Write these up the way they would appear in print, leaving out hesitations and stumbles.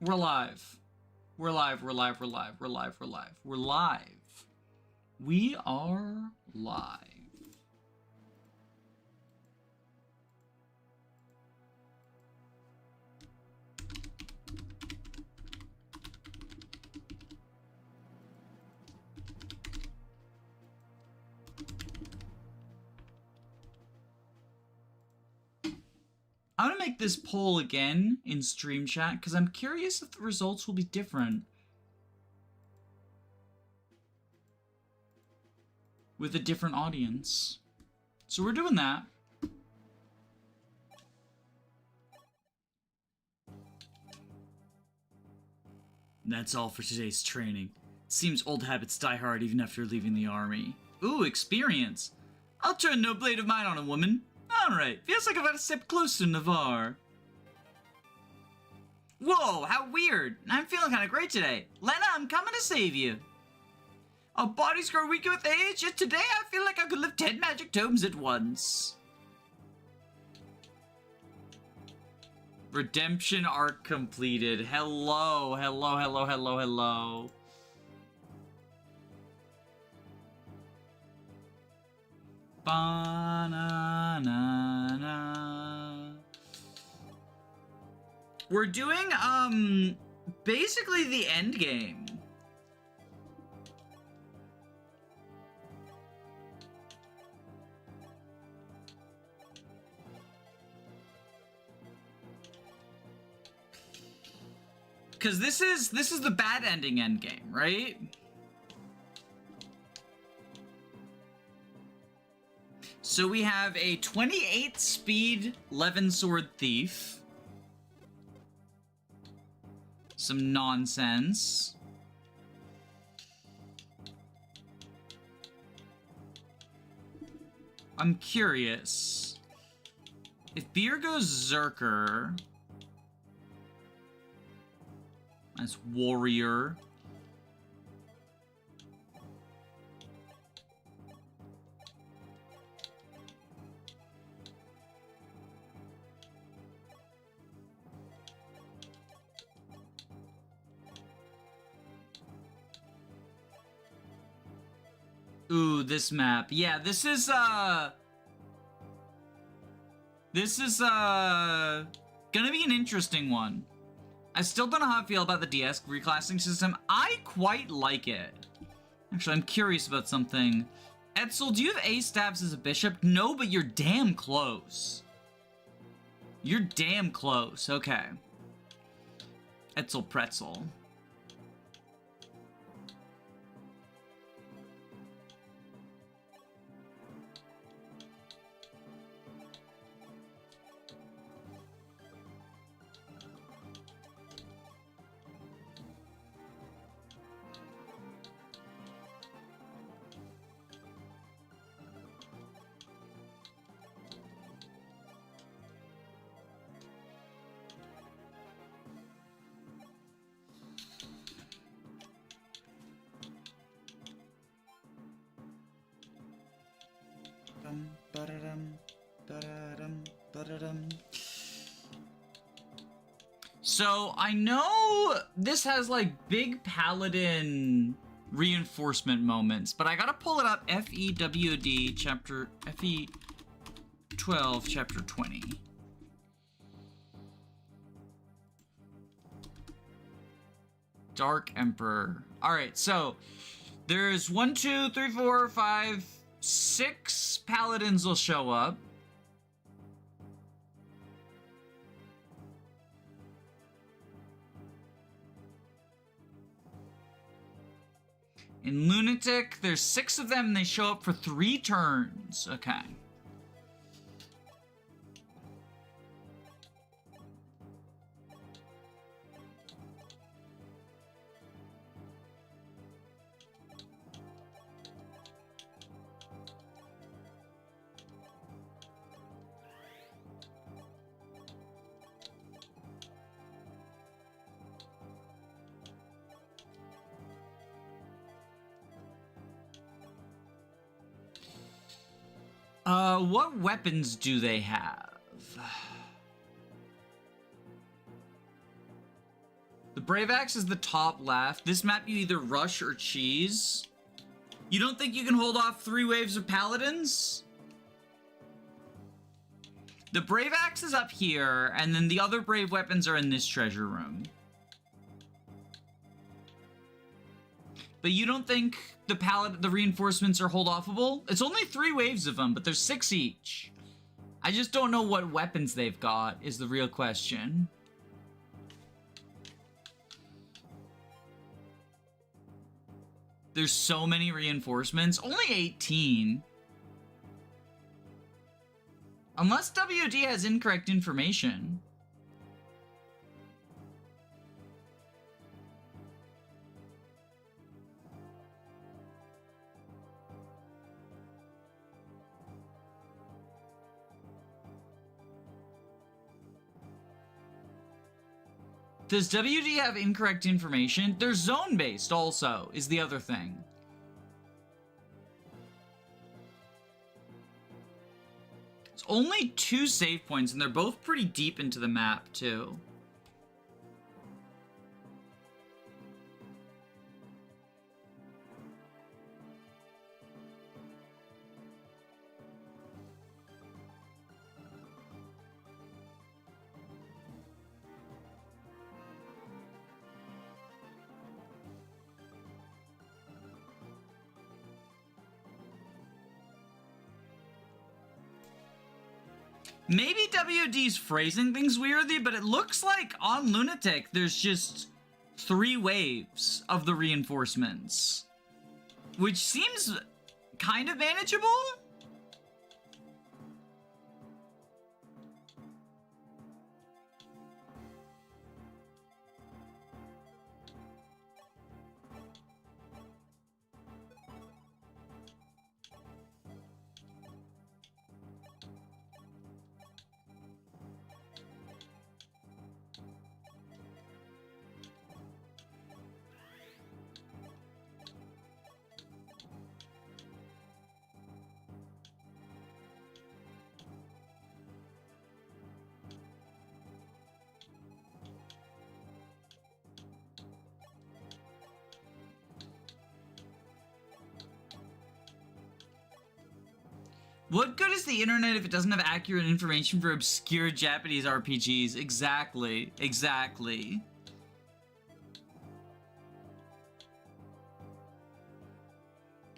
We're live. We're live, we're live, we're live, we're live, we're live. We're live. We are live. I'm gonna make this poll again in stream chat because I'm curious if the results will be different with a different audience. So we're doing that. That's all for today's training. Seems old habits die hard even after leaving the army. Ooh, experience. I'll turn no blade of mine on a woman. Alright, feels like I've got a step closer to Navarre. Whoa, how weird. I'm feeling kind of great today. Lena, I'm coming to save you. Our bodies grow weaker with age, yet today I feel like I could lift 10 magic tomes at once. Redemption arc completed. Hello, hello, hello, hello, hello. Ba-na-na-na. We're doing, basically the end game. Because this is the bad ending end game, right? So we have a 28 speed Levin Sword Thief. Some nonsense. I'm curious. If Beer goes Zerker as Warrior. Ooh, this map. Yeah, this is gonna be an interesting one. I still don't know how I feel about the DS reclassing system. I quite like it. Actually, I'm curious about something. Etzel, do you have A stabs as a bishop? No, but you're damn close. You're damn close. Okay. Etzel Pretzel. So I know this has like big paladin reinforcement moments, but I gotta pull it up. FEWD chapter FE12 chapter 20. Dark Emperor. All right, so there's 1, 2, 3, 4, 5, 6 paladins will show up. In Lunatic, there's 6 of them and they show up for 3 turns. Okay. What weapons do they have? The Brave Axe is the top left. This map you either rush or cheese. You don't think you can hold off 3 waves of Paladins? The Brave Axe is up here, and then the other Brave weapons are in this treasure room. But you don't think the reinforcements are hold-offable? It's only 3 waves of them, but there's 6 each. I just don't know what weapons they've got, is the real question. There's so many reinforcements. Only 18. Unless WD has incorrect information. Does WD have incorrect information? They're zone-based also, is the other thing. It's only 2 save points, and they're both pretty deep into the map, too. Maybe WD's phrasing things weirdly, but it looks like on Lunatic, there's just 3 waves of the reinforcements. Which seems kind of manageable? What good is the internet if it doesn't have accurate information for obscure Japanese RPGs? Exactly. Exactly.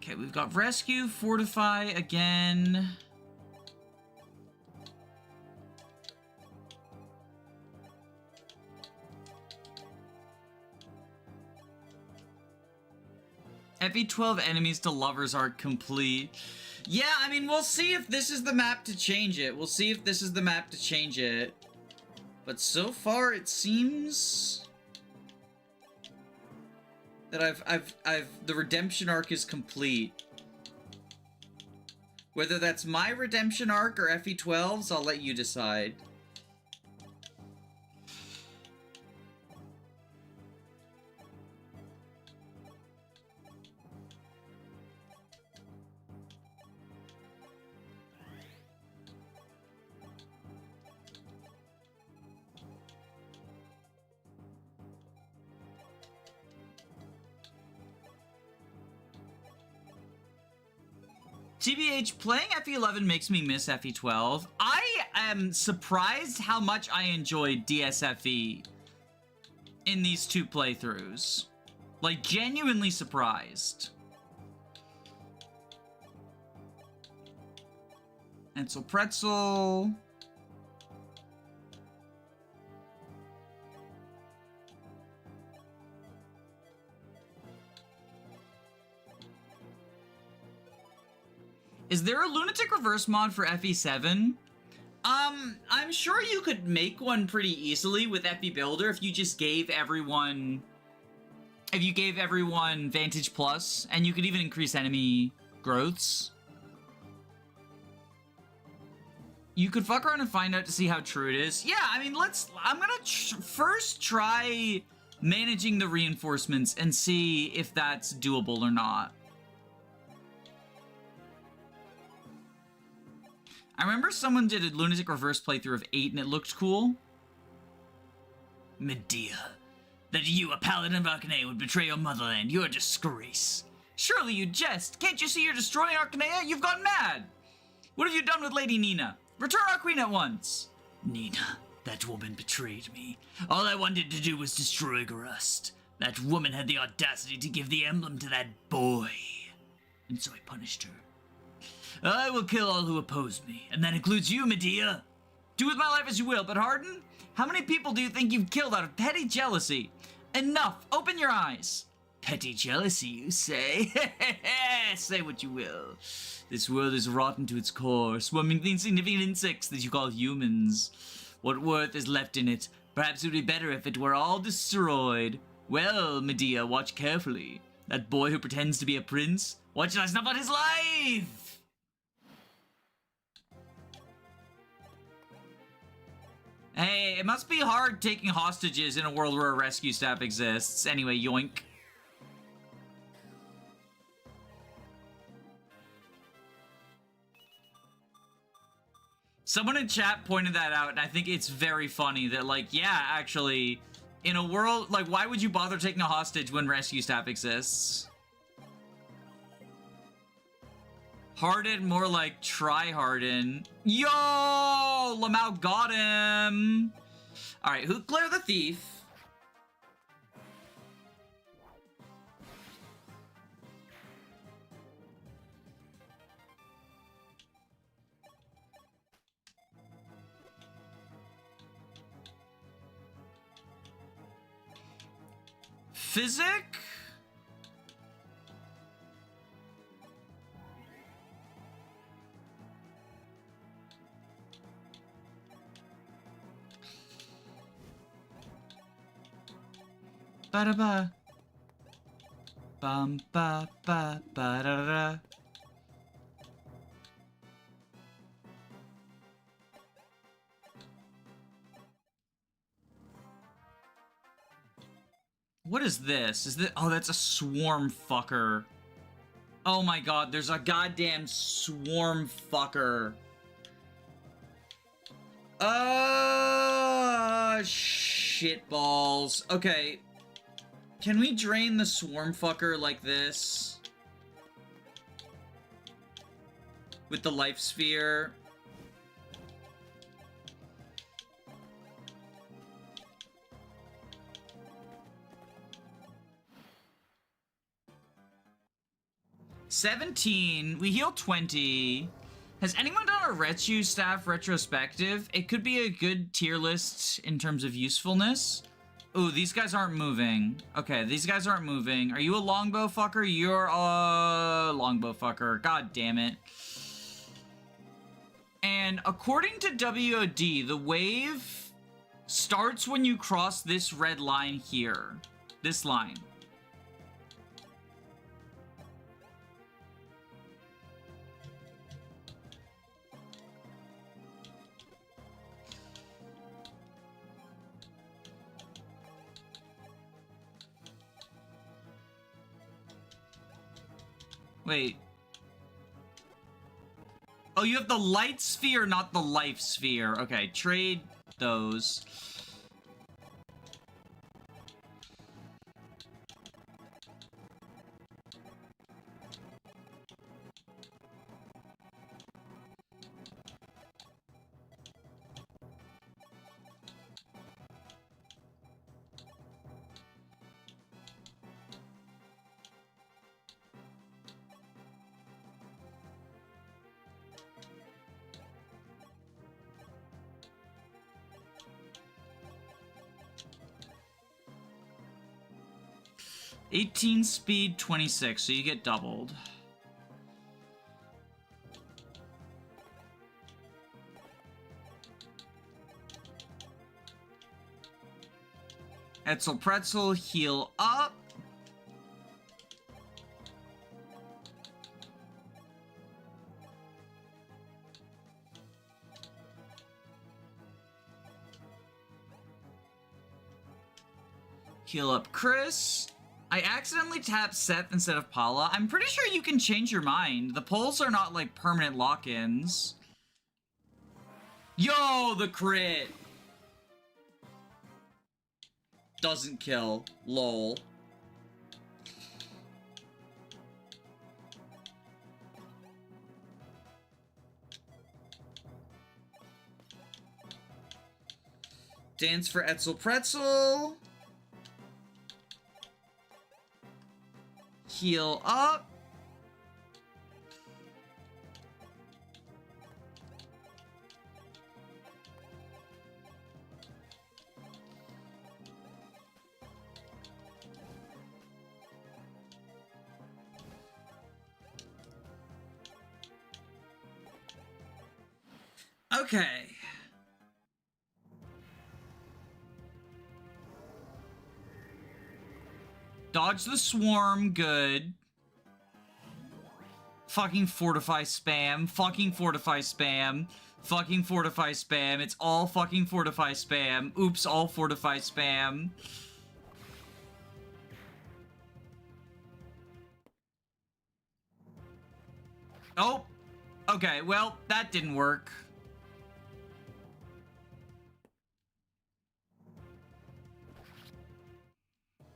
Okay, we've got Rescue, Fortify again. FE12 enemies to lovers are complete. Yeah, I mean, we'll see if this is the map to change it. We'll see if this is the map to change it. But so far, it seems that the redemption arc is complete. Whether that's my redemption arc or FE12's, I'll let you decide. TBH, playing FE11 makes me miss FE12. I am surprised how much I enjoyed DSFE in these 2 playthroughs. Like, genuinely surprised. And so Pretzel. Is there a Lunatic Reverse mod for FE7? I'm sure you could make one pretty easily with FE Builder if you just gave everyone... If you gave everyone Vantage Plus, and you could even increase enemy growths. You could fuck around and find out to see how true it is. Yeah, I mean, I'm gonna first try managing the reinforcements and see if that's doable or not. I remember someone did a Lunatic Reverse playthrough of 8 and it looked cool. Medea. That you, a paladin of Arcanea, would betray your motherland. You're a disgrace. Surely you jest. Can't you see you're destroying Arcanea? You've gone mad. What have you done with Lady Nina? Return our queen at once. Nina, that woman betrayed me. All I wanted to do was destroy Garust. That woman had the audacity to give the emblem to that boy. And so I punished her. I will kill all who oppose me, and that includes you, Medea. Do with my life as you will, but Hardin, how many people do you think you've killed out of petty jealousy? Enough! Open your eyes! Petty jealousy, you say? Say what you will. This world is rotten to its core, swarming with insignificant insects that you call humans. What worth is left in it? Perhaps it would be better if it were all destroyed. Well, Medea, watch carefully. That boy who pretends to be a prince, watch I snuff out his life! Hey, it must be hard taking hostages in a world where a rescue staff exists. Anyway, yoink. Someone in chat pointed that out, and I think it's very funny that, like, yeah, actually, in a world, like, why would you bother taking a hostage when rescue staff exists? Harden, more like try harden. Yo! Lamau got him! Alright, who Claire the Thief? Physic? Ba-da-ba. Bum ba ba ba da da. What is this? Is this? Oh, that's a swarm fucker. Oh my god, there's a goddamn swarm fucker. Shitballs. Okay. Can we drain the swarm fucker like this? With the life sphere? $17. We heal 20. Has anyone done a rescue staff retrospective? It could be a good tier list in terms of usefulness. Ooh, these guys aren't moving. Okay, these guys aren't moving. Are you a longbow fucker? You're a longbow fucker. God damn it. And according to WOD, the wave starts when you cross this red line here. This line. Wait. Oh, you have the light sphere, not the life sphere. Okay, trade those. $18 speed, 26, so you get doubled. Etzel Pretzel, heal up. Heal up Chris. I accidentally tapped Seth instead of Paula. I'm pretty sure you can change your mind. The polls are not like permanent lock-ins. Yo, the crit! Doesn't kill. Lol. Dance for Etzel Pretzel. Heal up. Okay. Dodge the swarm, good. Fucking fortify spam, fucking fortify spam, fucking fortify spam. It's all fucking fortify spam. Oops, all fortify spam. Oh, okay, well, that didn't work.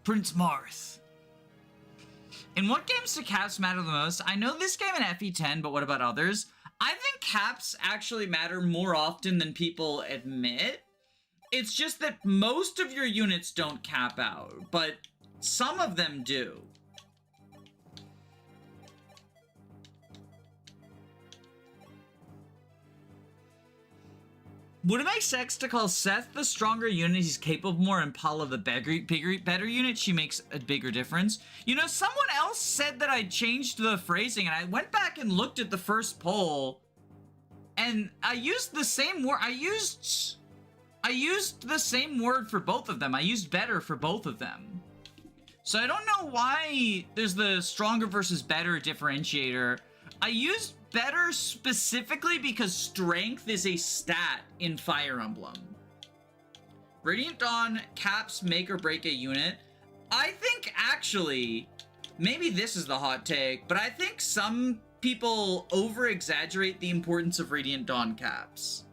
Prince Marth. In what games do caps matter the most? I know this game in FE10, but what about others? I think caps actually matter more often than people admit. It's just that most of your units don't cap out, but some of them do. Would it make sense to call Seth the stronger unit? He's capable more, and Paula the better unit. She makes a bigger difference. You know, someone else said that I changed the phrasing, and I went back and looked at the first poll, and I used the same word. I used the same word for both of them. I used better for both of them. So I don't know why there's the stronger versus better differentiator. I used better specifically because strength is a stat in Fire Emblem. Radiant Dawn caps make or break a unit. I think actually, maybe this is the hot take, but I think some people over-exaggerate the importance of Radiant Dawn caps.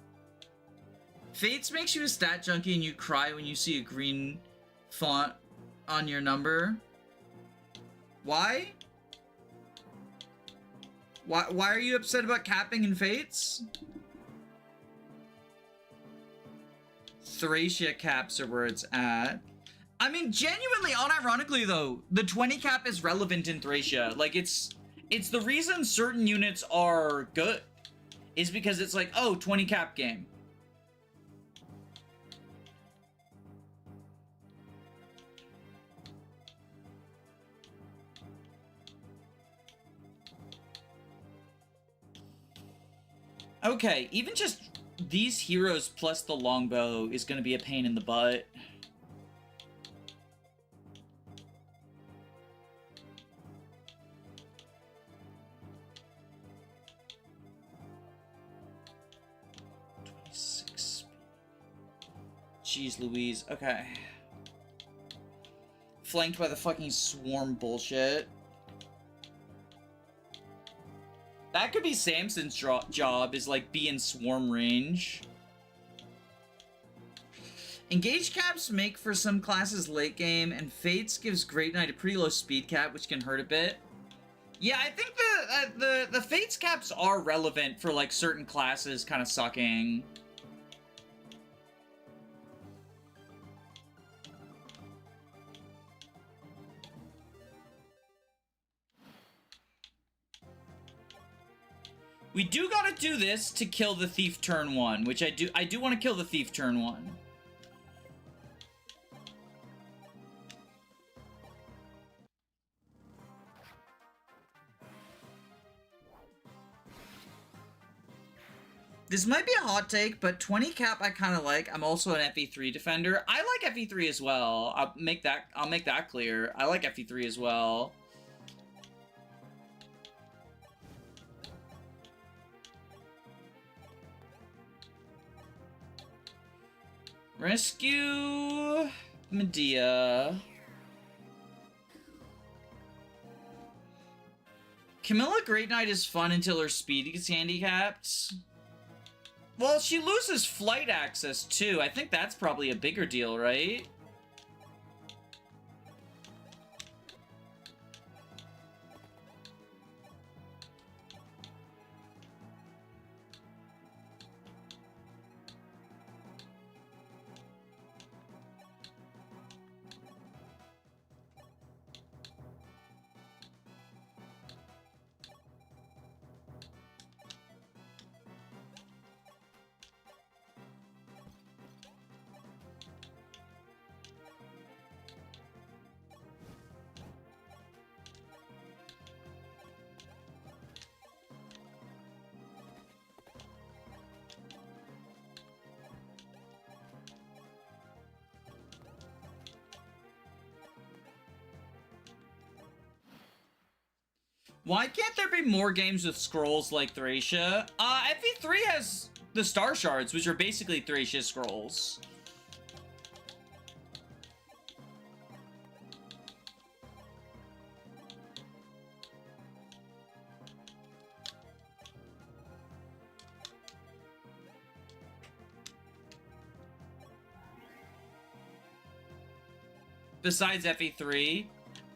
Fates makes you a stat junkie and you cry when you see a green font on your number. Why? Why are you upset about capping in Fates? Thracia caps are where it's at. I mean, genuinely, unironically though, the 20 cap is relevant in Thracia. Like, it's the reason certain units are good is because it's like, oh, 20 cap game. Okay, even just these heroes plus the longbow is going to be a pain in the butt. Jeez Louise, okay. Flanked by the fucking swarm bullshit. That could be Samson's job, is like be in swarm range. Engage caps make for some classes late game, and Fates gives Great Knight a pretty low speed cap, which can hurt a bit. Yeah, I think the Fates caps are relevant for like certain classes kind of sucking. We do gotta do this to kill the thief turn 1, which I do want to kill the thief turn 1. This might be a hot take, but 20 cap I kind of like. I'm also an FE3 defender. I like FE3 as well. I'll make that clear. I like FE3 as well. Rescue Medea. Camilla Great Knight is fun until her speed gets handicapped. Well, she loses flight access too. I think that's probably a bigger deal, right? Why can't there be more games with scrolls like Thracia? FE3 has the Star Shards, which are basically Thracia scrolls. Besides FE3,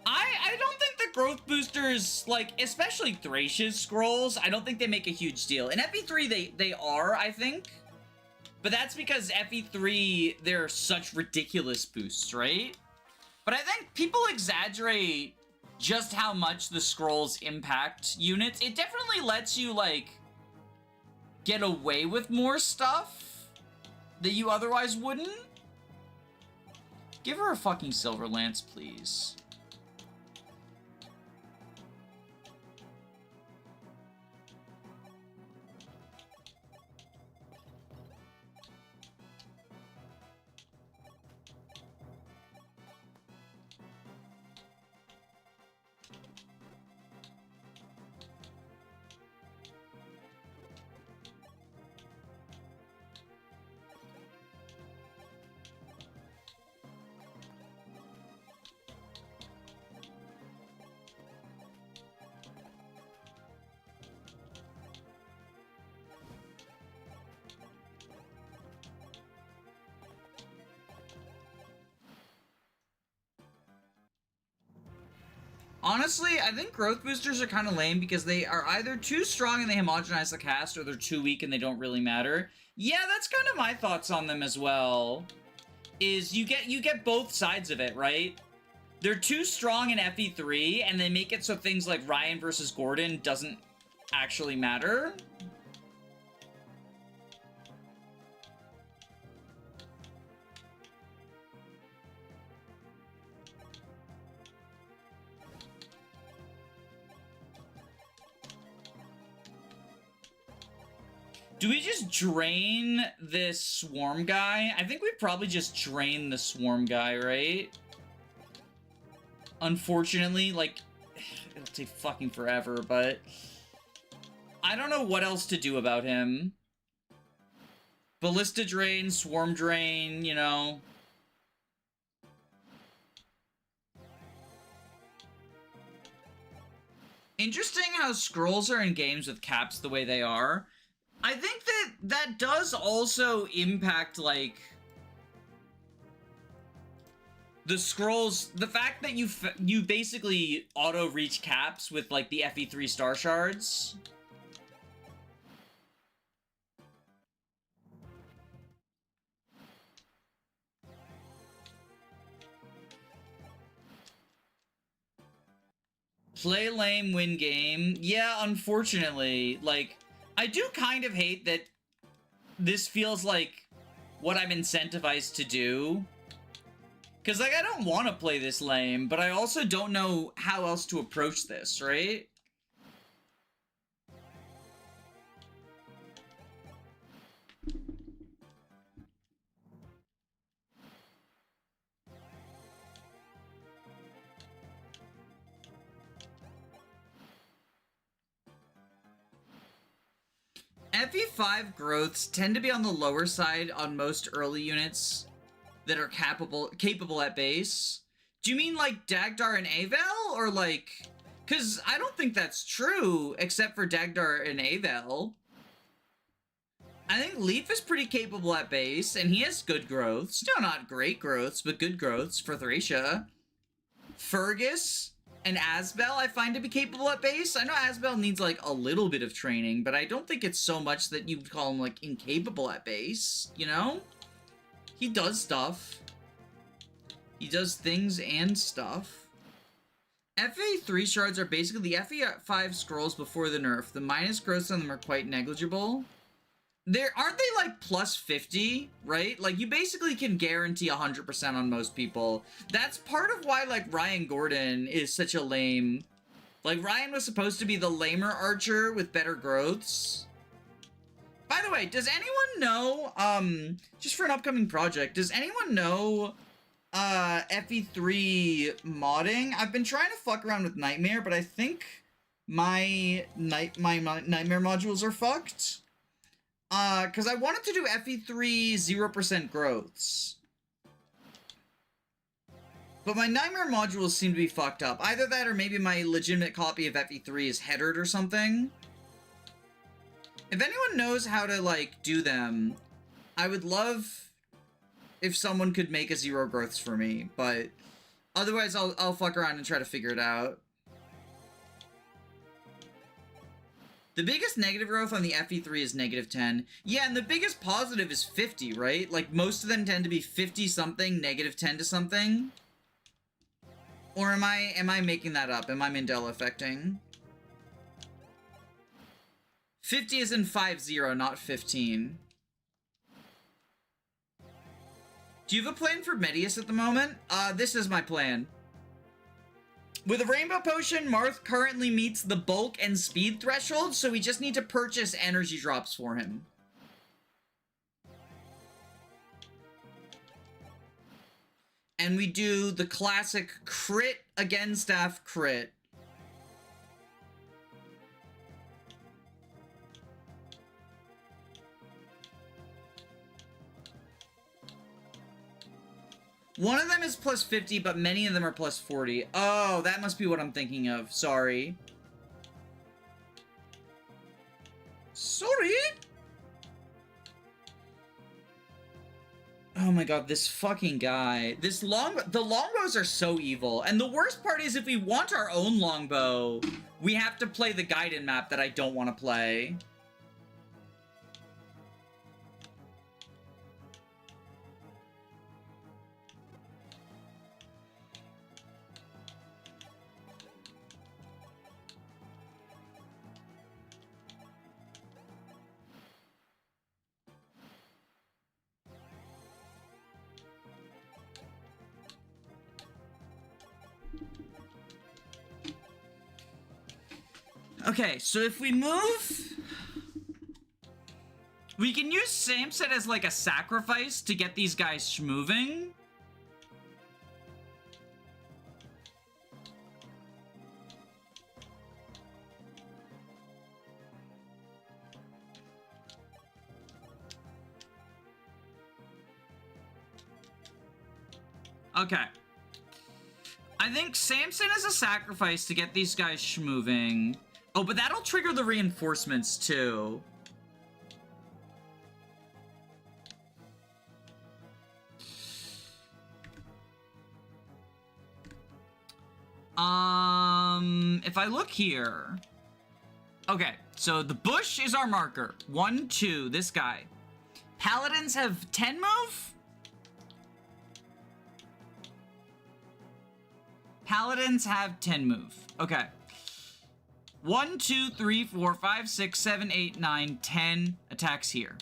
I don't think the growth boosters, like, especially Thracia's scrolls, I don't think they make a huge deal. In FE3, they are, I think. But that's because FE3, they're such ridiculous boosts, right? But I think people exaggerate just how much the scrolls impact units. It definitely lets you, like, get away with more stuff that you otherwise wouldn't. Give her a fucking Silver Lance, please. Honestly, I think growth boosters are kind of lame because they are either too strong and they homogenize the cast, or they're too weak and they don't really matter. Yeah, that's kind of my thoughts on them as well. Is you get both sides of it, right? They're too strong in FE3, and they make it so things like Ryan versus Gordon doesn't actually matter. Do we just drain this Swarm guy? I think we probably just drain the Swarm guy, right? Unfortunately, like, it'll take fucking forever, but I don't know what else to do about him. Ballista drain, Swarm drain, you know. Interesting how scrolls are in games with caps the way they are. I think that does also impact, like, the scrolls. The fact that you basically auto-reach caps with, like, the FE3 Star Shards. Play lame, win game. Yeah, unfortunately, like, I do kind of hate that this feels like what I'm incentivized to do. Because, like, I don't want to play this lame, but I also don't know how else to approach this, right? FE5 growths tend to be on the lower side on most early units that are capable at base. Do you mean like Dagdar and Avel, or like... Because I don't think that's true, except for Dagdar and Avel. I think Leaf is pretty capable at base, and he has good growths. Still not great growths, but good growths for Thracia. Fergus and Asbel I find to be capable at base. I know Asbel needs, like, a little bit of training, but I don't think it's so much that you'd call him, like, incapable at base, you know? He does stuff. He does things and stuff. FE3 shards are basically the FE5 scrolls before the nerf. The minus growths on them are quite negligible. Aren't they like plus 50, right? Like, you basically can guarantee 100% on most people. That's part of why, like, Ryan Gordon is such a lame... Like, Ryan was supposed to be the lamer archer with better growths. By the way, does anyone know, just for an upcoming project, does anyone know, FE3 modding? I've been trying to fuck around with Nightmare, but I think my nightmare modules are fucked. Because I wanted to do FE3 0% growths. But my nightmare modules seem to be fucked up. Either that or maybe my legitimate copy of FE3 is headered or something. If anyone knows how to, like, do them, I would love if someone could make a 0 growths for me, but otherwise I'll fuck around and try to figure it out. The biggest negative growth on the FE3 is -10. Yeah, and the biggest positive is 50, right? Like, most of them tend to be 50-something, -10 to something. Or am I making that up? Am I Mandela affecting? 50 is in 50, not 15. Do you have a plan for Medius at the moment? This is my plan. With a Rainbow Potion, Marth currently meets the bulk and speed threshold, so we just need to purchase energy drops for him. And we do the classic crit again staff crit. One of them is plus 50, but many of them are plus 40. Oh, that must be what I'm thinking of. Sorry. Sorry? Oh my god, this fucking guy. The longbows are so evil. And the worst part is if we want our own longbow, we have to play the Gaiden map that I don't want to play. Okay, so if we move... We can use Samson as like a sacrifice to get these guys moving. Okay. I think Samson is a sacrifice to get these guys schmoving. Oh, but that'll trigger the reinforcements too. If I look here... Okay, so the bush is our marker. 1, 2, this guy. Paladins have 10 move? Paladins have 10 move. Okay. 1, 2, 3, 4, 5, 6, 7, 8, 9, 10 attacks here.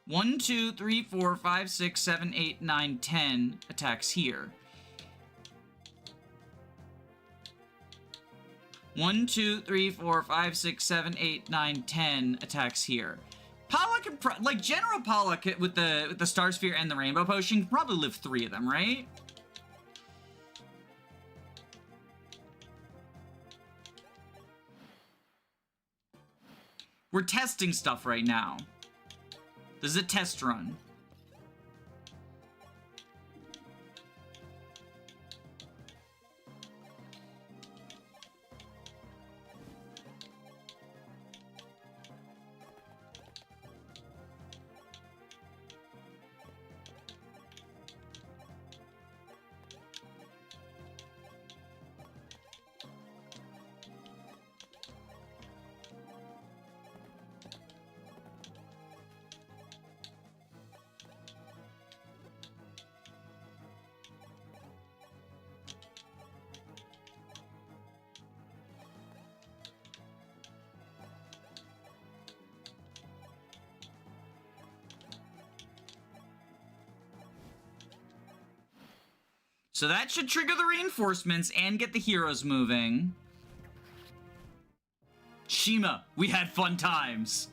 1, 2, 3, 4, 5, 6, 7, 8, 9, 10 attacks here. 1, 2, 3, 4, 5, 6, 7, 8, 9, 10 attacks here. Paula can like General Paula with the Star Sphere and the Rainbow Potion can probably live 3 of them, right? We're testing stuff right now. This is a test run. So that should trigger the reinforcements and get the heroes moving. Shima, we had fun times.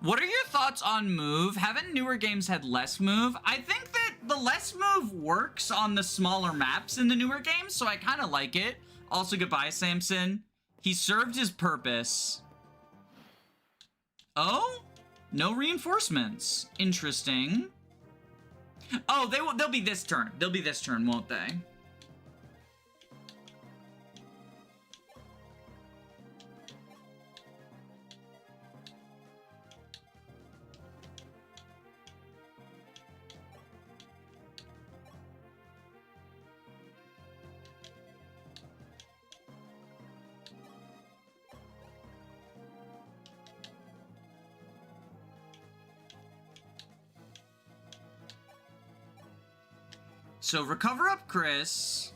What are your thoughts on move? Haven't newer games had less move? I think that the less move works on the smaller maps in the newer games, so I kind of like it. Also, goodbye, Samson. He served his purpose. Oh? No reinforcements. Interesting. Oh, they'll be this turn. They'll be this turn, won't they? So recover up Chris.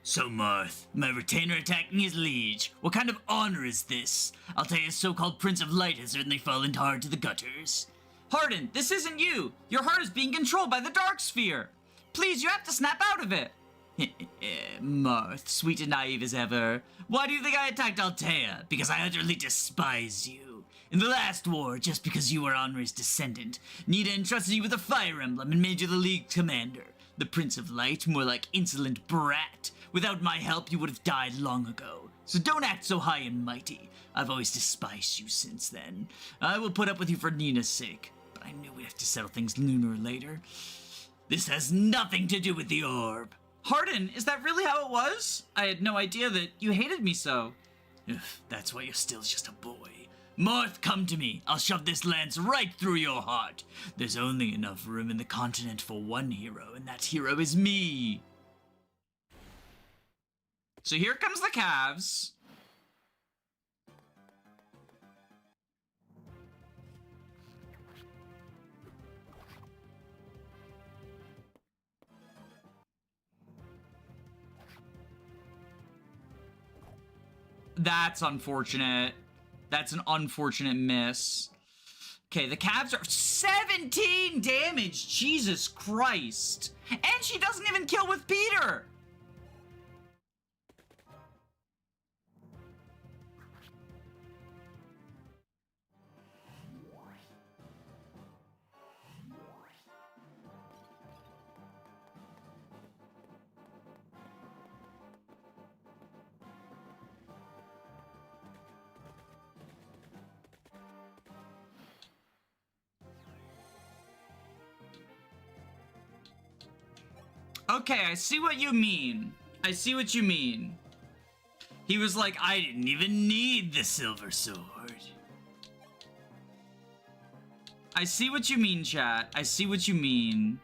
So, Marth, my retainer attacking his liege. What kind of honor is this? I'll tell you, so-called Prince of Light has certainly fallen hard to the gutters. Hardin, this isn't you! Your heart is being controlled by the Dark Sphere! Please, you have to snap out of it! Marth, sweet and naive as ever. Why do you think I attacked Altea? Because I utterly despise you. In the last war, just because you were Honor's descendant, Nita entrusted you with a fire emblem and made you the League commander. The Prince of Light, more like insolent brat. Without my help, you would have died long ago. So don't act so high and mighty. I've always despised you since then. I will put up with you for Nina's sake. But I knew we'd have to settle things sooner or later. This has nothing to do with the orb. Hardin, is that really how it was? I had no idea that you hated me so. Ugh, that's why you're still just a boy. Marth, come to me. I'll shove this lance right through your heart. There's only enough room in the continent for one hero, and that hero is me. So here comes the Cavs. That's unfortunate. That's an unfortunate miss. Okay, the Cavs are 17 damage. Jesus Christ. And she doesn't even kill with Peter. Okay, I see what you mean. I see what you mean. He was like, I didn't even need the silver sword. I see what you mean, chat. I see what you mean.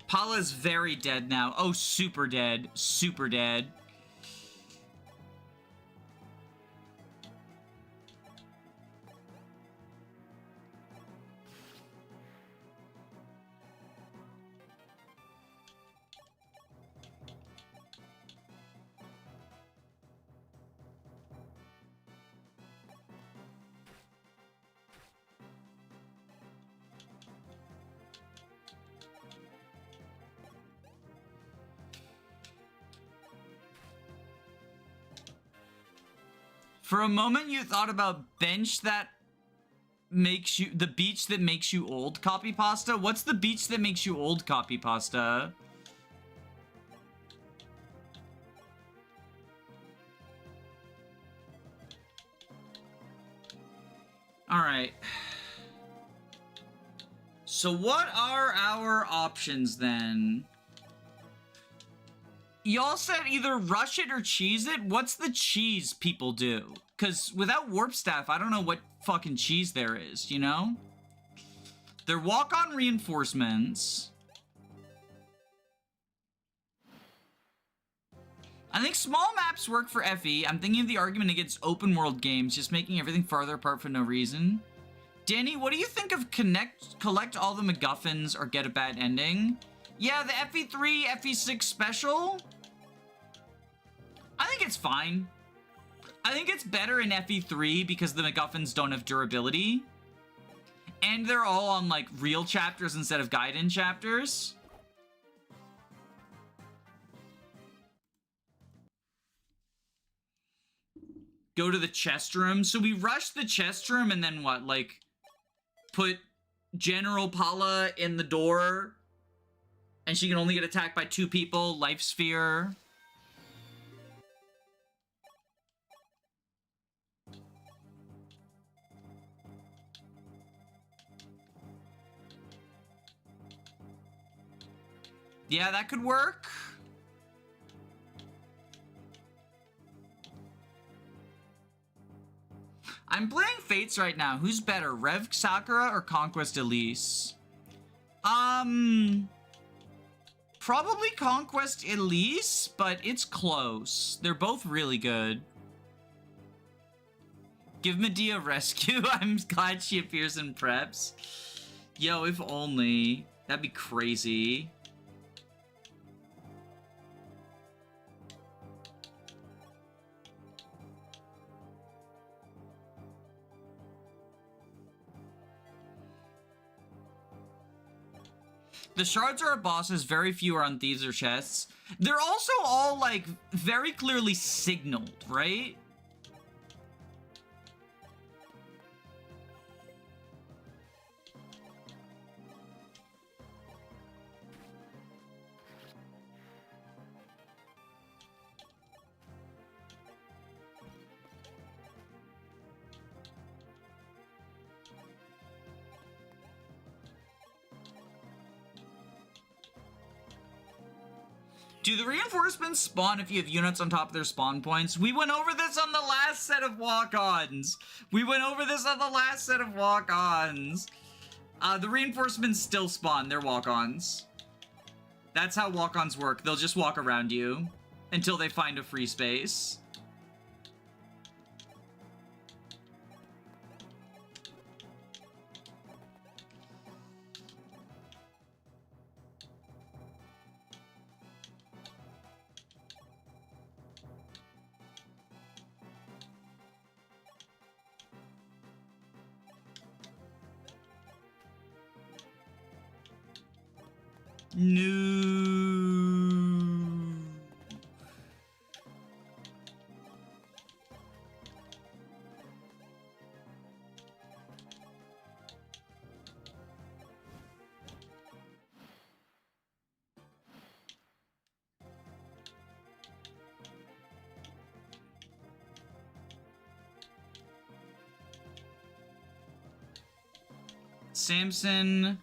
Paula's very dead now. Oh, super dead. Super dead. For a moment, you thought about bench that makes you... The beach that makes you old, copy pasta? What's the beach that makes you old, copy pasta? Alright. So what are our options then? Y'all said either rush it or cheese it? What's the cheese people do? Because without Warp Staff, I don't know what fucking cheese there is, you know? They're walk-on reinforcements. I think small maps work for FE. I'm thinking of the argument against open world games, just making everything farther apart for no reason. Danny, what do you think of collect all the MacGuffins or get a bad ending? Yeah, the FE3, FE6 special? I think it's fine. I think it's better in FE3 because the MacGuffins don't have durability. And they're all on, like, real chapters instead of guide-in chapters. Go to the chest room. So we rush the chest room and then what? Like, put General Pala in the door. And she can only get attacked by 2 people. Life Sphere. Yeah, that could work. I'm playing Fates right now. Who's better, Rev Sakura or Conquest Elise? Probably Conquest Elise, but it's close. They're both really good. Give Medea rescue. I'm glad she appears in preps. Yo, if only. That'd be crazy. The shards are bosses, very few are on thieves or chests. They're also all, like, very clearly signaled, right? Do the reinforcements spawn if you have units on top of their spawn points? We went over this on the last set of walk-ons. The reinforcements still spawn. They're walk-ons. That's how walk-ons work. They'll just walk around you until they find a free space. No. Samson.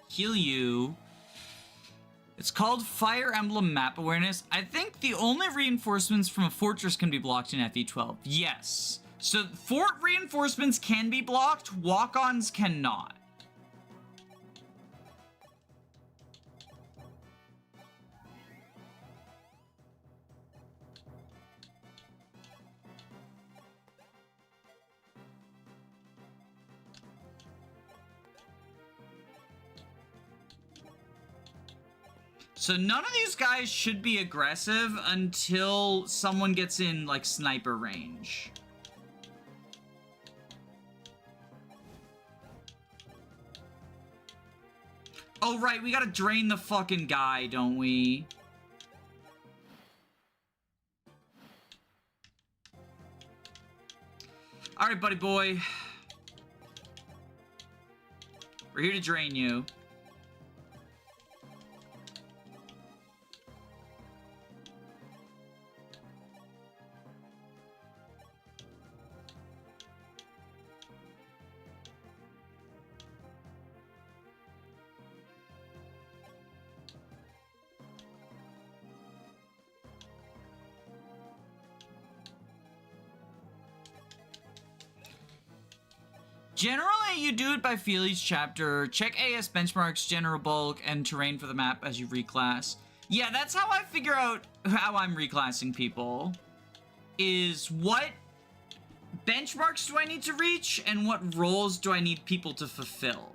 Heal you. It's called Fire Emblem Map Awareness. I think the only reinforcements from a fortress can be blocked in FE12. Yes. So fort reinforcements can be blocked, walk-ons cannot. So none of these guys should be aggressive until someone gets in, like, sniper range. Oh, right, we gotta drain the fucking guy, don't we? Alright, buddy boy. We're here to drain you. Generally, you do it by feel each chapter. Check AS benchmarks, general bulk, and terrain for the map as you reclass. Yeah, that's how I figure out how I'm reclassing people. Is what benchmarks do I need to reach, and what roles do I need people to fulfill?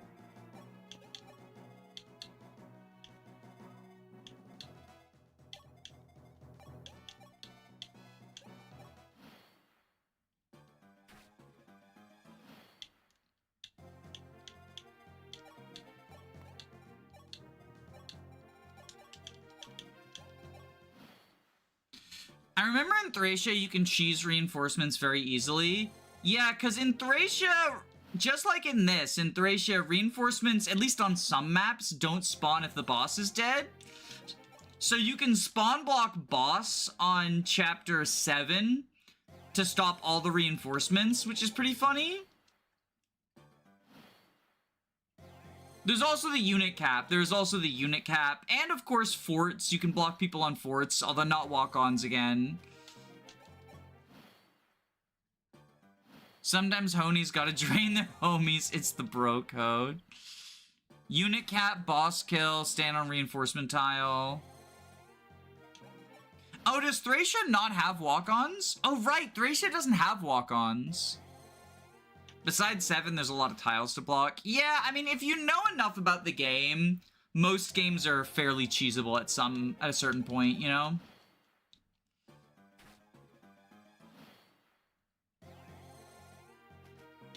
I remember in Thracia you can cheese reinforcements very easily. Yeah, because in Thracia, just like in this, in Thracia, reinforcements, at least on some maps, don't spawn if the boss is dead. So you can spawn block boss on chapter 7 to stop all the reinforcements, which is pretty funny. There's also the unit cap. And of course forts. You can block people on forts, although not walk-ons again. Sometimes Honies gotta drain their homies. It's the bro code. Unit cap, boss kill, stand on reinforcement tile. Oh, does Thracia not have walk-ons? Oh, right, Thracia doesn't have walk-ons. Besides 7, there's a lot of tiles to block. Yeah, I mean, if you know enough about the game, most games are fairly cheesable at a certain point, you know?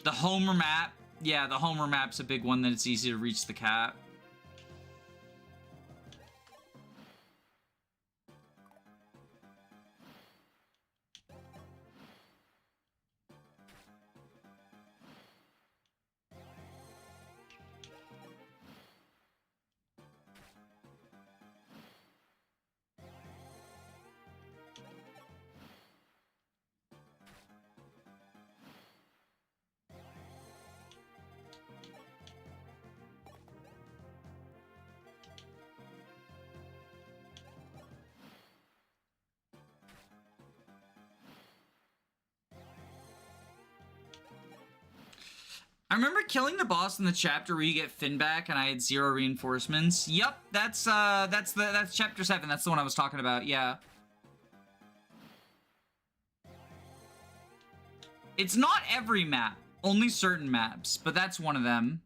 The Homer map. Yeah, the Homer map's a big one that it's easy to reach the cap. I remember killing the boss in the chapter where you get Finn back and I had 0 reinforcements. Yep, that's chapter 7. That's the one I was talking about, yeah. It's not every map, only certain maps, but that's one of them.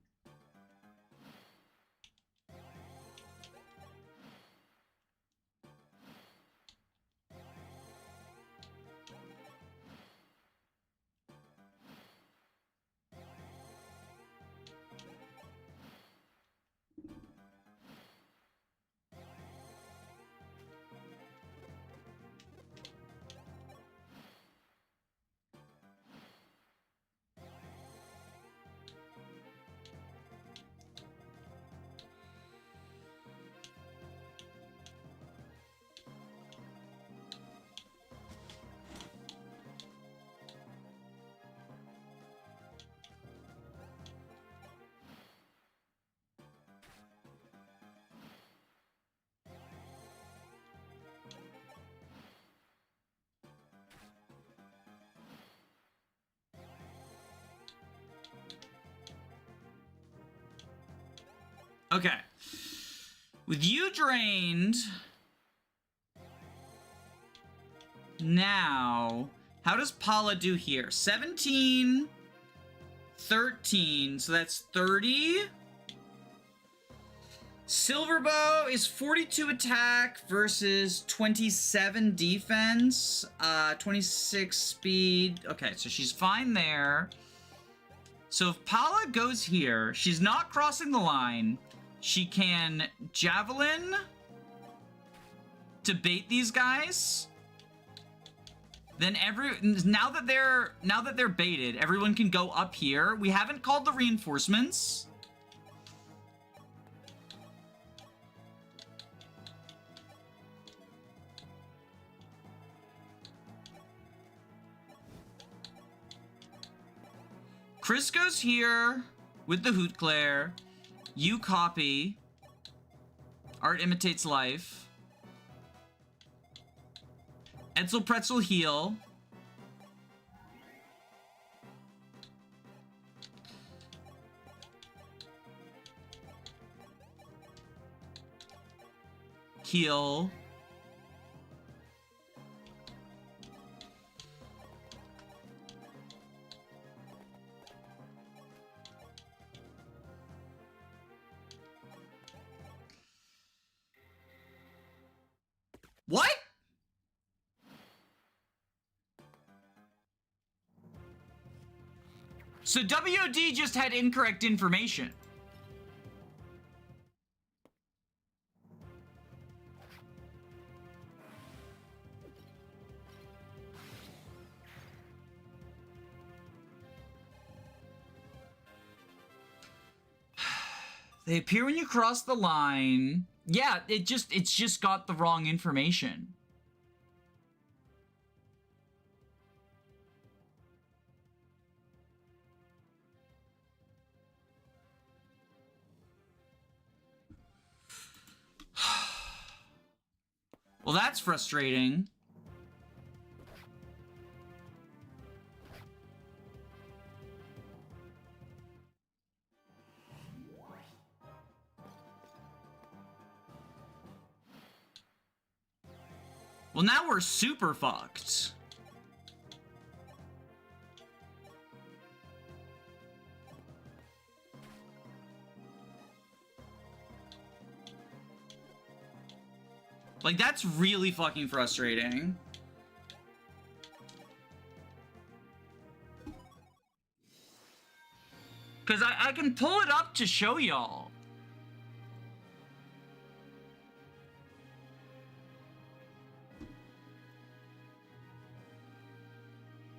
Okay. With you drained... Now... How does Paula do here? 17... 13, so that's 30. Silverbow is 42 attack versus 27 defense. 26 speed. Okay, so she's fine there. So if Paula goes here, she's not crossing the line. She can javelin to bait these guys. Then now that they're baited, everyone can go up here. We haven't called the reinforcements. Chris goes here with the Hoot Claire. You copy. Art imitates life. Edsel Pretzel heal. heal. What? So WOD just had incorrect information. They appear when you cross the line. Yeah, it's just got the wrong information. Well, that's frustrating. Well, now we're super fucked. Like, that's really fucking frustrating. Because I can pull it up to show y'all.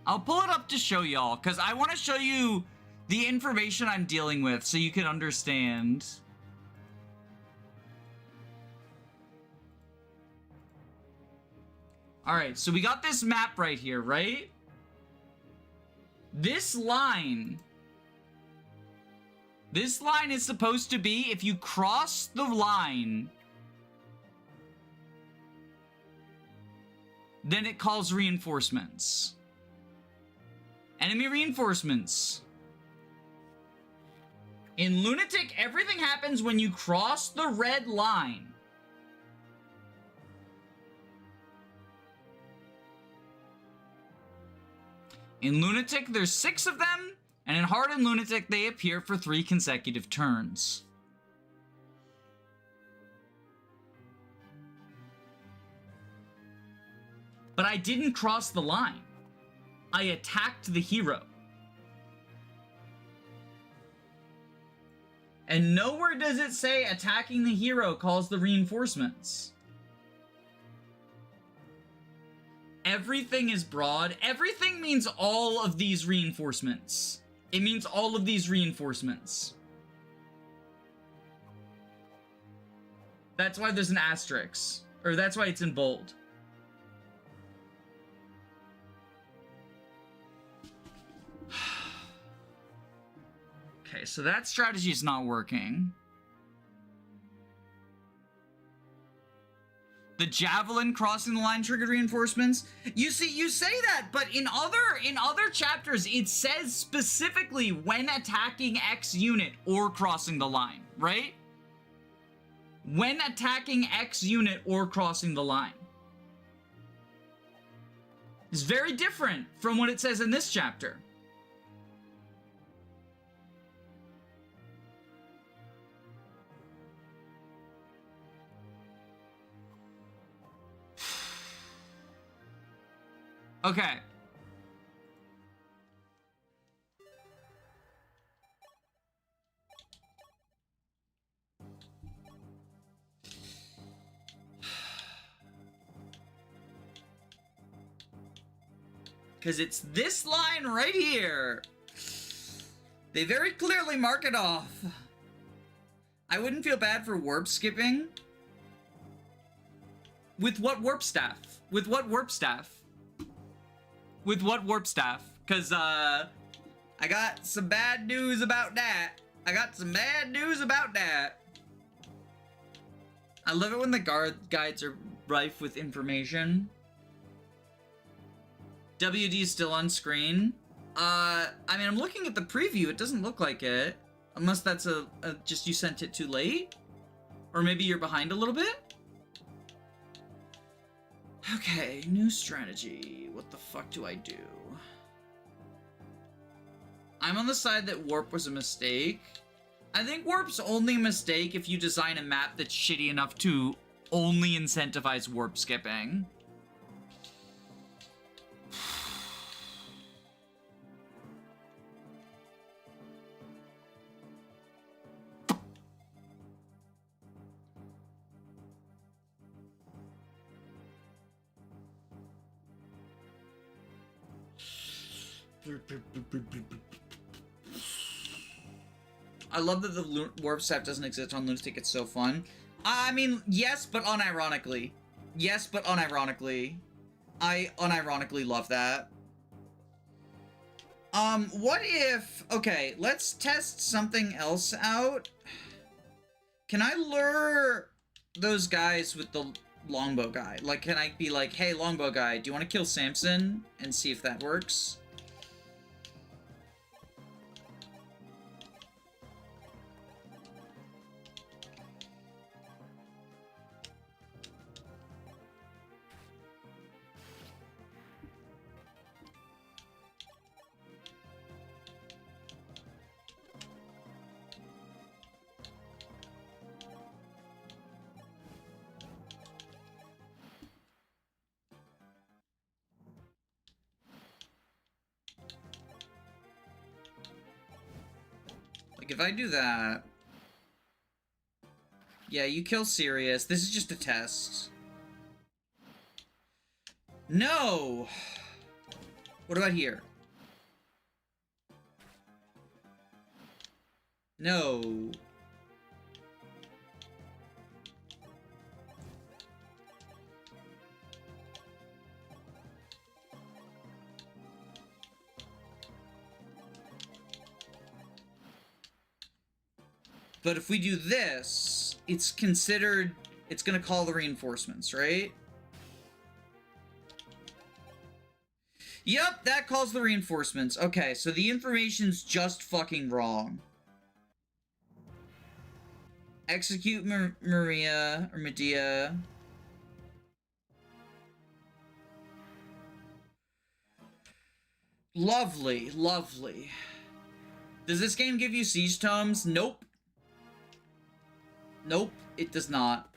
I'll pull it up to show y'all, because I want to show you the information I'm dealing with so you can understand. Alright, so we got this map right here, right? This line is supposed to be, if you cross the line, then it calls reinforcements. Enemy reinforcements. In Lunatic, everything happens when you cross the red line. In Lunatic, there's 6 of them, and in Hard and Lunatic, they appear for 3 consecutive turns. But I didn't cross the line. I attacked the hero. And nowhere does it say attacking the hero calls the reinforcements. Everything is broad. Everything means all of these reinforcements. It means all of these reinforcements. That's why there's an asterisk. Or that's why it's in bold. Okay, so that strategy is not working. The javelin crossing the line triggered reinforcements. You see, you say that, but in other chapters, it says specifically when attacking X unit or crossing the line, right? When attacking X unit or crossing the line. It's very different from what it says in this chapter. Okay. Because it's this line right here. They very clearly mark it off. I wouldn't feel bad for warp skipping. With what warp staff? With what warp staff? With what warp staff? Because, I got some bad news about that. I love it when the guides are rife with information. WD is still on screen. I mean, I'm looking at the preview. It doesn't look like it. Unless that's just you sent it too late? Or maybe you're behind a little bit? Okay, new strategy. What the fuck do I do? I'm on the side that warp was a mistake. I think warp's only a mistake if you design a map that's shitty enough to only incentivize warp skipping. I love that the warp step doesn't exist on Lunatic. It's so fun. I mean, yes, but unironically. Yes, but unironically. I unironically love that. What if... Okay, let's test something else out. Can I lure those guys with the longbow guy? Like, can I be like, hey, longbow guy, do you want to kill Samson? And see if that works? If I do that... Yeah, you kill Sirius. This is just a test. No! What about here? No. But if we do this, it's considered... It's gonna call the reinforcements, right? Yep, that calls the reinforcements. Okay, so the information's just fucking wrong. Execute Maria, or Medea. Lovely, lovely. Does this game give you siege tomes? Nope. Nope, it does not.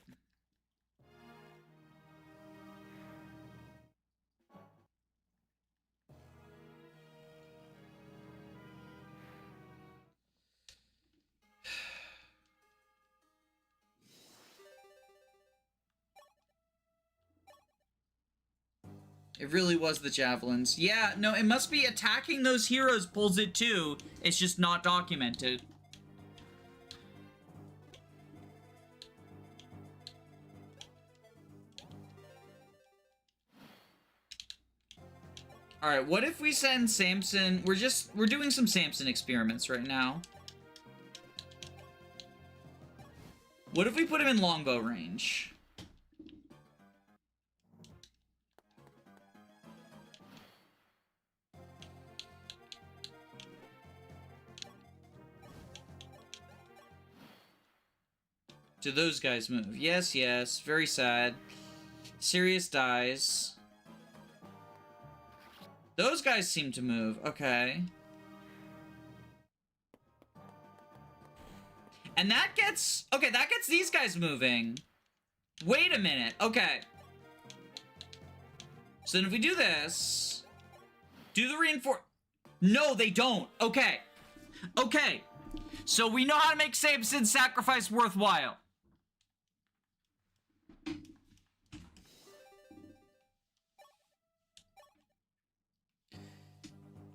It really was the javelins. Yeah, no, it must be attacking those heroes pulls it too. It's just not documented. Alright, what if we send Samson... We're doing some Samson experiments right now. What if we put him in longbow range? Do those guys move? Yes, yes. Very sad. Sirius dies. Those guys seem to move. Okay. And that gets... Okay, that gets these guys moving. Wait a minute. Okay. So then if we do this... Do the reinforce... No, they don't. Okay. Okay. So we know how to make Samson's sacrifice worthwhile.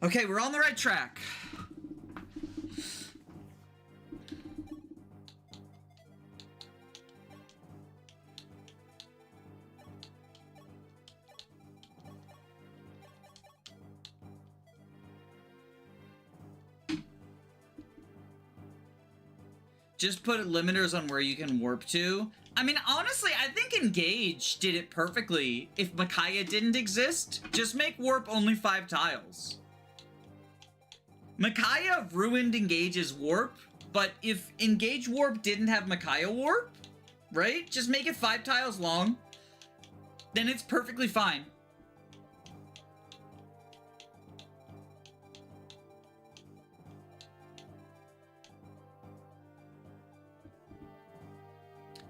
Okay, we're on the right track. Just put limiters on where you can warp to. I mean, honestly, I think Engage did it perfectly. If Micaiah didn't exist, just make warp only 5 tiles. Micaiah ruined Engage's warp, but if Engage warp didn't have Micaiah warp, right? Just make it 5 tiles long. then it's perfectly fine.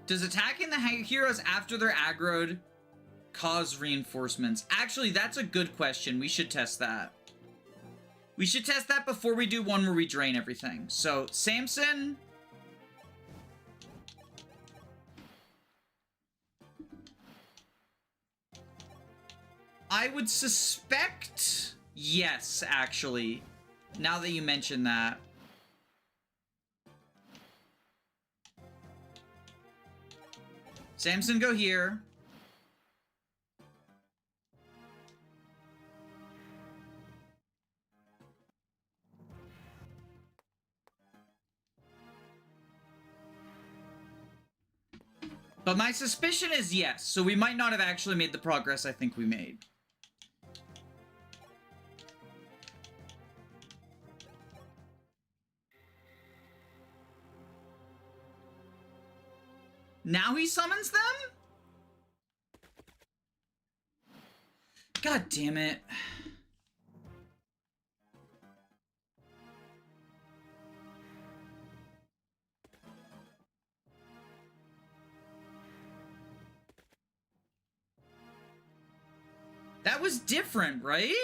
Does attacking the heroes after they're aggroed cause reinforcements? Actually, that's a good question. We should test that. We should test that before we do one where we drain everything. So, Samson. I would suspect yes, actually. Now that you mention that. Samson, go here. But my suspicion is yes, so we might not have actually made the progress I think we made. Now he summons them? God damn it. That was different, right?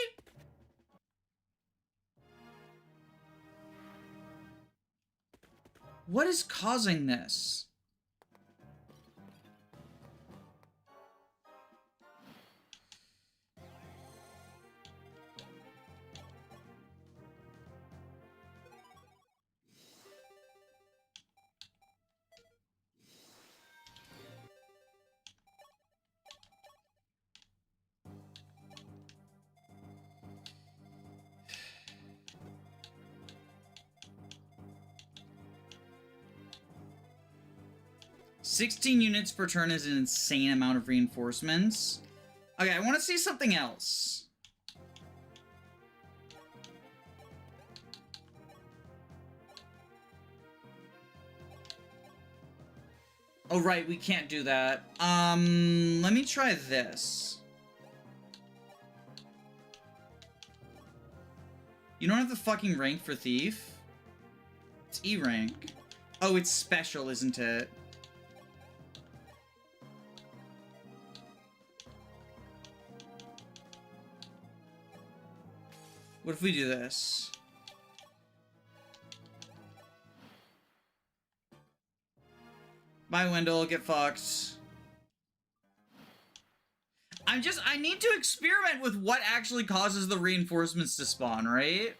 What is causing this? $16 units per turn is an insane amount of reinforcements. Okay, I want to see something else. Oh, right, we can't do that. Let me try this. You don't have the fucking rank for Thief? It's E rank. Oh, it's special, isn't it? What if we do this? Bye, Wendell. Get fucked. I need to experiment with what actually causes the reinforcements to spawn, right?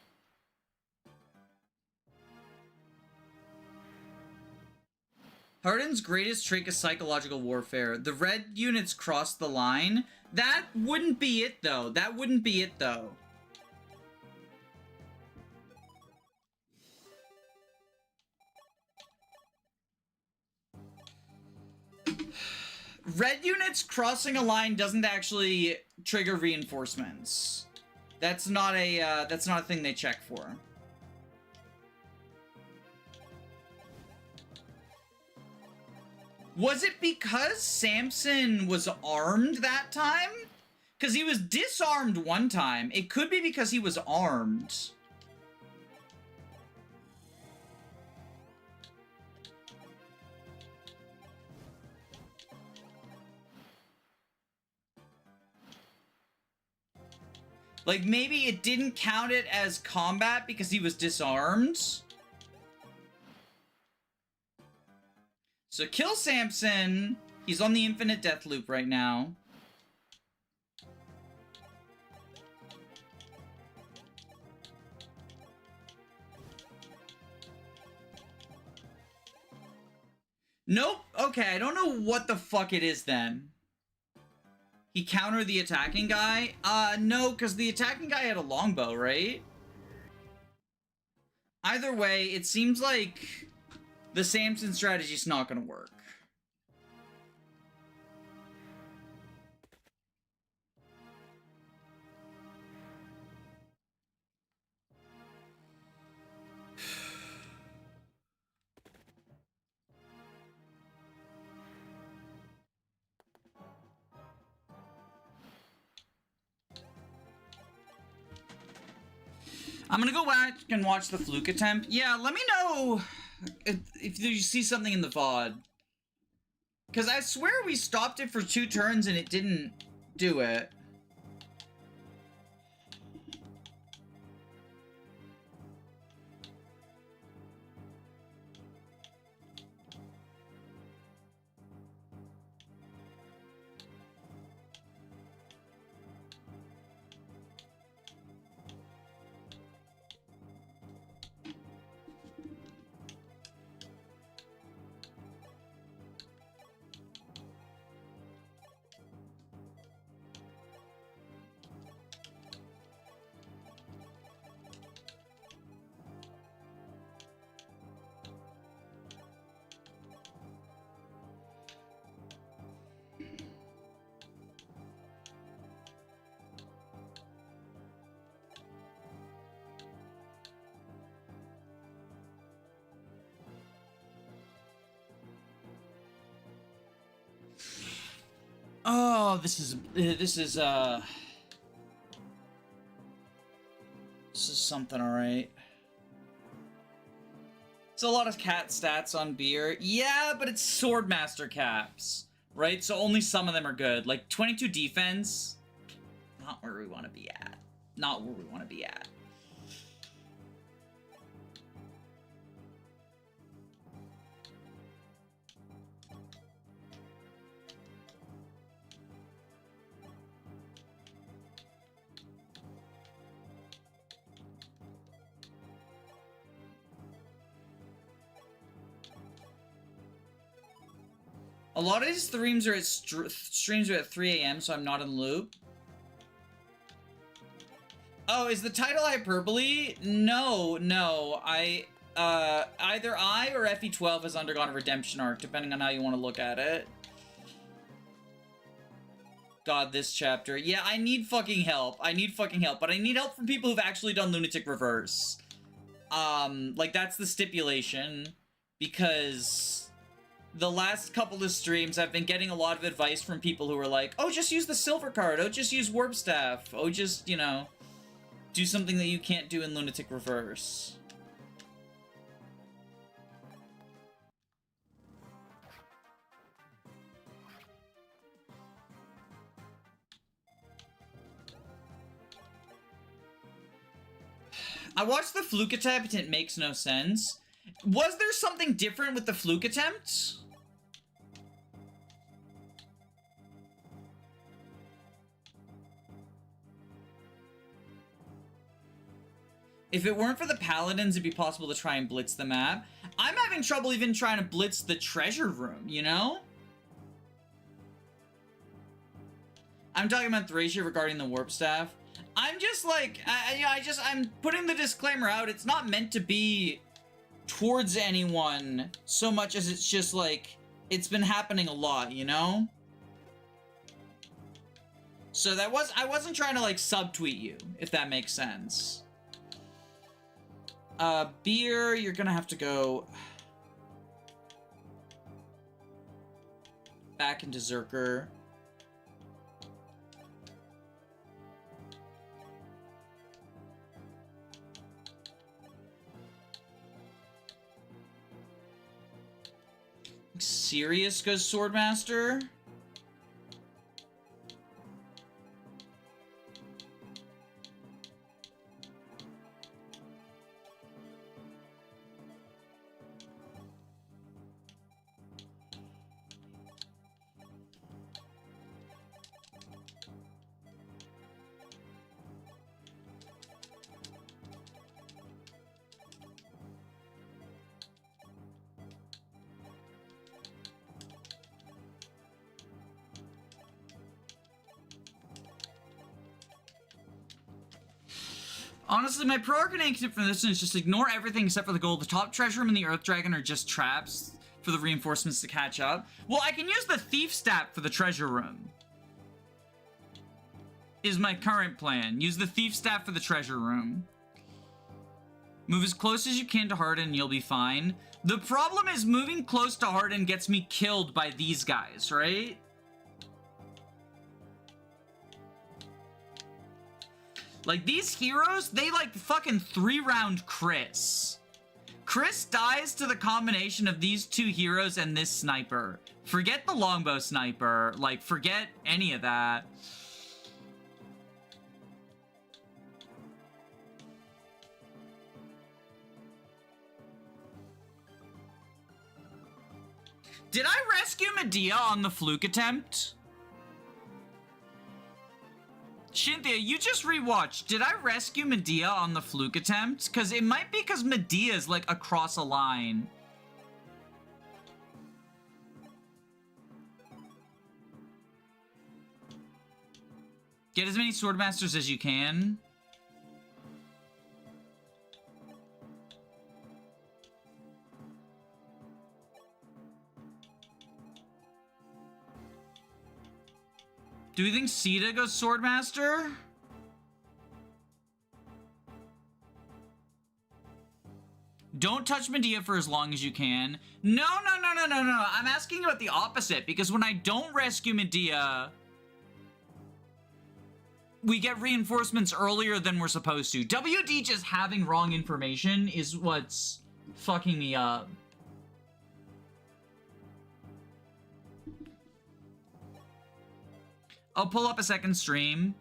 Harden's greatest trick is psychological warfare. The red units cross the line. That wouldn't be it, though. That wouldn't be it, though. Red units crossing a line doesn't actually trigger reinforcements. That's not a thing they check for. Was it because Samson was armed that time? Because he was disarmed one time. It could be because he was armed. Like, maybe it didn't count it as combat because he was disarmed. So kill Samson. He's on the infinite death loop right now. Nope. Okay, I don't know what the fuck it is then. He countered the attacking guy? No, because the attacking guy had a longbow, right? Either way, it seems like the Samson strategy's not gonna work. I'm gonna go back and watch the fluke attempt. Yeah, let me know if you see something in the VOD. Because I swear we stopped it for 2 turns and it didn't do it. Oh, this is something, alright. It's a lot of cat stats on beer. Yeah, but it's Swordmaster caps, right? So only some of them are good. Like, 22 defense, not where we want to be at. Not where we want to be at. A lot of these streams are at 3 a.m., so I'm not in the loop. Oh, is the title hyperbole? No. Either I or FE12 has undergone a redemption arc, depending on how you want to look at it. God, this chapter. Yeah, I need fucking help. But I need help from people who've actually done Lunatic Reverse. Like, that's the stipulation. Because the last couple of streams, I've been getting a lot of advice from people who are like, oh, just use the silver card. Oh, just use Warp Staff. Oh, just, you know, do something that you can't do in Lunatic Reverse. I watched the fluke attempt and it makes no sense. Was there something different with the fluke attempt? If it weren't for the paladins, it'd be possible to try and blitz the map. I'm having trouble even trying to blitz the treasure room, you know? I'm talking about Thracia regarding the warp staff. I'm just like, I'm putting the disclaimer out. It's not meant to be towards anyone so much as it's just like, it's been happening a lot, you know? So I wasn't trying to like subtweet you, if that makes sense. Beer, you're gonna have to go back into Zerker. Sirius goes Swordmaster. Honestly, my pro-arcane tip from this one is just ignore everything except for the gold. The top treasure room and the Earth Dragon are just traps for the reinforcements to catch up. Well, I can use the Thief stat for the treasure room. Is my current plan. Use the Thief stat for the treasure room. Move as close as you can to Harden and you'll be fine. The problem is moving close to Harden gets me killed by these guys, right? Like, these heroes, they, like, fucking 3-round Chris. Chris dies to the combination of these 2 heroes and this sniper. Forget the longbow sniper. Like, forget any of that. Did I rescue Medea on the fluke attempt? Cynthia, you just rewatched. Did I rescue Medea on the fluke attempt? Because it might be because Medea's, like, across a line. Get as many swordmasters as you can. Do we think Sita goes Swordmaster? Don't touch Medea for as long as you can. No. I'm asking about the opposite, because when I don't rescue Medea, we get reinforcements earlier than we're supposed to. WD just having wrong information is what's fucking me up. I'll pull up a second stream.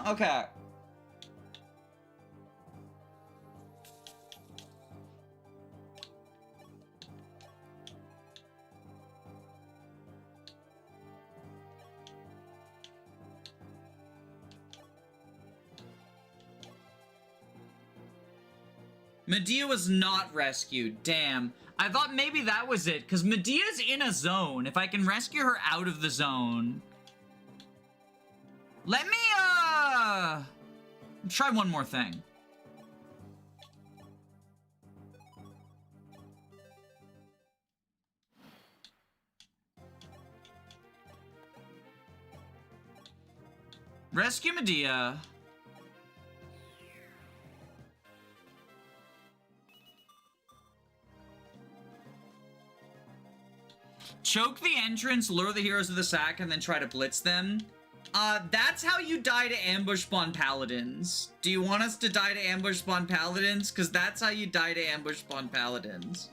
Okay. Medea was not rescued. Damn. I thought maybe that was it, because Medea's in a zone. If I can rescue her out of the zone. Let me, try one more thing. Rescue Medea. Choke the entrance, lure the heroes to the sack, and then try to blitz them. That's how you die to ambush spawn paladins. Do you want us to die to ambush spawn paladins? Because that's how you die to ambush spawn paladins.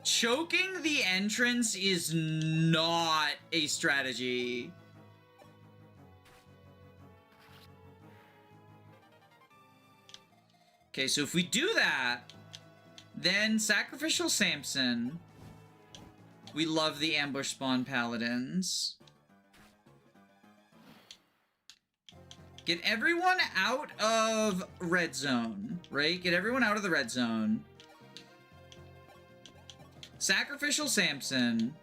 Choking the entrance is not a strategy. Okay, so if we do that, then Sacrificial Samson. We love the ambush spawn paladins. Get everyone out of red zone, right? Get everyone out of the red zone. Sacrificial Samson.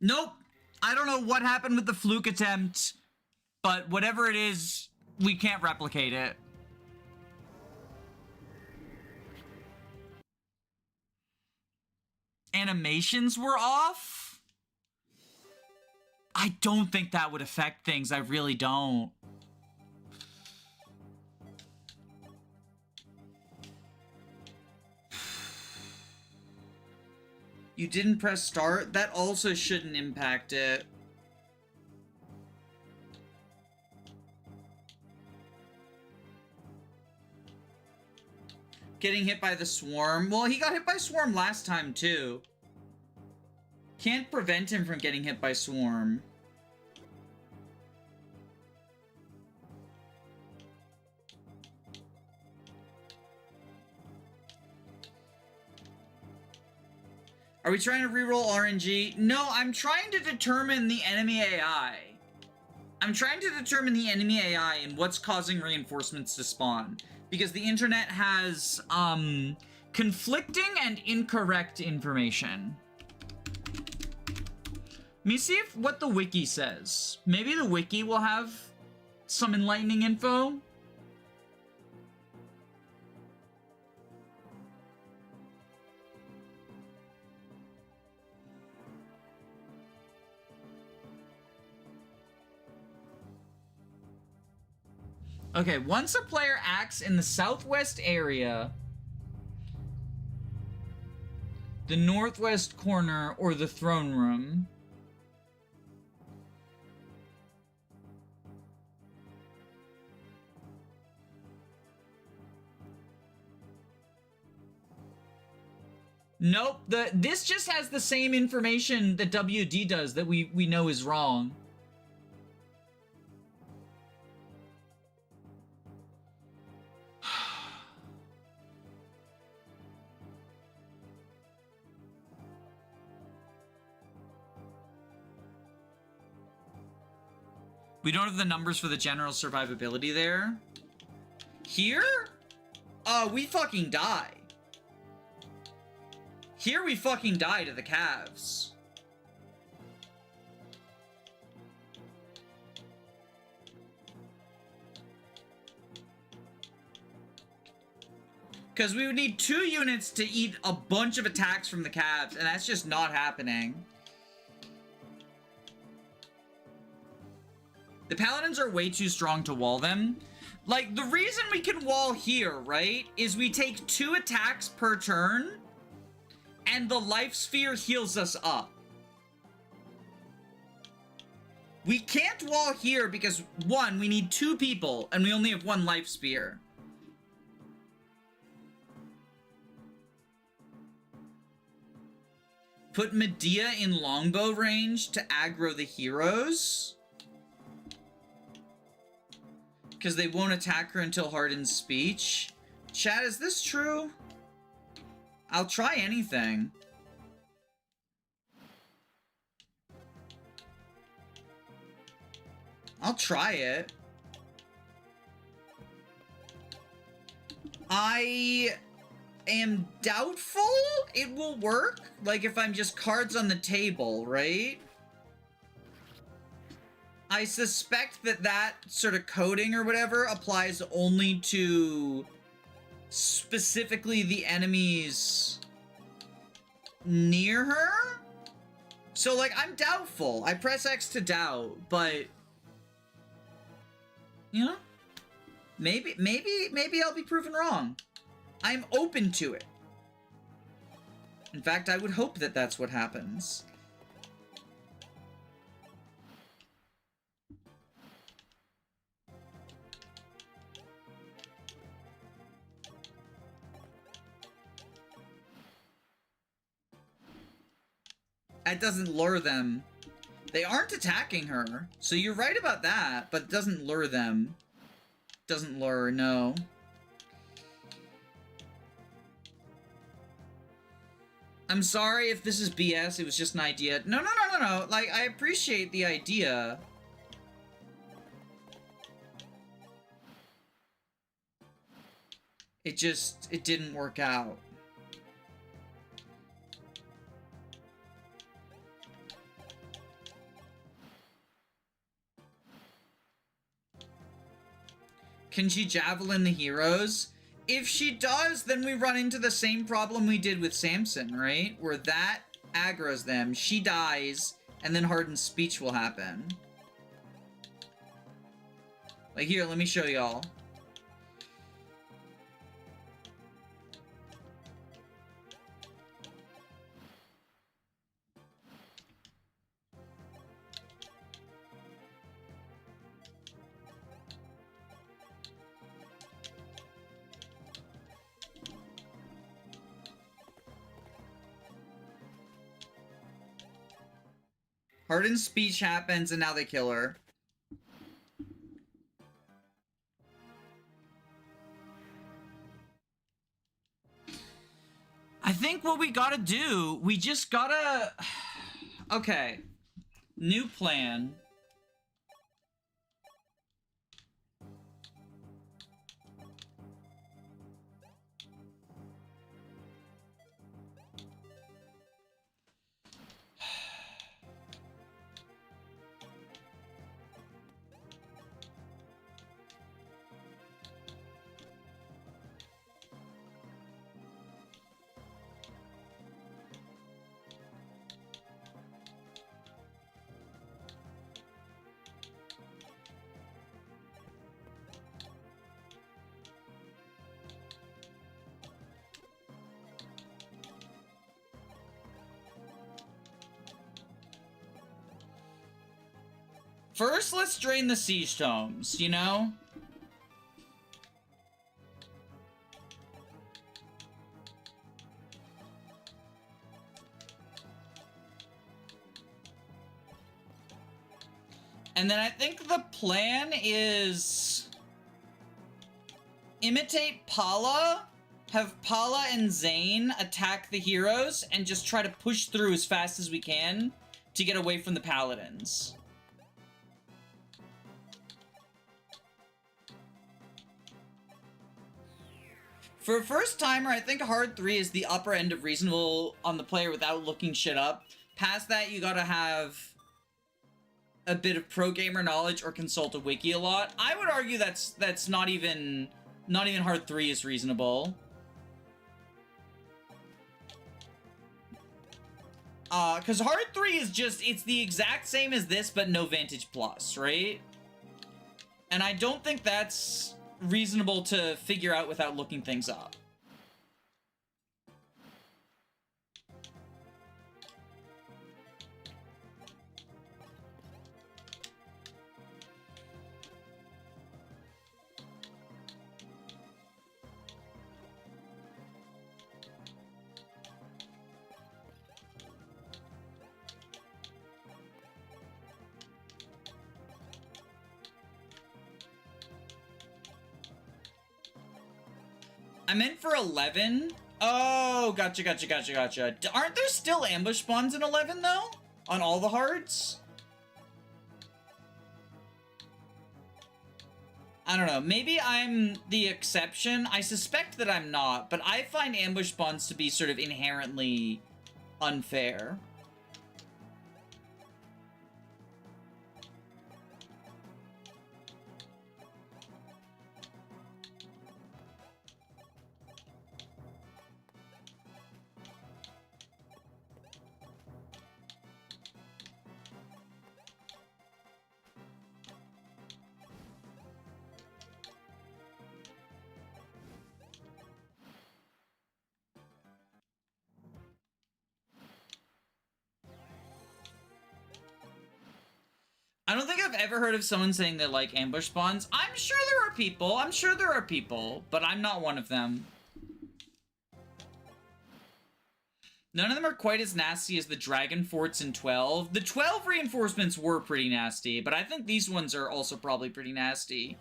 Nope. I don't know what happened with the fluke attempt, but whatever it is, we can't replicate it. Animations were off? I don't think that would affect things. I really don't. You didn't press start? That also shouldn't impact it. Getting hit by the swarm. Well, he got hit by swarm last time, too. Can't prevent him from getting hit by swarm. Are we trying to reroll RNG? No, I'm trying to determine the enemy AI. I'm trying to determine the enemy AI and what's causing reinforcements to spawn. Because the internet has, conflicting and incorrect information. Let me see what the wiki says. Maybe the wiki will have some enlightening info. Okay, once a player acts in the southwest area, the northwest corner, or the throne room, nope, this just has the same information that WD does that we know is wrong. We don't have the numbers for the general survivability there. Here? We fucking die. Here we fucking die to the Cavs. Because we would need 2 units to eat a bunch of attacks from the Cavs, and that's just not happening. The Paladins are way too strong to wall them. Like, the reason we can wall here, right, is we take 2 attacks per turn, and the Life Sphere heals us up. We can't wall here because, 1, we need 2 people, and we only have 1 Life Sphere. Put Medea in longbow range to aggro the heroes. Because they won't attack her until Hardened Speech. Chat, is this true? I'll try anything. I'll try it. I am doubtful it will work. Like if I'm just cards on the table, right? I suspect that sort of coding or whatever applies only to specifically the enemies near her. So, like, I'm doubtful. I press X to doubt, but you know, maybe I'll be proven wrong. I'm open to it. In fact, I would hope that that's what happens. It doesn't lure them. They aren't attacking her, so you're right about that, but it doesn't lure them. Doesn't lure, no. I'm sorry if this is BS, it was just an idea. No. Like, I appreciate the idea. It didn't work out. Can she javelin the heroes? If she does, then we run into the same problem we did with Samson, right? Where that aggroes them, she dies, and then Hardened Speech will happen. Like here, let me show y'all. Hardened Speech happens, and now they kill her. I think what we gotta do, we just gotta... Okay. New plan. First, let's drain the siege tomes, you know? And then I think the plan is... imitate Pala, have Pala and Zane attack the heroes, and just try to push through as fast as we can to get away from the paladins. For a first timer, I think hard 3 is the upper end of reasonable on the player without looking shit up. Past that, you gotta have a bit of pro gamer knowledge or consult a wiki a lot. I would argue that's not even hard 3 is reasonable. Cause hard 3 is just, it's the exact same as this, but no Vantage Plus, right? And I don't think that's reasonable to figure out without looking things up. I'm in for 11. Oh, gotcha. Aren't there still ambush spawns in 11, though? On all the hards? I don't know. Maybe I'm the exception. I suspect that I'm not, but I find ambush spawns to be sort of inherently unfair. I don't think I've ever heard of someone saying they like ambush spawns. I'm sure there are people, but I'm not one of them. None of them are quite as nasty as the dragon forts in 12. The 12 reinforcements were pretty nasty, but I think these ones are also probably pretty nasty.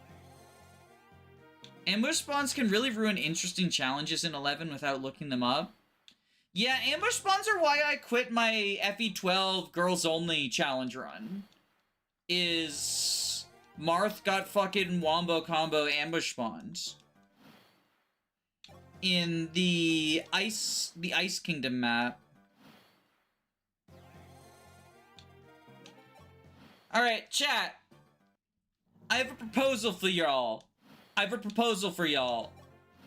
Ambush spawns can really ruin interesting challenges in 11 without looking them up. Yeah, ambush spawns are why I quit my FE12 girls only challenge run. Is Marth got fucking wombo combo ambush spawns in the Ice Kingdom map. Alright, chat. I have a proposal for y'all.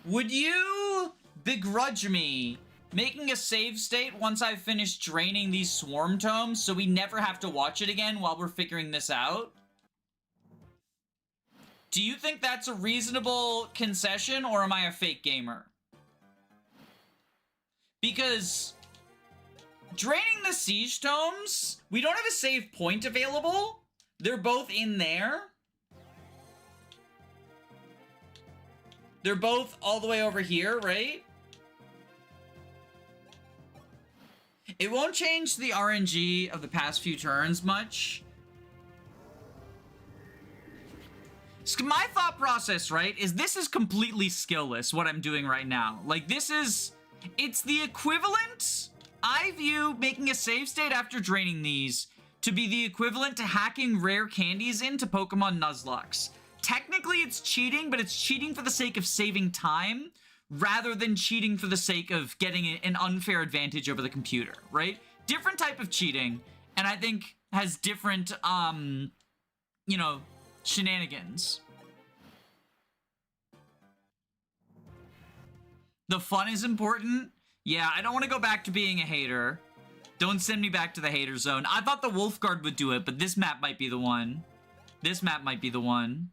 Would you begrudge me making a save state once I've finished draining these swarm tomes so we never have to watch it again while we're figuring this out? Do you think that's a reasonable concession, or am I a fake gamer? Because draining the siege tomes, we don't have a save point available. They're both in there. They're both all the way over here, right? It won't change the RNG of the past few turns much. My thought process, right, is this is completely skillless, what I'm doing right now. Like, this is It's the equivalent, I view making a save state after draining these to be the equivalent to hacking rare candies into Pokemon Nuzlocke. Technically, it's cheating, but it's cheating for the sake of saving time rather than cheating for the sake of getting an unfair advantage over the computer, right? Different type of cheating, and I think has different, you know, shenanigans. The fun is important. Yeah, I don't want to go back to being a hater. Don't send me back to the hater zone. I thought the Wolf Guard would do it, but this map might be the one. This map might be the one.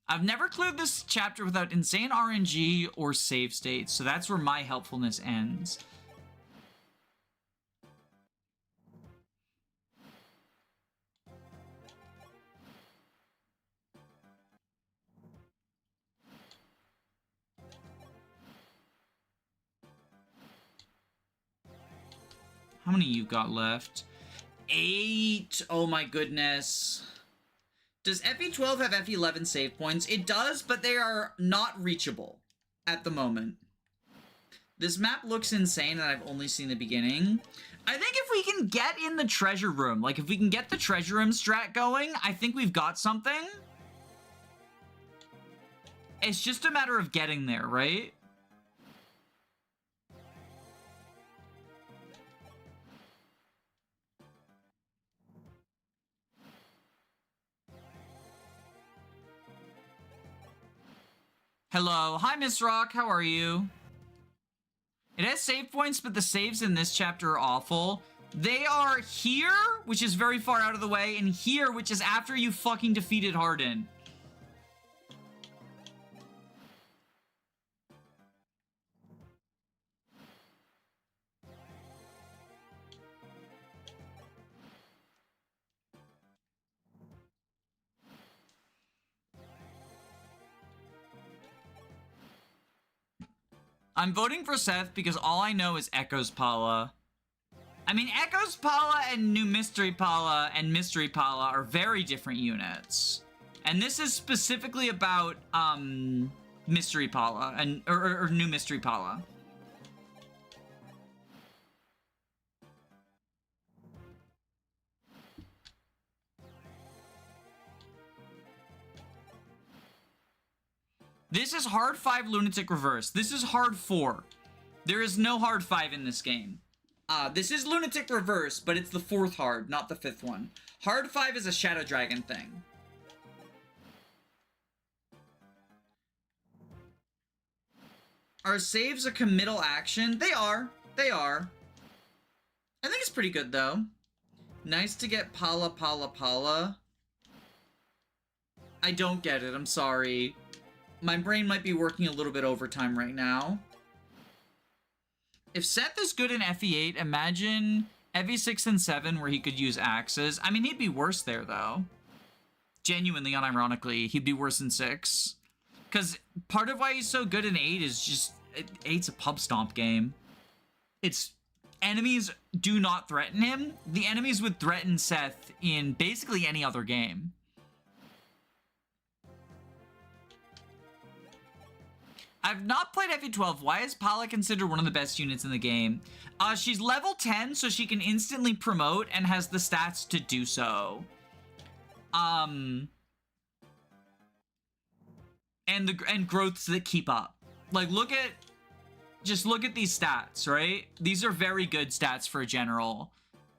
I've never cleared this chapter without insane RNG or save states, so that's where my helpfulness ends. How many you got left? 8. Oh my goodness. Does FE12 have FE11 save points? It does, but they are not reachable at the moment. This map looks insane, and I've only seen the beginning. I think if we can get in the treasure room, like if we can get the treasure room strat going, I think we've got something. It's just a matter of getting there, right? Hello. Hi, Miss Rock. How are you? It has save points, but the saves in this chapter are awful. They are here, which is very far out of the way, and here, which is after you fucking defeated Hardin. I'm voting for Seth because all I know is Echo's Pala. I mean, Echo's Pala and New Mystery Pala and Mystery Pala are very different units. And this is specifically about, Mystery Pala, and, or New Mystery Pala. This is hard 5 Lunatic Reverse. This is hard 4. There is no hard 5 in this game. This is Lunatic Reverse, but it's the 4th hard, not the 5th one. Hard 5 is a Shadow Dragon thing. Are saves a committal action? They are. They are. I think it's pretty good, though. Nice to get Pala, Pala, Pala. I don't get it. I'm sorry. My brain might be working a little bit overtime right now. If Seth is good in FE8, imagine FE6 and 7 where he could use axes. I mean, he'd be worse there, though. Genuinely, unironically, he'd be worse in 6. Because part of why he's so good in 8 is just... 8's a pub stomp game. It's... Enemies do not threaten him. The enemies would threaten Seth in basically any other game. I've not played FE12. Why is Pala considered one of the best units in the game? She's level 10, so she can instantly promote and has the stats to do so. And growths that keep up. Like, just look at these stats, right? These are very good stats for a general.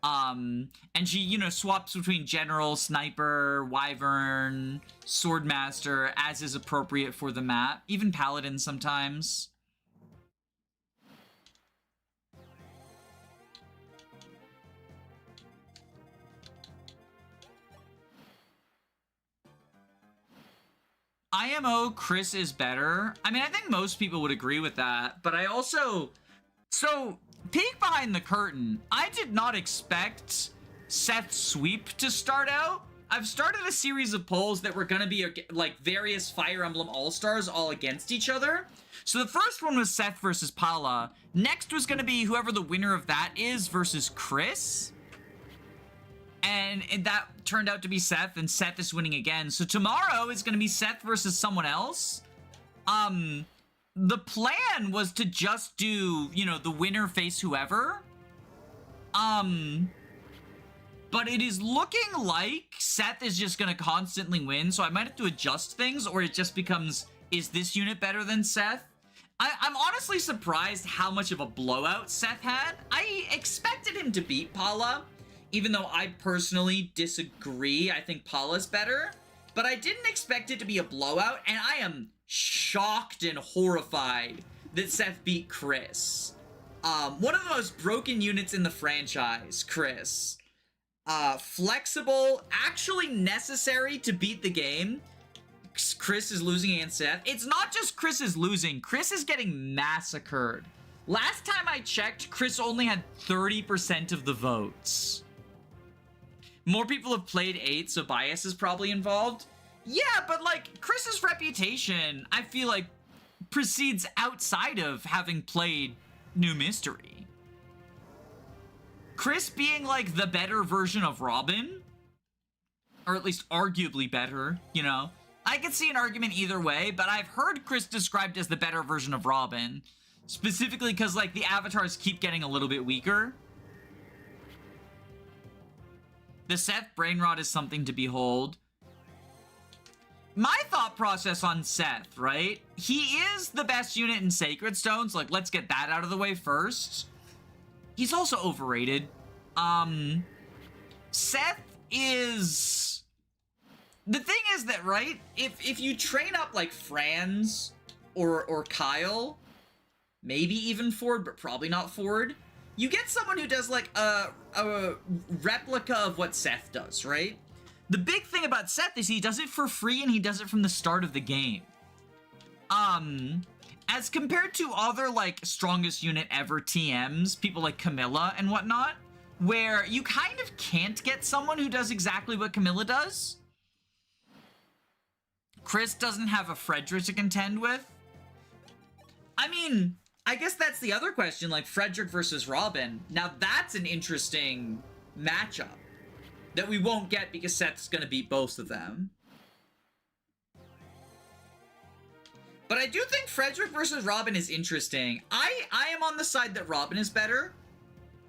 And she, you know, swaps between general, sniper, wyvern, swordmaster, as is appropriate for the map. Even paladin sometimes. IMO, Chris is better. I mean, I think most people would agree with that, but I also... So, peek behind the curtain. I did not expect Seth's sweep to start out. I've started a series of polls that were gonna be like various Fire Emblem All-Stars all against each other. So the first one was Seth versus Pala. Next was gonna be whoever the winner of that is versus Chris. And that turned out to be Seth, and Seth is winning again. So tomorrow is going to be Seth versus someone else. The plan was to just do, you know, the winner face whoever. But it is looking like Seth is just going to constantly win, so I might have to adjust things, or it just becomes, is this unit better than Seth? I'm honestly surprised how much of a blowout Seth had. I expected him to beat Paula, even though I personally disagree. I think Paula's better, but I didn't expect it to be a blowout, and I am shocked and horrified that Seth beat Chris. One of the most broken units in the franchise, Chris. Flexible, actually necessary to beat the game. Chris is losing against Seth. It's not just Chris is losing. Chris is getting massacred. Last time I checked, Chris only had 30% of the votes. More people have played 8, so bias is probably involved. Yeah, but like, Chris's reputation, I feel like, precedes outside of having played New Mystery. Chris being like the better version of Robin, or at least arguably better, you know. I could see an argument either way, but I've heard Chris described as the better version of Robin, specifically because like the avatars keep getting a little bit weaker. The Seth Brainrot is something to behold. My thought process on Seth, right? He is the best unit in Sacred Stones. Like, let's get that out of the way first. He's also overrated. Seth is... The thing is that, right? If you train up like Franz or Kyle, maybe even Ford, but probably not Ford, you get someone who does like a replica of what Seth does, right? The big thing about Seth is he does it for free and he does it from the start of the game. As compared to other like strongest unit ever TMs, people like Camilla and whatnot, where you kind of can't get someone who does exactly what Camilla does. Chris doesn't have a Frederick to contend with. I mean, I guess that's the other question, like Frederick versus Robin. Now that's an interesting matchup that we won't get because Seth's gonna beat both of them. But I do think Frederick versus Robin is interesting. I am on the side that Robin is better.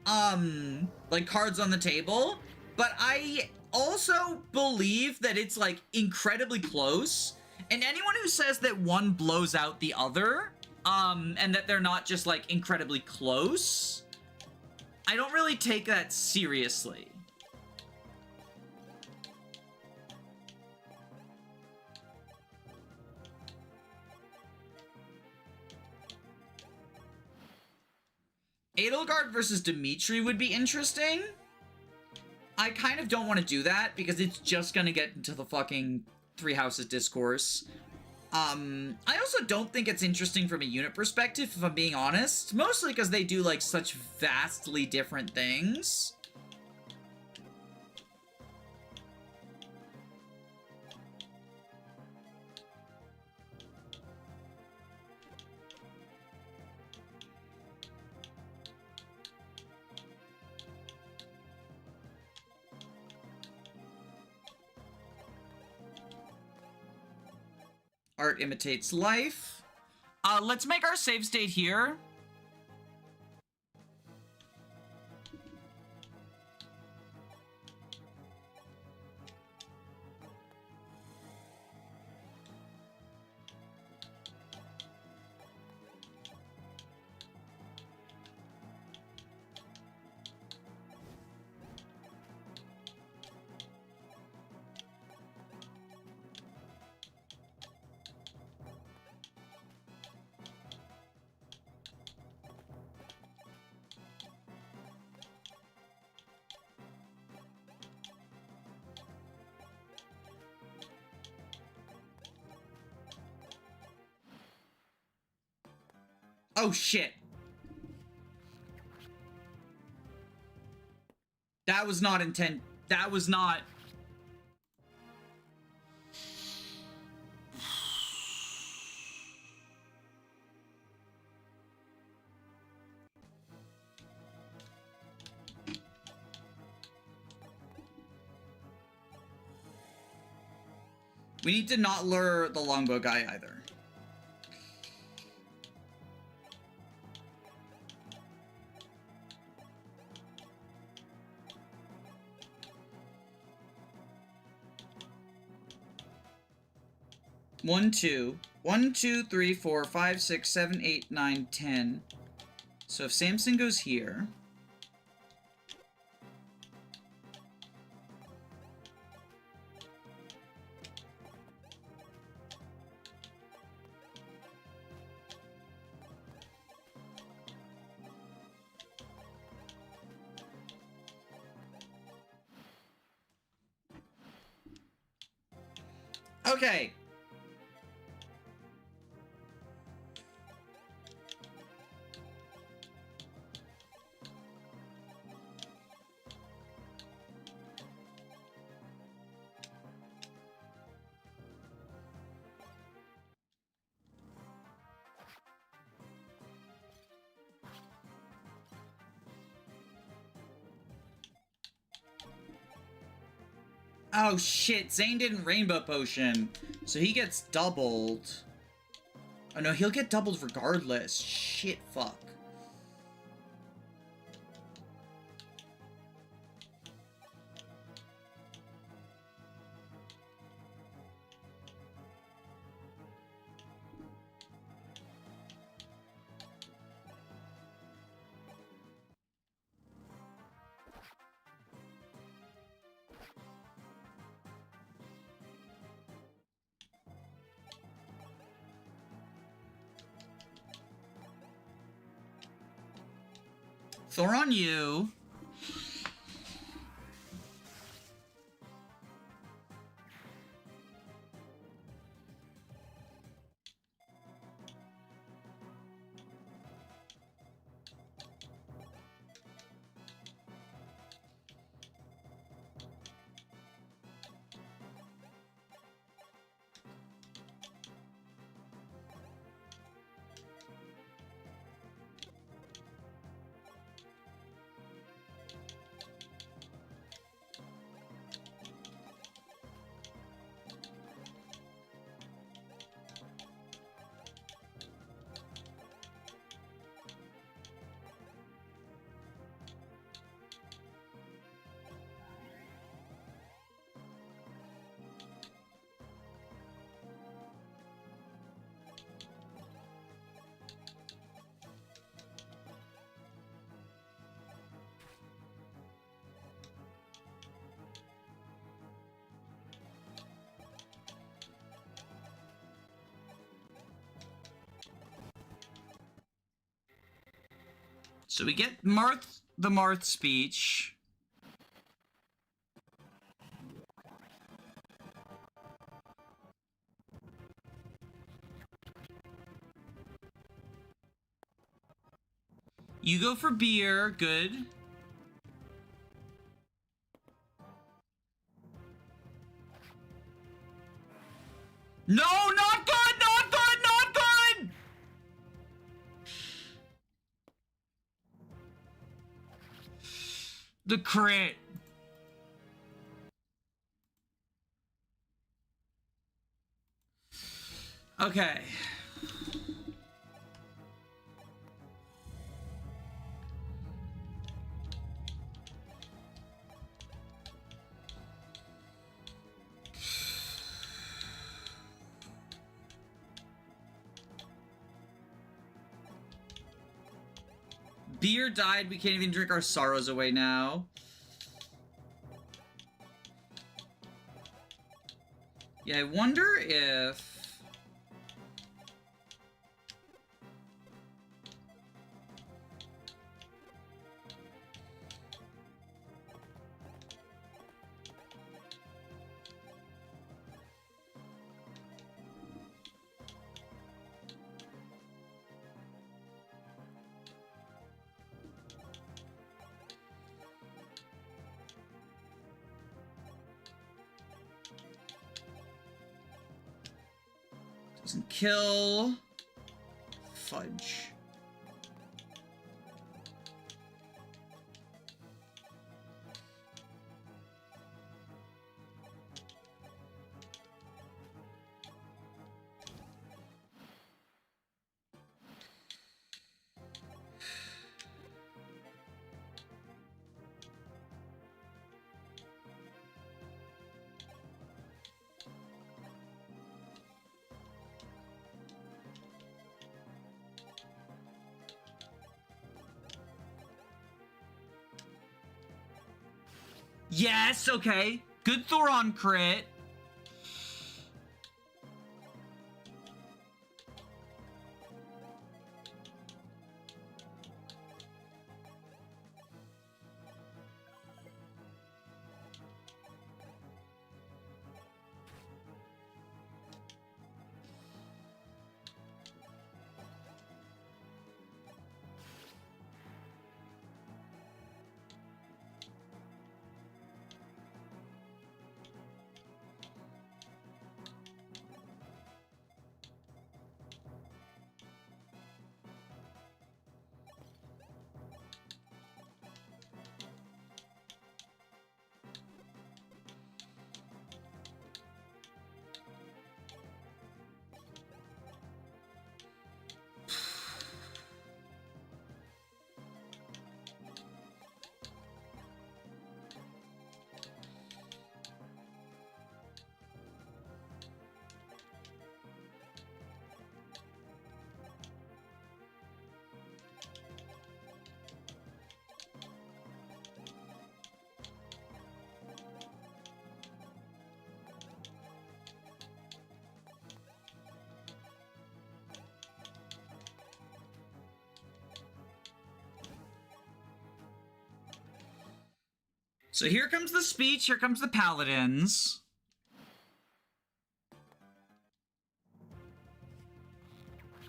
Like cards on the table. But I also believe that it's like incredibly close. And anyone who says that one blows out the other, and that they're not just like incredibly close, I don't really take that seriously. Edelgard versus Dimitri would be interesting. I kind of don't want to do that because it's just gonna get into the fucking Three Houses discourse. I also don't think it's interesting from a unit perspective, if I'm being honest. Mostly because they do like such vastly different things. Art imitates life. Let's make our save state here. Oh shit. That was not intent. That was not. We need to not lure the longbow guy either. One, two. 1, 2, 3, 4, 5, 6, 7, 8, 9, 10. So if Samson goes here... Okay. Oh shit, Zane didn't Rainbow Potion, so he gets doubled. Oh no, he'll get doubled regardless. Shit, fuck. Thor on you. So we get the Marth speech. You go for beer, good. No, not good, not good, not good! The crit. Okay. Beer died, we can't even drink our sorrows away now. Yeah, I wonder if... Doesn't kill. Fudge. Yes, okay. Good Thoron crit. So here comes the speech, here comes the paladins.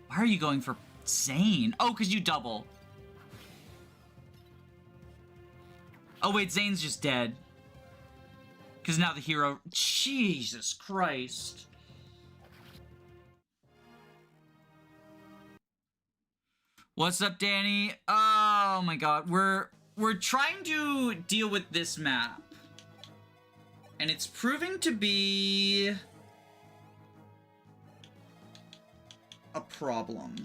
Why are you going for Zane? Oh, because you double. Oh wait, Zane's just dead. Because now the hero... Jesus Christ. What's up, Danny? Oh my god, we're trying to deal with this map. And it's proving to be a problem.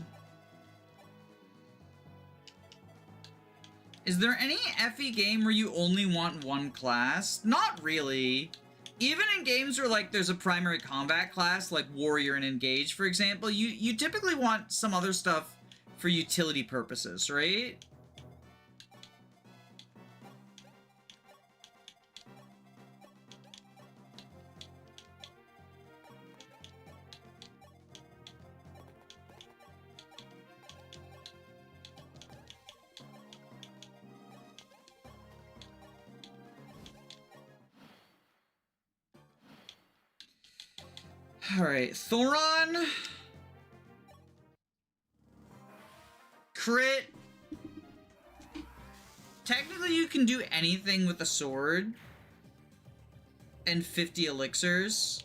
Is there any FE game where you only want one class? Not really. Even in games where like there's a primary combat class, like Warrior and Engage, for example, you typically want some other stuff for utility purposes, right? Alright, Thoron. Crit. Technically you can do anything with a sword. And 50 elixirs.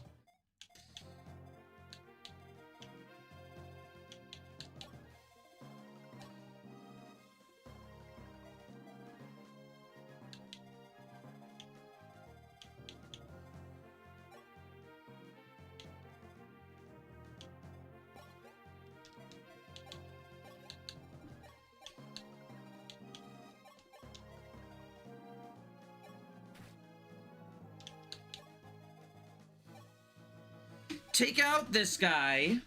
Take out this guy.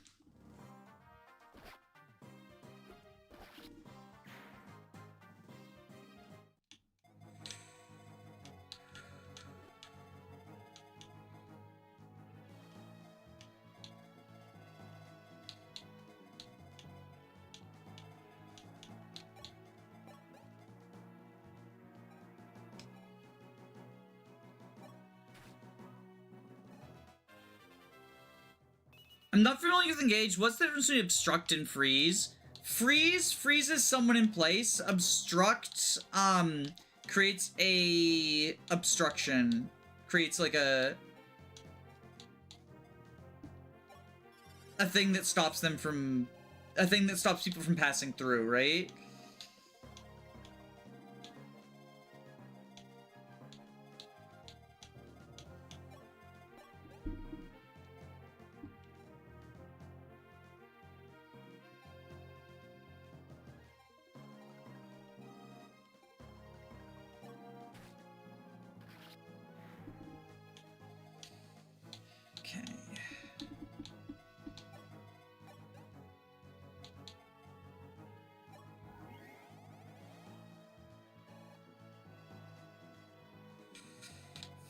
I'm not familiar with Engage. What's the difference between Obstruct and Freeze? Freeze freezes someone in place. Obstruct, creates a obstruction. Creates like a thing that stops them from... a thing that stops people from passing through, right?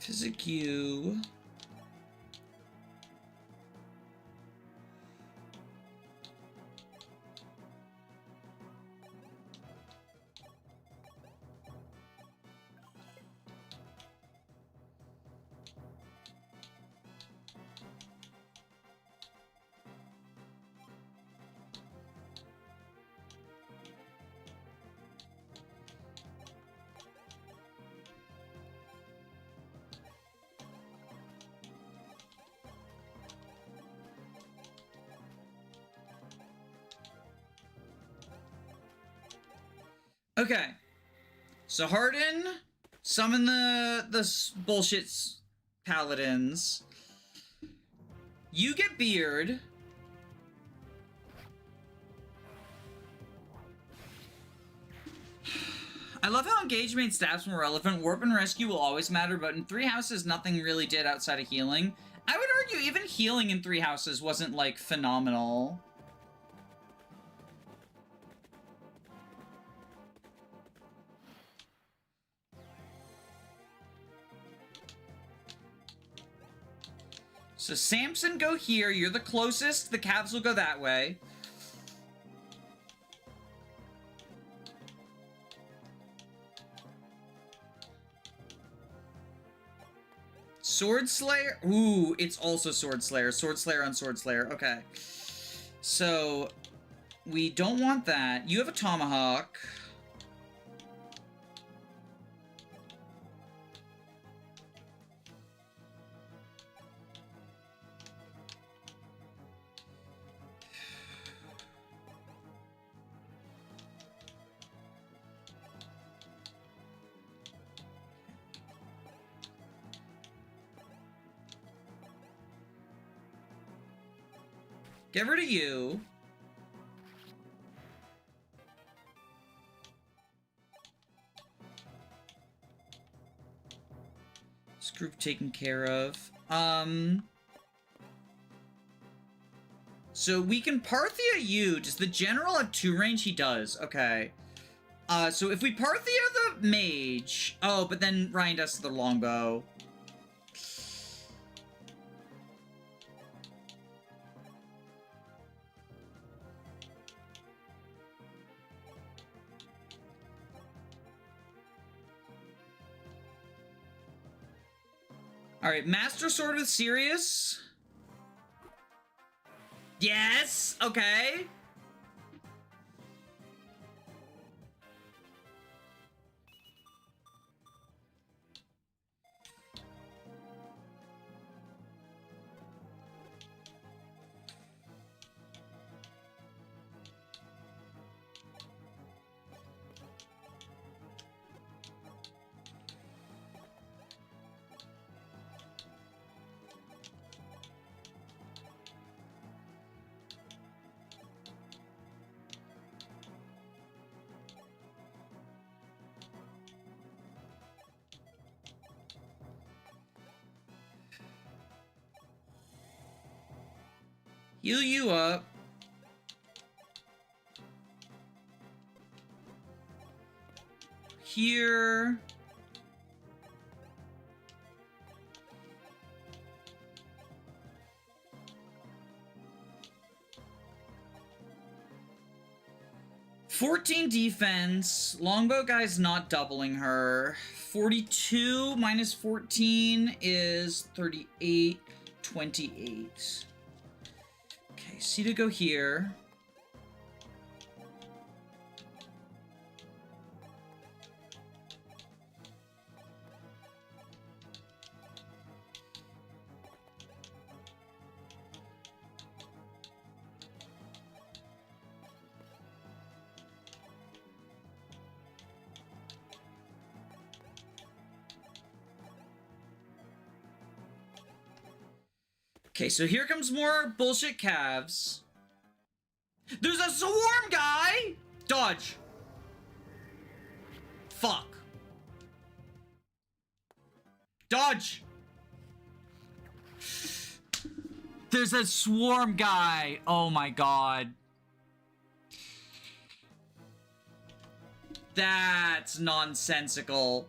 Physic U. Okay, so Harden, summon the bullshit paladins. You get Beard. I love how engage made stabs more relevant. Warp and rescue will always matter, but in 3 houses, nothing really did outside of healing. I would argue even healing in 3 houses wasn't, like, phenomenal. So Samson, go here. You're the closest. The Cavs will go that way. Sword Slayer? Ooh, it's also Sword Slayer. Sword Slayer on Sword Slayer. Okay. So, we don't want that. You have a Tomahawk. Get rid of you. This group taken care of. So we can Parthia you. Does the general have 2 range? He does. Okay. So if we Parthia the mage... Oh, but then Ryan does the longbow. Alright, Master Sword with Sirius. Yes! Okay. Heal you up. Here. $14 defense. Longbow guy's not doubling her. 42 minus 14 is 38, 28. Okay, C to go here. Okay, so here comes more bullshit calves. There's a swarm guy! Dodge. Fuck. Dodge. There's a swarm guy. Oh my god. That's nonsensical.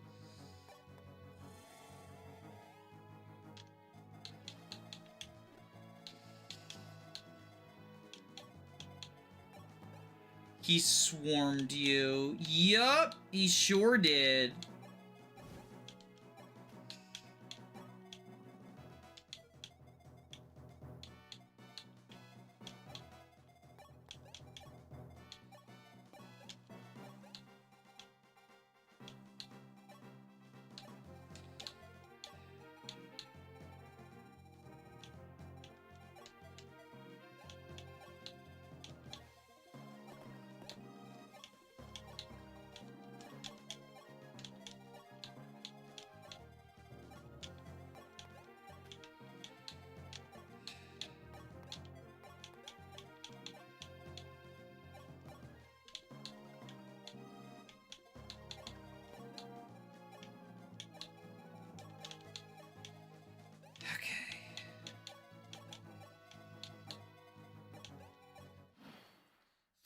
He swarmed you. Yup, he sure did.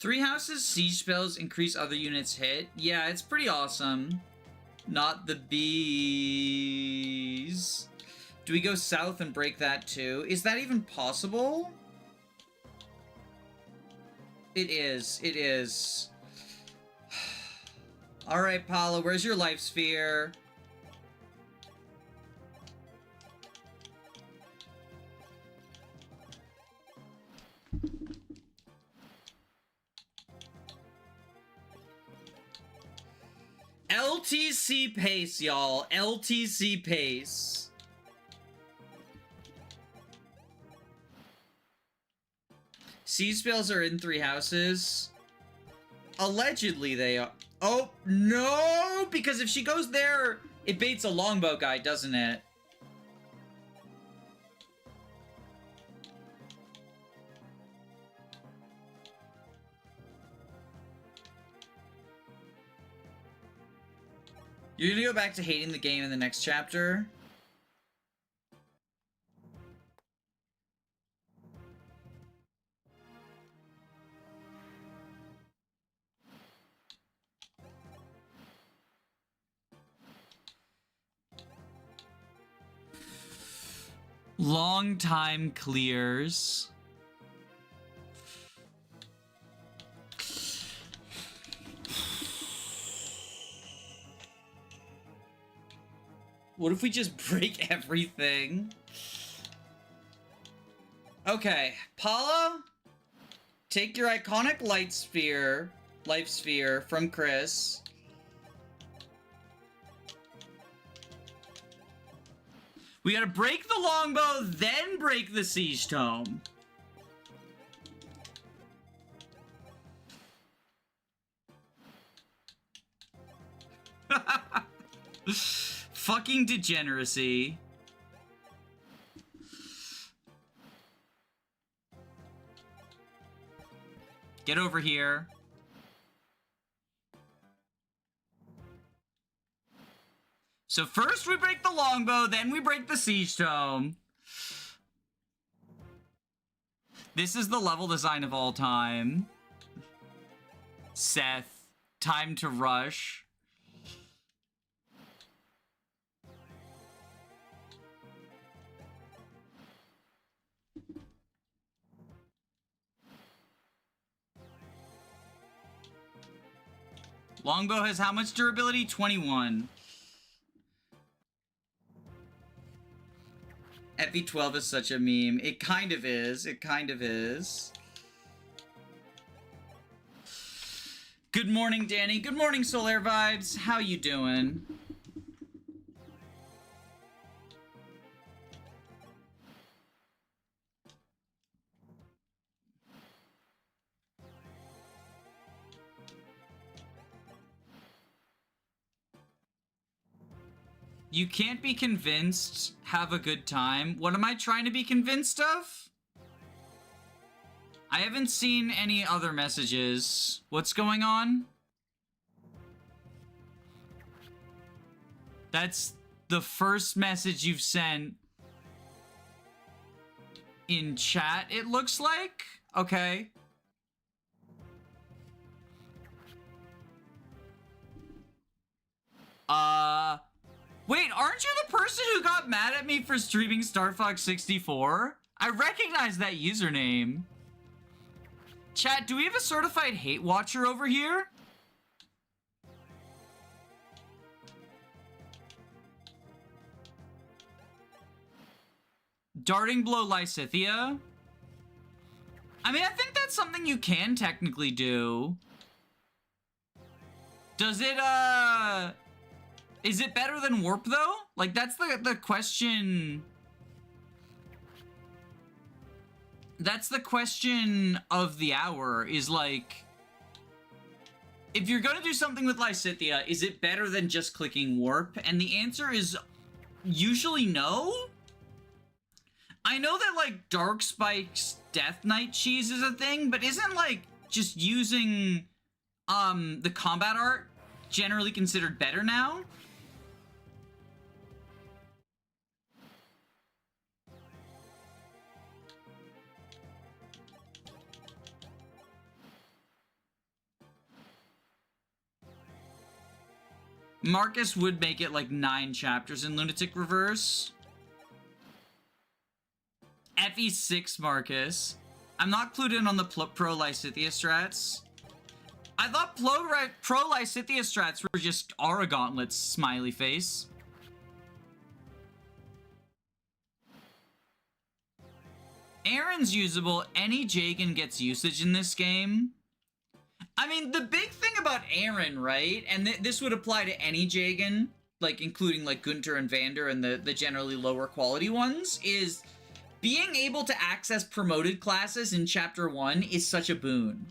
Three houses siege spells increase other units hit. Yeah, it's pretty awesome. Not the bees. Do we go south and break that too? Is that even possible? It is. It is. Alright, Paula, where's your life sphere? LTC pace, y'all. LTC pace. Siege spells are in three houses. Allegedly, they are. Oh, no! Because if she goes there, it baits a longbow guy, doesn't it? You're gonna go back to hating the game in the next chapter? Long time clears. What if we just break everything? Okay, Paula, take your iconic life sphere from Chris. We gotta break the longbow, then break the siege tome. Fucking degeneracy. Get over here. So first we break the longbow, then we break the siege tome. This is the level design of all time. Seth, time to rush. Longbow has how much durability? 21. FE12 is such a meme. It kind of is. It kind of is. Good morning, Danny. Good morning, Solar Vibes. How you doing? You can't be convinced. Have a good time. What am I trying to be convinced of? I haven't seen any other messages. What's going on? That's the first message you've sent in chat, it looks like. Okay. Wait, aren't you the person who got mad at me for streaming Star Fox 64? I recognize that username. Chat, do we have a certified hate watcher over here? Darting Blow Lysithea? I mean, I think that's something you can technically do. Does it, is it better than Warp, though? Like, that's the question. That's the question of the hour, is like, if you're gonna do something with Lysithea, is it better than just clicking Warp? And the answer is usually no. I know that, like, Dark Spike's Death Knight cheese is a thing, but isn't, like, just using, the combat art generally considered better now? Marcus would make it, like, 9 chapters in Lunatic Reverse. FE6 Marcus. I'm not clued in on the pro Lysithea strats. I thought pro Lysithea strats were just Aura Gauntlets, smiley face. Aaron's usable. Any Jagan gets usage in this game. I mean, the big thing about Aaron, right? And this would apply to any Jagan, like including like Gunter and Vander and the generally lower quality ones, is being able to access promoted classes in Chapter 1 is such a boon.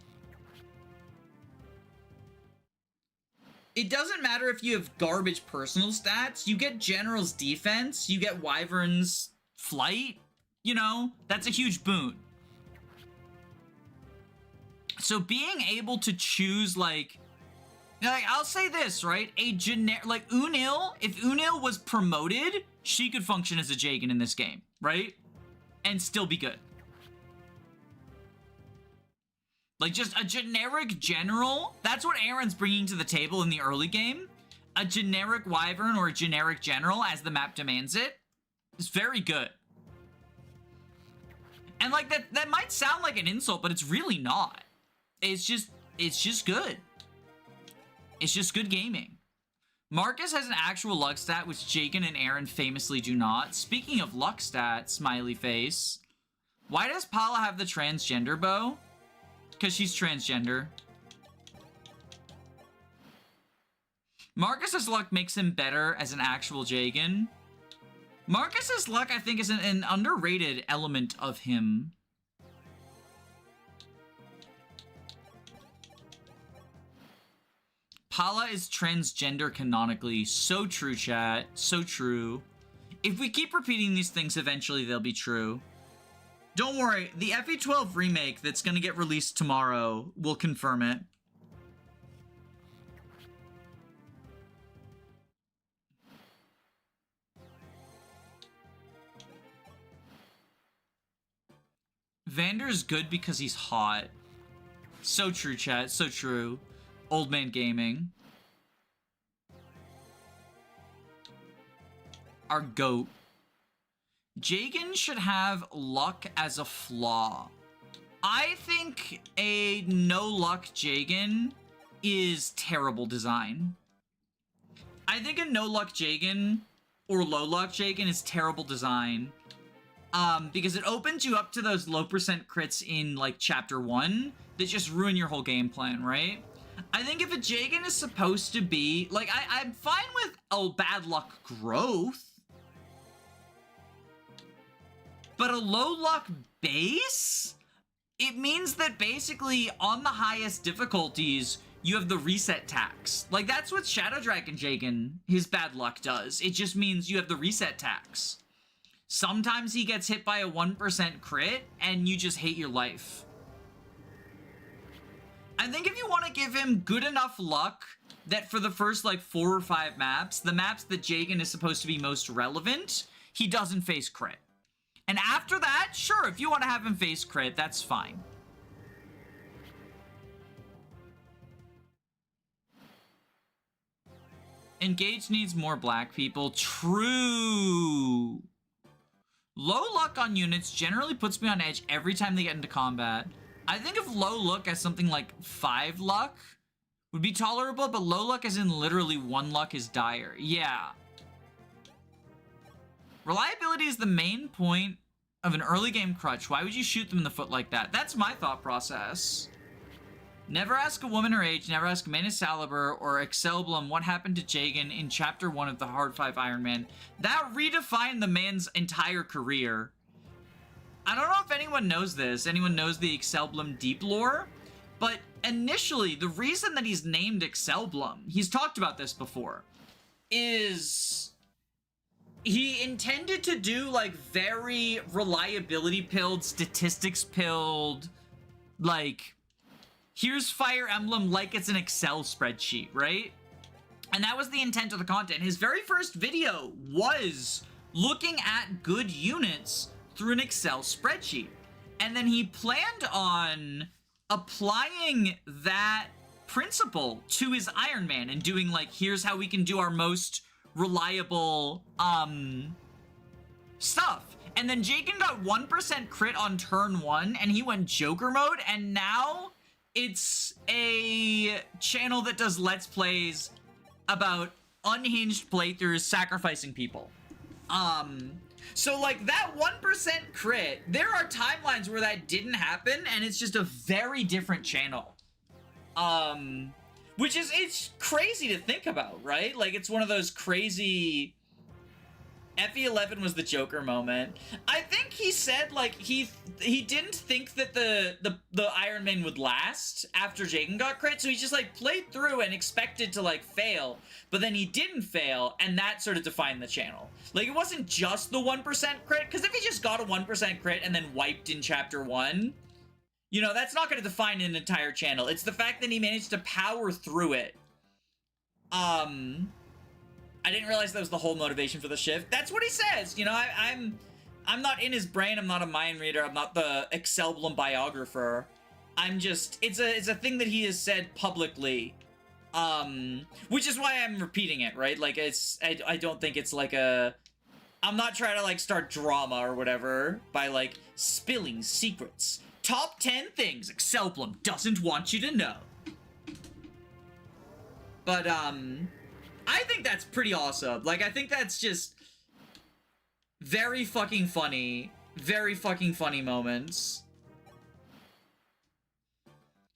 It doesn't matter if you have garbage personal stats, you get General's defense, you get Wyvern's flight, you know, that's a huge boon. So being able to choose, like I'll say this, right? A generic, like Unil, if Unil was promoted, she could function as a Jagan in this game, right? And still be good. Like, just a generic general. That's what Aaron's bringing to the table in the early game. A generic Wyvern or a generic general, as the map demands it, is very good. And, like, that might sound like an insult, but it's really not. It's just good. It's just good gaming. Marcus has an actual luck stat, which Jagan and Aaron famously do not. Speaking of luck stat, smiley face. Why does Paula have the transgender bow? Because she's transgender. Marcus's luck makes him better as an actual Jagan. Marcus's luck, I think, is an underrated element of him. Paula is transgender canonically. So true, chat. So true. If we keep repeating these things, eventually they'll be true. Don't worry. The FE12 remake that's going to get released tomorrow will confirm it. Vander's good because he's hot. So true, chat. So true. Old man gaming. Our goat. Jagan should have luck as a flaw. I think a no luck Jagan is terrible design. I think a no luck Jagan or low luck Jagan is terrible design. Because it opens you up to those low percent crits in like chapter 1 that just ruin your whole game plan, right? I think if a Jagan is supposed to be, like, I'm fine with a bad luck growth. But a low luck base? It means that basically on the highest difficulties, you have the reset tax. Like, that's what Shadow Dragon Jagan, his bad luck does. It just means you have the reset tax. Sometimes he gets hit by a 1% crit, and you just hate your life. I think if you want to give him good enough luck that for the first, like, 4 or 5 maps, the maps that Jagan is supposed to be most relevant, he doesn't face crit. And after that, sure, if you want to have him face crit, that's fine. Engage needs more black people. True. Low luck on units generally puts me on edge every time they get into combat. I think if low luck as something like 5 luck would be tolerable, but low luck as in literally 1 luck is dire. Yeah. Reliability is the main point of an early game crutch. Why would you shoot them in the foot like that? That's my thought process. Never ask a woman her age, never ask Manus Salibur or Excelblum what happened to Jagan in Chapter 1 of the Hard 5 Iron Man. That redefined the man's entire career. I don't know if anyone knows this, anyone knows the Excelblum deep lore, but initially, the reason that he's named Excelblum, he's talked about this before, is he intended to do, like, very reliability-pilled, statistics-pilled, like, here's Fire Emblem like it's an Excel spreadsheet, right? And that was the intent of the content. His very first video was looking at good units through an Excel spreadsheet. And then he planned on applying that principle to his Iron Man and doing, like, here's how we can do our most reliable stuff. And then Jagan got 1% crit on turn 1 and he went Joker mode, and now it's a channel that does Let's Plays about unhinged playthroughs sacrificing people. So, like, that 1% crit, there are timelines where that didn't happen, and it's just a very different channel. Which is, it's crazy to think about, right? Like, it's one of those crazy... FE11 was the Joker moment. I think he said, like, he didn't think that the Iron Man would last after Jagan got crit, so he just, like, played through and expected to, like, fail, but then he didn't fail, and that sort of defined the channel. Like, it wasn't just the 1% crit, because if he just got a 1% crit and then wiped in Chapter 1, you know, that's not going to define an entire channel. It's the fact that he managed to power through it. I didn't realize that was the whole motivation for the shift. That's what he says. You know, I'm not in his brain. I'm not a mind reader. I'm not the Excelblum biographer. I'm just, it's a thing that he has said publicly. Which is why I'm repeating it, right? Like, I don't think it's like I'm not trying to, like, start drama or whatever by, like, spilling secrets. Top 10 things Excelblum doesn't want you to know. But, I think that's pretty awesome. Like, I think that's just very fucking funny moments.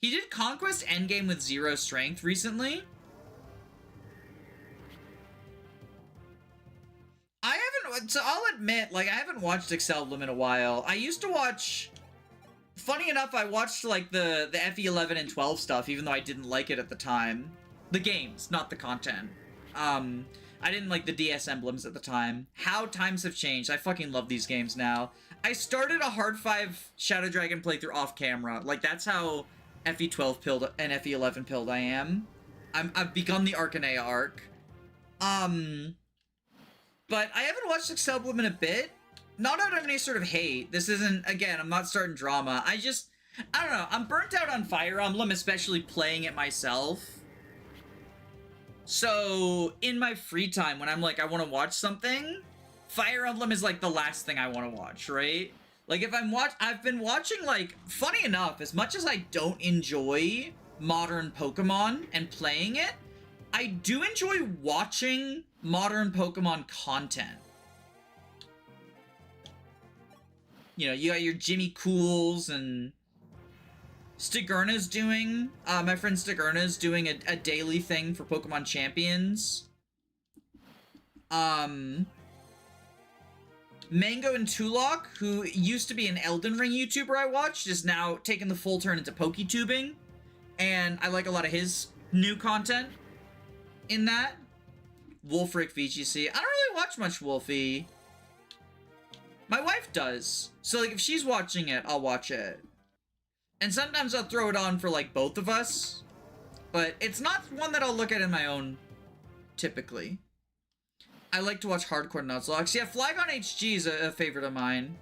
He did Conquest Endgame with 0 strength recently. So I'll admit, like, I haven't watched Excelblum in a while. I used to watch... Funny enough, I watched, like, the FE11 and 12 stuff, even though I didn't like it at the time. The games, not the content. I didn't like the DS emblems at the time. How times have changed. I fucking love these games now. I started a Hard 5 Shadow Dragon playthrough off camera. Like, that's how FE12 pilled and FE11 pilled I am. I've begun the Arcanea arc. But I haven't watched Excelblum in a bit. Not out of any sort of hate. This isn't, again, I'm not starting drama. I don't know. I'm burnt out on Fire Emblem, especially playing it myself. So, in my free time, when I'm like, I want to watch something, Fire Emblem is, like, the last thing I want to watch, right? Like, if I've been watching, like, funny enough, as much as I don't enjoy modern Pokemon and playing it, I do enjoy watching modern Pokemon content. You know, you got your Jimmy Cools and... Stigurna's doing, my friend Stigurna's doing a daily thing for Pokemon Champions. Mango and Tulok, who used to be an Elden Ring YouTuber I watched, is now taking the full turn into PokeTubing. And I like a lot of his new content in that. Wolfric VGC. I don't really watch much Wolfie. My wife does. So, like, if she's watching it, I'll watch it. And sometimes I'll throw it on for, like, both of us. But it's not one that I'll look at in my own, typically. I like to watch Hardcore Nuzlocke. Yeah, Flygon HG is a favorite of mine.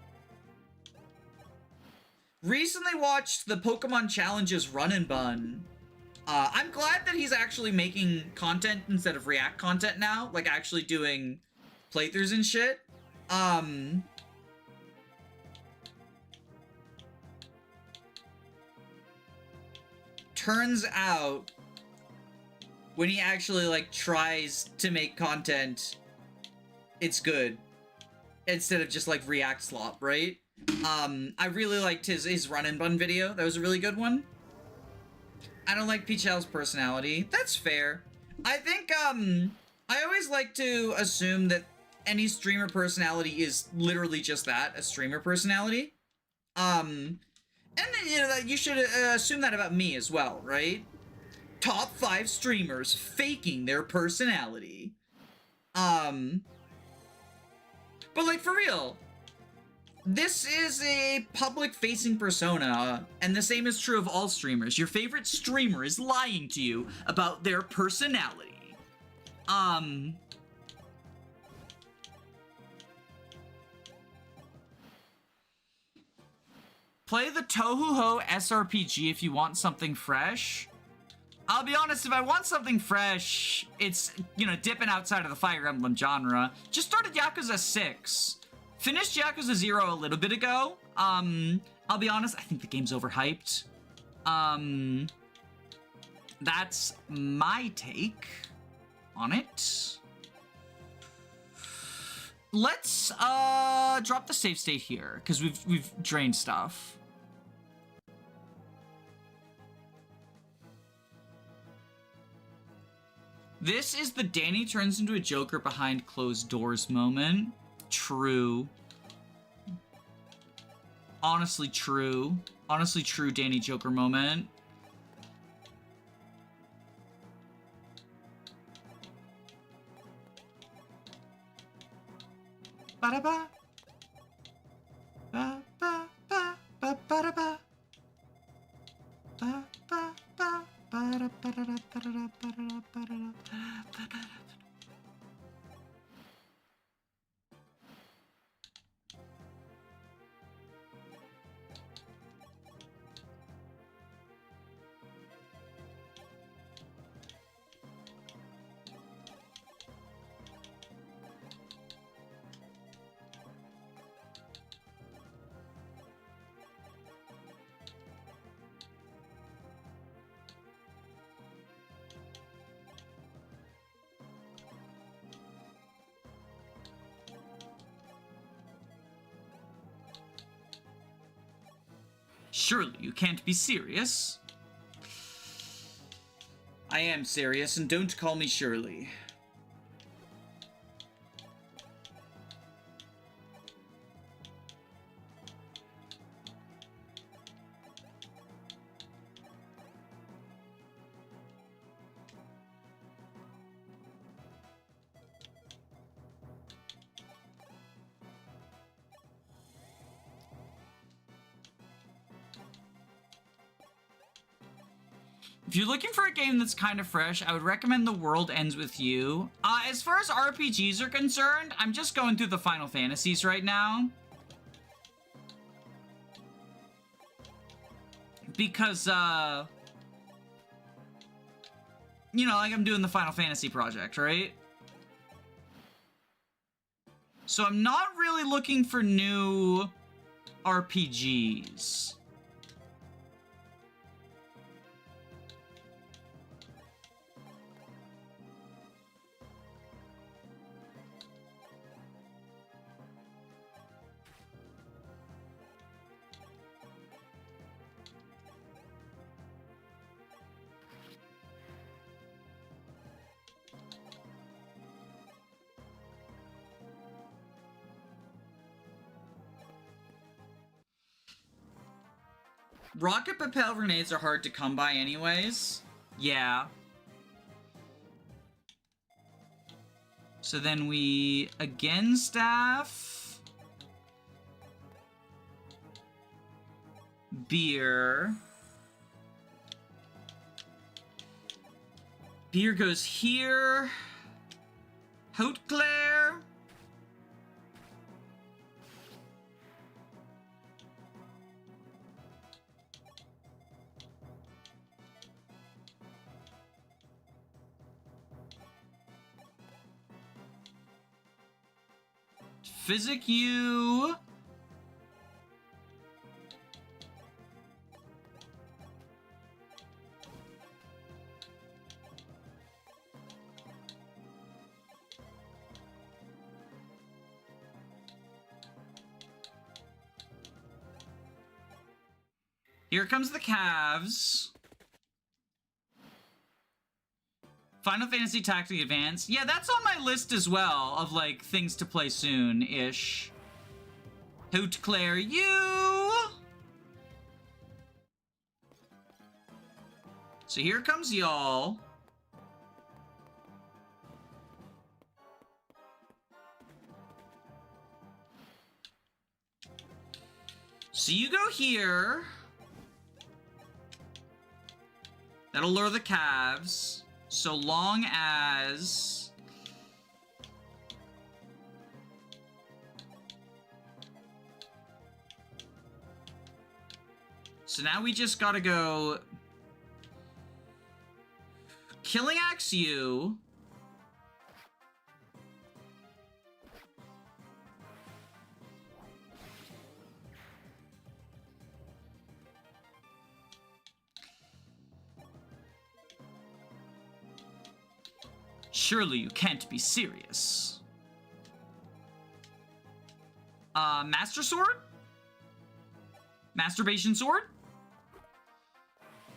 Recently watched the Pokemon Challenges Run and Bun. I'm glad that he's actually making content instead of React content now. Like, actually doing playthroughs and shit. turns out when he actually like tries to make content, it's good instead of just like react slop, right? I really liked his run and bun video. That was a really good one. I don't like Peachel's personality. That's fair. I think I always like to assume that any streamer personality is literally just that, a streamer personality. And you know that you should assume that about me as well, right? Top 5 streamers faking their personality. But like for real, this is a public-facing persona, and the same is true of all streamers. Your favorite streamer is lying to you about their personality. Play the Tohuho SRPG if you want something fresh. I'll be honest, if I want something fresh, it's, you know, dipping outside of the Fire Emblem genre. Just started Yakuza 6. Finished Yakuza 0 a little bit ago. I'll be honest, I think the game's overhyped. That's my take on it. Let's drop the save state here, because we've drained stuff. This is the Danny turns into a Joker behind closed doors moment. True. Honestly true. Honestly true Danny Joker moment. Ba-da-ba. Ba-ba-ba. Ba-ba-da-ba. Ba-ba-ba. Ba-da-ba-da-da-ba-da-da-ba-da-da-ba-da-da. Surely you can't be serious. I am serious, and don't call me Shirley. If you're looking for a game that's kind of fresh, I would recommend The World Ends With You. As far as RPGs are concerned, I'm just going through the Final Fantasies right now. Because, you know, like I'm doing the Final Fantasy project, right? So I'm not really looking for new RPGs. Rocket propel grenades are hard to come by anyways. Yeah. So then we again staff. Beer. Beer goes here. Haute Claire. Physic U. Here comes the Cavs. Final Fantasy Tactic Advance. Yeah, that's on my list as well of, like, things to play soon-ish. Who declare you? So here comes y'all. So you go here. That'll lure the Cavs. So long as... So now we just gotta go... Killing Axe you. Surely you can't be serious. Master Sword? Masturbation Sword?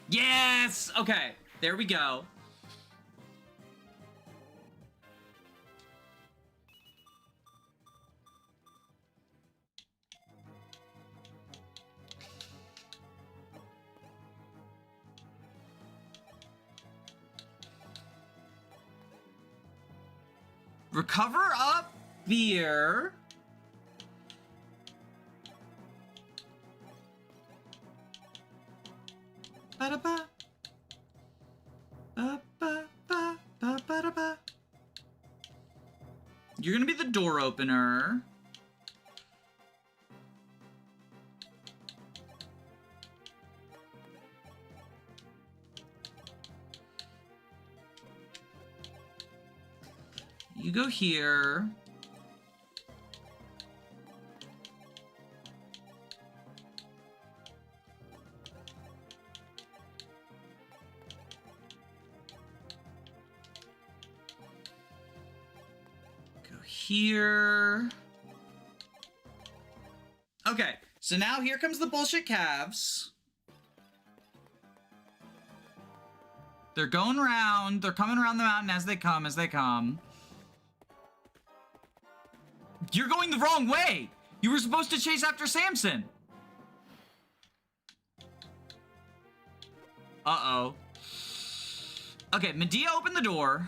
Yes! Okay, there we go. Recover up beer. Ba-da-ba. Ba-ba-ba. Ba-ba-da-ba. You're gonna be the door opener. You go here. Go here. Okay, so now here comes the bullshit Cavs. They're going around. They're coming around the mountain as they come. You're going the wrong way! You were supposed to chase after Samson! Uh-oh. Okay, Medea opened the door.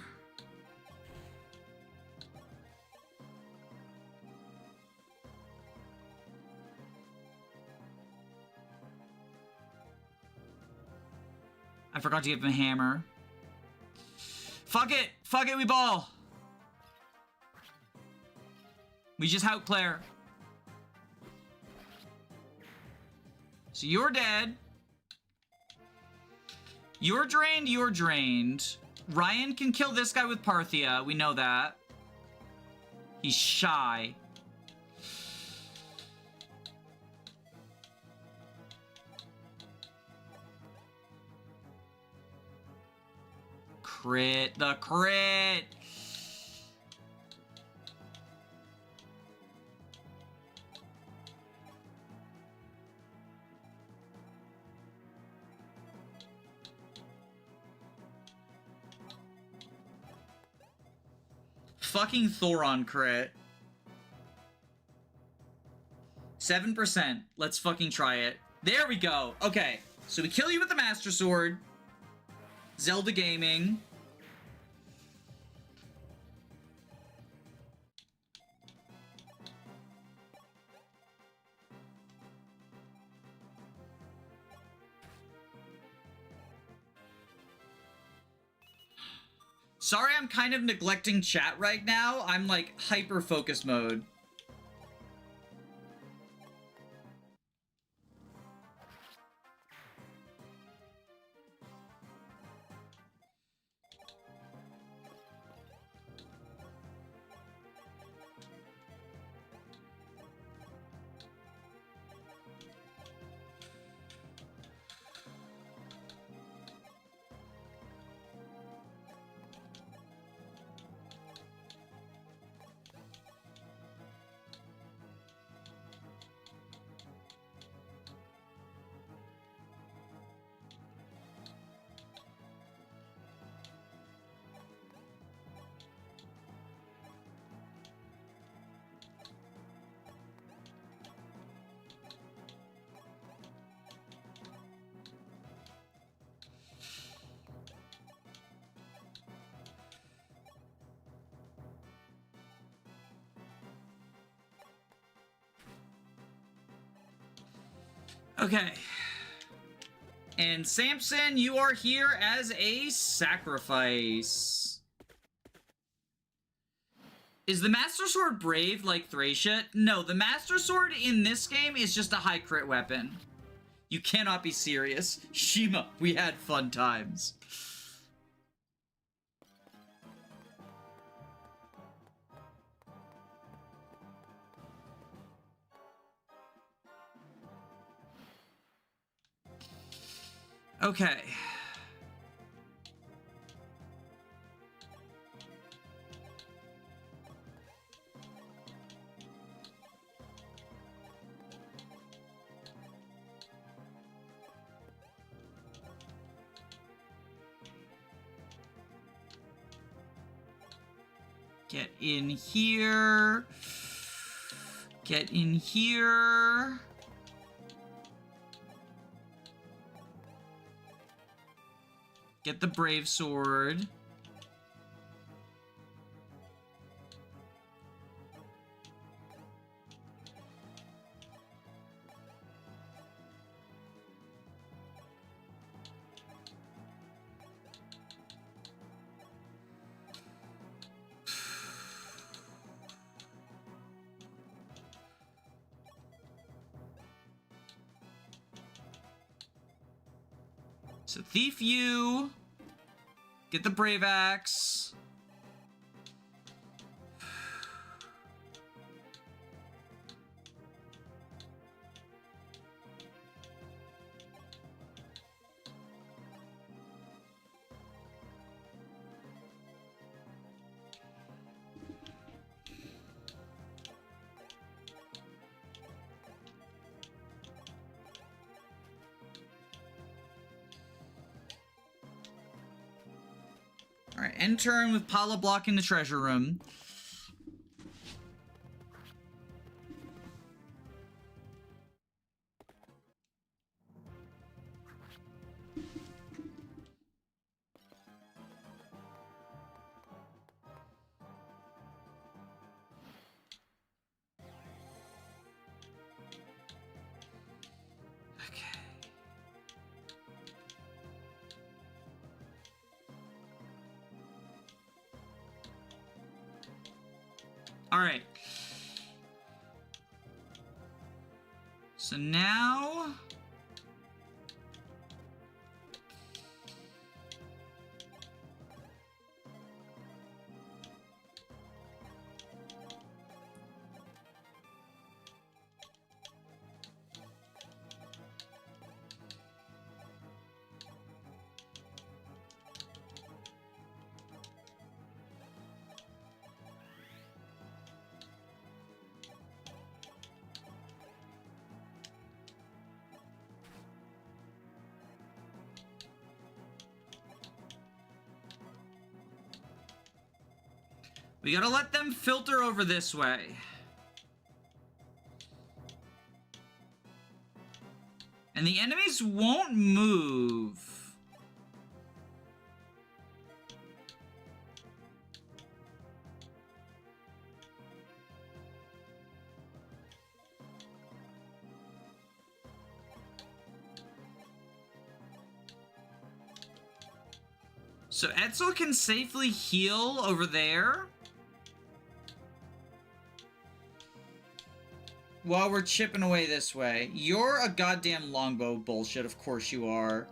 I forgot to give him a hammer. Fuck it! Fuck it, we ball! We just out Claire. So you're dead. You're drained. Ryan can kill this guy with Parthia. We know that. He's shy. Crit. The crit. Fucking Thoron crit. 7%. Let's fucking try it. There we go. Okay. So we kill you with the Master Sword. Zelda Gaming. Sorry, I'm kind of neglecting chat right now. I'm like hyper-focus mode. Okay. And Samson, you are here as a sacrifice. Is the Master Sword brave like Thracia? No, the Master Sword in this game is just a high crit weapon. You cannot be serious. Shima, we had fun times. Okay. Get in here. Get in here. Get the Brave Sword. So Thief you. Get the Brave Axe. Alright, end turn with Paula blocking the treasure room. Alright. So now... we gotta let them filter over this way. And the enemies won't move. So Etzel can safely heal over there. While we're chipping away this way. You're a goddamn longbow bullshit, of course you are.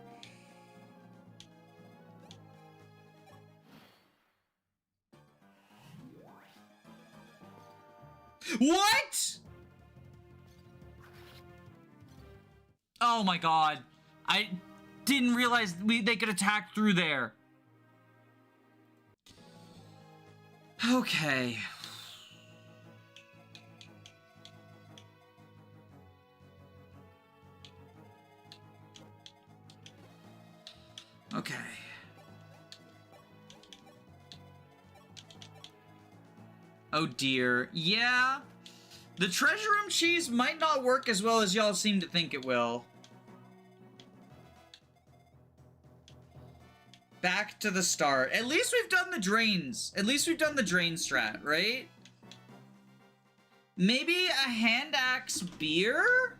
What?! Oh my god. I didn't realize they could attack through there. Okay. Okay. Oh dear. Yeah. The treasure room cheese might not work as well as y'all seem to think it will. Back to the start. At least we've done the drains. At least we've done the drain strat, right? Maybe a hand axe beer?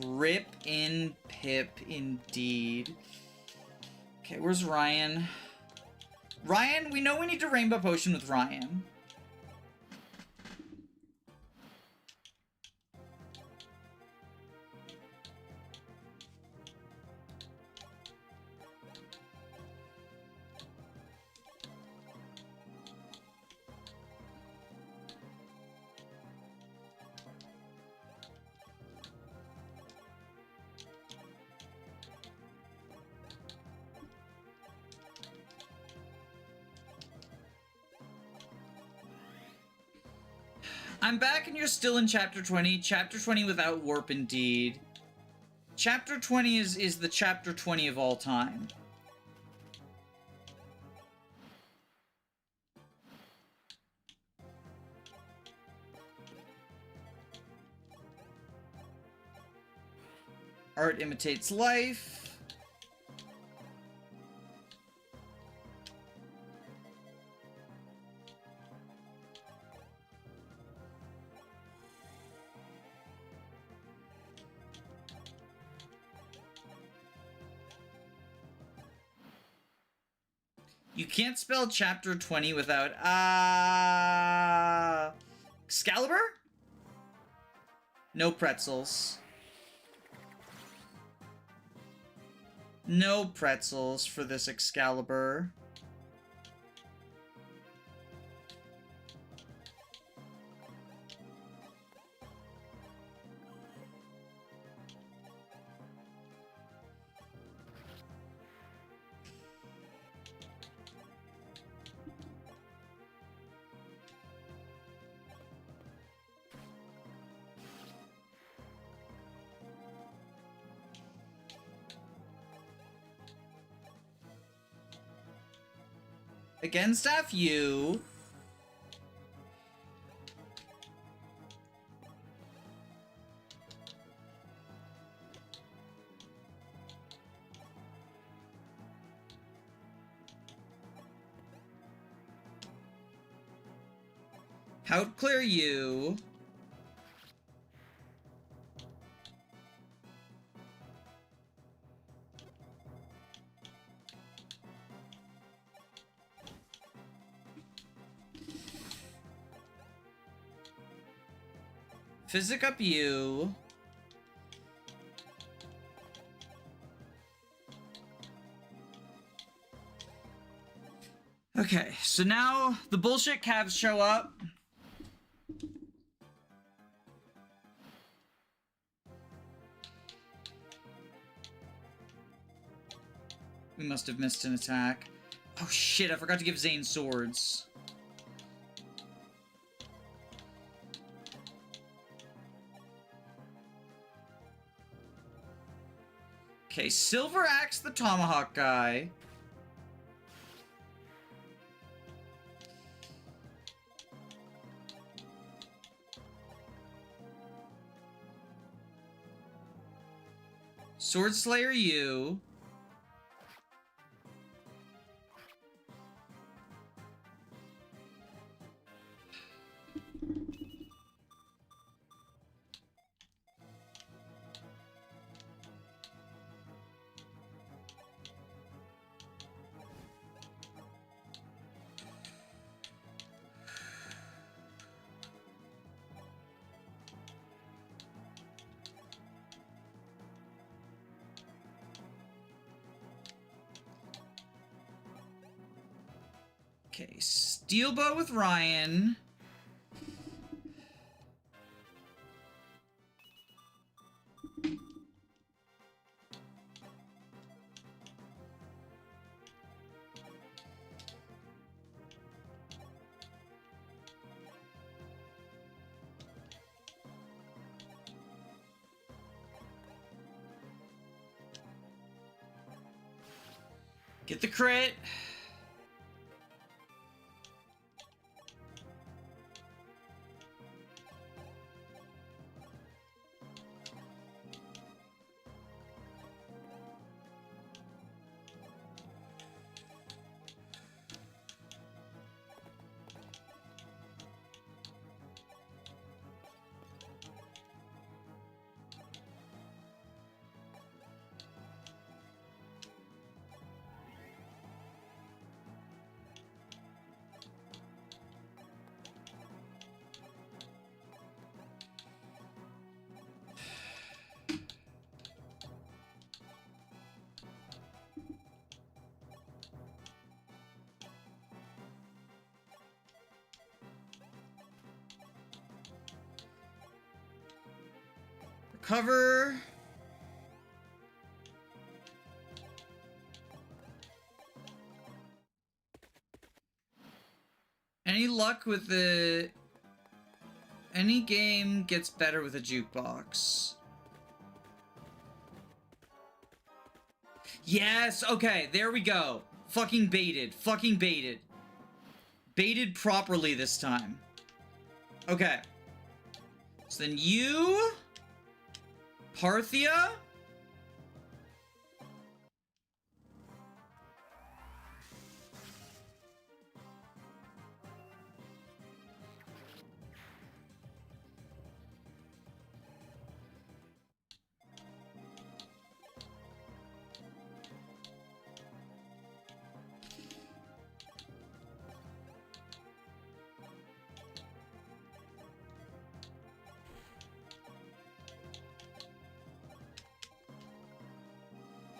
Rip in Pip, indeed. Okay, where's Ryan? Ryan, we know we need to Rainbow Potion with Ryan. I'm back and you're still in Chapter 20. Chapter 20 without Warp, indeed. Chapter 20 is the Chapter 20 of all time. Art imitates life. You can't spell Chapter 20 without, Excalibur? No pretzels. No pretzels for this Excalibur. Against FU. Out clear you. Physic up you. Okay, so now the bullshit calves show up. We must have missed an attack. Oh shit, I forgot to give Zane swords. Okay, Silver Axe the Tomahawk guy. Sword Slayer you. Okay, Steel Bow with Ryan. Get the crit. cover. Any luck with the... Any game gets better with a jukebox. Yes, okay, there we go. Fucking baited. Fucking baited. Baited properly this time. Okay. So then you... Parthia?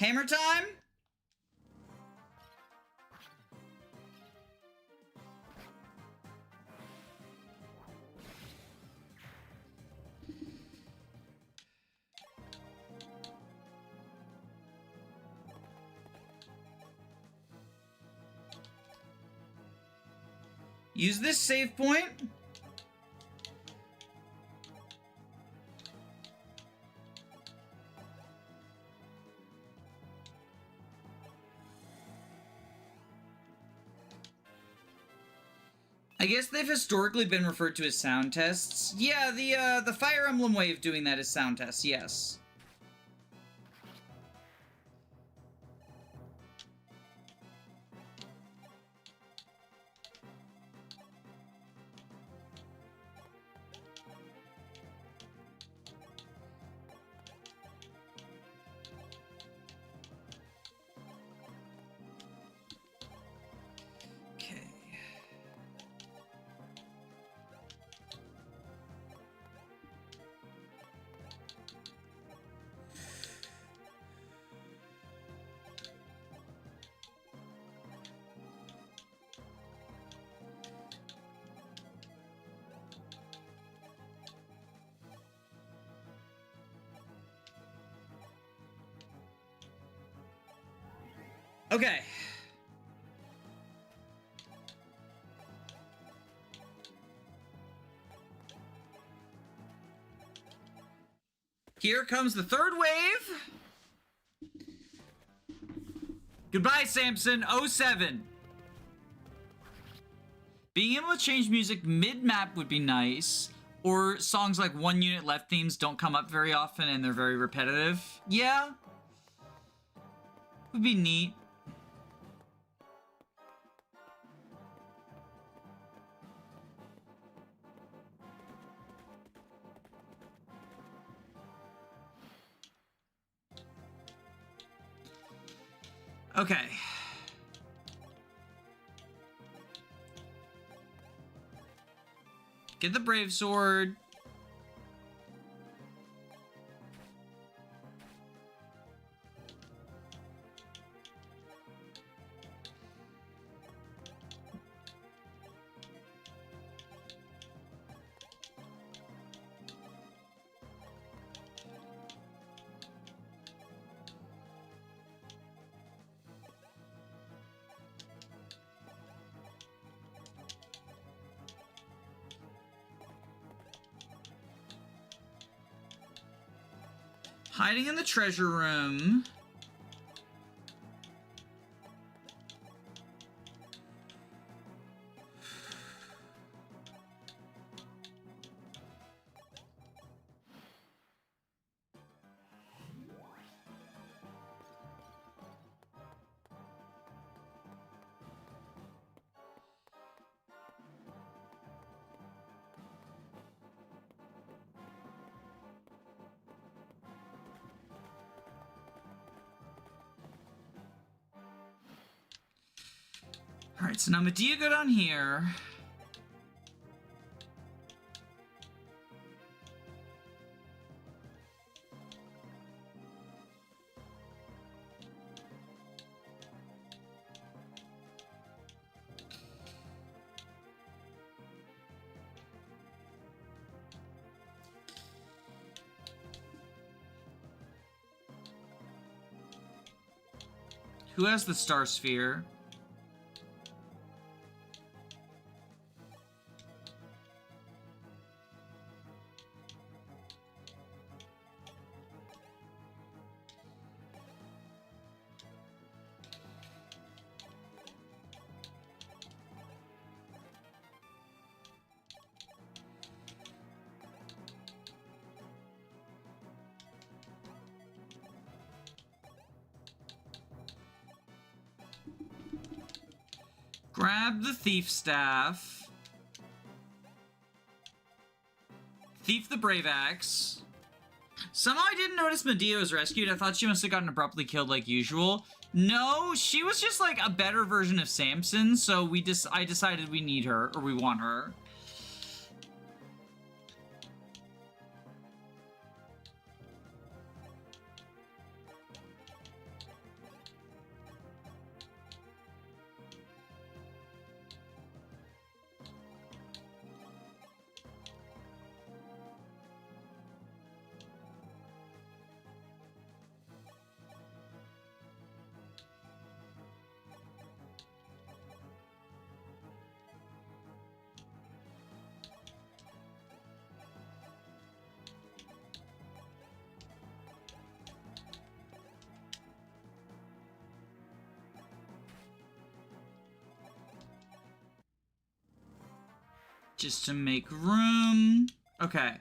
Hammer time? Use this save point. I guess they've historically been referred to as sound tests. Yeah, the Fire Emblem way of doing that is sound tests, yes. Okay. Here comes the third wave. Goodbye, Samson. 07. Being able to change music mid-map would be nice. Or songs like 1 Unit Left themes don't come up very often and they're very repetitive. Yeah. Would be neat. Okay. Get the Brave Sword. Hiding in the treasure room. Alright, so now Medea go down here. Who has the Star Sphere? Grab the Thief Staff. Thief the Brave Axe. Somehow I didn't notice Medea was rescued. I thought she must have gotten abruptly killed like usual. No, she was just like a better version of Samson, so I decided we need her, or we want her. Just to make room. Okay.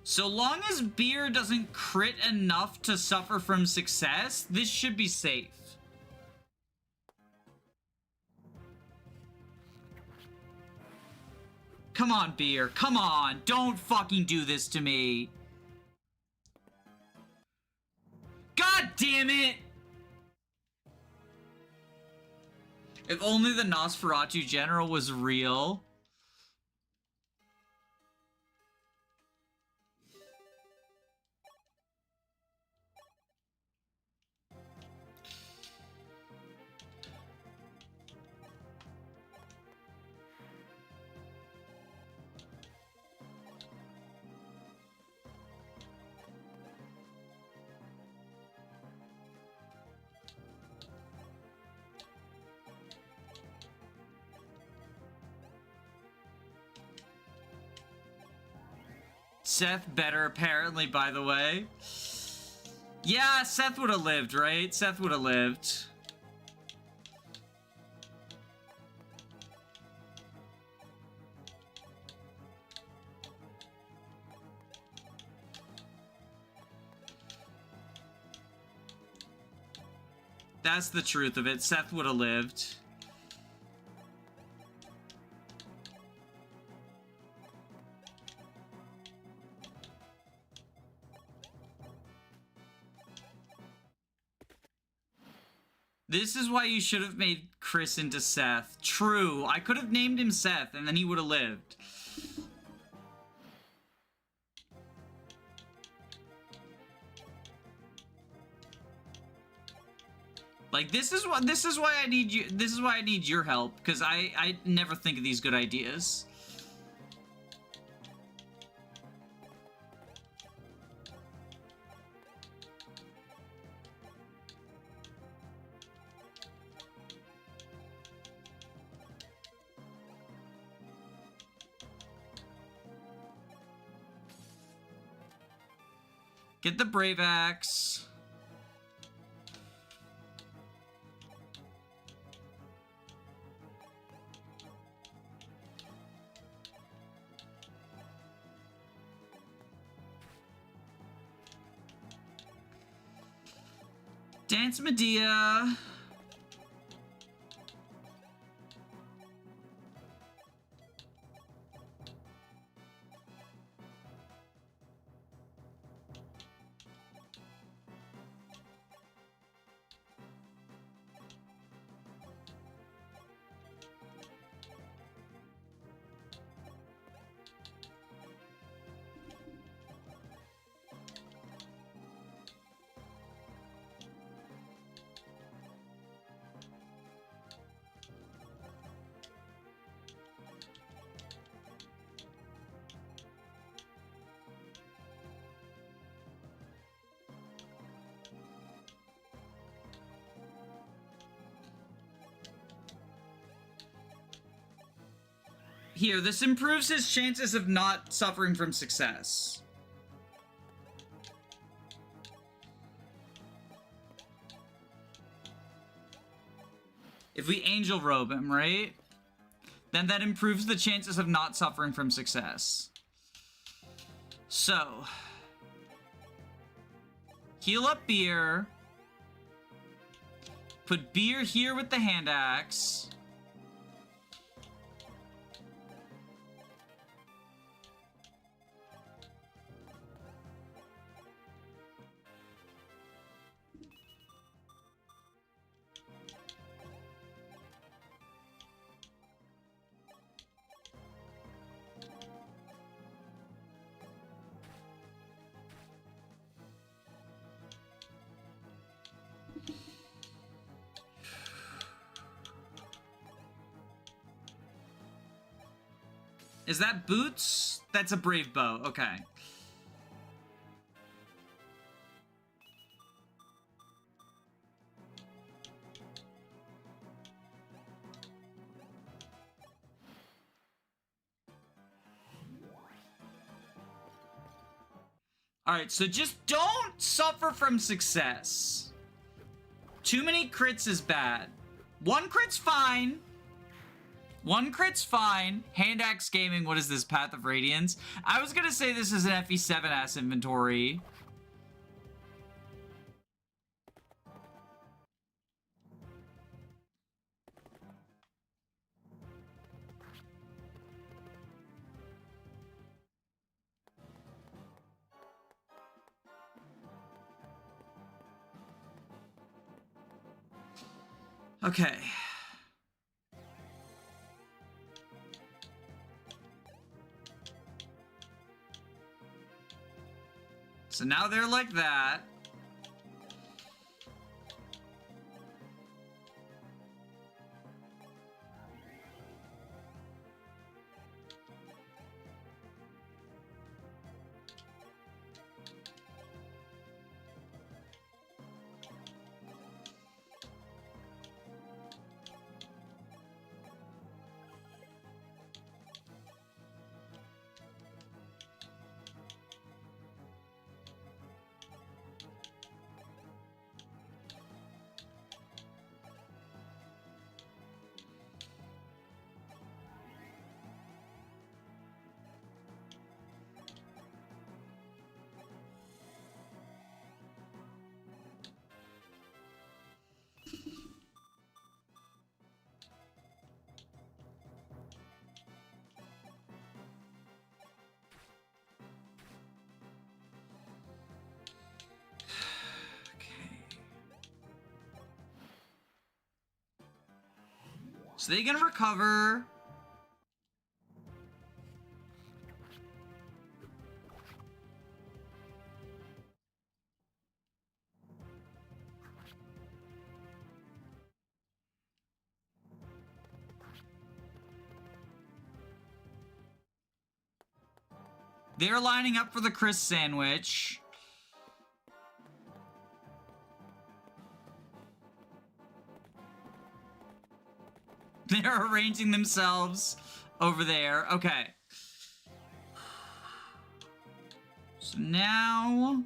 So long as beer doesn't crit enough to suffer from success, this should be safe. Come on, beer. Come on. Don't fucking do this to me. God damn it! If only the Nosferatu General was real. Seth better, apparently, by the way. Yeah, Seth would have lived, right? Seth would have lived. That's the truth of it. Seth would have lived. This is why you should have made Chris into Seth. True. I could have named him Seth, and then he would have lived. Like, this is why I need you. This is why I need your help, because I never think of these good ideas. Get the Brave Axe. Dance Medea. Here, this improves his chances of not suffering from success. If we angel robe him, right? Then that improves the chances of not suffering from success. So, heal up Beer. Put Beer here with the hand axe. Is that boots? That's a brave bow. Okay. Alright, so just don't suffer from success. Too many crits is bad. One crit's fine. One crit's fine. Hand axe gaming, what is this? Path of Radiance? I was gonna say this is an FE7 ass inventory. Okay. So now they're like that. So they're gonna recover. They're lining up for the Chris sandwich. They're arranging themselves over there. Okay. So now...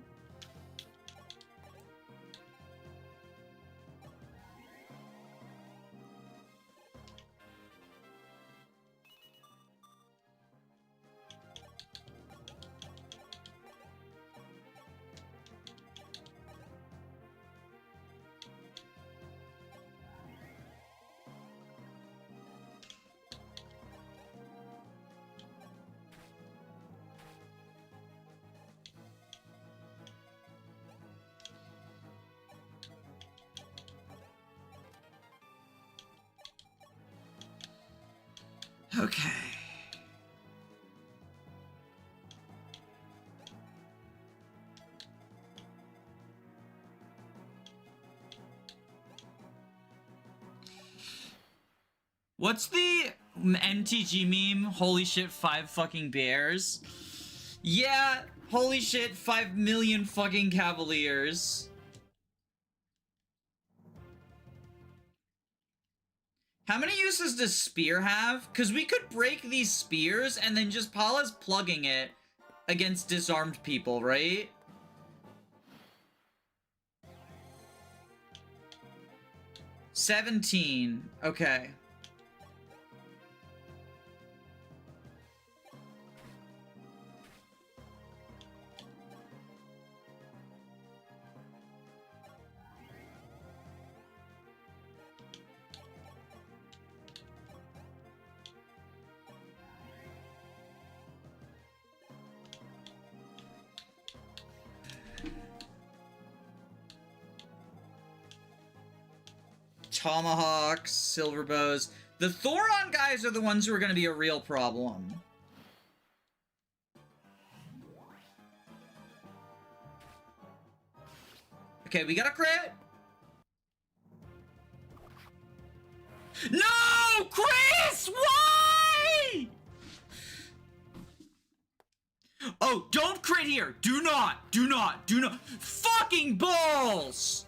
Okay. What's the MTG meme? Holy shit, 5 fucking bears. Yeah, holy shit, 5 million fucking cavaliers. How many uses does spear have? Because we could break these spears and then just Paula's plugging it against disarmed people, right? $17. Okay. Tomahawks, silver bows. The Thoron guys are the ones who are going to be a real problem. Okay, we got a crit. No! Chris! Why? Oh, don't crit here. Do not. Do not. Do not. Fucking balls!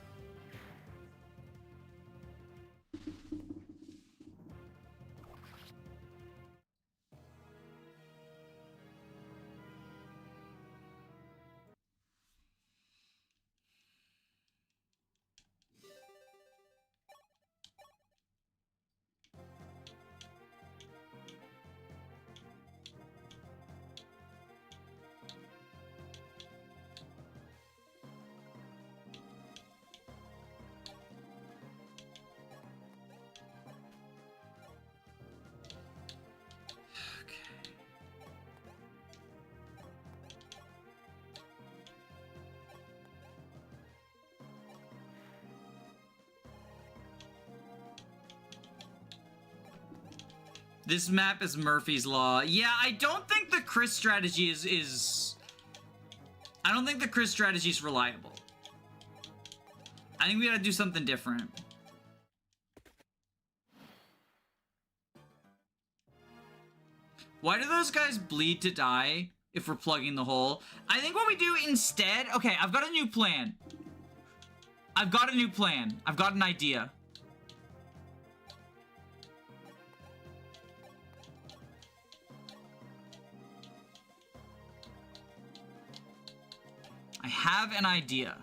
This map is Murphy's Law. Yeah, I don't think the Chris strategy is... I don't think the Chris strategy is reliable. I think we gotta do something different. Why do those guys bleed to die if we're plugging the hole? I think what we do instead... Okay, I've got a new plan. I've got a new plan. I've got an idea. I have an idea.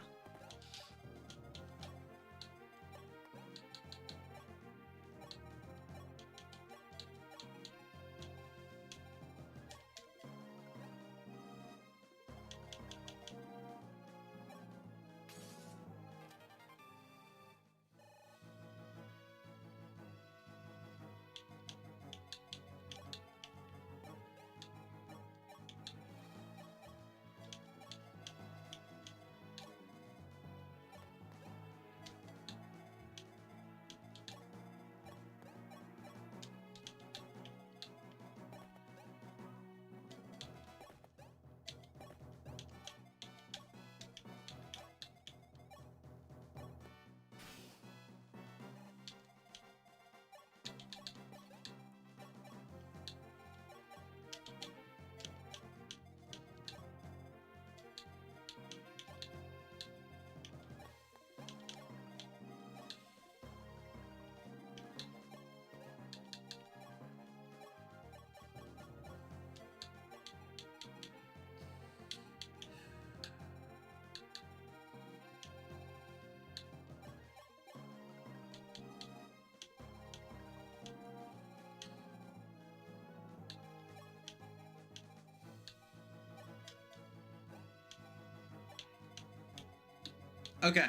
Okay.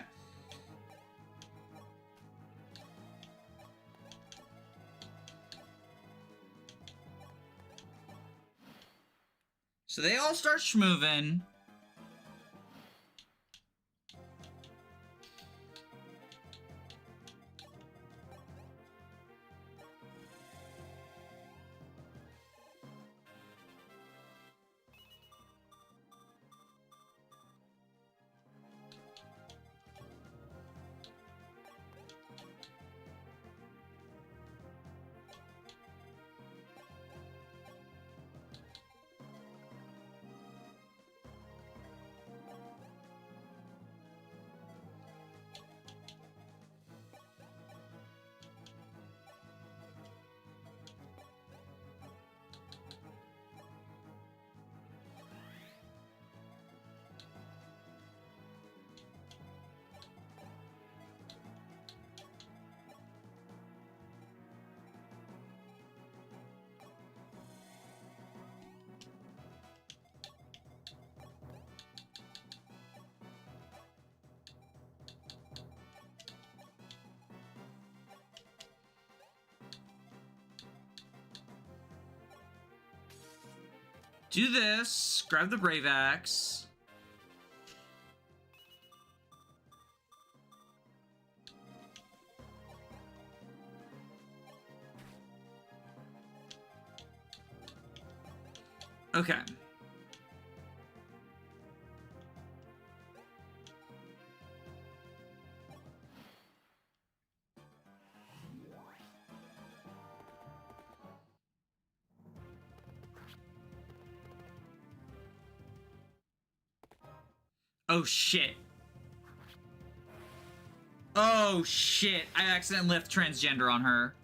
So they all start schmoovin'. Do this. Grab the Brave Axe. Okay. Oh shit. Oh shit. I accidentally left transgender on her.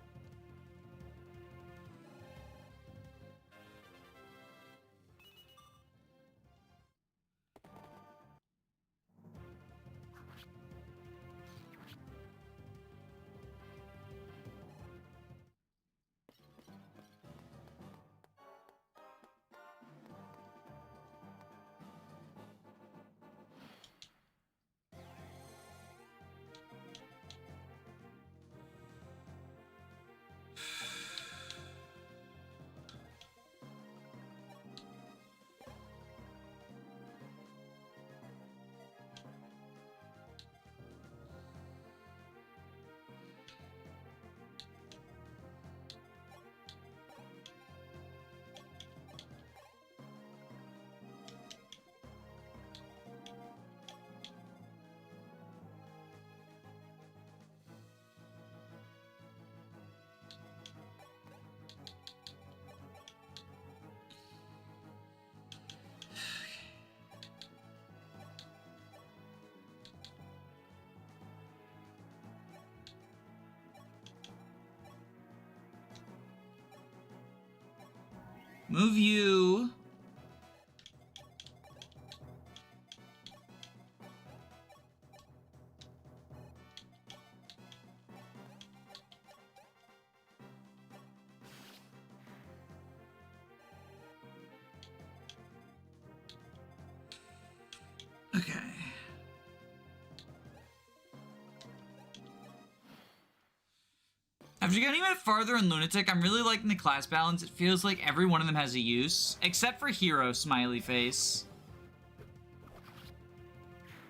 Move you. Okay. After getting a bit farther in Lunatic, I'm really liking the class balance. It feels like every one of them has a use, except for Hero, smiley face.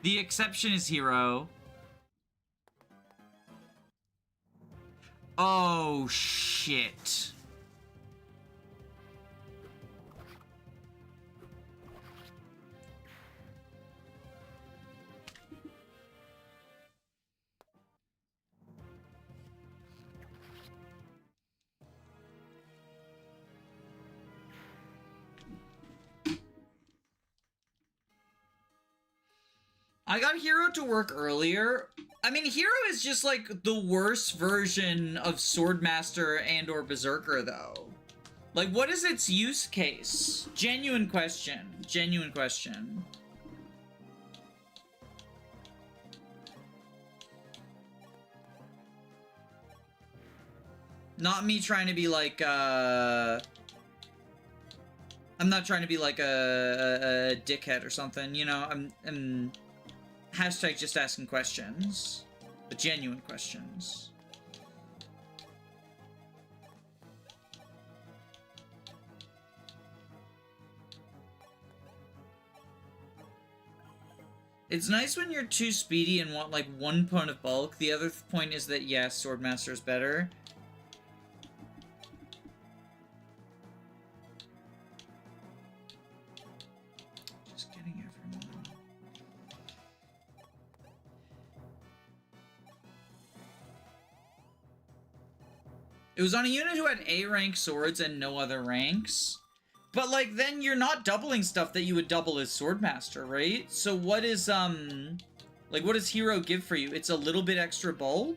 The exception is Hero. Oh, shit. I got Hero to work earlier. I mean, Hero is just like the worst version of Swordmaster and or Berserker, though. Like, what is its use case? Genuine question. Genuine question. Not me trying to be like, I'm not trying to be like a dickhead or something, you know? I'm hashtag just asking questions. But genuine questions. It's nice when you're too speedy and want like one point of bulk. The other point is that yes, Swordmaster is better. Just getting everyone. It was on a unit who had A rank swords and no other ranks. But, like, then you're not doubling stuff that you would double as Swordmaster, right? So what is, like, what does Hero give for you? It's a little bit extra bulk?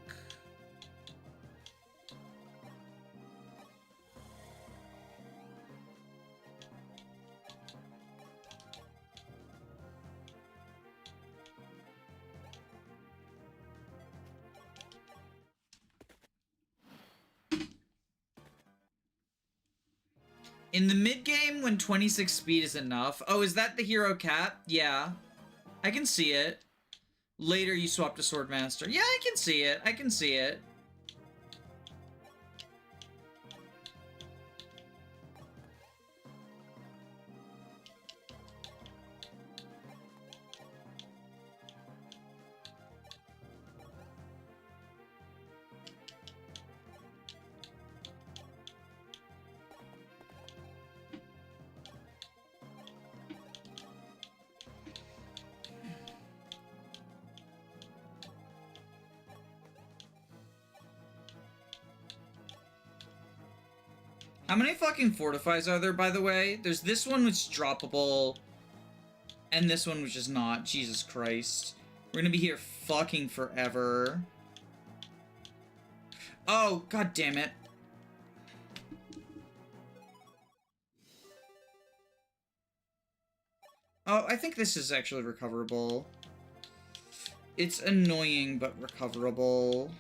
In the mid-game, when 26 speed is enough... Oh, is that the hero cap? Yeah. I can see it. Later, you swap to Swordmaster. Yeah, I can see it. I can see it. How many fucking fortifies are there, by the way? There's this one which is droppable, and this one which is not. Jesus Christ. We're gonna be here fucking forever. Oh, god damn it. Oh, I think this is actually recoverable. It's annoying, but recoverable.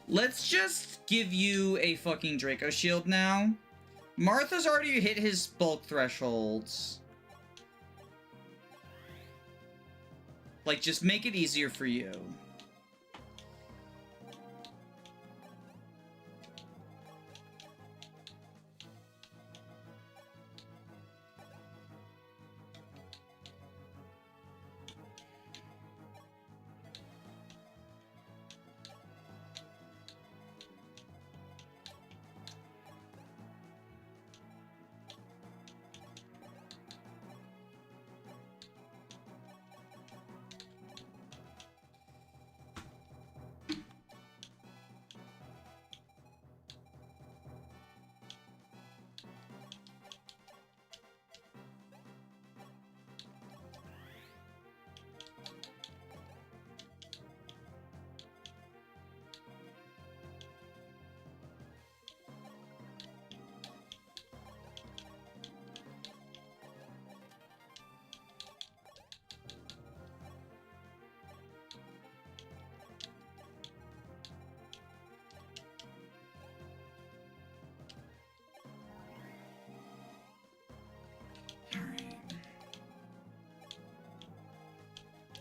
Let's just give you a fucking Draco shield now. Martha's already hit his bulk thresholds. Like, just make it easier for you.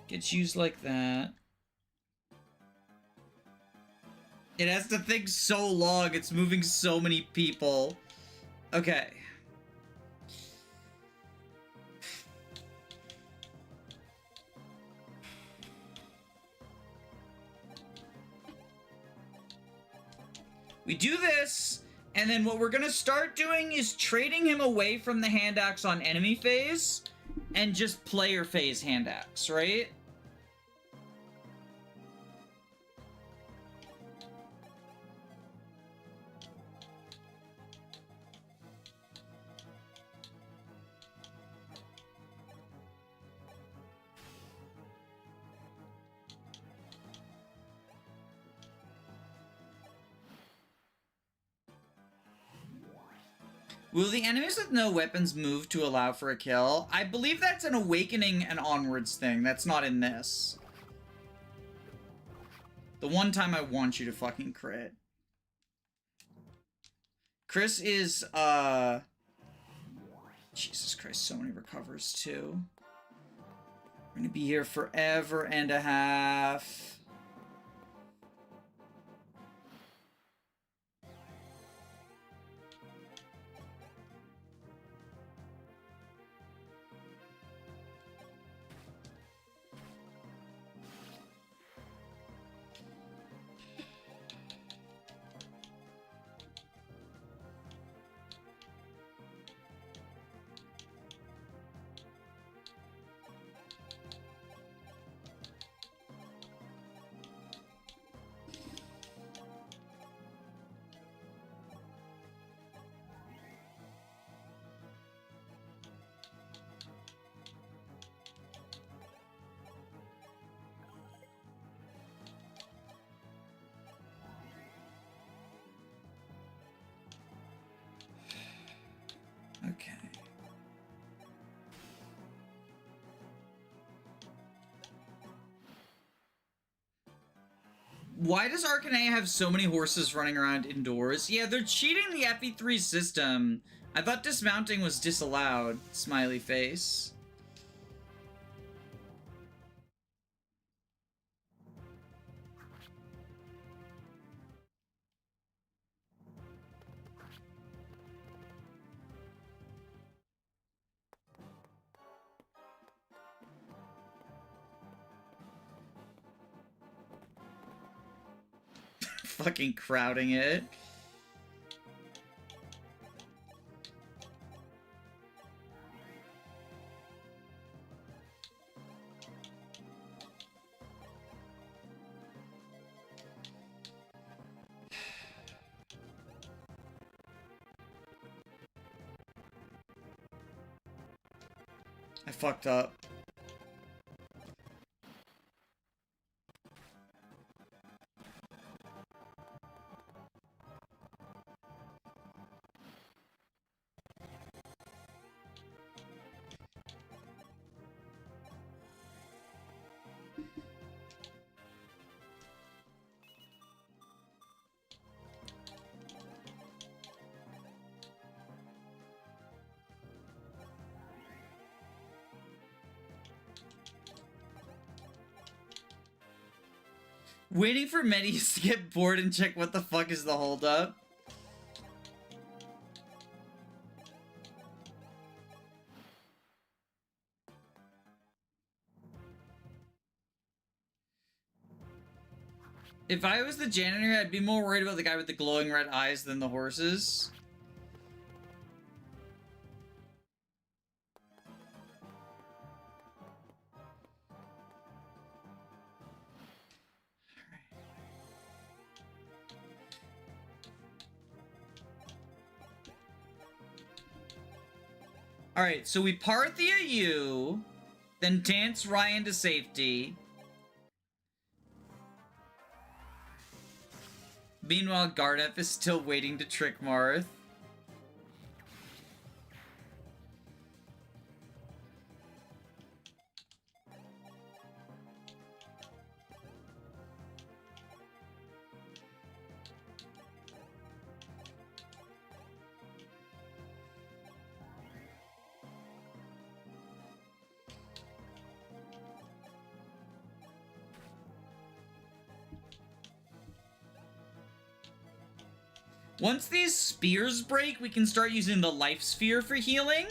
Gets used like that. It has to think so long. It's moving so many people. Okay. We do this, and then what we're gonna start doing is trading him away from the hand axe on enemy phase and just player phase hand axe, right? Will the enemies with no weapons move to allow for a kill? I believe that's an Awakening and onwards thing. That's not in this. The one time I want you to fucking crit. Chris is, Jesus Christ, so many recovers, too. We're gonna be here forever and a half. Why does Arcanea have so many horses running around indoors? Yeah, they're cheating the FE3 system. I thought dismounting was disallowed. Smiley face. Fucking crowding it. I fucked up. Waiting for Metis to get bored and check what the fuck is the holdup. If I was the janitor, I'd be more worried about the guy with the glowing red eyes than the horses. Alright, so we Parthia you, then dance Ryan to safety. Meanwhile, Gardev is still waiting to trick Marth. Once these spears break, we can start using the life sphere for healing.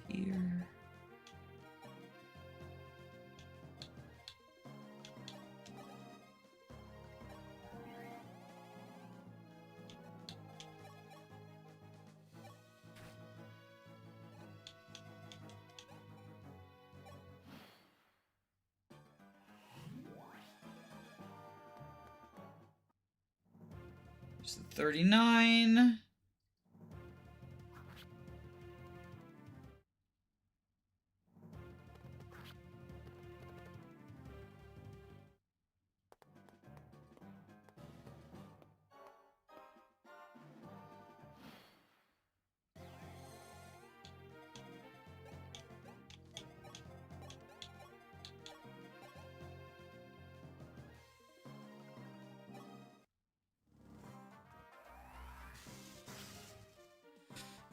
Here. There's the 39.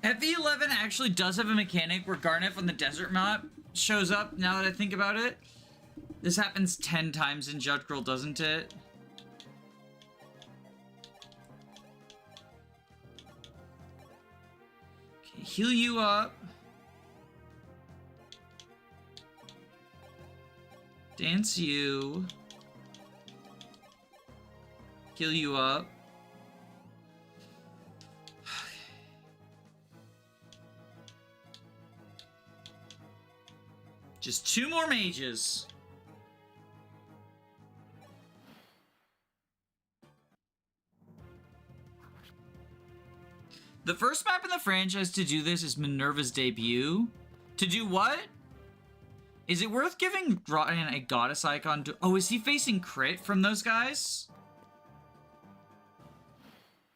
FE11 actually does have a mechanic where Garnet on the desert map shows up, now that I think about it. This happens 10 times in Judge Girl, doesn't it? Okay, heal you up. Dance you. Heal you up. Just 2 more mages. The first map in the franchise to do this is Minerva's debut. To do what? Is it worth giving Ryan a goddess icon to... Oh, is he facing crit from those guys?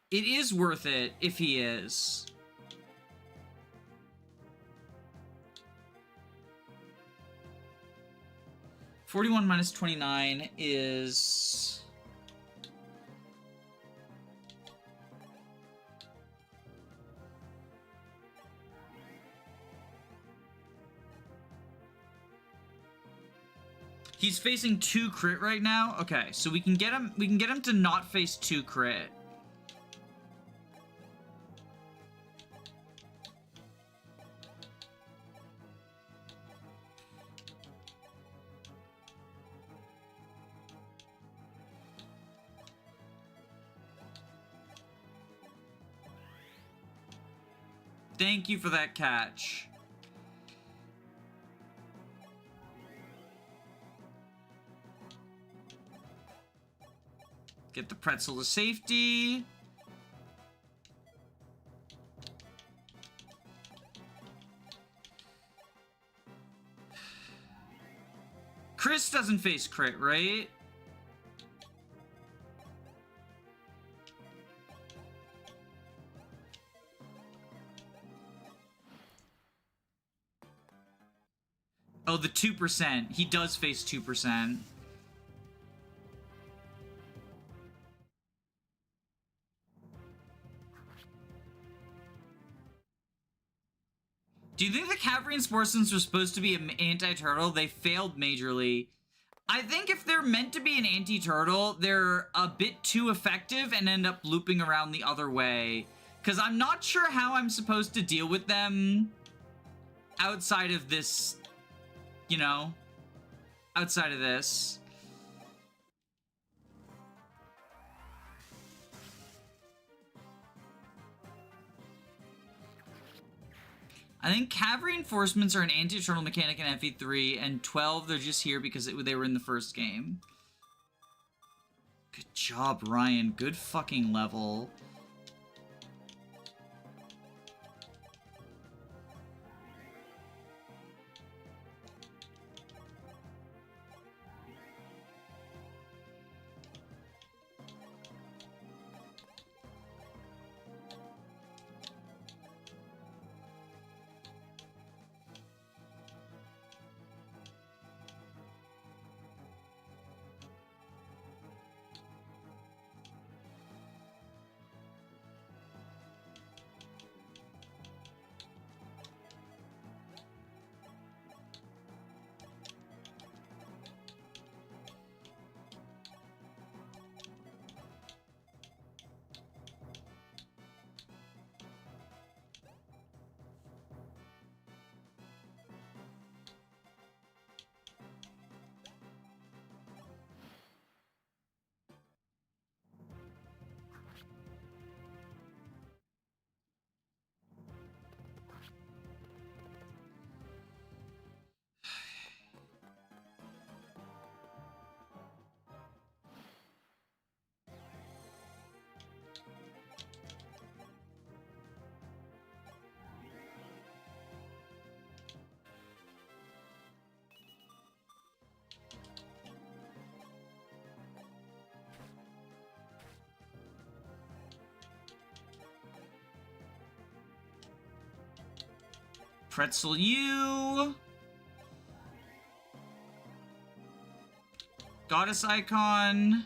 It is worth it if he is. $41 minus 29 is... He's facing 2 crit right now. Okay, so we can get him to not face 2 crit. Thank you for that catch. Get the pretzel to safety. Chris doesn't face crit, right? Oh, the 2%. He does face 2%. Do you think the cat reinforcements were supposed to be an anti-turtle? They failed majorly. I think if they're meant to be an anti-turtle, they're a bit too effective and end up looping around the other way. Because I'm not sure how I'm supposed to deal with them outside of this, you know, outside of this. I think cav reinforcements are an anti-turtle mechanic in FE3, and 12, they're just here because they were in the first game. Good job, Ryan. Good fucking level. Pretzel you. Goddess icon.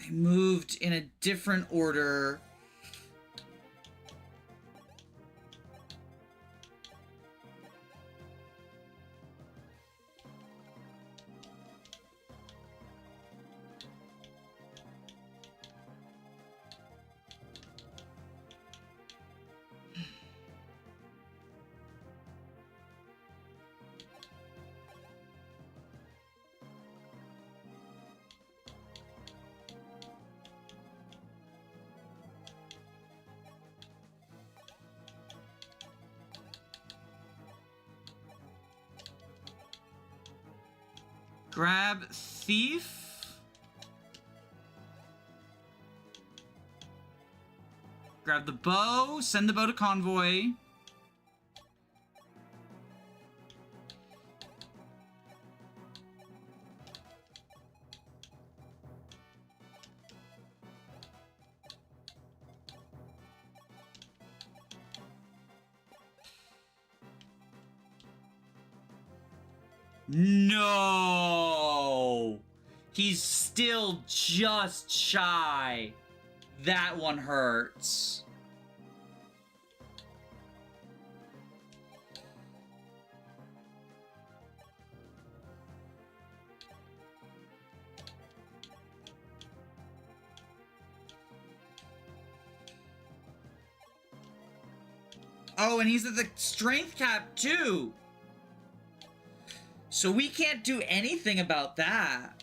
They moved in a different order. Grab Thief. Grab the bow. Send the bow to convoy. No! He's still just shy. That one hurts. Oh, and he's at the strength cap too. So we can't do anything about that.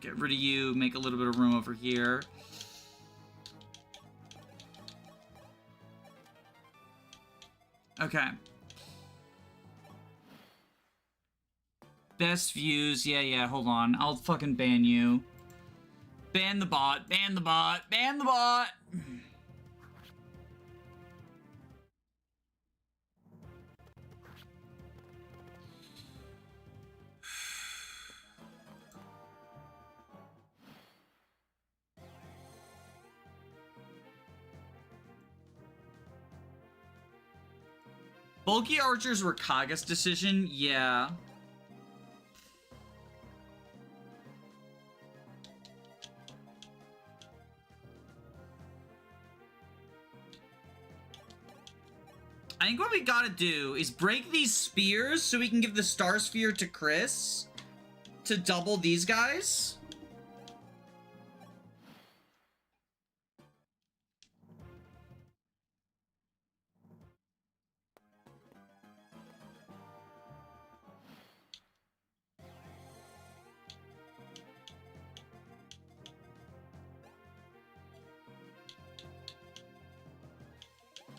Get rid of you, make a little bit of room over here. Okay. Best views, yeah, hold on. I'll fucking ban you. Ban the bot, ban the bot, ban the bot! Bulky archers were Kaga's decision, yeah. I think what we gotta do is break these spears so we can give the star sphere to Chris to double these guys.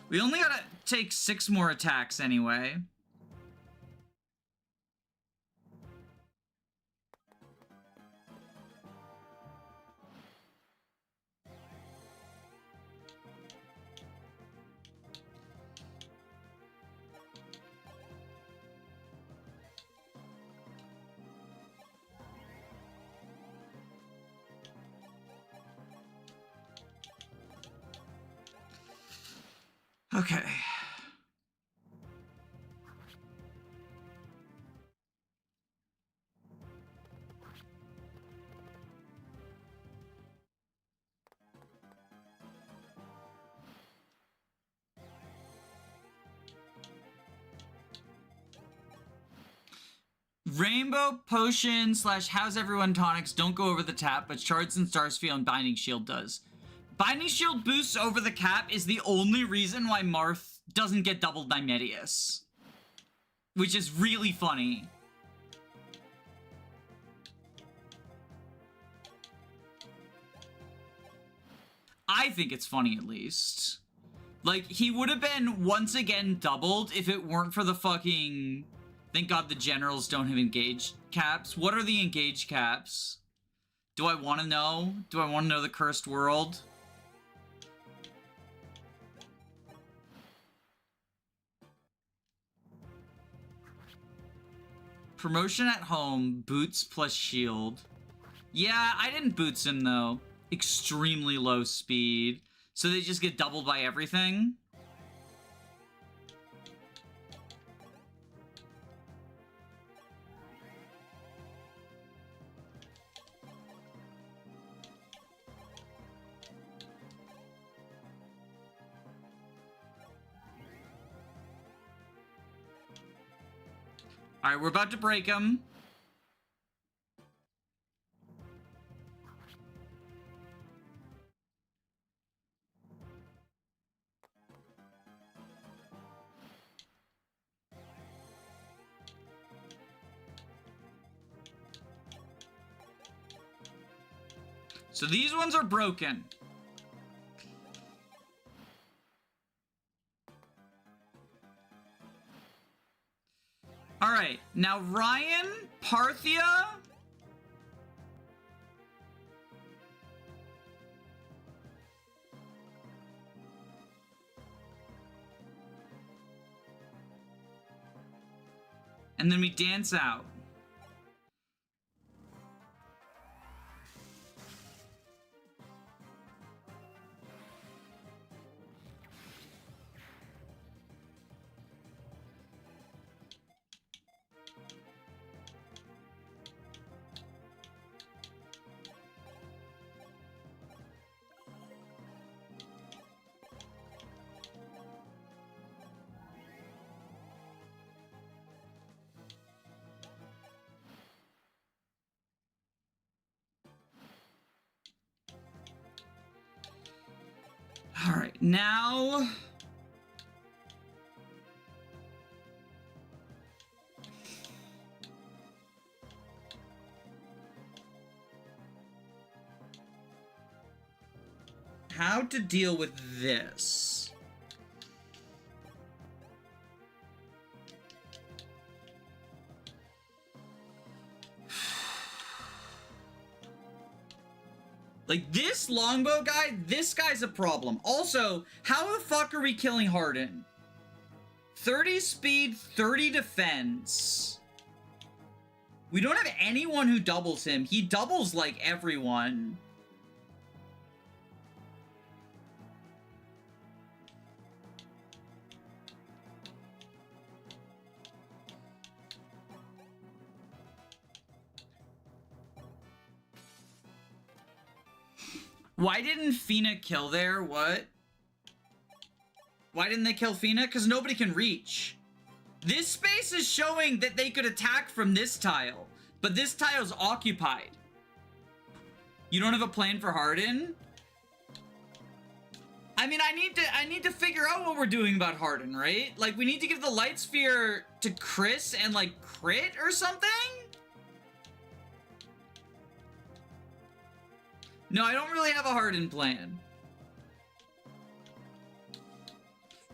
We only gotta take 6 more attacks anyway. Okay. Rainbow Potion / How's Everyone tonics don't go over the tap, but Shards and Starsfield and Binding Shield does. Binding Shield boosts over the cap is the only reason why Marth doesn't get doubled by Medius. Which is really funny. I think it's funny, at least. Like, he would have been once again doubled if it weren't for the fucking... Thank God the generals don't have engaged caps. What are the engaged caps? Do I want to know? Do I want to know the cursed world? Promotion at home, boots plus shield. Yeah, I didn't boots him though. Extremely low speed. So they just get doubled by everything? Alright, we're about to break him. So these ones are broken. All right, now Ryan, Parthia. And then we dance out. All right, now... How to deal with this? Like, this longbow guy, this guy's a problem. Also, how the fuck are we killing Harden? 30 speed, 30 defense. We don't have anyone who doubles him. He doubles, like, everyone. Why didn't Fina kill there? What? Why didn't they kill Fina? Because nobody can reach. This space is showing that they could attack from this tile, but this tile's occupied. You don't have a plan for Harden? I mean, I need to figure out what we're doing about Harden, right? Like, we need to give the Light Sphere to Chris and, like, crit or something? No, I don't really have a Harden plan.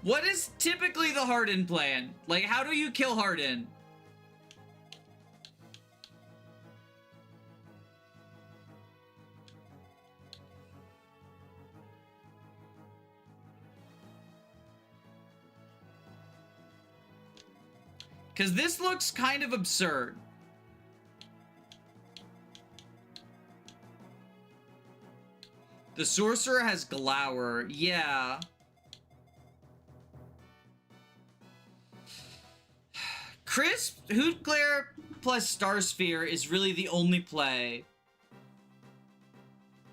What is typically the Harden plan? Like, how do you kill Harden? Because this looks kind of absurd. The sorcerer has Glower. Yeah. Crisp, Hoot Glare plus Star Sphere is really the only play.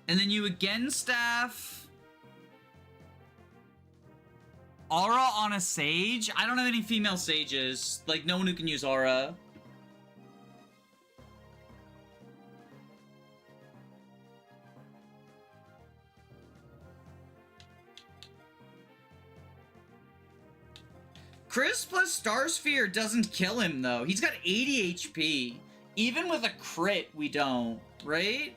And then you again staff. Aura on a Sage? I don't have any female Sages. Like, no one who can use Aura. Chris plus Star Sphere doesn't kill him, though. He's got 80 HP. Even with a crit, we don't, right?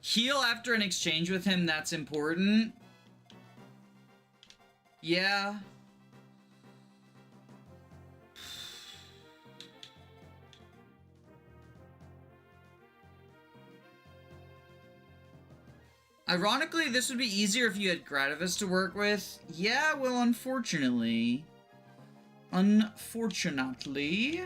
Heal after an exchange with him, that's important. Yeah. Ironically, this would be easier if you had Gradivis to work with. Yeah, well, unfortunately. Unfortunately.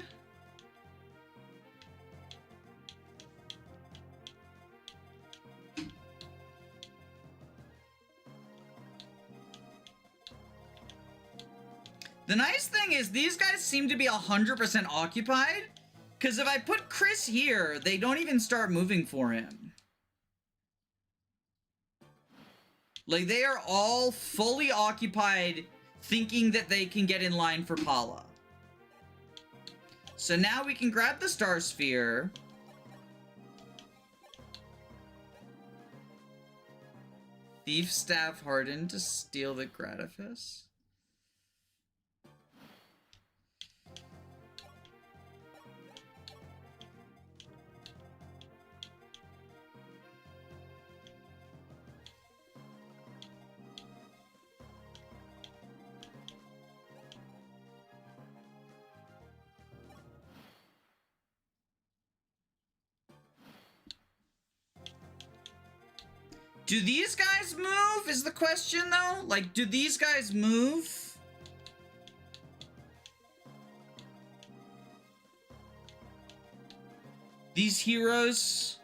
The nice thing is these guys seem to be 100% occupied, because if I put Chris here, they don't even start moving for him. Like, they are all fully occupied, thinking that they can get in line for Pala. So now we can grab the Star Sphere. Thief Staff hardened to steal the Gratifice. Do these guys move, is the question, though? Like, do these guys move? These heroes?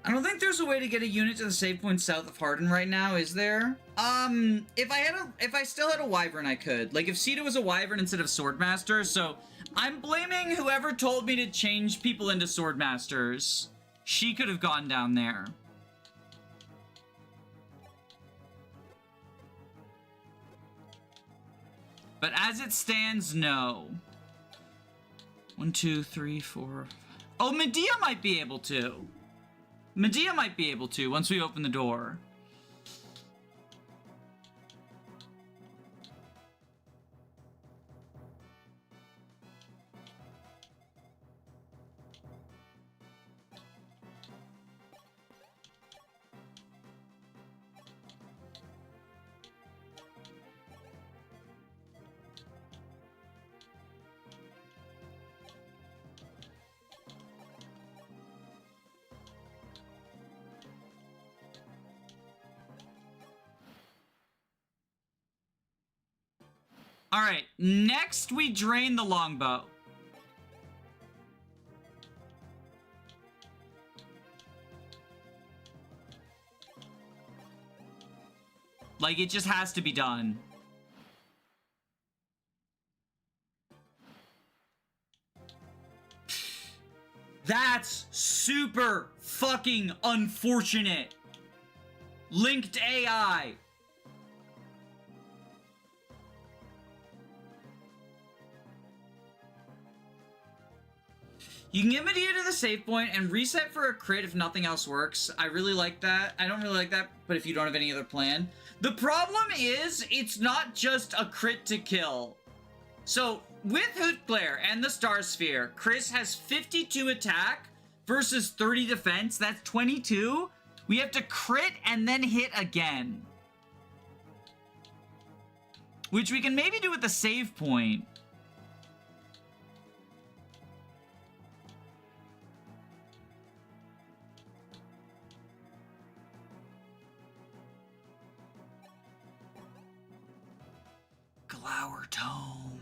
I don't think there's a way to get a unit to the save point south of Hardin right now, is there? If I still had a Wyvern, I could. Like, if Sita was a Wyvern instead of Swordmaster, so I'm blaming whoever told me to change people into Swordmasters. She could have gone down there. But as it stands, no. 1, 2, 3, 4. Oh, Medea might be able to. Medea might be able to once we open the door. All right, next we drain the longbow. Like, it just has to be done. That's super fucking unfortunate. Linked AI. You can get Medea to the save point and reset for a crit if nothing else works. I really like that. I don't really like that, but if you don't have any other plan. The problem is, it's not just a crit to kill. So, with Hootglare and the Star Sphere, Chris has 52 attack versus 30 defense. That's 22. We have to crit and then hit again. Which we can maybe do at the save point. Glower Tome.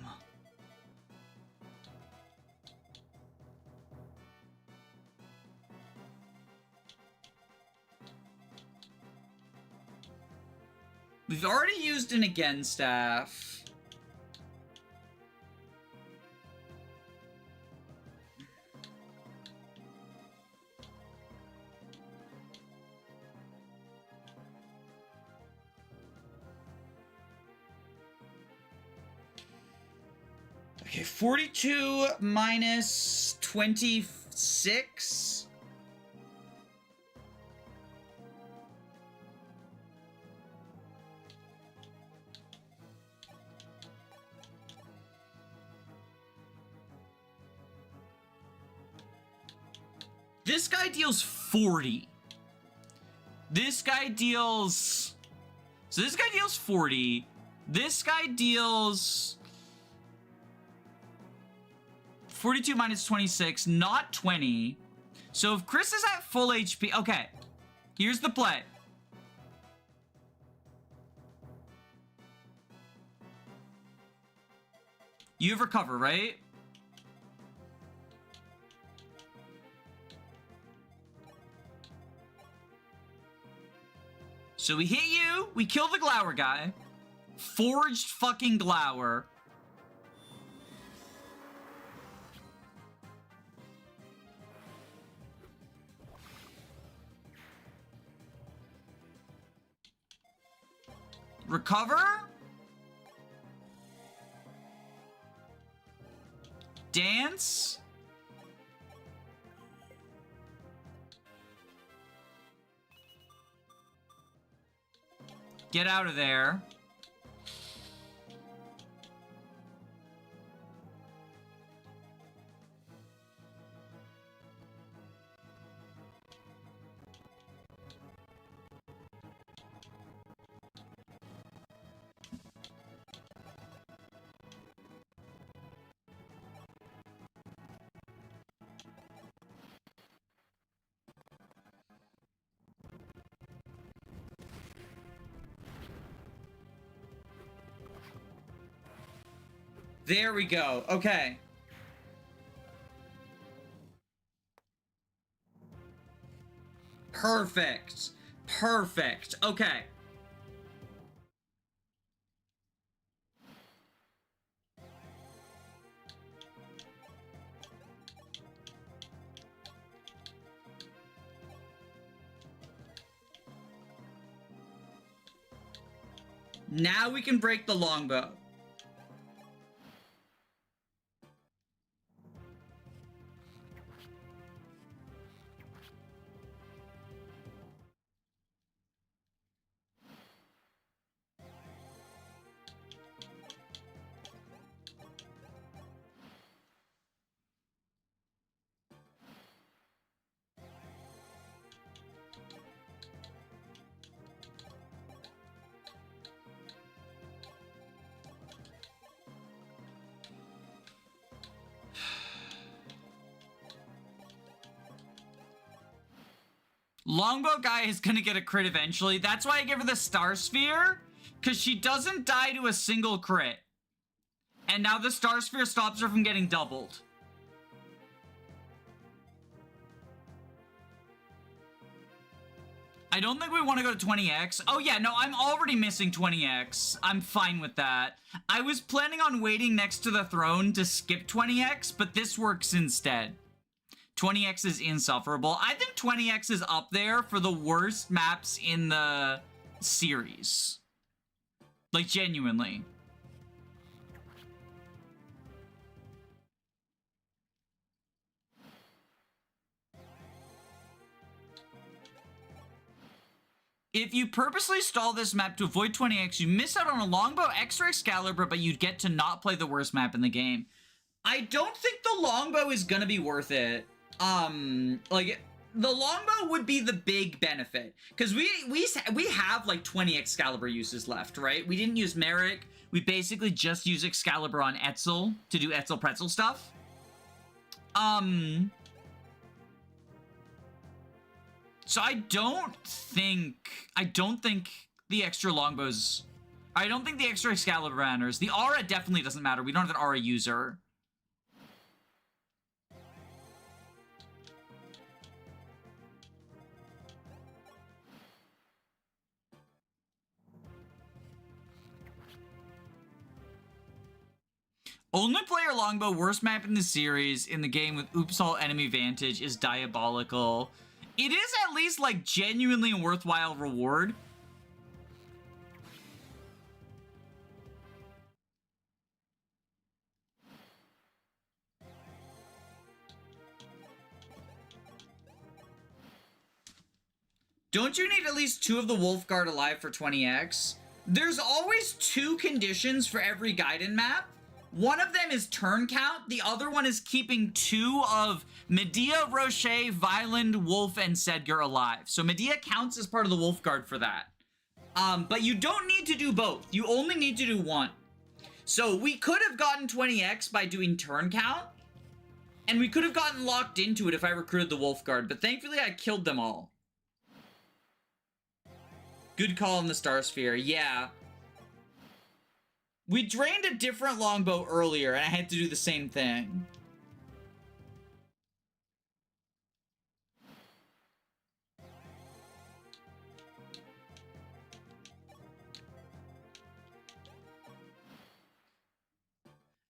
We've already used an again staff. Okay, 42 minus 26. This guy deals 40. This guy deals... So this guy deals 40. This guy deals... 42 minus 26, not 20. So if Chris is at full HP... Okay, here's the play. You have recover, right? So we hit you, we kill the Glower guy. Forged fucking Glower. Recover? Dance? Get out of there. There we go. Okay. Perfect. Perfect. Okay. Now we can break the longbow. Longbow guy is gonna get a crit eventually. That's why I give her the Star Sphere, because she doesn't die to a single crit. And now the Star Sphere stops her from getting doubled. I don't think we want to go to 20x. Oh yeah, no, I'm already missing 20x. I'm fine with that. I was planning on waiting next to the throne to skip 20x, but this works instead. 20x is insufferable. I think 20x is up there for the worst maps in the series. Like, genuinely. If you purposely stall this map to avoid 20x, you miss out on a longbow extra Excalibur, but you'd get to not play the worst map in the game. I don't think the longbow is gonna be worth it. Like, the longbow would be the big benefit, because we have like 20 Excalibur uses left, right? We didn't use Merrick. We basically just use Excalibur on Etzel to do Etzel Pretzel stuff. So I don't think the extra longbows, I don't think the extra Excalibur matters. The aura definitely doesn't matter. We don't have an aura user. Only player longbow, worst map in the series, in the game with oops all enemy vantage is diabolical. It is at least like genuinely a worthwhile reward. Don't you need at least 2 of the Wolf Guard alive for 20x? There's always 2 conditions for every Gaiden map. One of them is turn count. The other one is keeping 2 of Medea, Rocher, Violend, Wolf, and Sedgar alive. So Medea counts as part of the Wolf Guard for that. But you don't need to do both. You only need to do one. So we could have gotten 20x by doing turn count. And we could have gotten locked into it if I recruited the Wolf Guard. But thankfully I killed them all. Good call in the Star Sphere, yeah. We drained a different longbow earlier, and I had to do the same thing.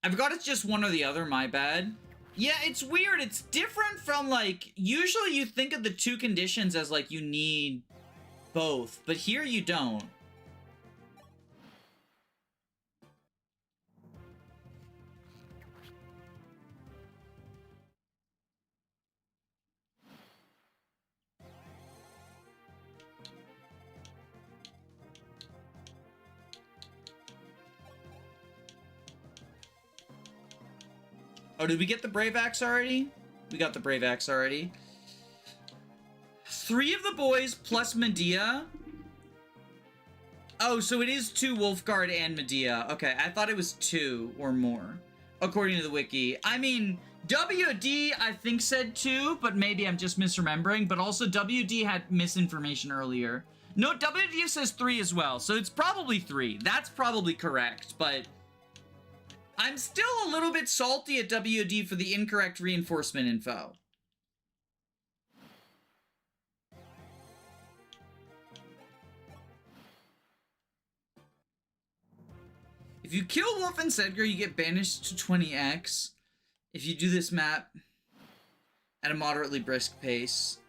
I forgot it's just one or the other, my bad. Yeah, it's weird. It's different from, like, usually you think of the 2 conditions as, like, you need both, but here you don't. Oh, did we get the Brave Axe already? We got the Brave Axe already. 3 of the boys plus Medea. Oh, so it is 2 Wolfguard and Medea. Okay, I thought it was 2 or more, according to the wiki. I mean, WD, I think, said 2, but maybe I'm just misremembering. But also, WD had misinformation earlier. No, WD says 3 as well, so it's probably 3. That's probably correct, but I'm still a little bit salty at WD for the incorrect reinforcement info. If you kill Wolf and Sedgar, you get banished to 20x. If you do this map at a moderately brisk pace.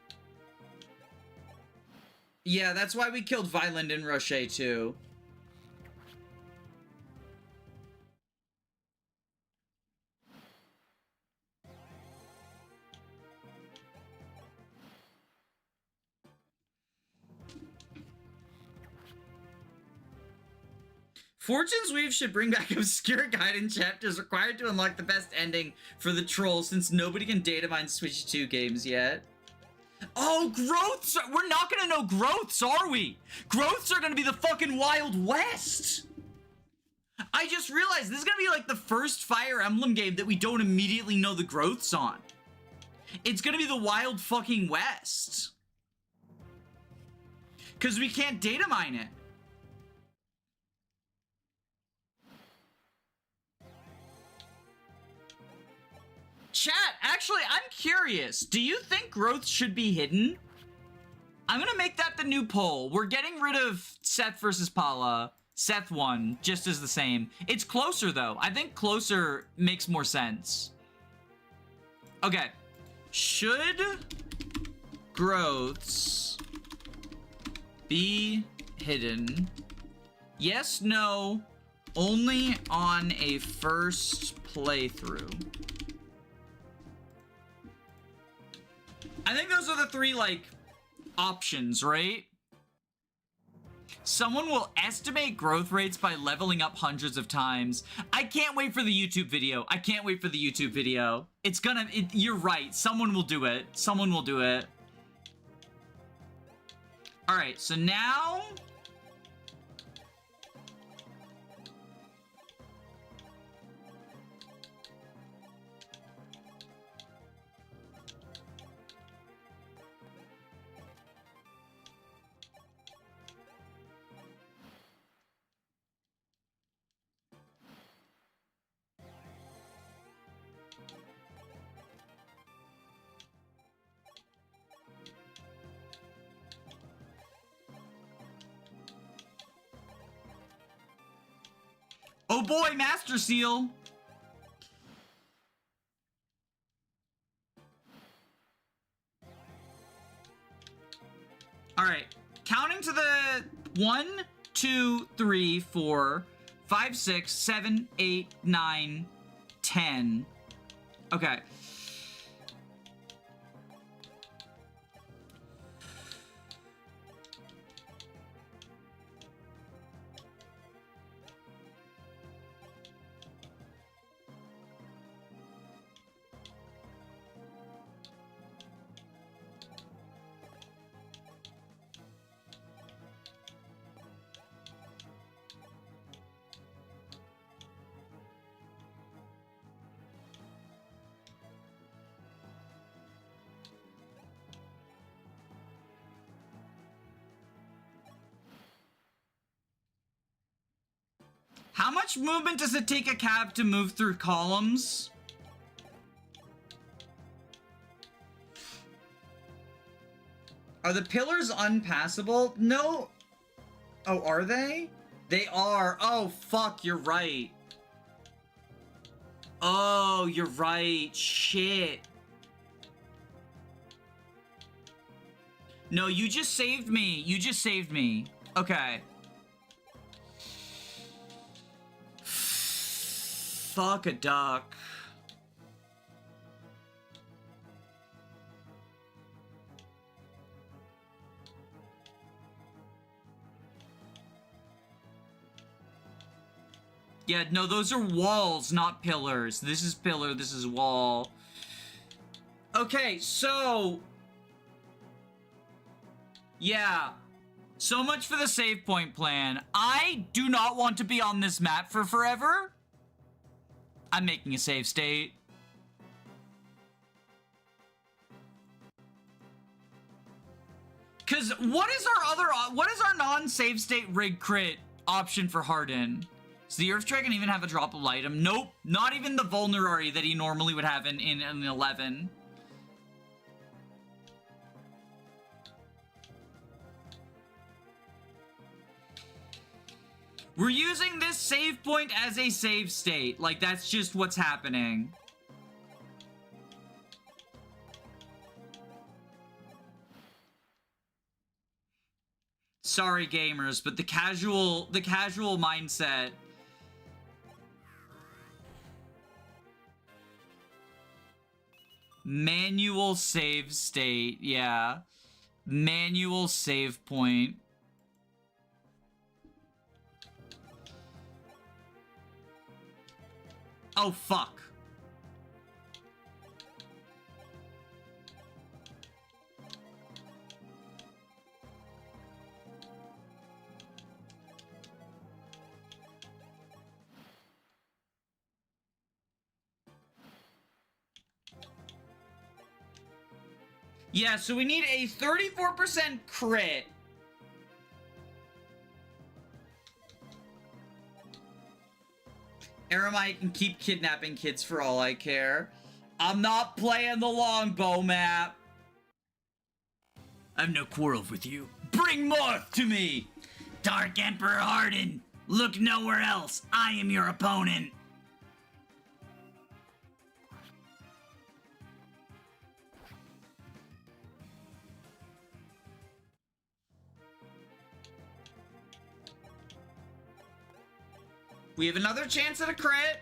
Yeah, that's why we killed Violend and Rocher too. Fortune's Weave should bring back obscure guidance chapters required to unlock the best ending for the troll, since nobody can data mine Switch 2 games yet. Oh, growths! We're not gonna know growths, are we? Growths are gonna be the fucking Wild West! I just realized this is gonna be like the first Fire Emblem game that we don't immediately know the growths on. It's gonna be the Wild fucking West. Because we can't data mine it. Chat, actually, I'm curious. Do you think growth should be hidden? I'm gonna make that the new poll. We're getting rid of Seth versus Paula. Seth won, just as the same. It's closer, though. I think closer makes more sense. Okay. Should growths be hidden? Yes, no. Only on a first playthrough. I think those are the 3, like, options, right? Someone will estimate growth rates by leveling up hundreds of times. I can't wait for the YouTube video. I can't wait for the YouTube video. It's gonna... you're right. Someone will do it. Someone will do it. Alright, so now... oh boy, Master Seal! 1, 2, 3, 4, 5, 6, 7, 8, 9, 10. Okay. How much movement does it take a cab to move through columns? Are the pillars unpassable? No. Oh, are they? They are. Oh, fuck, you're right. Oh, you're right. Shit. No, you just saved me. You just saved me. Okay. Fuck a duck. Yeah, no, those are walls, not pillars. This is pillar, this is wall. Okay, so... yeah. So much for the save point plan. I do not want to be on this map for forever. I'm making a save state. Cause what is our non-save state rig crit option for Harden? Does the Earth Dragon even have a droppable item? Nope, not even the Vulnerary that he normally would have in 11. We're using this save point as a save state. Like, that's just what's happening. Sorry, gamers, but the casual mindset. Manual save state, yeah. Manual save point. Oh, fuck. Yeah, so we need a 34% crit. Aramite can keep kidnapping kids for all I care. I'm not playing the longbow map. I've no quarrel with you. Bring Morph to me! Dark Emperor Harden! Look nowhere else. I am your opponent. We have another chance at a crit.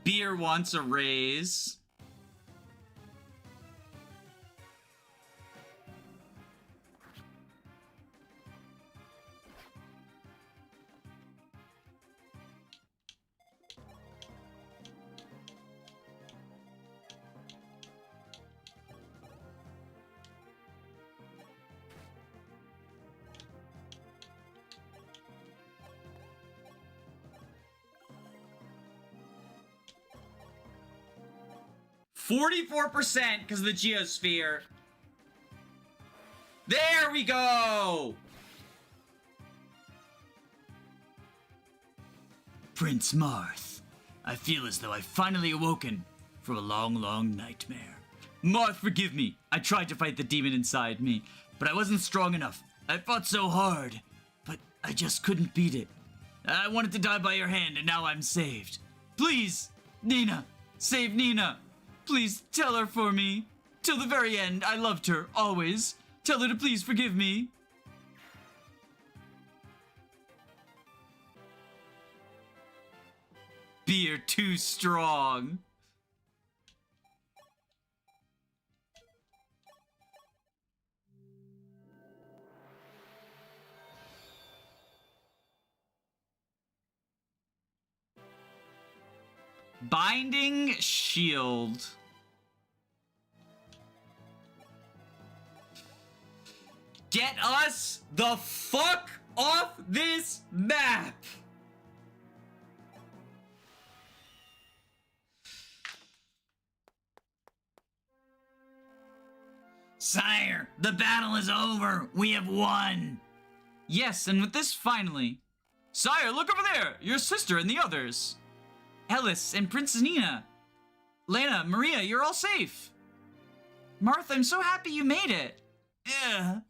Beer wants a raise. 44% because of the geosphere. There we go! Prince Marth, I feel as though I've finally awoken from a long, long nightmare. Marth, forgive me. I tried to fight the demon inside me, but I wasn't strong enough. I fought so hard, but I just couldn't beat it. I wanted to die by your hand, and now I'm saved. Please, Nina, save Nina. Please tell her for me. Till the very end, I loved her, always. Tell her to please forgive me. Beer too strong. Binding shield. Get us the fuck off this map! Sire, the battle is over. We have won. Yes, and with this finally. Sire, look over there! Your sister and the others. Ellis and Princess Nina. Lena, Maria, you're all safe. Martha, I'm so happy you made it. Yeah.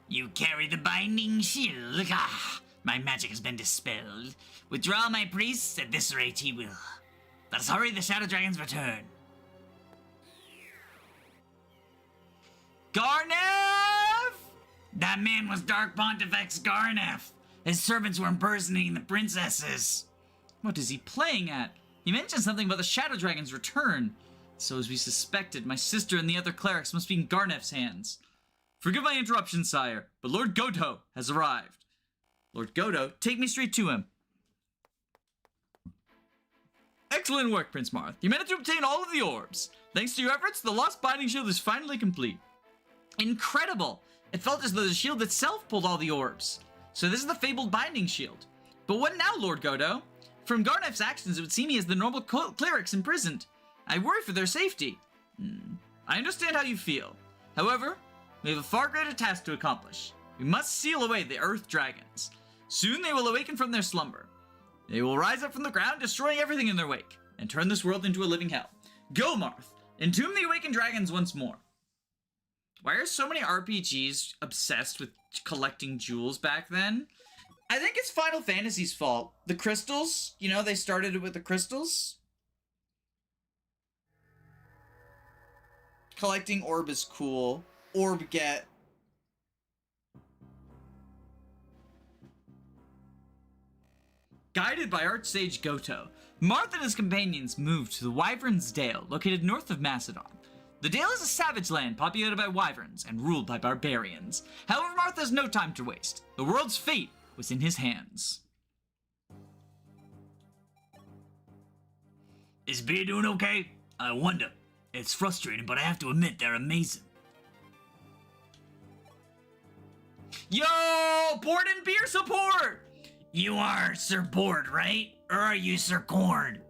You carry the binding shield. Ah, my magic has been dispelled. Withdraw my priests, at this rate he will. Let us hurry the Shadow Dragon's return. Garnev! That man was Dark Pontifex Garneth. His servants were impersonating the princesses. What is he playing at? He mentioned something about the Shadow Dragon's return. So as we suspected, my sister and the other clerics must be in Garnev's hands. Forgive my interruption, sire, but Lord Goto has arrived. Lord Goto, take me straight to him. Excellent work, Prince Marth. You managed to obtain all of the orbs. Thanks to your efforts, the lost binding shield is finally complete. Incredible! It felt as though the shield itself pulled all the orbs. So this is the fabled binding shield. But what now, Lord Goto? From Garnef's actions, it would seem he has the normal clerics imprisoned. I worry for their safety. I understand how you feel. However, we have a far greater task to accomplish. We must seal away the Earth Dragons. Soon they will awaken from their slumber. They will rise up from the ground, destroying everything in their wake, and turn this world into a living hell. Go, Marth! Entomb the awakened dragons once more. Why are so many RPGs obsessed with collecting jewels back then? I think it's Final Fantasy's fault. The crystals, you know, they started it with the crystals. Collecting orb is cool. Orb get. Guided by Archsage Goto, Marth and his companions moved to the Wyvern's Dale, located north of Macedon. The Dale is a savage land populated by wyverns and ruled by barbarians. However, Marth has no time to waste. The world's fate was in his hands. Is Beer doing okay? I wonder. It's frustrating, but I have to admit they're amazing. Yo, Board and Beer support! You are Sir Board, right? Or are you Sir Corn?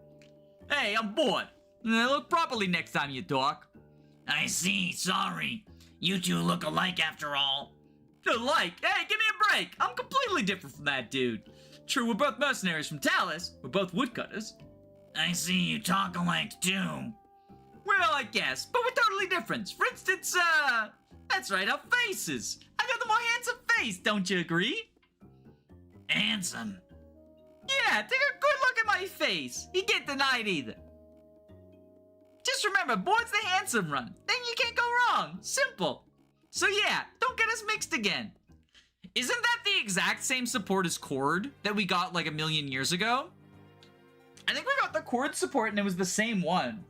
Hey, I'm Bored. Look properly next time you talk. I see, sorry. You two look alike after all. Alike? Hey, give me a break! I'm completely different from that dude. True, we're both mercenaries from Talus. We're both woodcutters. I see you talk alike too. Well, I guess, but we're totally different. For instance, that's right, our faces. I got the more handsome face, don't you agree? Handsome. Yeah, take a good look at my face. You can't deny it either. Just remember, Board's the handsome run. Then you can't go wrong. Simple. So yeah, don't get us mixed again. Isn't that the exact same support as Cord that we got like a million years ago? I think we got the Cord support and it was the same one.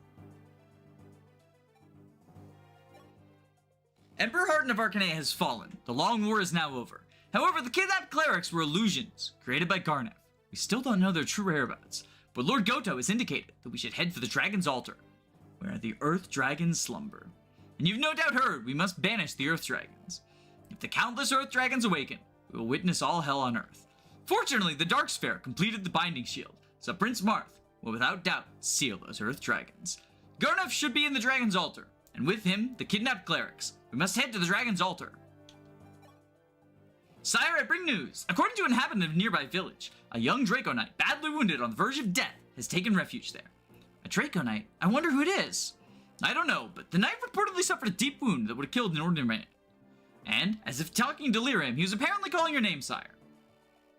Emperor Harden of Arcanea has fallen. The long war is now over. However, the kidnapped clerics were illusions created by Garneth. We still don't know their true whereabouts, but Lord Goto has indicated that we should head for the Dragon's Altar, where the Earth Dragons slumber. And you've no doubt heard we must banish the Earth Dragons. If the countless Earth Dragons awaken, we will witness all hell on Earth. Fortunately, the Dark Sphere completed the binding shield, so Prince Marth will without doubt seal those Earth Dragons. Garnef should be in the Dragon's Altar, and with him, the kidnapped clerics. We must head to the Dragon's Altar. Sire, I bring news. According to an inhabitant of a nearby village, a young Draco Knight, badly wounded on the verge of death, has taken refuge there. A Draco Knight? I wonder who it is. I don't know, but the knight reportedly suffered a deep wound that would have killed an ordinary man. And, as if talking delirium, he was apparently calling your name, sire.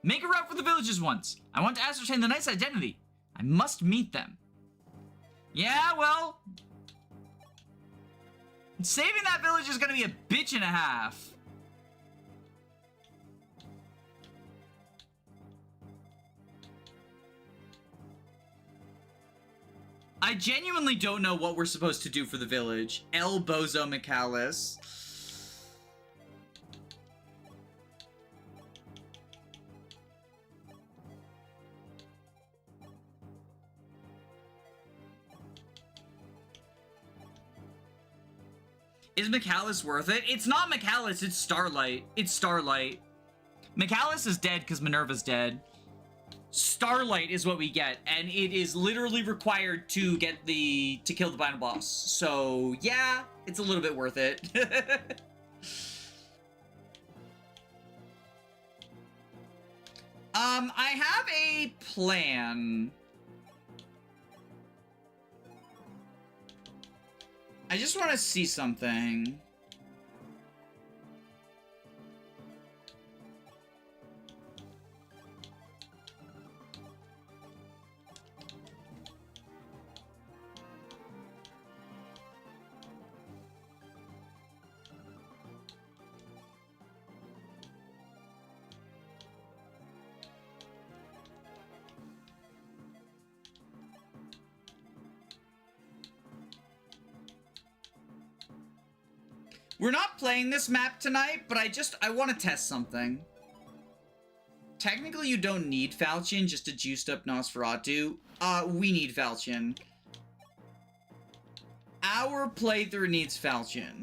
Make a route for the villages once. I want to ascertain the knight's identity. I must meet them. Yeah, well... saving that village is gonna be a bitch and a half. I genuinely don't know what we're supposed to do for the village. El Bozo Michalis. Is Michalis worth it? It's not Michalis, it's Starlight. It's Starlight. Michalis is dead because Minerva's dead. Starlight is what we get, and it is literally required to get to kill the final boss. So yeah, it's a little bit worth it. I have a plan. I just want to see something. We're not playing this map tonight, but I want to test something. Technically, you don't need Falchion just to juice up Nosferatu. We need Falchion. Our playthrough needs Falchion.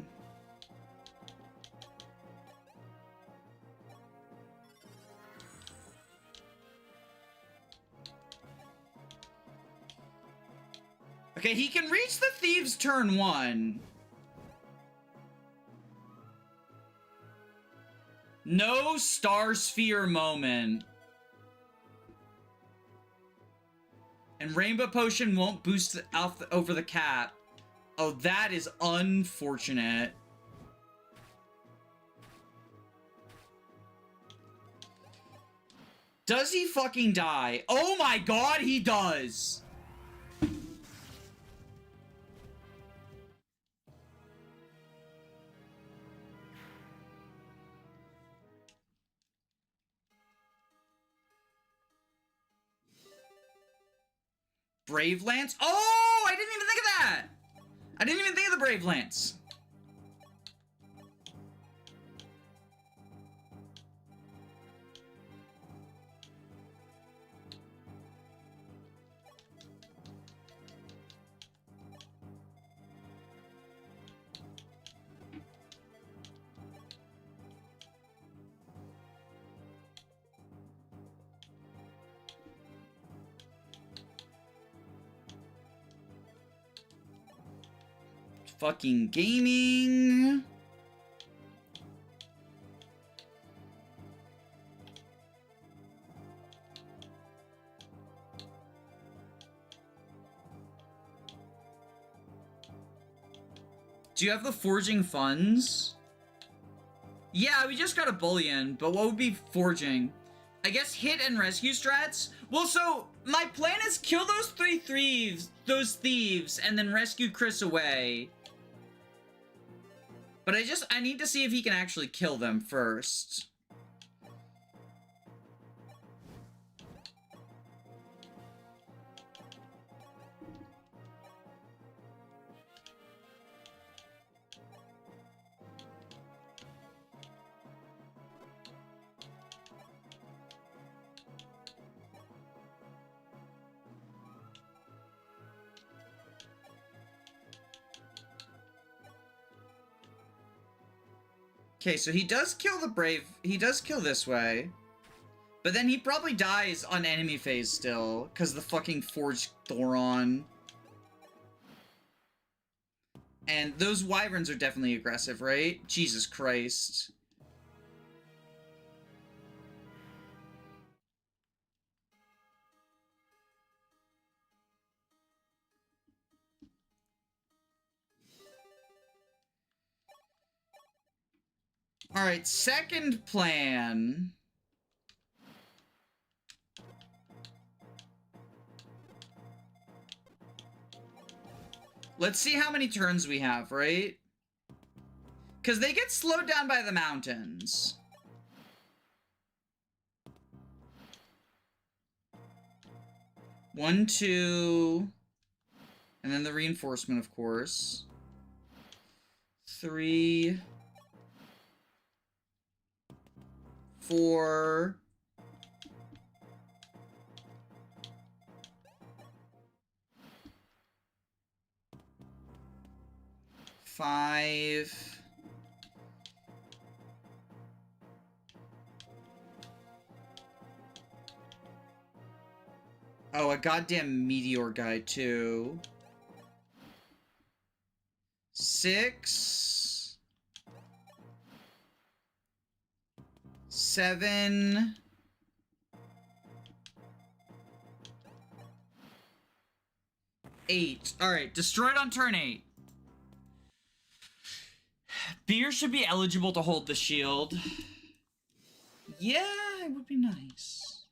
Okay, he can reach the Thieves turn 1. No Star Sphere moment. And Rainbow Potion won't boost over the cap. Oh, that is unfortunate. Does he fucking die? Oh my god, he does! Brave Lance? Oh, I didn't even think of that! I didn't even think of the Brave Lance. Fucking gaming. Do you have the forging funds? Yeah, we just got a bullion, but what would be forging? I guess hit and rescue strats? Well, so my plan is kill those those thieves, and then rescue Chris away. But I need to see if he can actually kill them first. Okay, so he does kill the brave. He does kill this way. But then he probably dies on enemy phase still, because the fucking Forged Thoron. And those wyverns are definitely aggressive, right? Jesus Christ. Alright, second plan. Let's see how many turns we have, right? Because they get slowed down by the mountains. One, two... And then the reinforcement, of course. 3... 4... 5... Oh, a goddamn meteor guy, too. 6... 7... 8. Alright, destroyed on turn 8. Beer should be eligible to hold the shield. Yeah, it would be nice.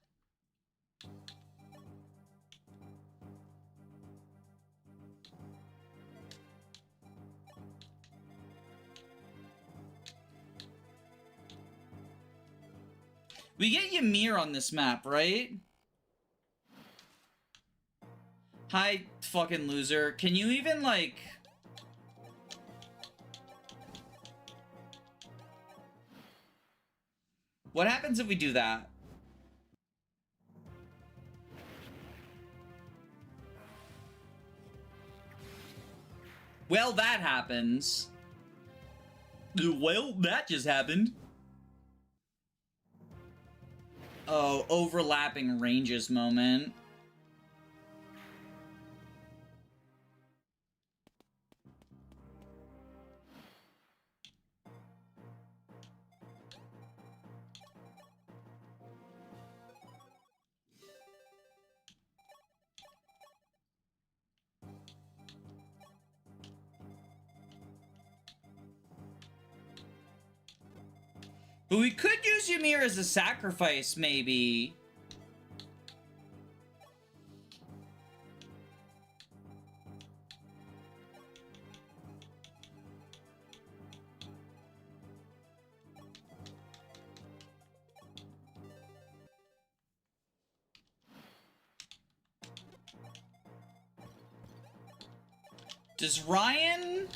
We get Ymir on this map, right? Hi, fucking loser. Can you even, like... What happens if we do that? Well, that happens. Well, that just happened. Oh, overlapping ranges moment. But we could use Ymir as a sacrifice, maybe. Does Ryan...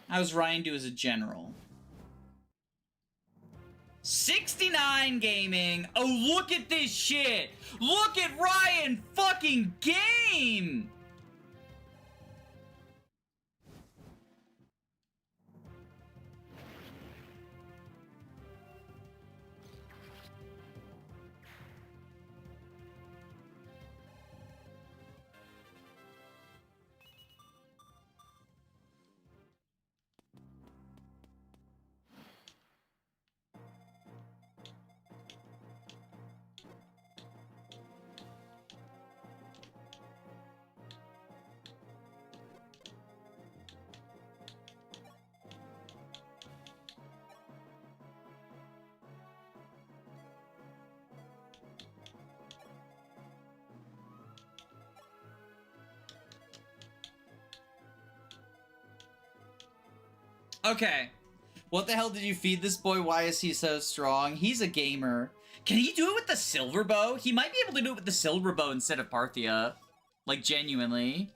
How does Ryan do as a general? 69 gaming. Oh, look at this shit. Look at Ryan fucking game. Okay. What the hell did you feed this boy? Why is he so strong? He's a gamer. Can he do it with the silver bow? He might be able to do it with the silver bow instead of Parthia. Like, genuinely.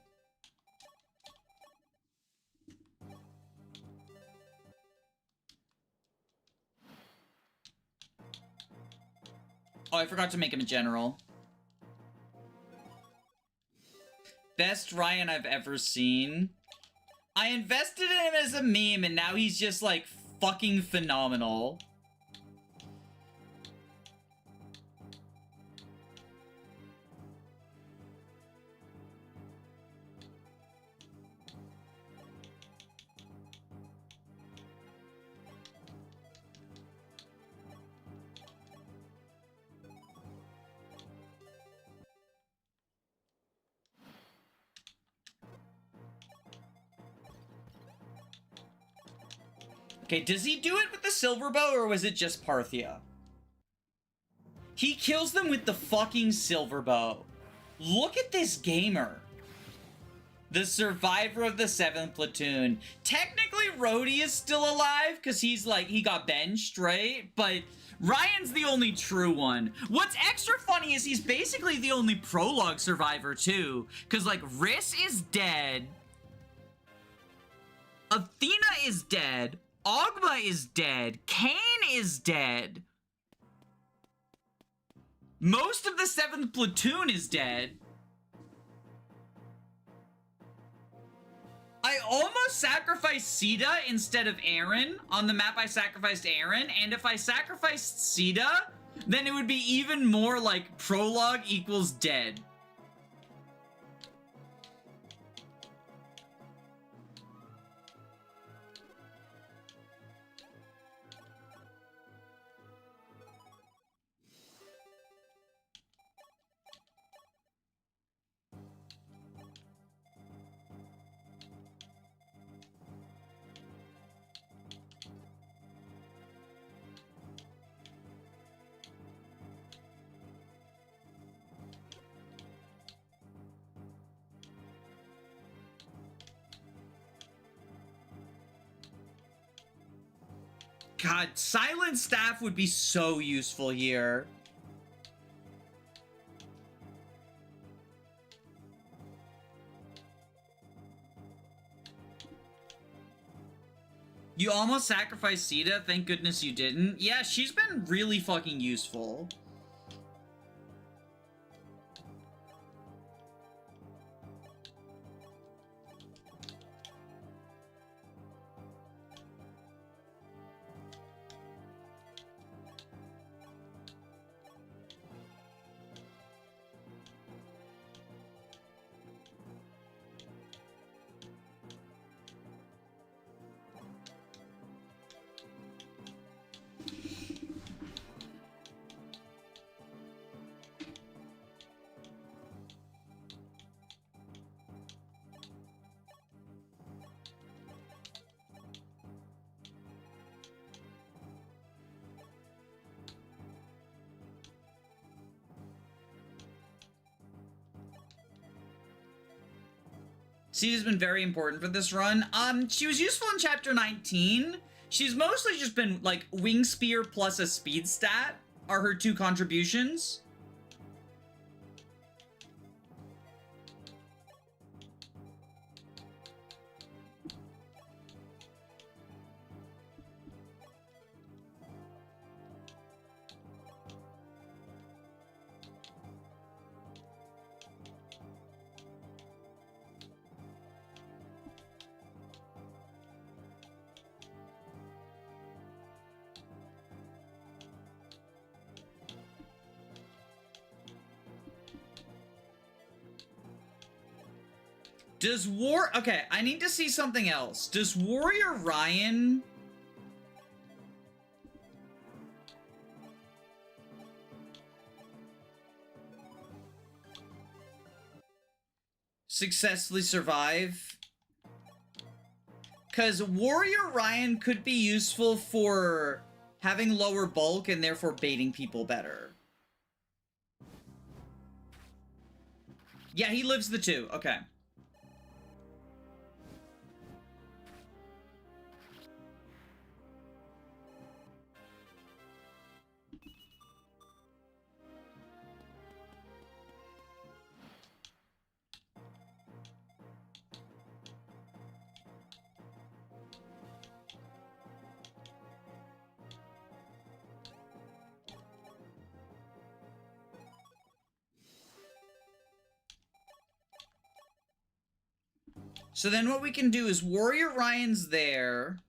Oh, I forgot to make him a general. Best Ryan I've ever seen. I invested in him as a meme, and now he's just, like, fucking phenomenal. Okay, does he do it with the silver bow, or was it just Parthia? He kills them with the fucking silver bow. Look at this gamer. The survivor of the 7th platoon. Technically, Rhodey is still alive, because he's like, he got benched, right? But Ryan's the only true one. What's extra funny is he's basically the only prologue survivor, too. Because, like, Riss is dead. Athena is dead. Ogma is dead. Cain is dead. Most of the 7th platoon is dead. I almost sacrificed Sita instead of Aaron. On the map, I sacrificed Aaron. And if I sacrificed Sita, then it would be even more like prologue equals dead. God, Silent Staff would be so useful here. You almost sacrificed Sita, thank goodness you didn't. Yeah, she's been really fucking useful. Sita's been very important for this run. She was useful in chapter 19. She's mostly just been like wing spear plus a speed stat are her two contributions. Okay, I need to see something else. Does Warrior Ryan successfully survive? Because Warrior Ryan could be useful for having lower bulk and therefore baiting people better. Yeah, he lives the 2. Okay. So then what we can do is Warrior Ryan's there.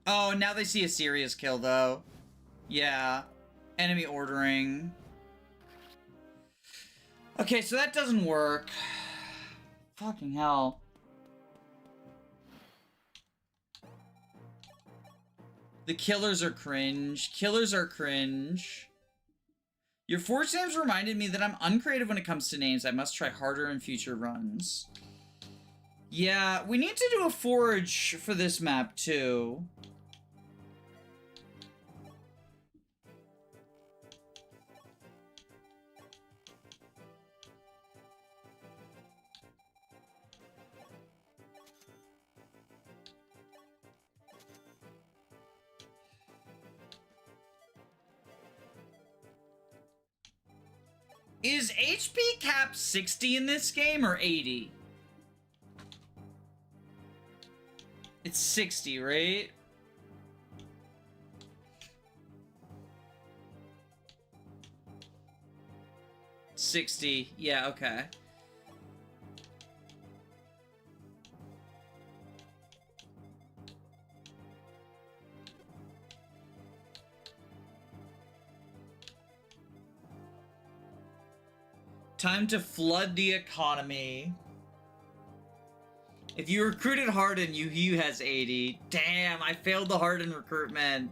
Oh, now they see a serious kill, though. Yeah. Enemy ordering. Okay, so that doesn't work. Fucking hell. The killers are cringe. Killers are cringe. Your forge names reminded me that I'm uncreative when it comes to names. I must try harder in future runs. Yeah, we need to do a forge for this map, too. Is HP cap 60 in this game or 80? It's 60, right? $60. Yeah, okay. Time to flood the economy. If you recruited Harden, you has 80. Damn, I failed the Harden recruitment.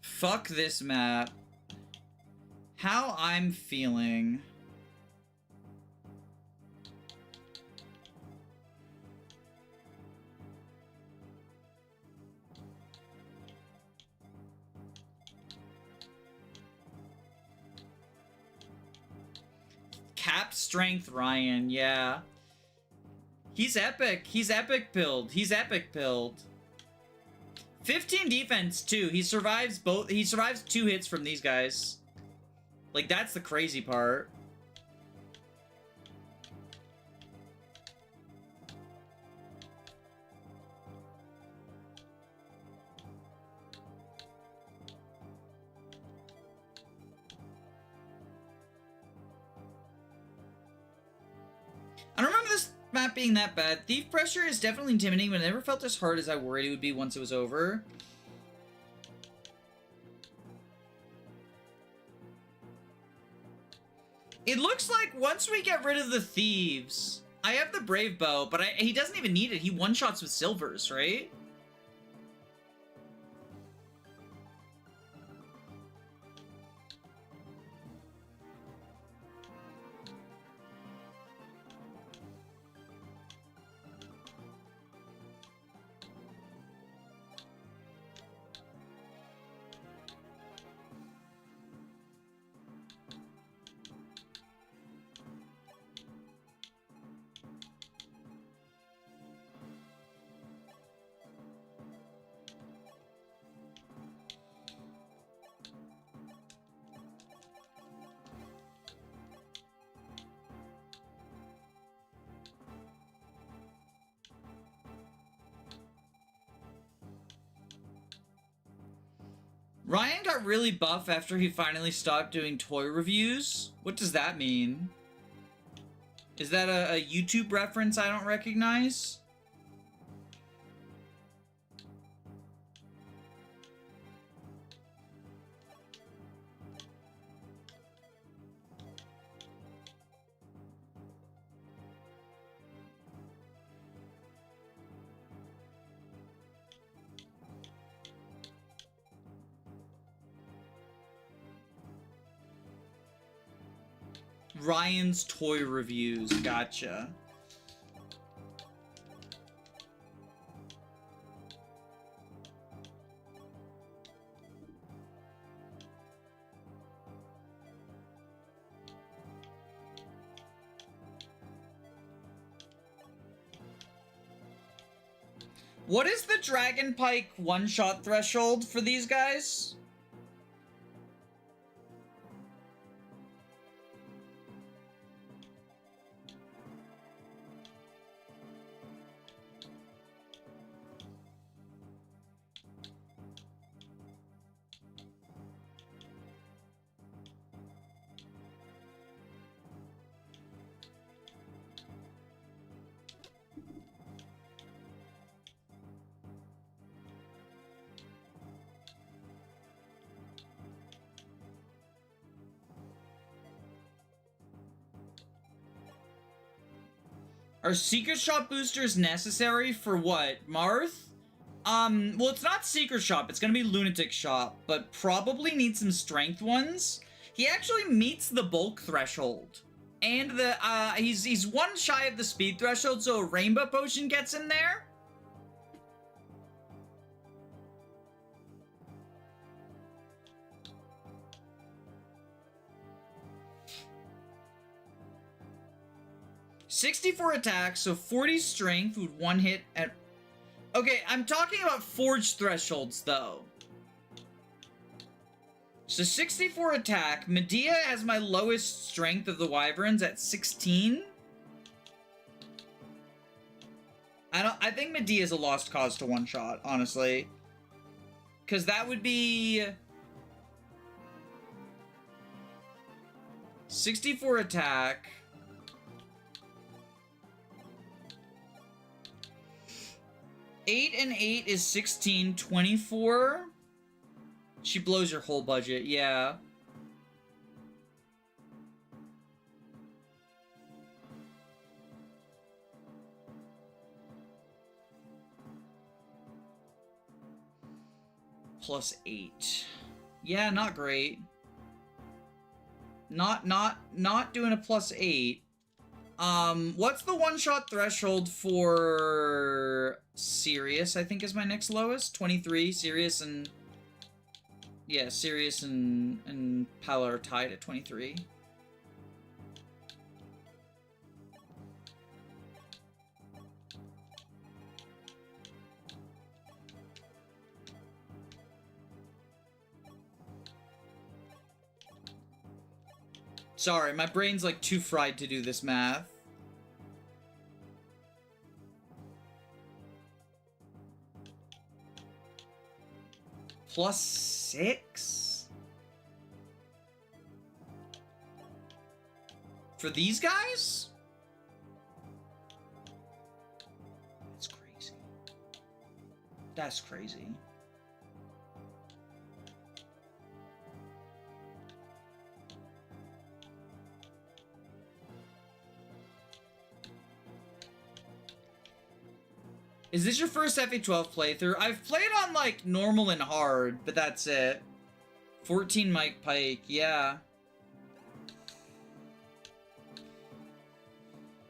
Fuck this map. How I'm feeling. Cap strength Ryan, yeah. He's epic. He's epic build. He's epic build. 15 defense too. He survives both. He survives 2 hits from these guys. Like, that's the crazy part. I don't remember this map being that bad. Thief pressure is definitely intimidating, but it never felt as hard as I worried it would be once it was over. It looks like once we get rid of the thieves, I have the brave bow, but he doesn't even need it. He one-shots with silvers, right? Ryan got really buff after he finally stopped doing toy reviews. What does that mean? Is that a YouTube reference I don't recognize? Ryan's toy reviews, gotcha. What is the Dragon Pike one-shot threshold for these guys? Are secret shop boosters necessary for what? Marth? Well, it's not secret shop. It's gonna be lunatic shop, but probably need some strength ones. He actually meets the bulk threshold. And the, he's one shy of the speed threshold, so a rainbow potion gets him there. $64 attack, so 40 strength with one hit at... Okay, I'm talking about forge thresholds, though. So 64 attack. Medea has my lowest strength of the wyverns at 16. I think Medea's a lost cause to one shot, honestly. Cause that would be 64 attack. Eight and 8 is 16, 24. She blows your whole budget, yeah. Plus 8. Yeah, not great. Not doing a plus 8. What's the one-shot threshold for Sirius, I think is my next lowest? 23, Sirius and... Yeah, Sirius and Paula are tied at 23. Sorry, my brain's like too fried to do this math. Plus 6? For these guys? That's crazy. That's crazy. Is this your first FE12 playthrough? I've played on, like, normal and hard, but that's it. 14 Mike Pike, yeah.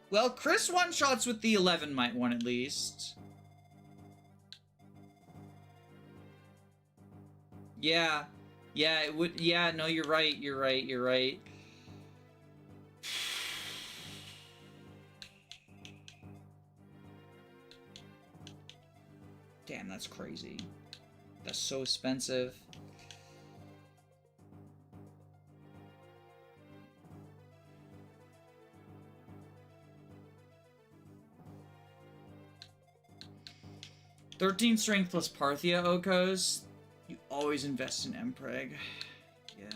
Well, Chris one-shots with the 11 might one at least. Yeah. Yeah, it would, yeah, no, you're right, you're right, you're right. Damn, that's crazy. That's so expensive. $13 strength plus Parthia Okos. You always invest in Mpreg. Yeah.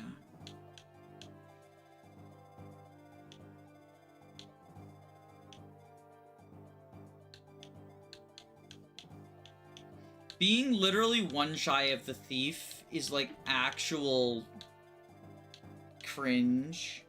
Being literally one shy of the thief is like actual cringe.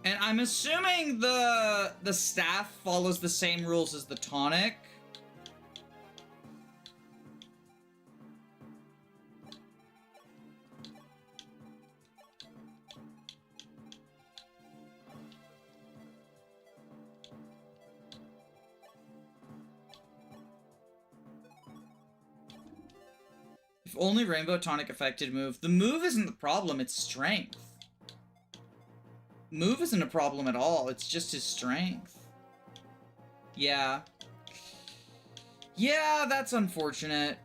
And I'm assuming the staff follows the same rules as the tonic. If only Rainbow Tonic affected move. The move isn't the problem, it's strength. Move isn't a problem at all, it's just his strength. Yeah. Yeah, that's unfortunate.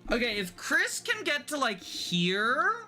Okay, if Chris can get to, like, here...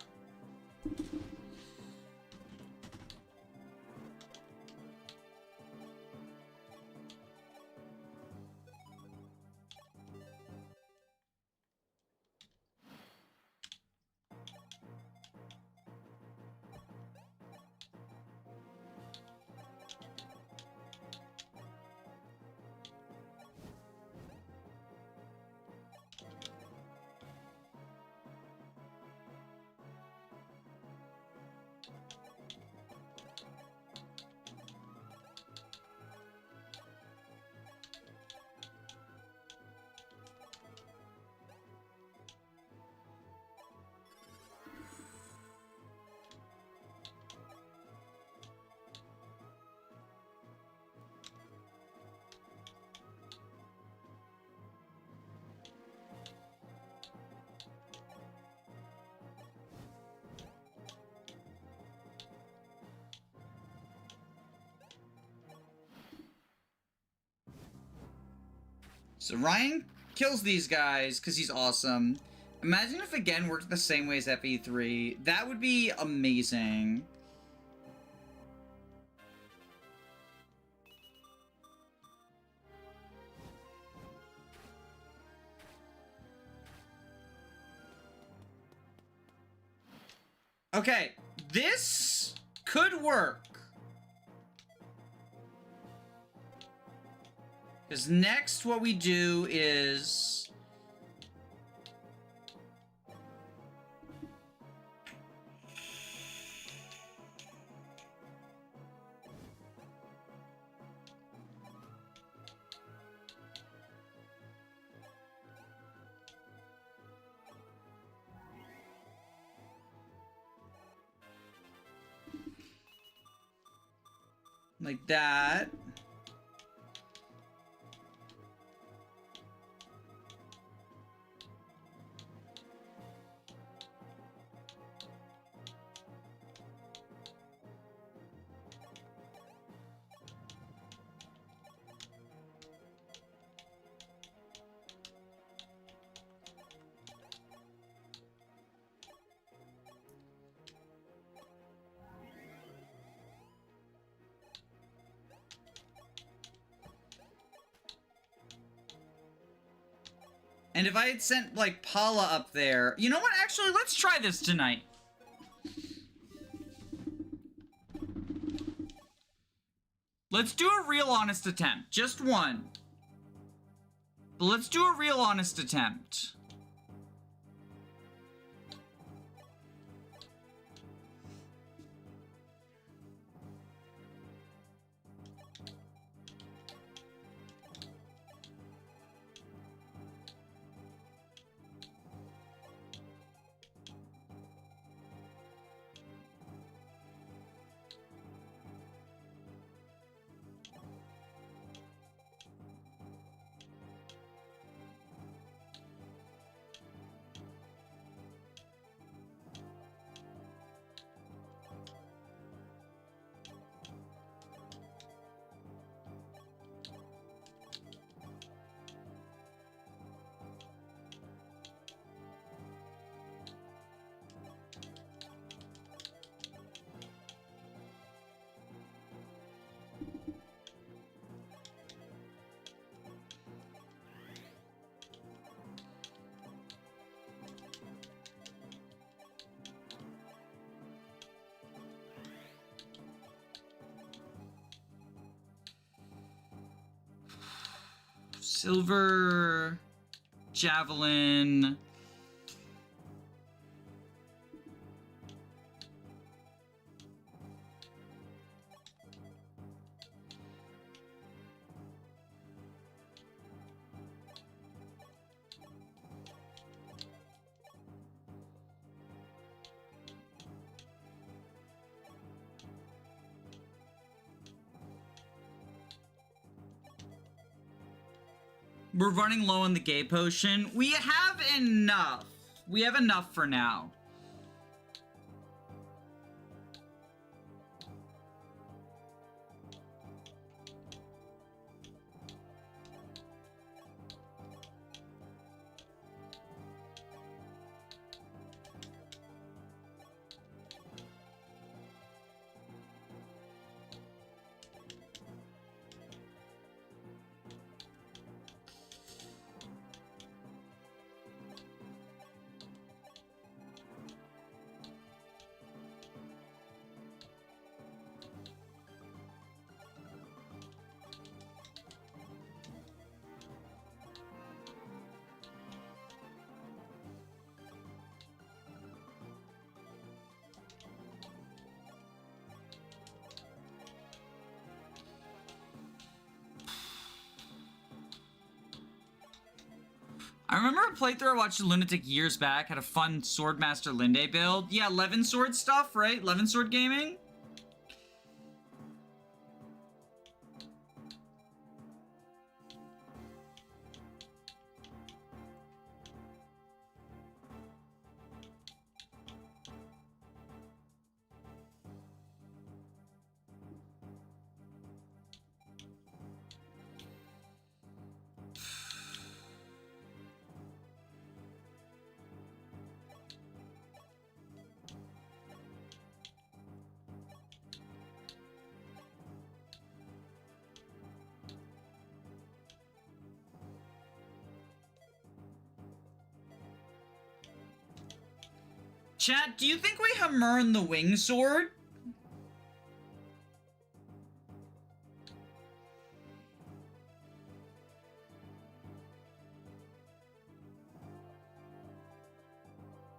So Ryan kills these guys because he's awesome. Imagine if again worked the same way as FE3. That would be amazing. Okay, this could work. Because next what we do is... like that. And if I had sent, like, Paula up there... You know what? Actually, let's try this tonight. Let's do a real honest attempt. Just one. But let's do a real honest attempt. Silver... Javelin... We're running low on the gay potion. We have enough. We have enough for now. I remember a playthrough I watched a Lunatic years back, had a fun Swordmaster Linde build. Yeah, Levin Sword stuff, right? Levin Sword Gaming? Chat, do you think we hammer the wing sword?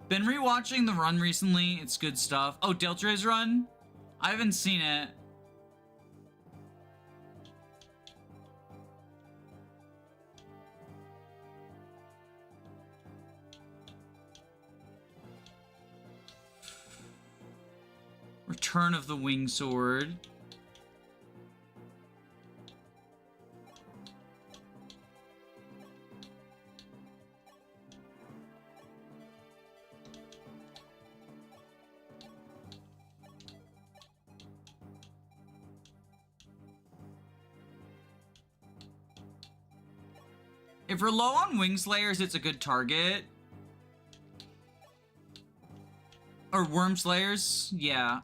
Been rewatching the run recently. It's good stuff. Oh, Deltre's run? I haven't seen it. Return of the Wing Sword. If we're low on Wing Slayers, it's a good target. Or Worm Slayers, yeah.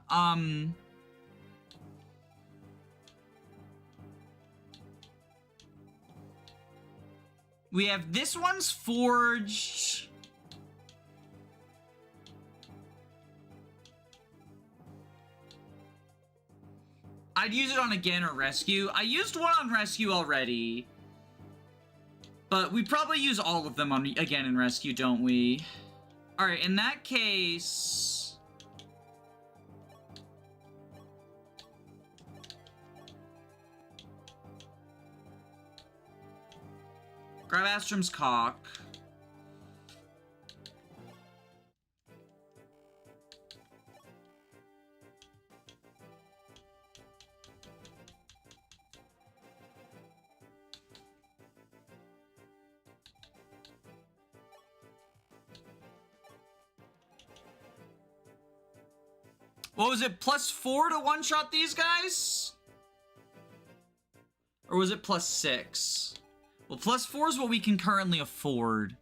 We have this one's forged. I'd use it on again or rescue. I used one on rescue already. But we probably use all of them on again and rescue, don't we? Alright, in that case... grab Astrum's cock. What was it, +4 to one-shot these guys? Or was it +6? Well, +4 is what we can currently afford.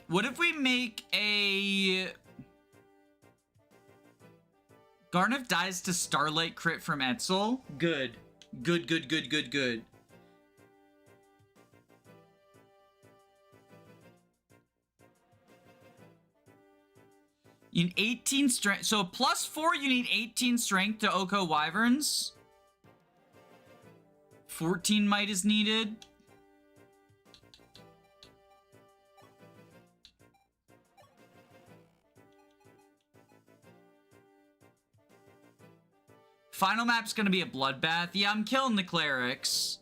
What if we make a... Garnif dies to Starlight crit from Etzel? Good. Good, good, good, good, good. You need 18 strength. So +4, you need 18 strength to Oko Wyverns. 14 might is needed. Final map's gonna be a bloodbath. Yeah, I'm killing the clerics.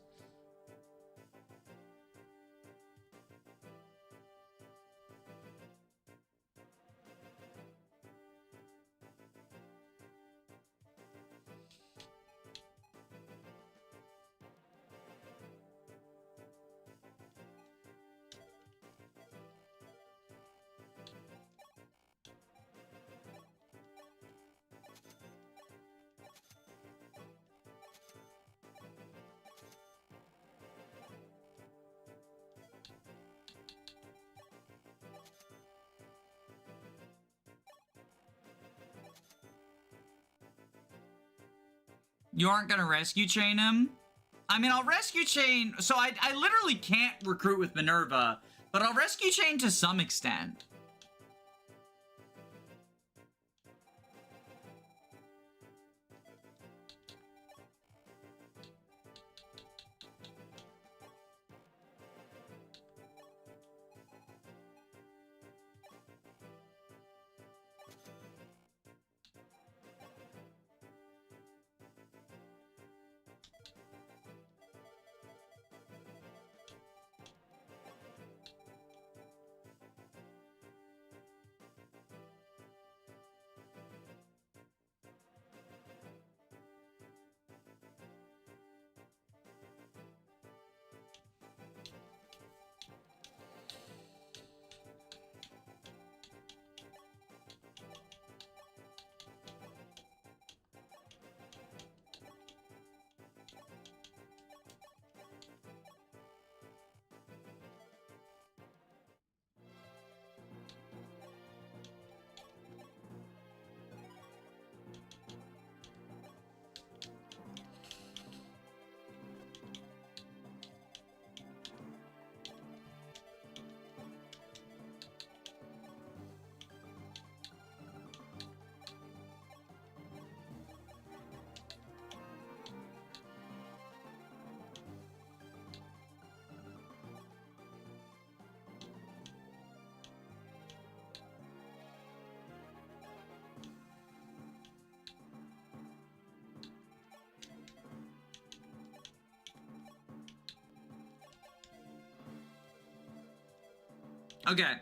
You aren't gonna rescue chain him? I mean, I'll rescue chain... So I literally can't recruit with Minerva, but I'll rescue chain to some extent. Okay.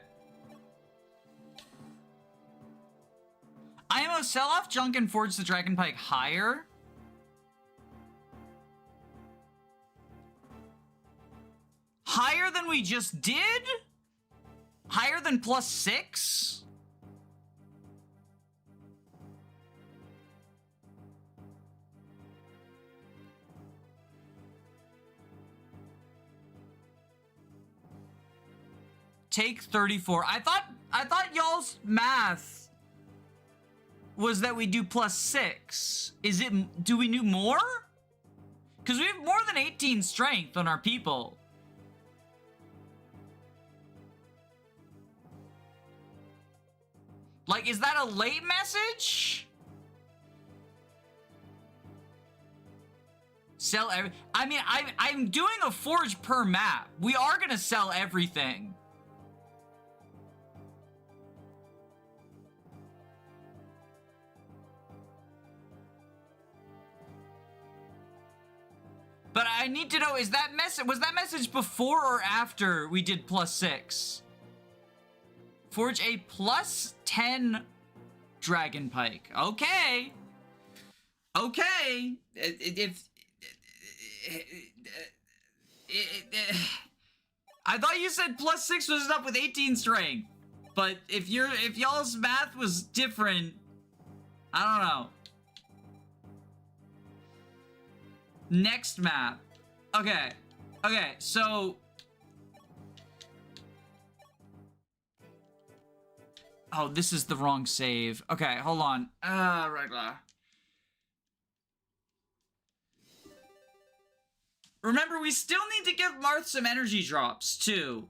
IMO, sell off junk and forge the Dragon Pike higher. Higher than we just did? Higher than +6? Take 34. I thought y'all's math was that we do +6. Is it, do we do more? Because we have more than 18 strength on our people. Like, is that a late message? Sell every, I mean, I'm doing a forge per map. We are gonna sell everything. But I need to know, is that message, was that message before or after we did +6? Forge a +10 Dragon Pike. Okay. Okay. I thought you said +6 was up with 18 strength. But if y'all's math was different, I don't know. Next map. Okay. Okay, so oh, this is the wrong save. Okay, hold on. Regular. Remember, we still need to give Marth some energy drops, too.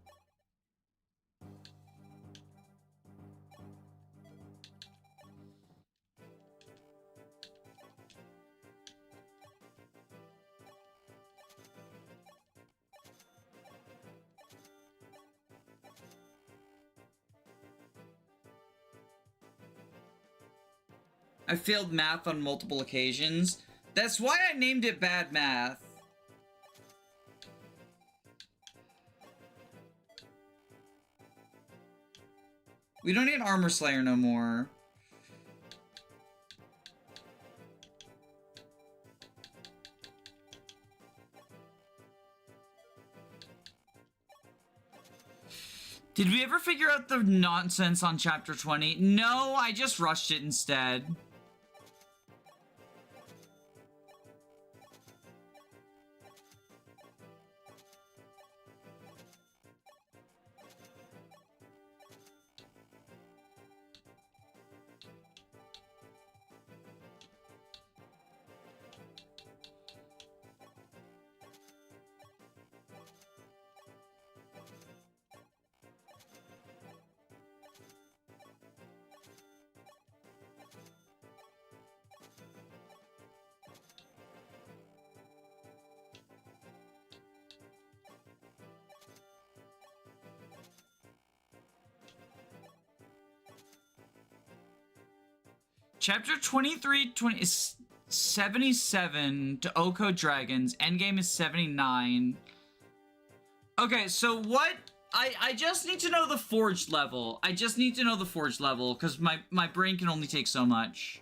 I failed math on multiple occasions. That's why I named it Bad Math. We don't need Armor Slayer no more. Did we ever figure out the nonsense on chapter 20? No, I just rushed it instead. Chapter 23 is 77 to Oko Dragons. Endgame is 79. Okay, so what? I just need to know the forged level. I just need to know the forged level, because my brain can only take so much.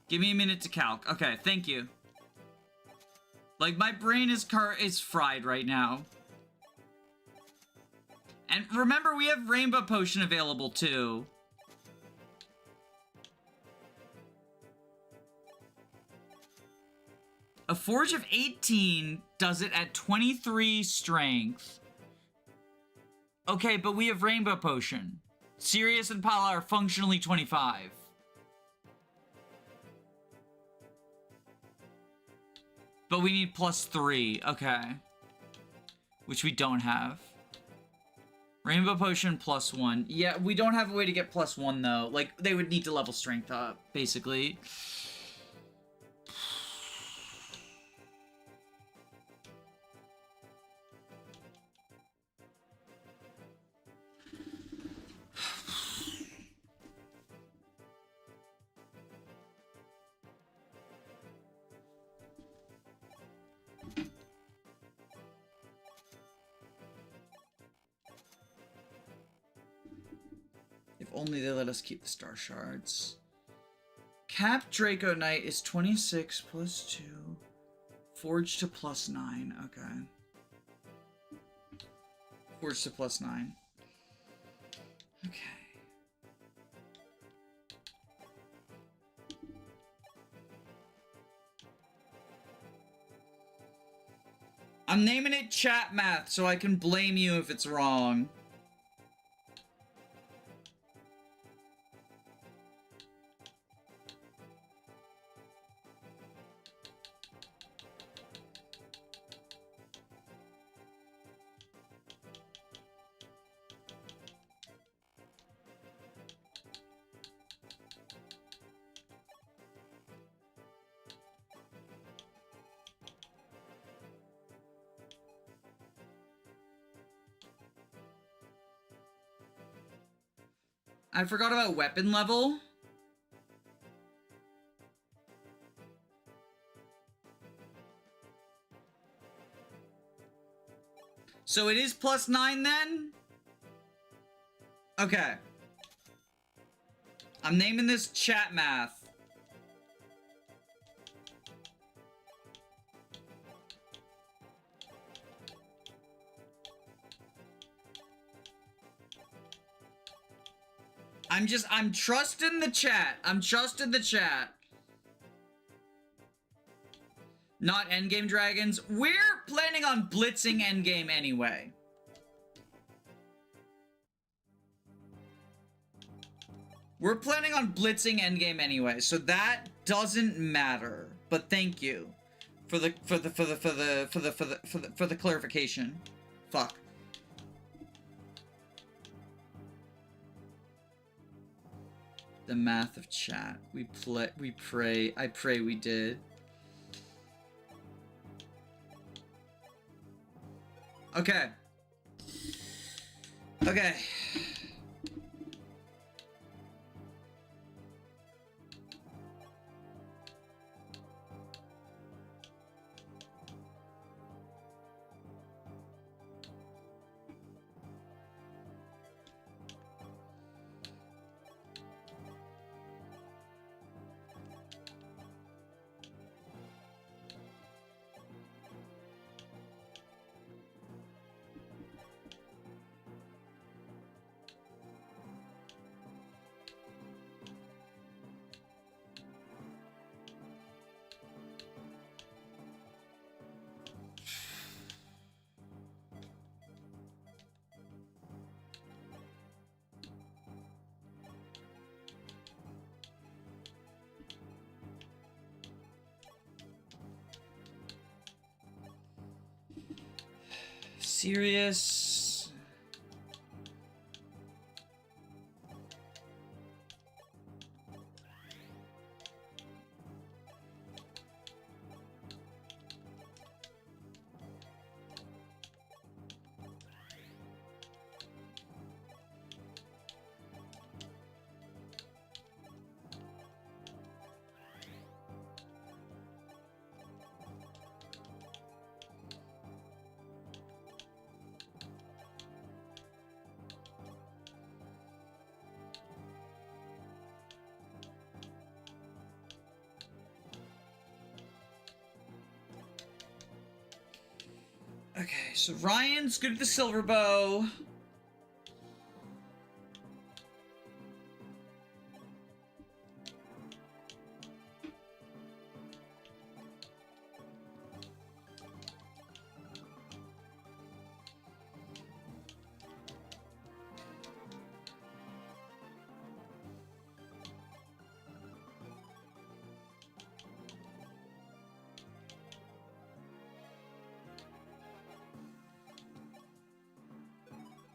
Give me a minute to calc. Okay, thank you. Like, my brain is fried right now. And remember, we have Rainbow Potion available, too. A Forge of 18 does it at 23 strength. Okay, but we have Rainbow Potion. Sirius and Pala are functionally 25. But we need +3, okay. Which we don't have. Rainbow Potion +1. Yeah, we don't have a way to get +1 though. Like, they would need to level strength up, basically. only they let us keep the star shards. Cap Draco Knight is 26 plus 2. Forge to plus 9. Okay. Forge to plus 9. Okay. I'm naming it Chat Math so I can blame you if it's wrong. I forgot about weapon level. So it is plus 9 then? Okay. I'm naming this Chat Math. I'm trusting the chat. I'm trusting the chat. Not endgame dragons. We're planning on blitzing endgame anyway. We're planning on blitzing endgame anyway, so that doesn't matter. But thank you for the clarification. Fuck. The math of chat. We pray. I pray we did. Okay. Okay. Serious. Okay, so Ryan's good at the silver bow.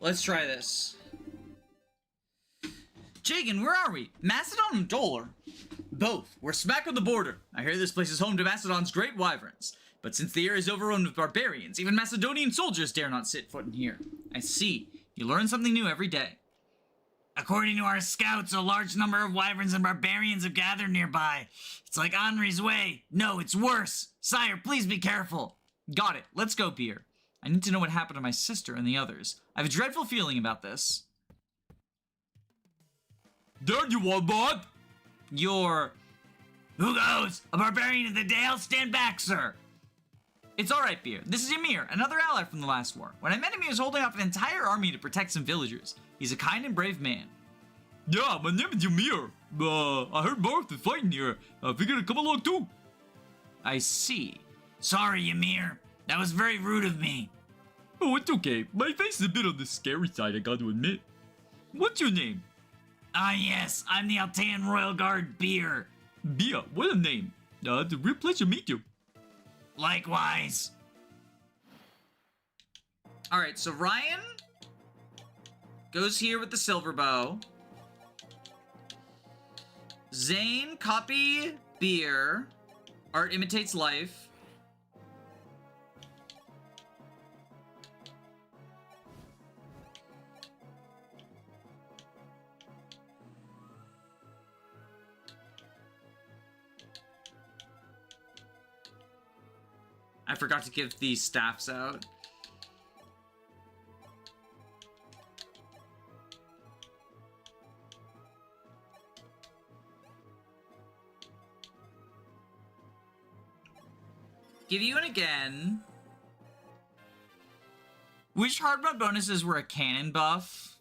Let's try this. Jagan, where are we? Macedon and Dolar? Both. We're smack on the border. I hear this place is home to Macedon's great wyverns. But since the area is overrun with barbarians, even Macedonian soldiers dare not set foot in here. I see. You learn something new every day. According to our scouts, a large number of wyverns and barbarians have gathered nearby. It's like Henri's way. No, it's worse. Sire, please be careful. Got it. Let's go, Beer. I need to know what happened to my sister and the others. I have a dreadful feeling about this. There you are, bud! You're... Who goes? A barbarian of the Dale? Stand back, sir! It's alright, Beer. This is Ymir, another ally from the last war. When I met him, he was holding off an entire army to protect some villagers. He's a kind and brave man. Yeah, my name is Ymir. I heard Marth is fighting here. I figured I'd come along too. I see. Sorry, Ymir. That was very rude of me. Oh, it's okay. My face is a bit on the scary side, I gotta admit. What's your name? Ah, yes. I'm the Altean Royal Guard, Beer. Beer? What a name. It's a real pleasure to meet you. Likewise. Alright, so Ryan goes here with the silver bow. Zane, copy, beer. Art imitates life. I forgot to give these staffs out. Give you an again. Which hard mode bonuses were a cannon buff?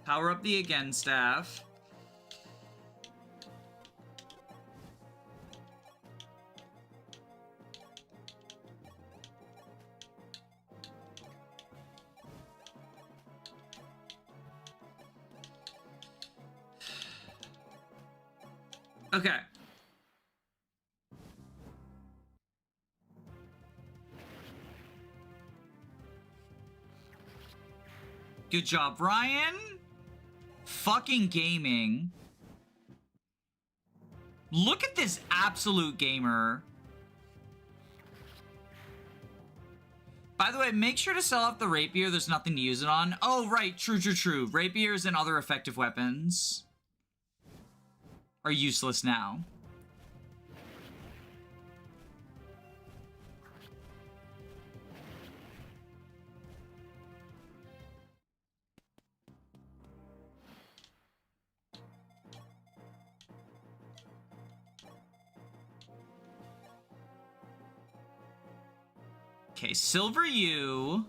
Power up the again staff. Okay. Good job, Ryan. Fucking gaming. Look at this absolute gamer. By the way, make sure to sell off the rapier. There's nothing to use it on. Oh, right. True, true, true. Rapiers and other effective weapons are useless now. Okay, Silver U.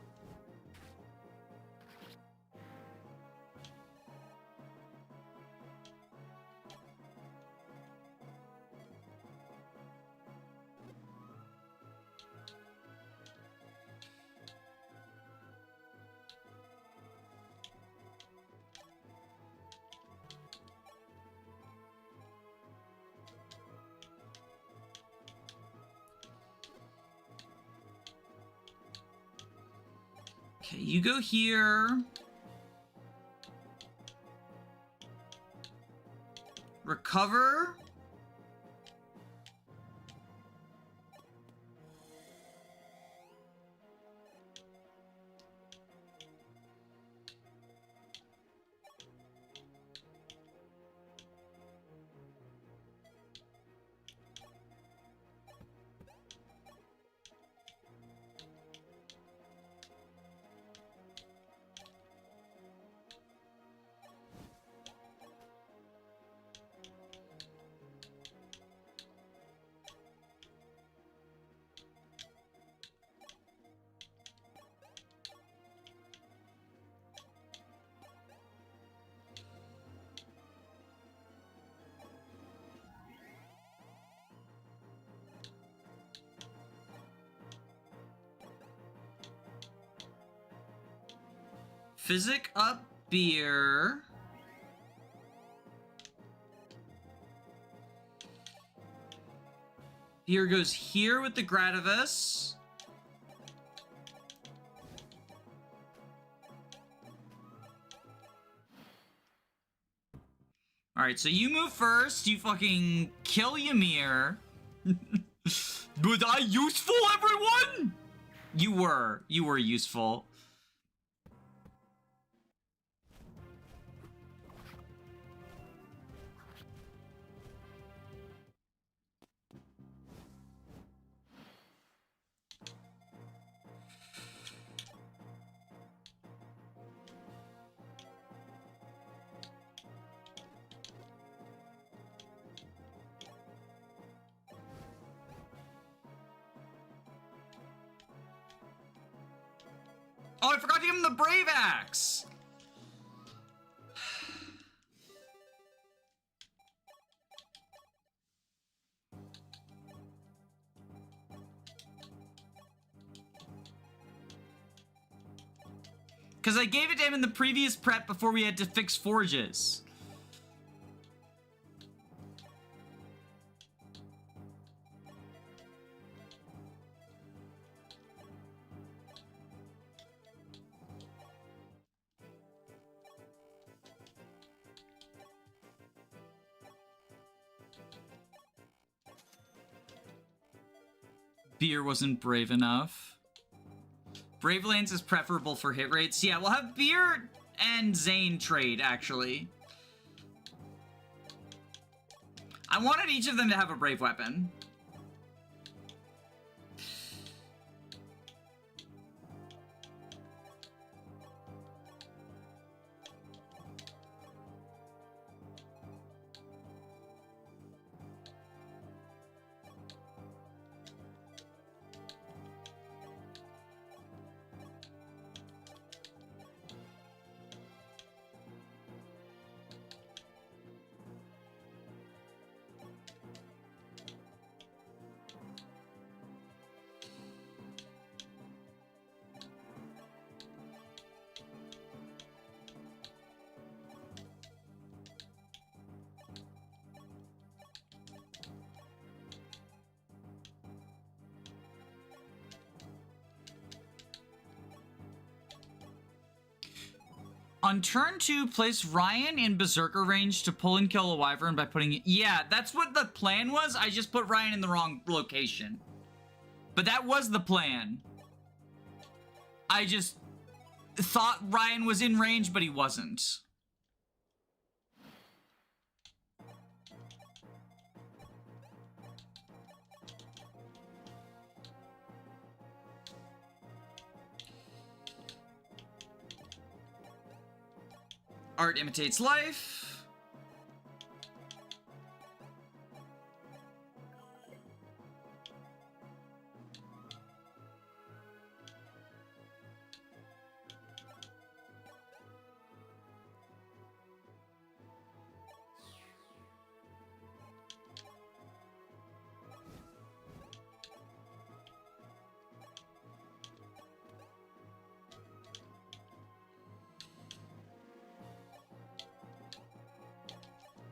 Okay, you go here. Recover. Physic up beer. Beer goes here with the Gradivis. Alright, so you move first. You fucking kill Ymir. Was I useful, everyone? You were. You were useful. Oh, I forgot to give him the Brave Axe! Because I gave it to him in the previous prep before we had to fix forges. Beer wasn't brave enough. Brave Lance is preferable for hit rates. Yeah, we'll have Beer and Zane trade, actually. I wanted each of them to have a brave weapon. On turn 2, place Ryan in Berserker range to pull and kill a Wyvern by putting... Yeah, that's what the plan was. I just put Ryan in the wrong location. But that was the plan. I just thought Ryan was in range, but he wasn't. Art imitates life.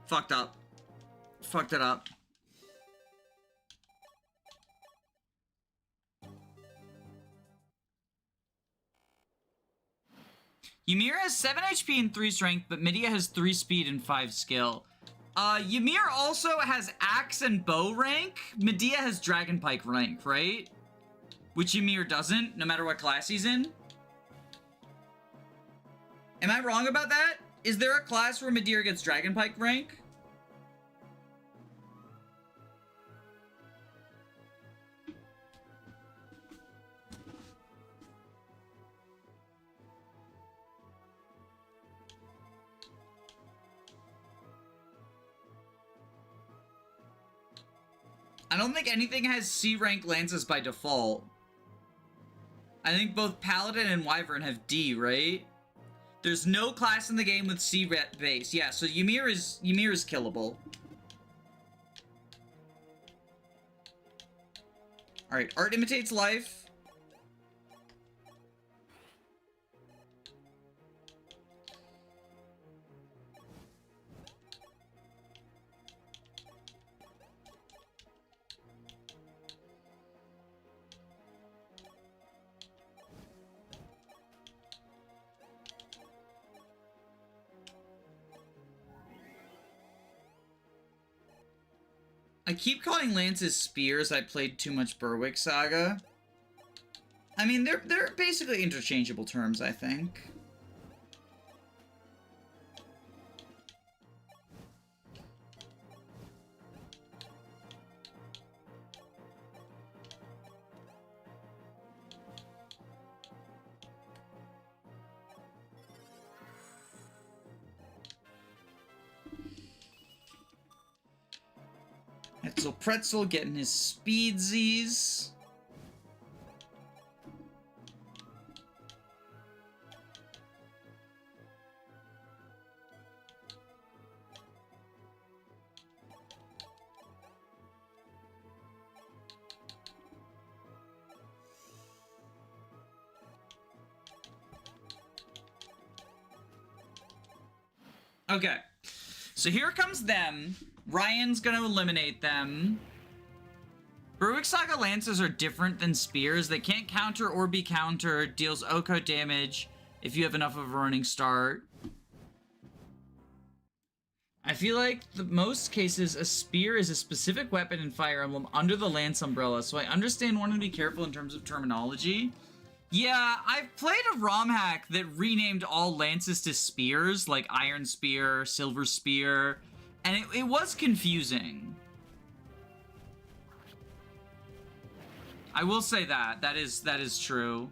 Fucked up. Fucked it up. Ymir has 7 HP and 3 strength, but Medea has 3 speed and 5 skill. Ymir also has axe and bow rank. Medea has dragon pike rank, right? Which Ymir doesn't, no matter what class he's in. Am I wrong about that? Is there a class where Medea gets dragon pike rank? I don't think anything has C rank lances by default. I think both Paladin and Wyvern have D, right? There's no class in the game with C base. Yeah, so Ymir is killable. Alright, Art imitates life. I keep calling lances spears. I played too much Berwick Saga. I mean, they're basically interchangeable terms, I think. Etzel Pretzel getting his speedsies. Okay, so here comes them. Ryan's gonna eliminate them. Berwick Saga Lances are different than spears. They can't counter or be countered. Deals Oko damage if you have enough of a running start. I feel like the most cases, a spear is a specific weapon in Fire Emblem under the Lance umbrella, so I understand wanting to be careful in terms of terminology. Yeah, I've played a ROM hack that renamed all lances to spears, like Iron Spear, Silver Spear, and it was confusing. I will say that. That is true.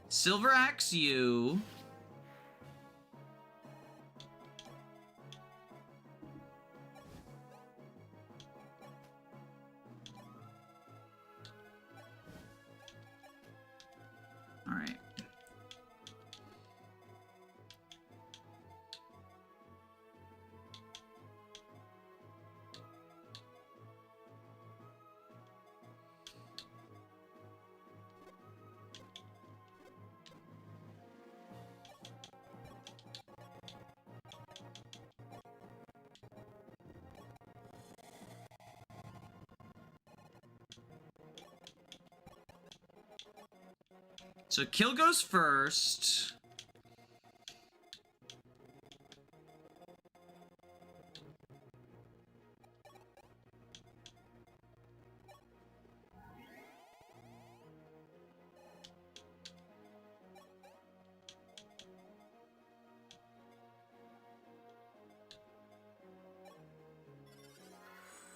Silver Axe you. All right. So kill goes first.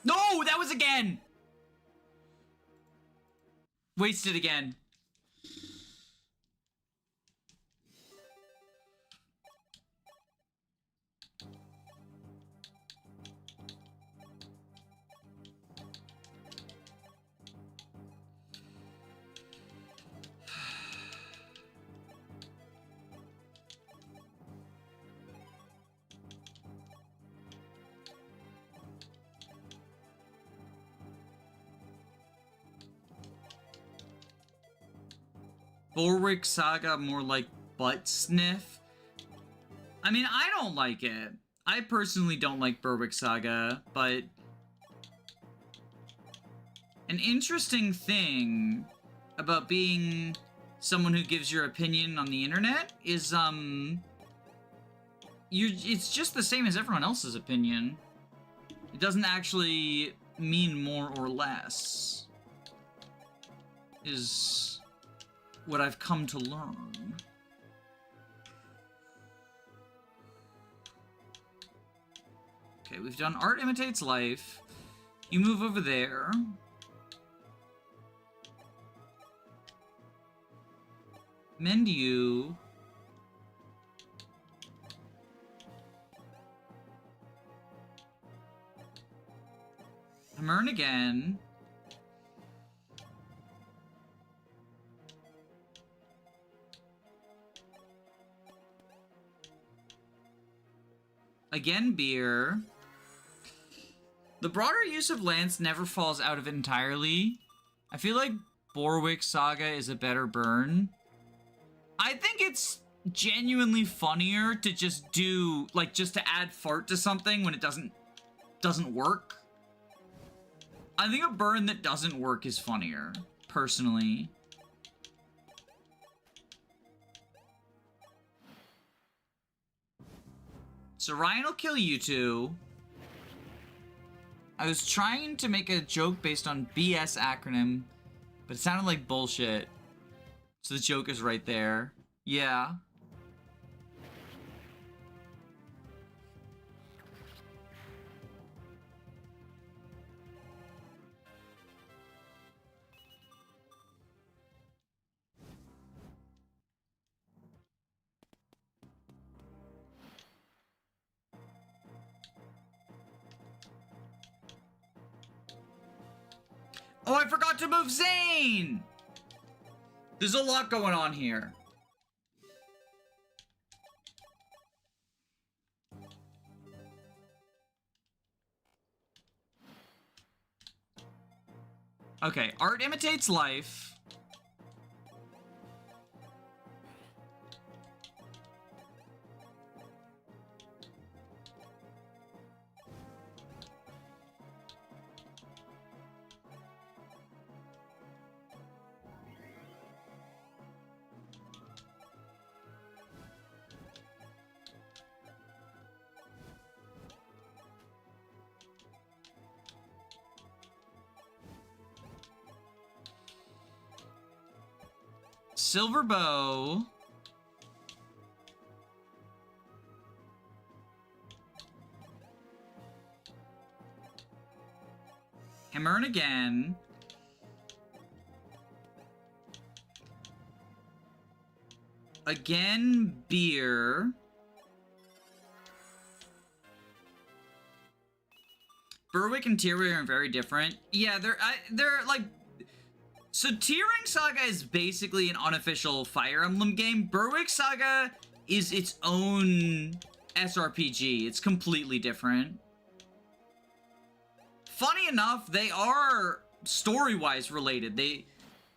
No, that was again. Wasted again. Berwick Saga, more like butt sniff. I mean, I don't like it. I personally don't like Berwick Saga, but an interesting thing about being someone who gives your opinion on the internet is, it's just the same as everyone else's opinion. It doesn't actually mean more or less, is what I've come to learn. Okay, we've done Art Imitates Life. You move over there. Mend you. Hamern again. Again, beer. The broader use of Lance never falls out of it entirely. I feel like Berwick Saga is a better burn. I think it's genuinely funnier to just do, like, just to add fart to something when it doesn't work. I think a burn that doesn't work is funnier, personally. So Ryan will kill you two. I was trying to make a joke based on BS acronym, but it sounded like bullshit. So the joke is right there. Yeah. Oh, I forgot to move Zane! There's a lot going on here. Okay, art imitates life. Silver bow. Hammer and again. Again, beer. Berwick and Tyrway are very different. Yeah, they're like... So Tearing Saga is basically an unofficial Fire Emblem game. Berwick Saga is its own SRPG. It's completely different. Funny enough, they are story-wise related.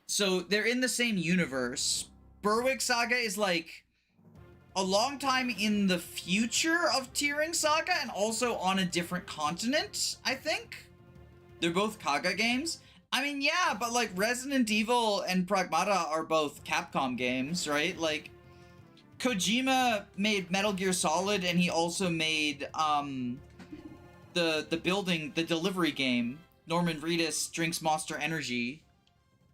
So they're in the same universe. Berwick Saga is like a long time in the future of Tearing Saga and also on a different continent, I think. They're both Kaga games. I mean, yeah, but like Resident Evil and Pragmata are both Capcom games, right? Like Kojima made Metal Gear Solid and he also made the delivery game, Norman Reedus Drinks Monster Energy,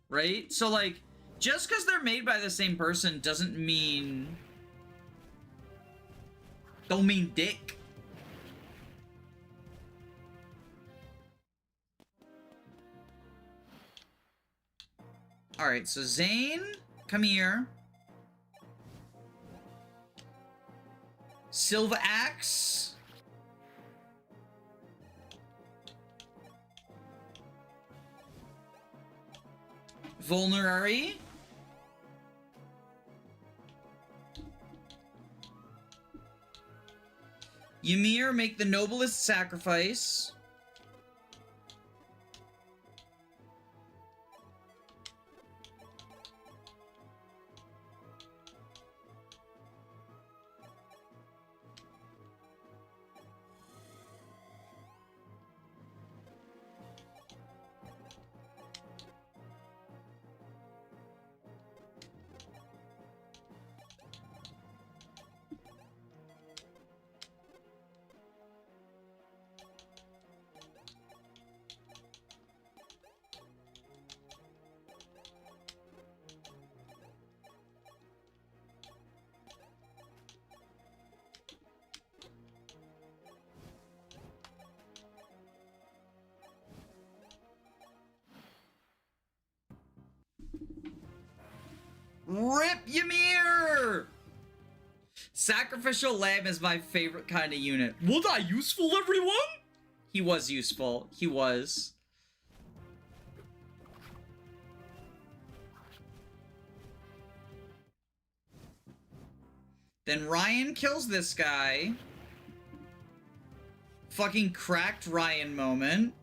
right? So like just because they're made by the same person doesn't mean dick. Alright, so Zane, come here. Silva Axe. Vulnerary. Ymir, make the noblest sacrifice. Rip Ymir! Sacrificial Lamb is my favorite kind of unit. Was I useful, everyone? He was useful. He was. Then Ryan kills this guy. Fucking cracked Ryan moment.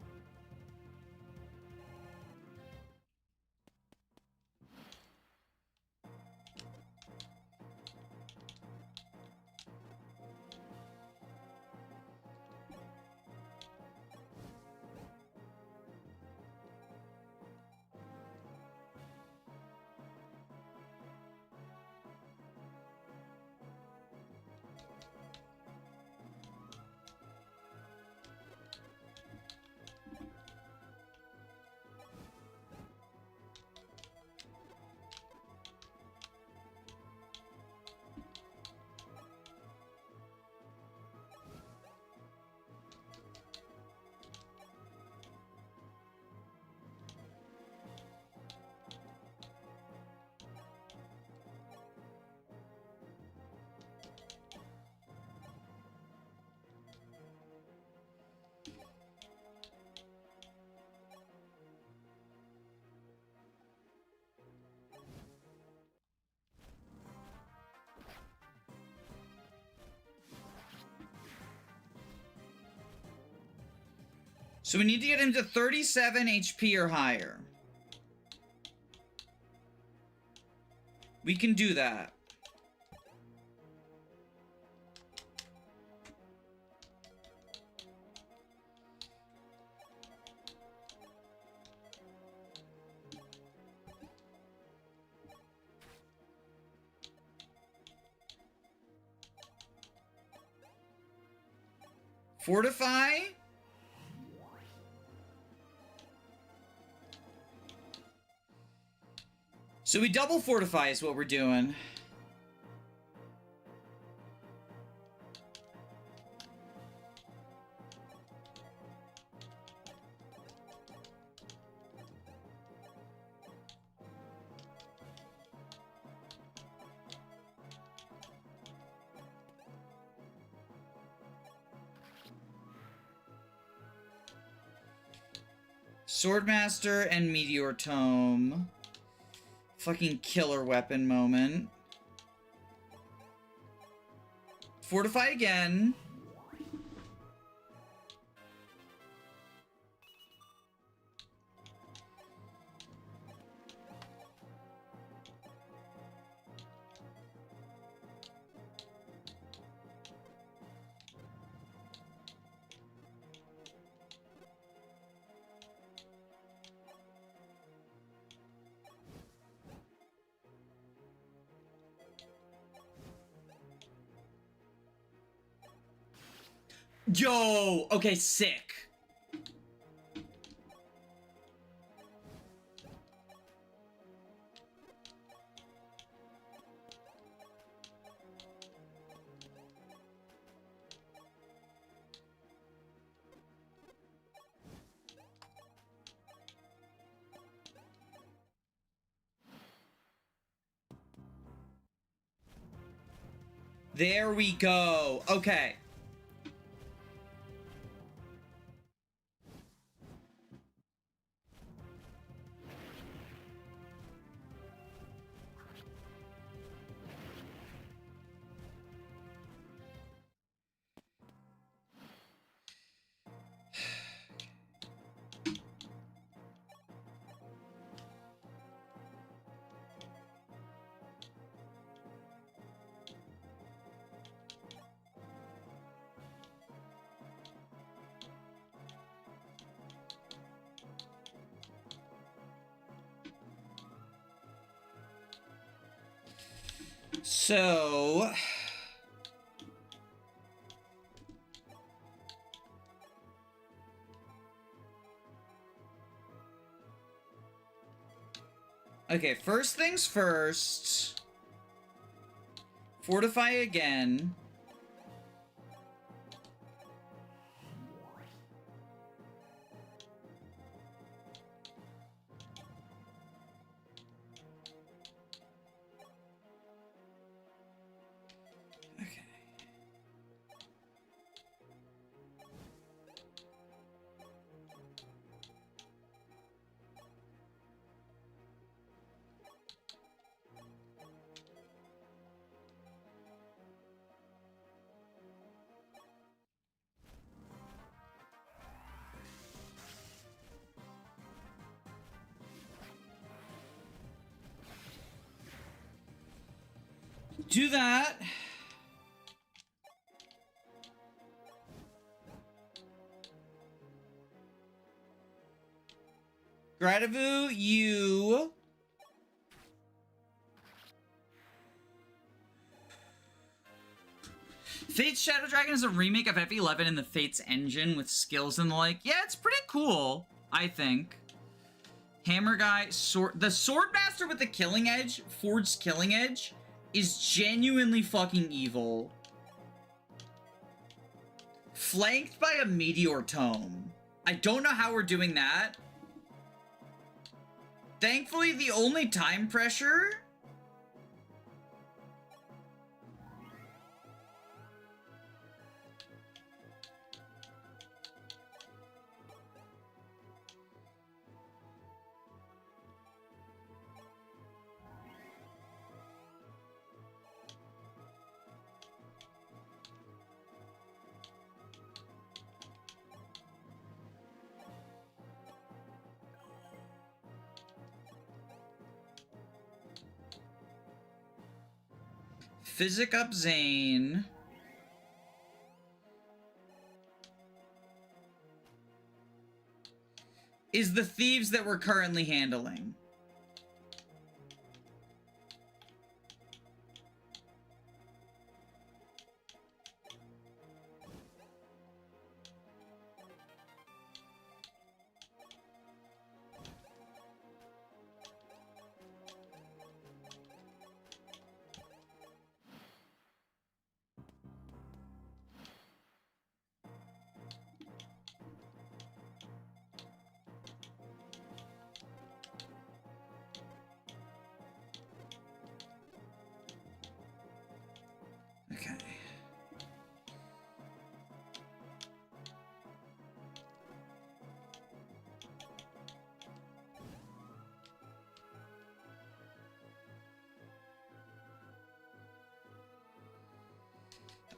So we need to get him to 37 HP or higher. We can do that. Fortify. So we double fortify is what we're doing. Swordmaster and Meteor Tome. Fucking killer weapon moment. Fortify again. Yo! Okay, sick. There we go. Okay. So... Okay, first things first. Fortify again. Okay. Do that. Gradivu, you... Fate's Shadow Dragon is a remake of FE11 in the Fate's engine with skills and the like. Yeah, it's pretty cool, I think. Hammer Guy, the Swordmaster with the Killing Edge, Forged Killing Edge, is genuinely fucking evil. Flanked by a Meteor Tome. I don't know how we're doing that. Thankfully, the only time pressure... Physic up Zane. Is the thieves that we're currently handling. Okay.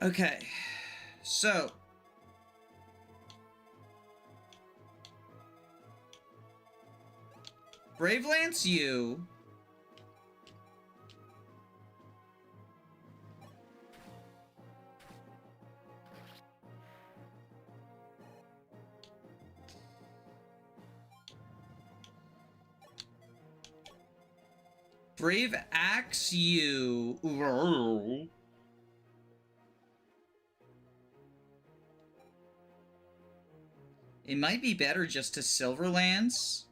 Okay. So. Brave Lance you. Brave Axe you. It might be better just to Silver Lance.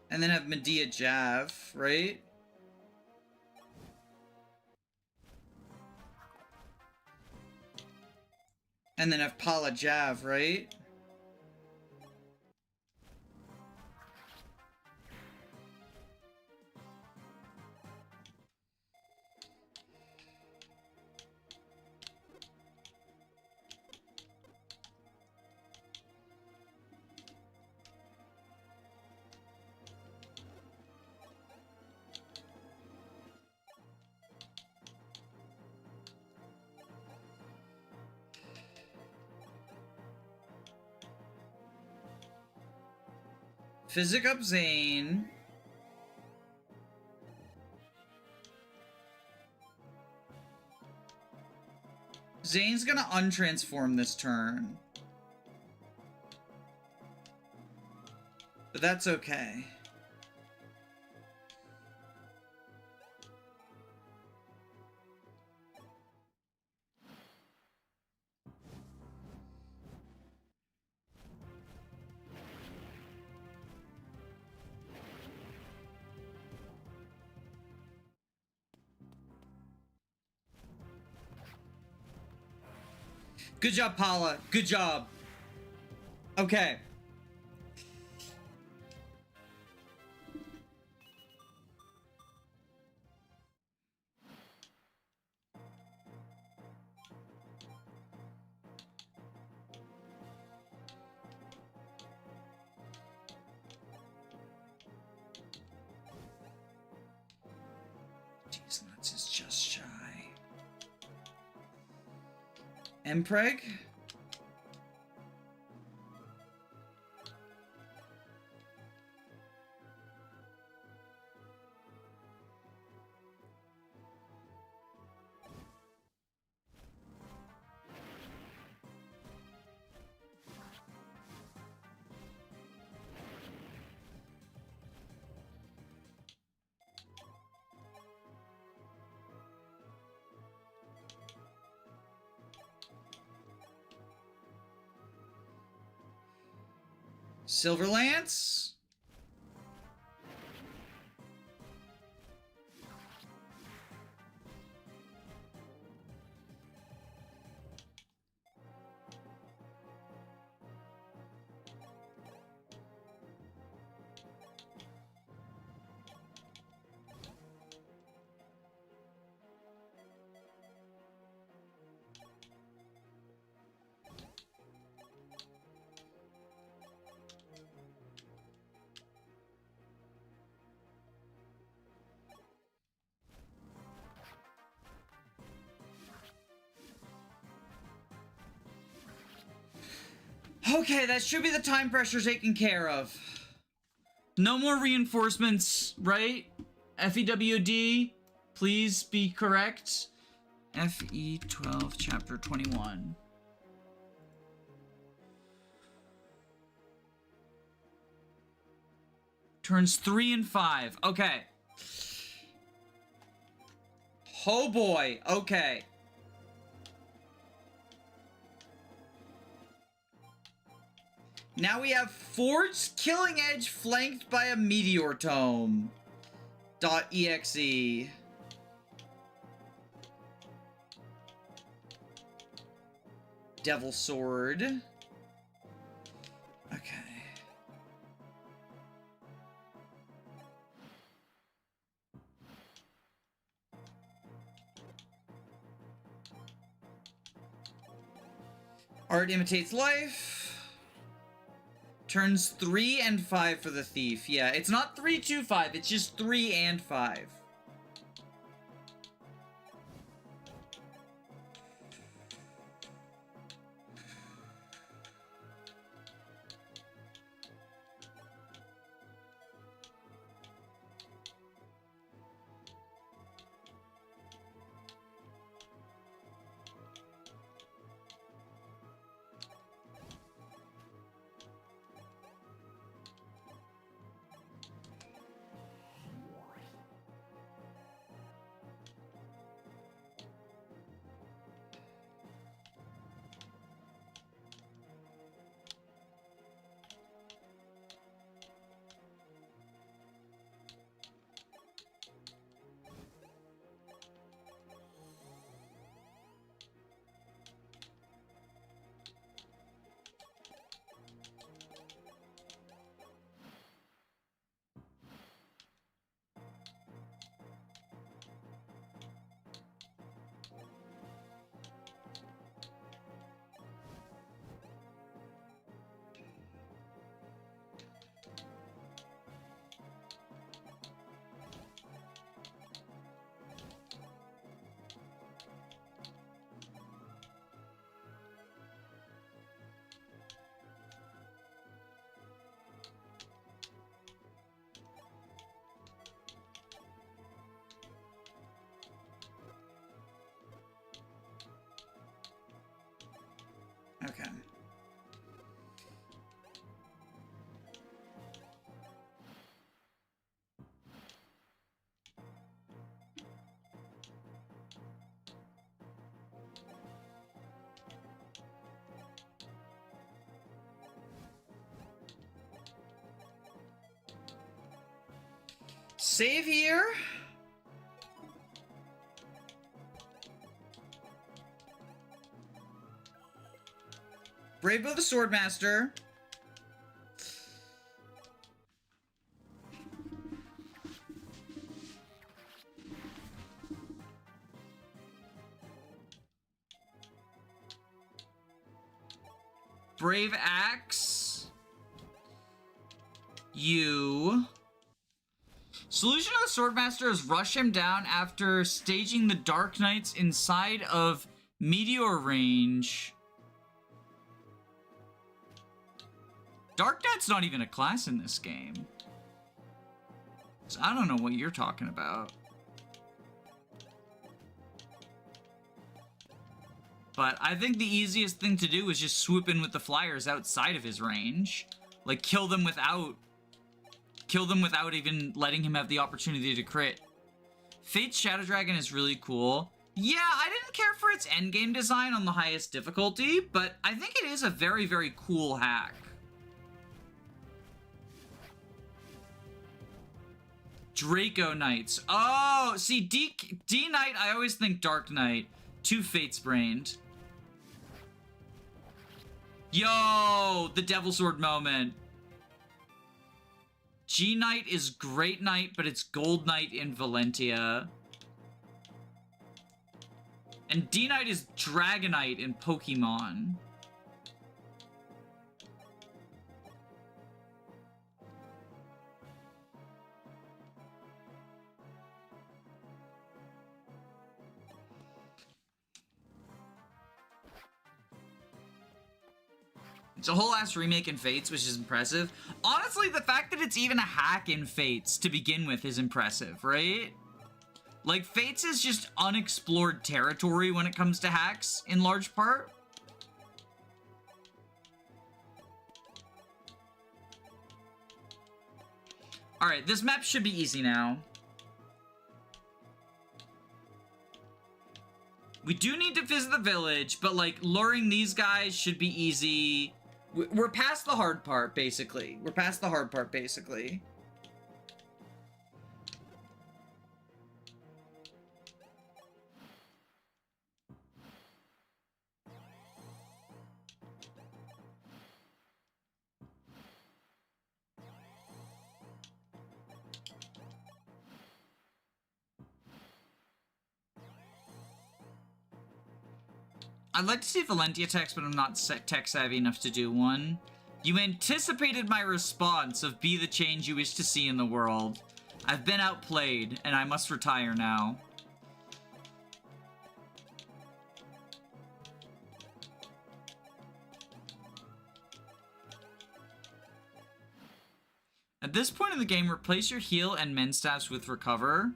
And then have Medea Jav, right? And then have Pala Jav, right? Physic up Zane. Zane's gonna untransform this turn. But that's okay. Good job, Paula. Good job. Okay. Jeez, nuts is just shy. Mpreg? Silver Lance? Okay, that should be the time pressure taken care of. No more reinforcements, right? FEWD, please be correct. FE12, chapter 21. Turns 3 and 5. Okay. Oh boy. Okay. Now we have Forged Killing Edge flanked by a Meteor Tome. .exe. Devil Sword. Okay. Art imitates life. Turns 3 and 5 for the thief. Yeah, it's not 3, 2, 5. It's just 3 and 5. Okay. Save here. Bravo the Swordmaster. Brave Axe. You. Solution of the Swordmaster is rush him down after staging the Dark Knights inside of Meteor range. Dark Knight's not even a class in this game. So I don't know what you're talking about. But I think the easiest thing to do is just swoop in with the flyers outside of his range. Like, kill them without even letting him have the opportunity to crit. Fate's Shadow Dragon is really cool. Yeah, I didn't care for its endgame design on the highest difficulty, but I think it is a very, very cool hack. Draco Knights. Oh, see, D Knight, I always think Dark Knight. 2 Fates Brained. Yo, the Devil Sword moment. G Knight is Great Knight, but it's Gold Knight in Valentia. And D Knight is Dragonite in Pokemon. It's a whole ass remake in Fates, which is impressive. Honestly, the fact that it's even a hack in Fates to begin with is impressive, right? Like, Fates is just unexplored territory when it comes to hacks, in large part. Alright, this map should be easy now. We do need to visit the village, but, like, luring these guys should be easy. We're past the hard part, basically. We're past the hard part, basically. I'd like to see Valentia text, but I'm not tech savvy enough to do one. You anticipated my response of be the change you wish to see in the world. I've been outplayed, and I must retire now. At this point in the game, replace your heal and mend stats with recover.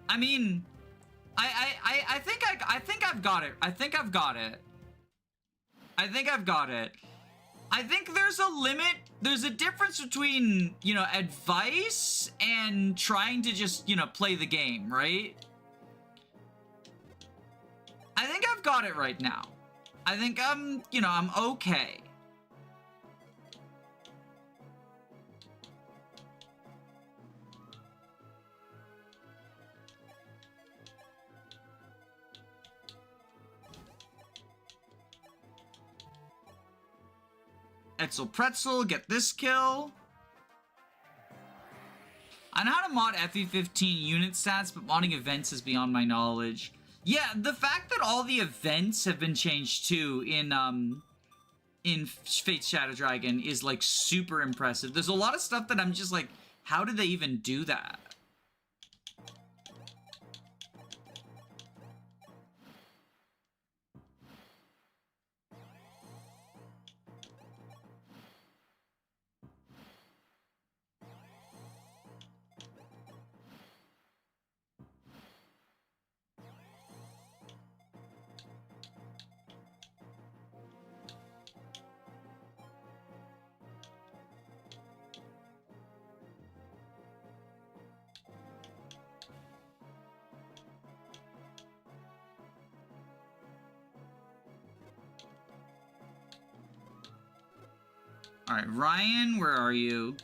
I mean, I think I've got it. I think I've got it. I think there's a limit. There's a difference between, you know, advice and trying to just, you know, play the game, right? I think I've got it right now. I think you know, I'm okay. Etzel Pretzel, get this kill. I know how to mod FE15 unit stats, but modding events is beyond my knowledge. Yeah, the fact that all the events have been changed too in Fate's Shadow Dragon is like super impressive. There's a lot of stuff that I'm just like, how did they even do that? All right, Ryan, where are you?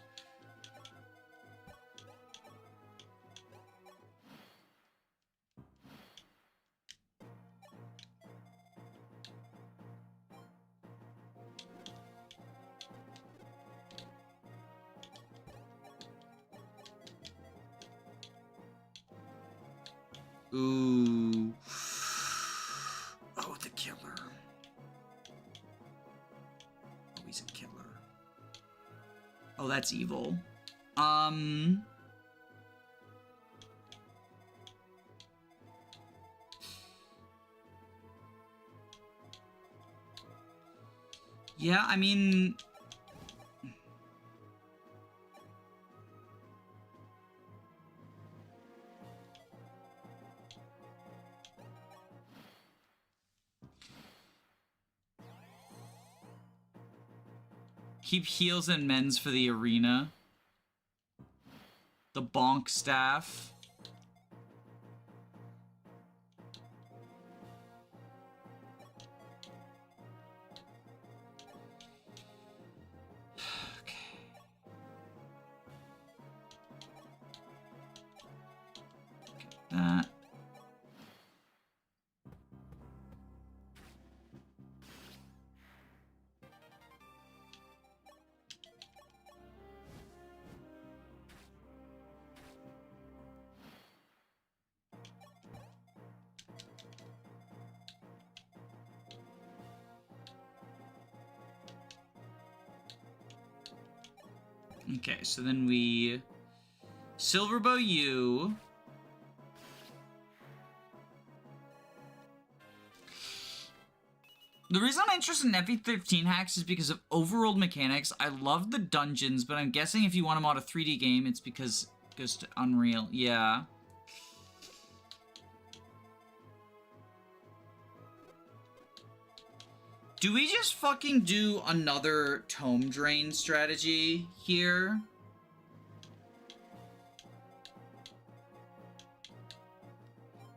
Ooh. Oh, the killer. Oh, he's a killer. Oh, that's evil. Yeah, I mean... Keep heals and mends for the arena. The bonk staff. Okay. Get that. Okay, so then we Silverbow you. The reason I'm interested in FE13 hacks is because of overworld mechanics. I love the dungeons, but I'm guessing if you want to mod a 3D game, it's because it goes to Unreal. Yeah. Do we just fucking do another tome drain strategy here?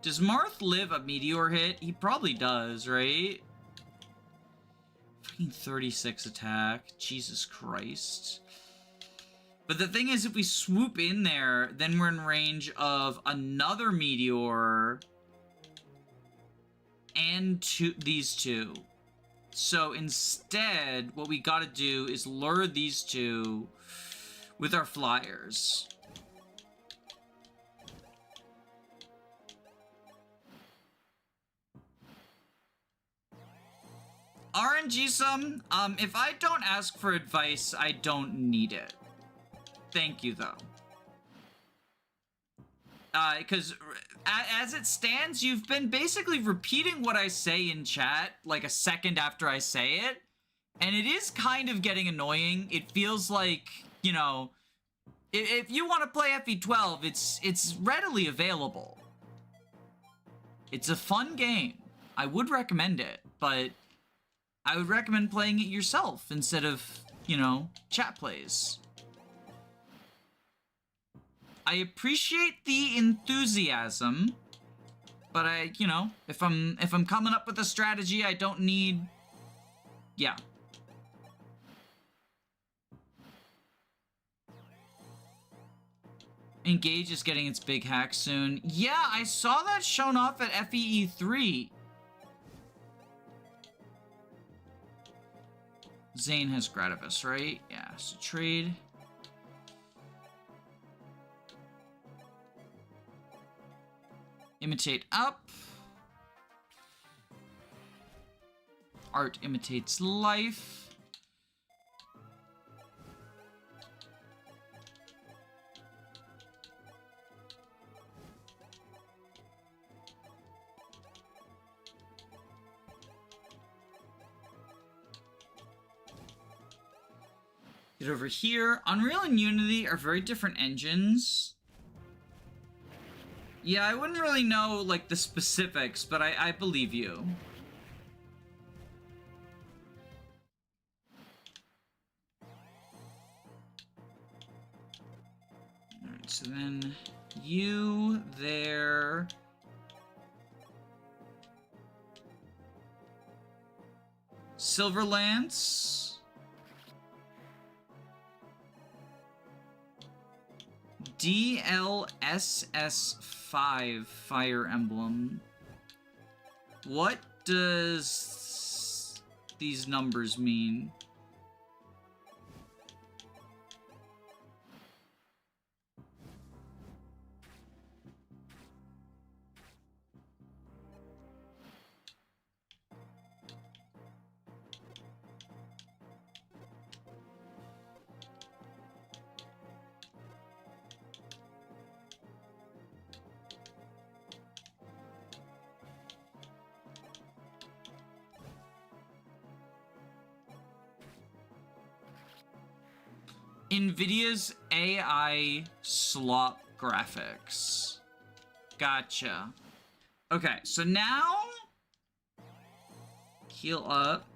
Does Marth live a meteor hit? He probably does, right? Fucking 36 attack. Jesus Christ. But the thing is, if we swoop in there, then we're in range of another meteor and these two. So instead, what we gotta do is lure these two with our flyers. RNG some, if I don't ask for advice, I don't need it. Thank you, though. Because as it stands, you've been basically repeating what I say in chat, like a second after I say it, and it is kind of getting annoying. It feels like, you know, if you want to play FE12, it's readily available. It's a fun game. I would recommend it, but I would recommend playing it yourself instead of, you know, chat plays. I appreciate the enthusiasm, but you know, if I'm coming up with a strategy, I don't need, yeah. Engage is getting its big hack soon. Yeah, I saw that shown off at FE3. Zane has Gradivis, right? Yeah, so trade. Imitate up. Art imitates life. Get over here. Unreal and Unity are very different engines. Yeah, I wouldn't really know, like, the specifics, but I believe you. Alright, so then you there. Silverlance. DLSS5 Fire Emblem. What does these numbers mean? NVIDIA's AI slop graphics. Gotcha. Okay, so now heal up.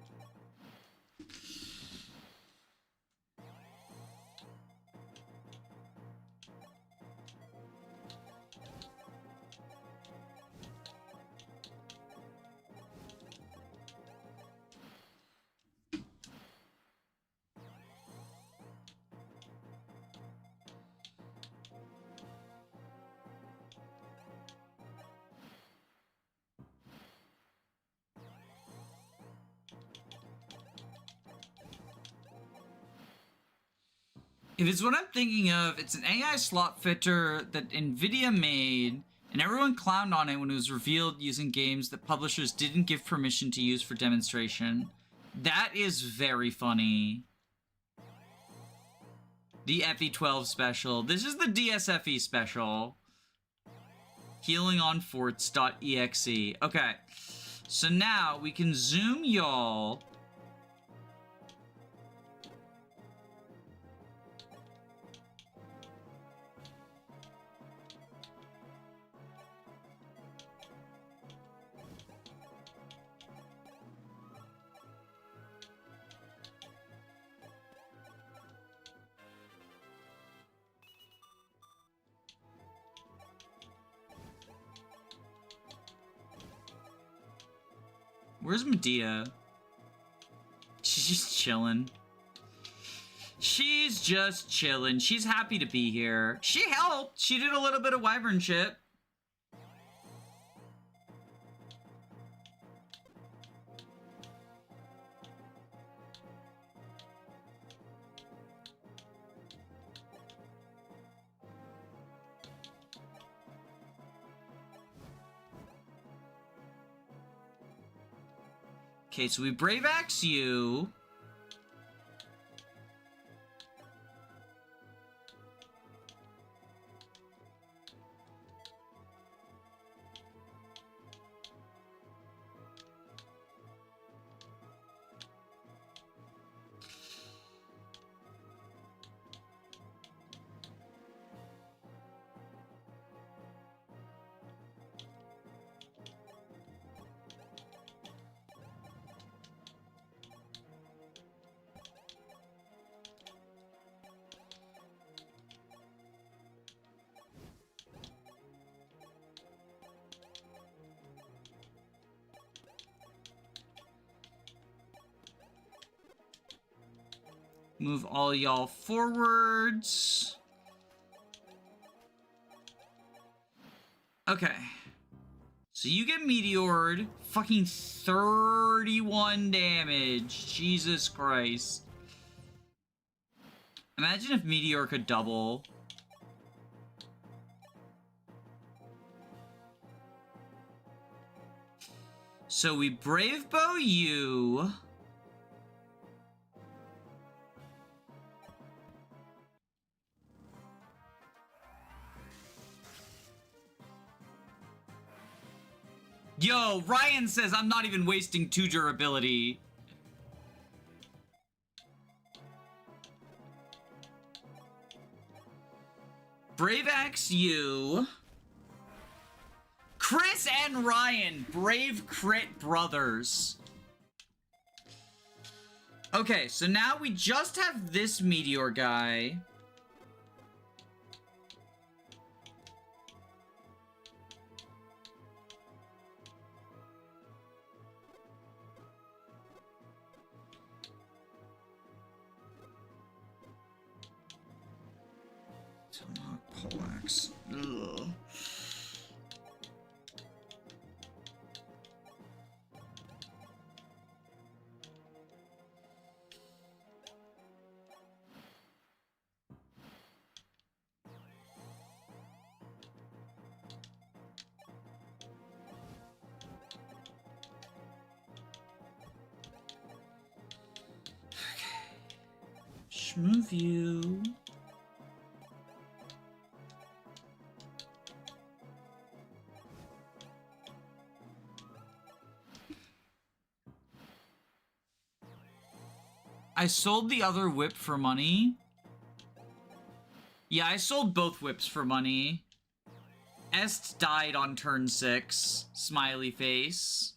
If it's what I'm thinking of, it's an AI slot fitter that NVIDIA made, and everyone clowned on it when it was revealed using games that publishers didn't give permission to use for demonstration. That is very funny. The FE12 special. This is the DSFE special. Healing on forts.exe. Okay. So now we can zoom y'all. Where's Medea? She's just chilling. She's just chilling. She's happy to be here. She helped. She did a little bit of wyvern shit. Okay, so we Brave Axe you. Move all y'all forwards. Okay. So you get meteored. Fucking 31 damage. Jesus Christ. Imagine if Meteor could double. So we Brave Bow you. Yo, Ryan says I'm not even wasting 2 durability. Brave Axe you. Chris and Ryan, Brave Crit Brothers. Okay, so now we just have this Meteor guy. Tomahawk poleaxe. Ugh. Move you. I sold the other whip for money. Yeah, I sold both whips for money. Est died on turn 6. Smiley face.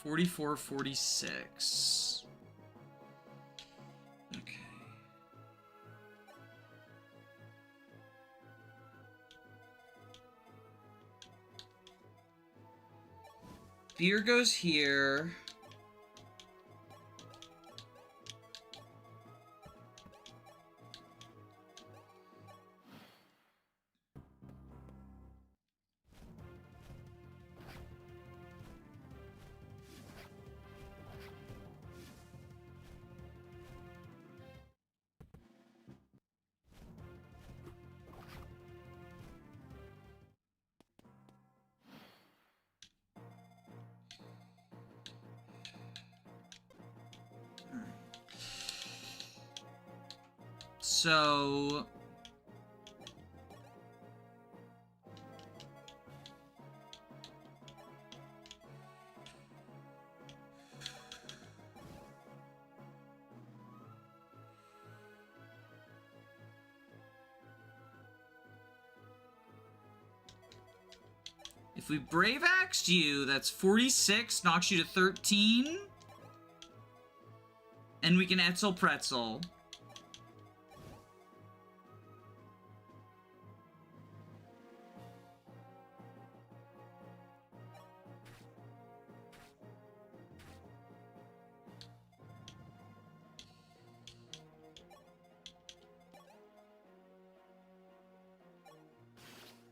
$44, $46. Okay. Beer goes here. so... If we Brave Axed you, that's 46, knocks you to 13. And we can Etzel Pretzel.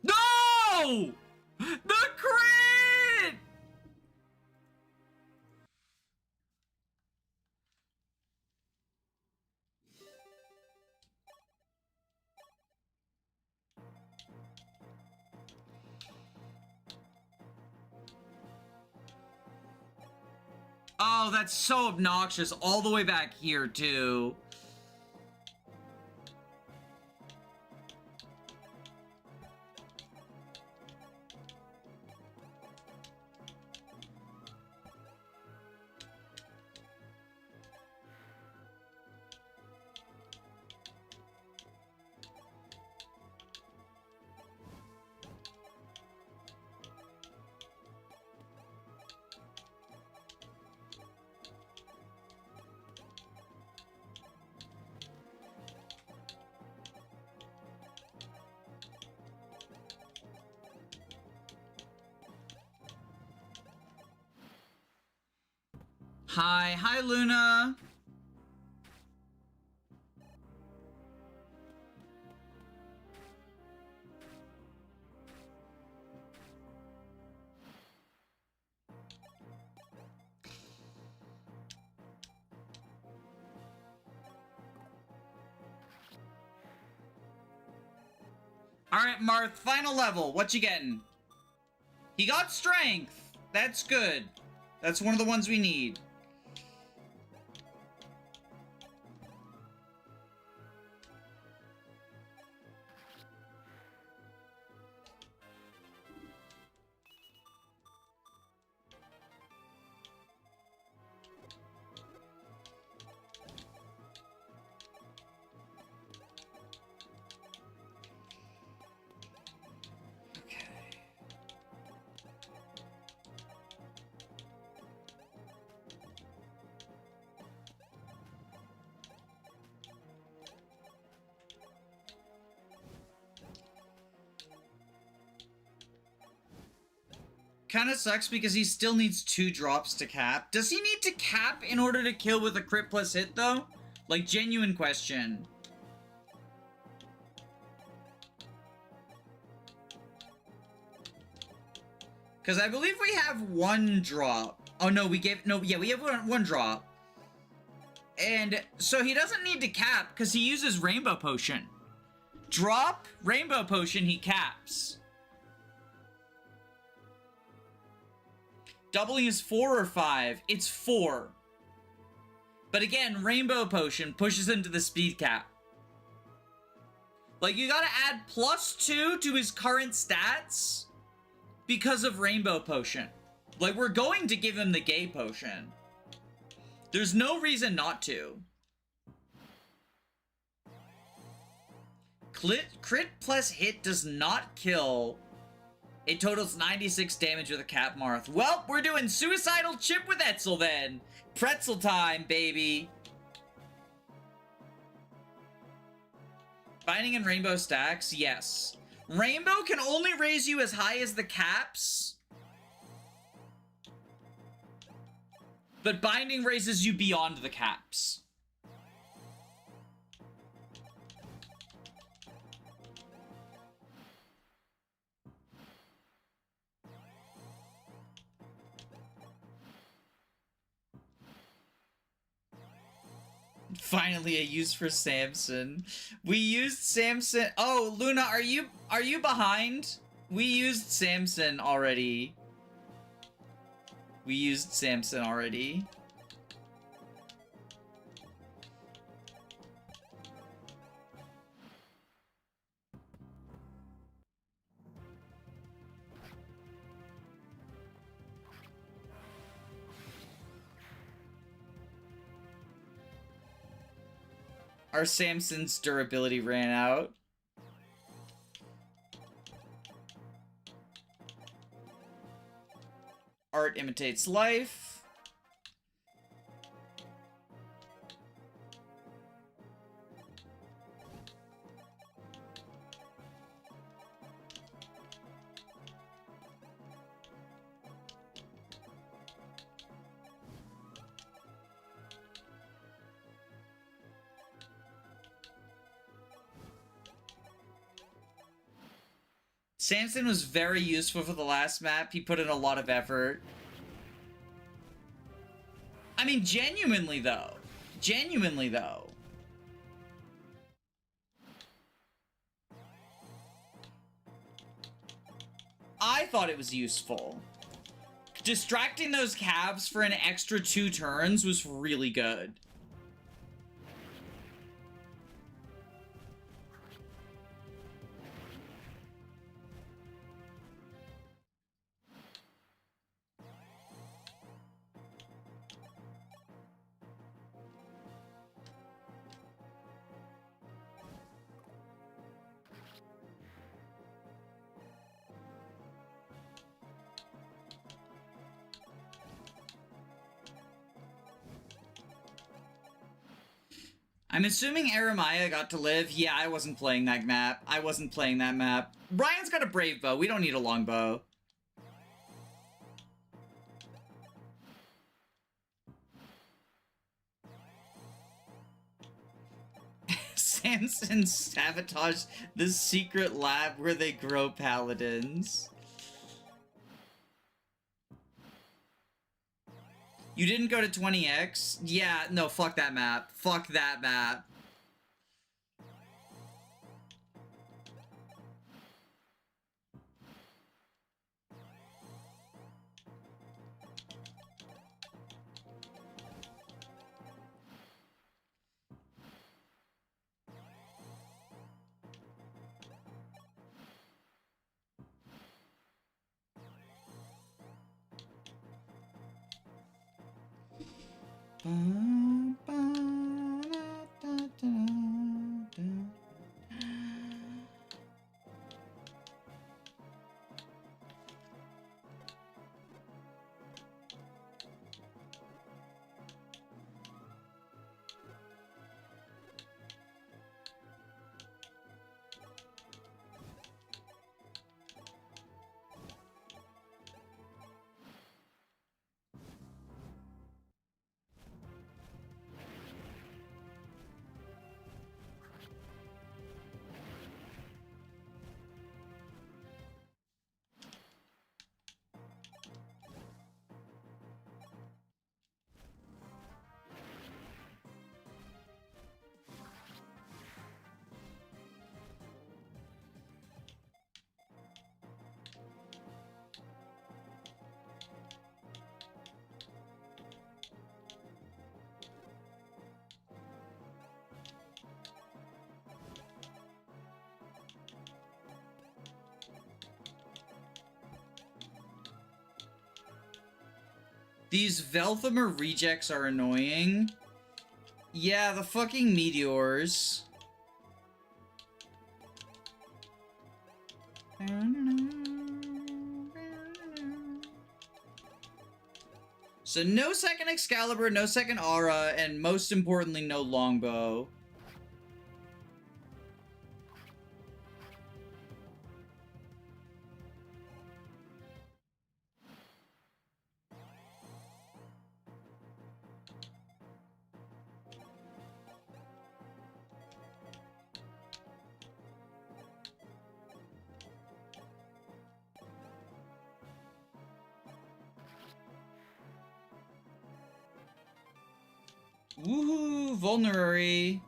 No! The crit! Oh, that's so obnoxious. All the way back here, too. Hi, Luna. All right, Marth, final level. What you getting? He got strength. That's good. That's one of the ones we need. Kind of sucks because he still needs 2 drops to cap. Does he need to cap in order to kill with a crit plus hit, though? Like, genuine question. Because I believe we have 1 drop. Oh, no, we have one drop. And so he doesn't need to cap because he uses Rainbow Potion. Drop, Rainbow Potion, he caps. Doubling is 4 or 5. It's 4. But again, Rainbow Potion pushes him to the speed cap. Like, you gotta add +2 to his current stats because of Rainbow Potion. Like, we're going to give him the Gay Potion. There's no reason not to. Crit plus hit does not kill. It totals 96 damage with a cap, Marth. Well, we're doing Suicidal Chip with Etzel then. Pretzel time, baby. Binding and Rainbow stacks, yes. Rainbow can only raise you as high as the caps. But Binding raises you beyond the caps. Finally a use for Samson. We used Samson. Oh, Luna, are you behind? We used Samson already. We used Samson already. Our Samson's durability ran out. Art imitates life. Samson was very useful for the last map. He put in a lot of effort. I mean, genuinely though. Genuinely though. I thought it was useful. Distracting those cabs for an extra 2 turns was really good. I'm assuming Eremiah got to live. Yeah, I wasn't playing that map. I wasn't playing that map. Ryan's got a brave bow. We don't need a longbow. Samson sabotaged the secret lab where they grow paladins. You didn't go to 20x? Yeah, no, fuck that map. Fuck that map. These Velthamer rejects are annoying. Yeah, the fucking meteors. So no second Excalibur, no second Aura, and most importantly, no longbow. Woohoo, vulnerary.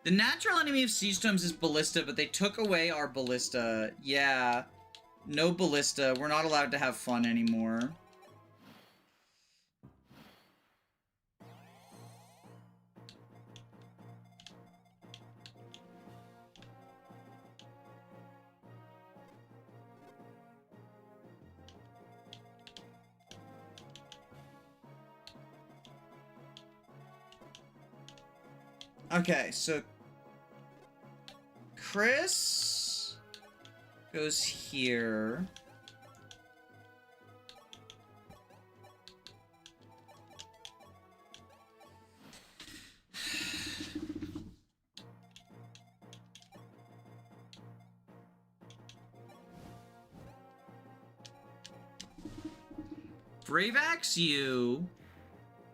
The natural enemy of Siege Tomes is Ballista, but they took away our Ballista. Yeah. No Ballista. We're not allowed to have fun anymore. Okay, so Chris goes here. Brave Axe you.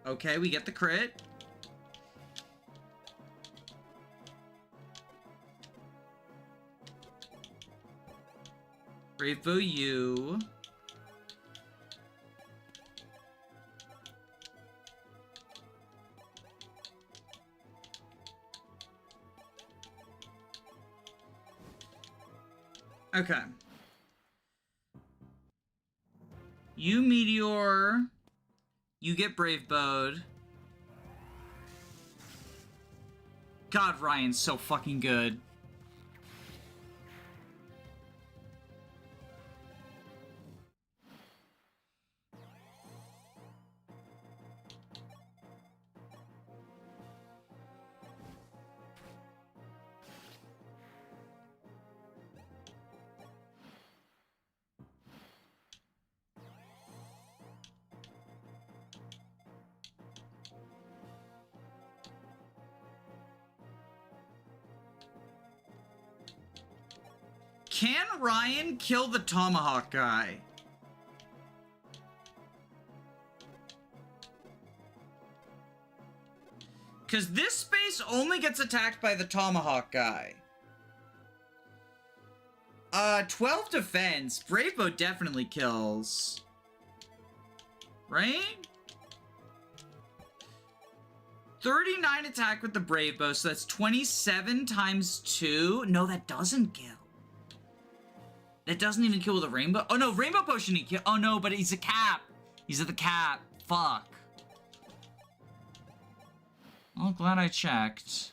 Okay, we get the crit. Brave Bow you. Okay. You Meteor. You get Brave Bowed. God, Ryan's so fucking good. Can Ryan kill the Tomahawk guy? Because this space only gets attacked by the Tomahawk guy. 12 defense. Brave Bow definitely kills. Right? 39 attack with the Brave Bow, so that's 27 times 2. No, that doesn't kill. That doesn't even kill with a Rainbow. Oh no, Rainbow Potion he kill. Oh no, but he's a cap. He's at the cap. Fuck. Well, glad I checked.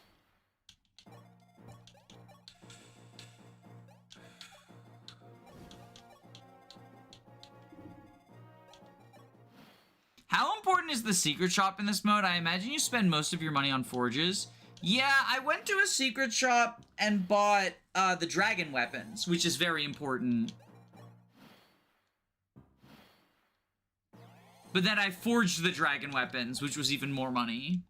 How important is the secret shop in this mode? I imagine you spend most of your money on forges. Yeah, I went to a secret shop and bought the dragon weapons, which is very important. But then I forged the dragon weapons, which was even more money.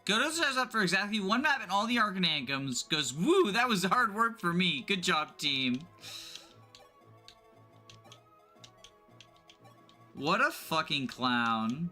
Godo says up for exactly one map and all the Arcanangums goes, woo, that was hard work for me. Good job, team. What a fucking clown.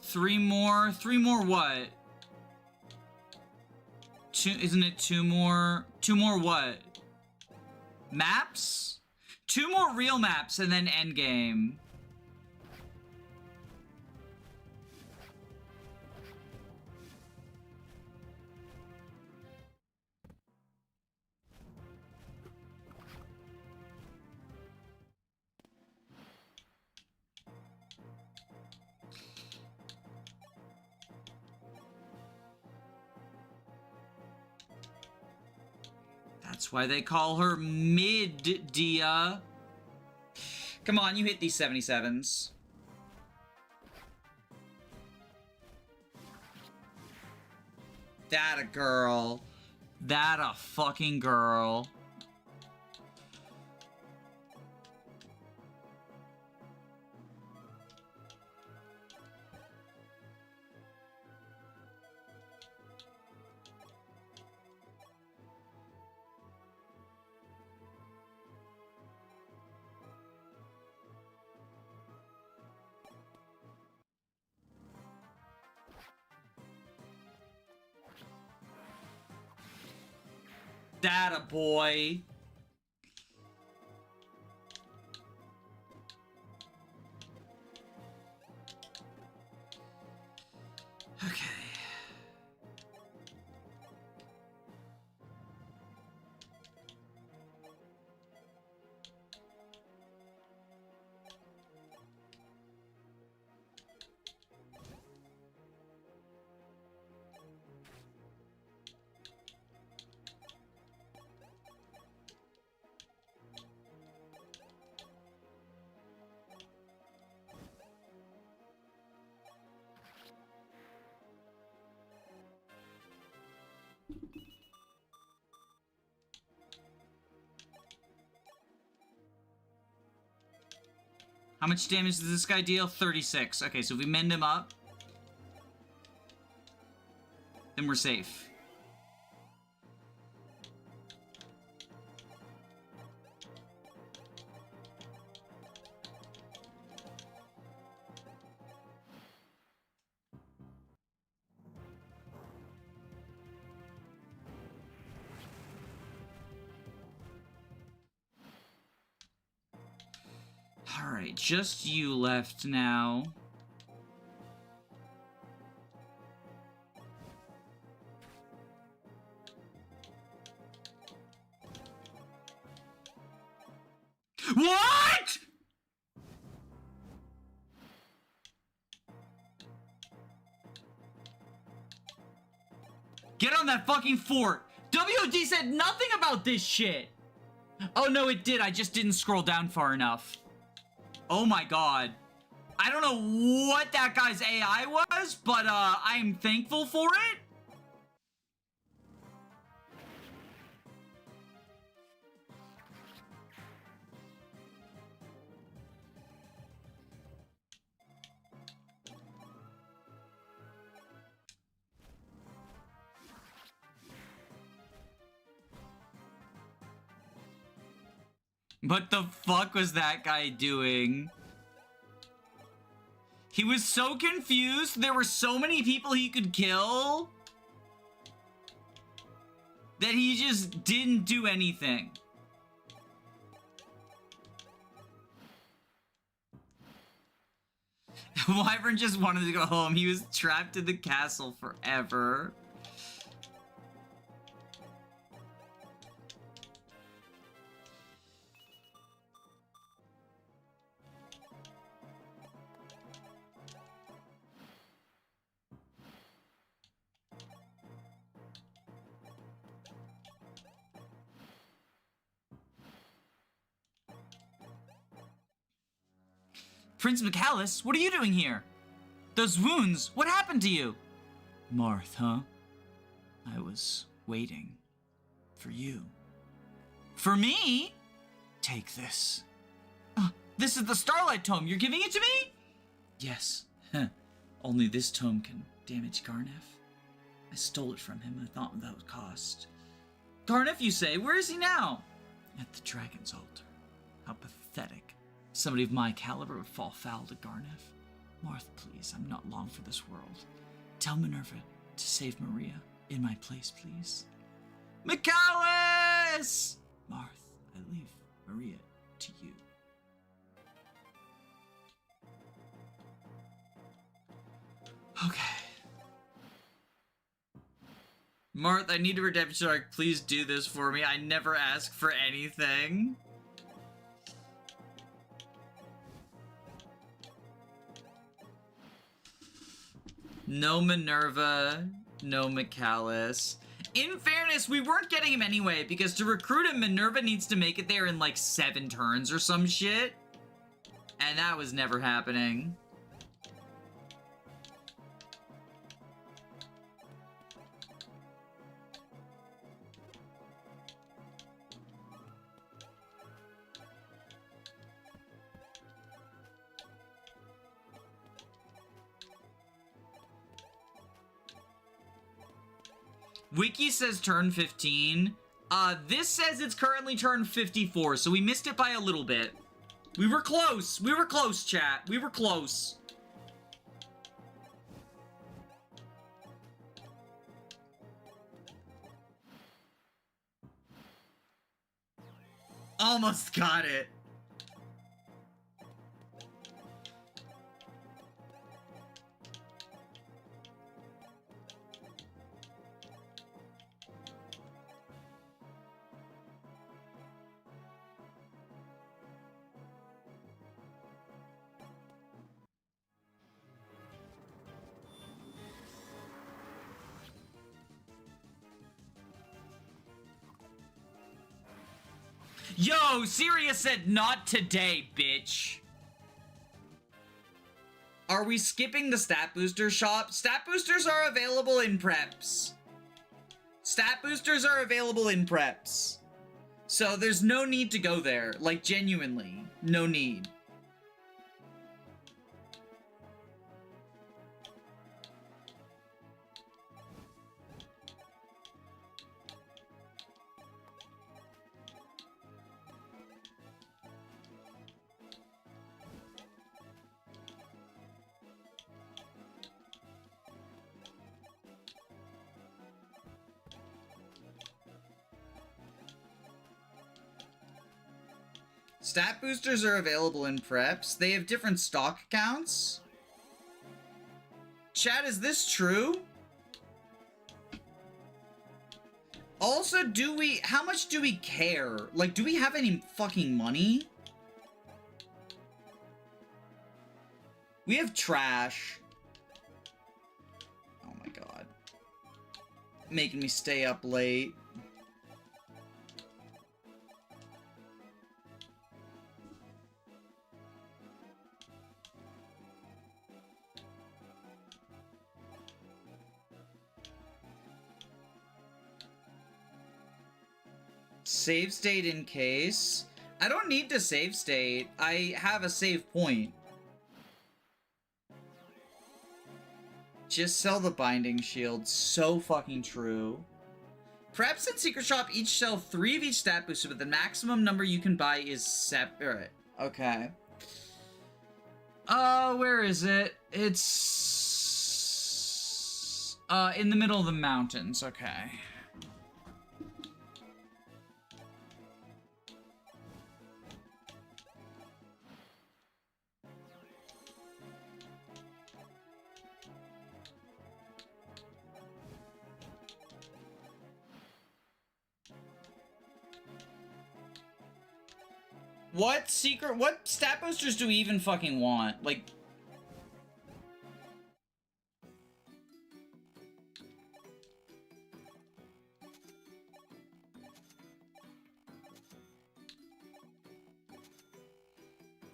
Three more what? Isn't it two more what? Maps? 2 more real maps and then endgame. That's why they call her Mid-Dia. Come on, you hit these 77s. That a girl. That a fucking girl. That a boy. Okay. How much damage does this guy deal? 36. Okay, so if we mend him up, then we're safe. Alright, just you left now. What?! Get on that fucking fort! WOD said nothing about this shit! Oh no, it did. I just didn't scroll down far enough. Oh my god. I don't know what that guy's AI was, but I am thankful for it. What the fuck was that guy doing? He was so confused. There were so many people he could kill that he just didn't do anything. Wyvern just wanted to go home. He was trapped in the castle forever. Prince McAllis, what are you doing here? Those wounds, what happened to you? Marth, huh? I was waiting for you. For me? Take this. This is the Starlight Tome. You're giving it to me? Yes. Only this tome can damage Garneth. I stole it from him. I thought without cost. Garneth, you say? Where is he now? At the Dragon's Altar. How pathetic. Somebody of my caliber would fall foul to Garneth. Marth, please, I'm not long for this world. Tell Minerva to save Maria in my place, please. McAllis! Marth, I leave Maria to you. Okay. Marth, I need a redemption arc. Please do this for me. I never ask for anything. No Minerva, no McAllis. In fairness, we weren't getting him anyway, because to recruit him, Minerva needs to make it there in like 7 turns or some shit. And that was never happening. Wiki says turn 15. This says it's currently turn 54, so we missed it by a little bit. We were close. We were close, chat. We were close. Almost got it. Yo, Sirius said not today, bitch. Are we skipping the stat booster shop? Stat boosters are available in preps. Stat boosters are available in preps. So there's no need to go there. Like, genuinely, no need. Stat boosters are available in preps. They have different stock counts. Chat, is this true? Also, how much do we care? Like, do we have any fucking money? We have trash. Oh my god. Making me stay up late. Save state in case. I don't need to save state. I have a save point. Just sell the binding shield. So fucking true. Preps and Secret Shop each sell 3 of each stat booster, but the maximum number you can buy is separate. Okay. Where is it? It's in the middle of the mountains. Okay. What stat boosters do we even fucking want? Like...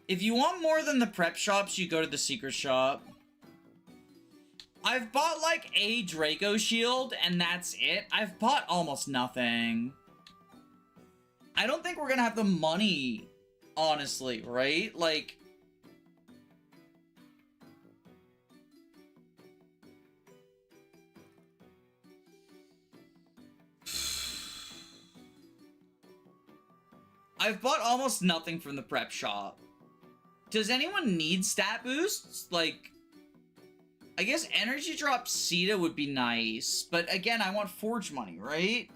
If you want more than the prep shops, you go to the secret shop. I've bought like a Draco shield, and that's it. I've bought almost nothing. I don't think we're gonna have the money, honestly, right? Like... I've bought almost nothing from the prep shop. Does anyone need stat boosts? Like, I guess energy drop Sita would be nice, but again, I want forge money, right?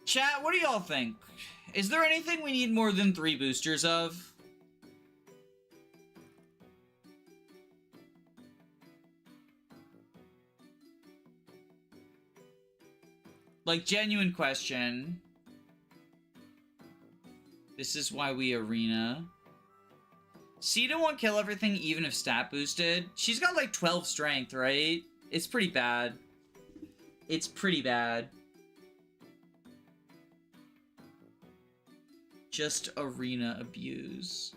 Chat, what do y'all think? Is there anything we need more than 3 boosters of? Like, genuine question. This is why we arena. Sita won't kill everything even if stat boosted. She's got like 12 strength, right? It's pretty bad. It's pretty bad. Just arena abuse.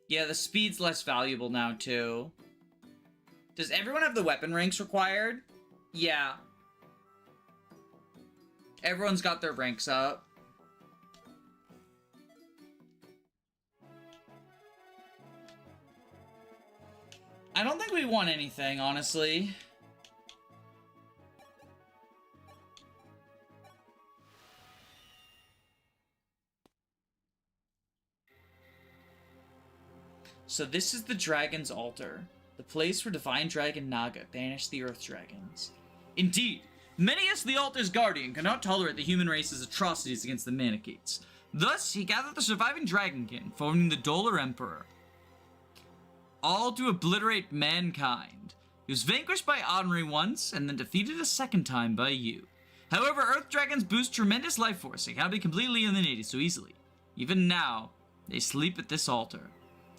Yeah, the speed's less valuable now, too. Does everyone have the weapon ranks required? Yeah. Everyone's got their ranks up. I don't think we won anything, honestly. So this is the Dragon's Altar, the place where Divine Dragon Naga banished the Earth Dragons. Indeed, Medius, the Altar's guardian, cannot tolerate the human race's atrocities against the Manichaetes. Thus, he gathered the surviving Dragonkin, forming the Dolar Emperor, all to obliterate mankind. He was vanquished by Henri once, and then defeated a second time by you. However, Earth Dragons boost tremendous life force and cannot be completely eliminated so easily. Even now, they sleep at this altar.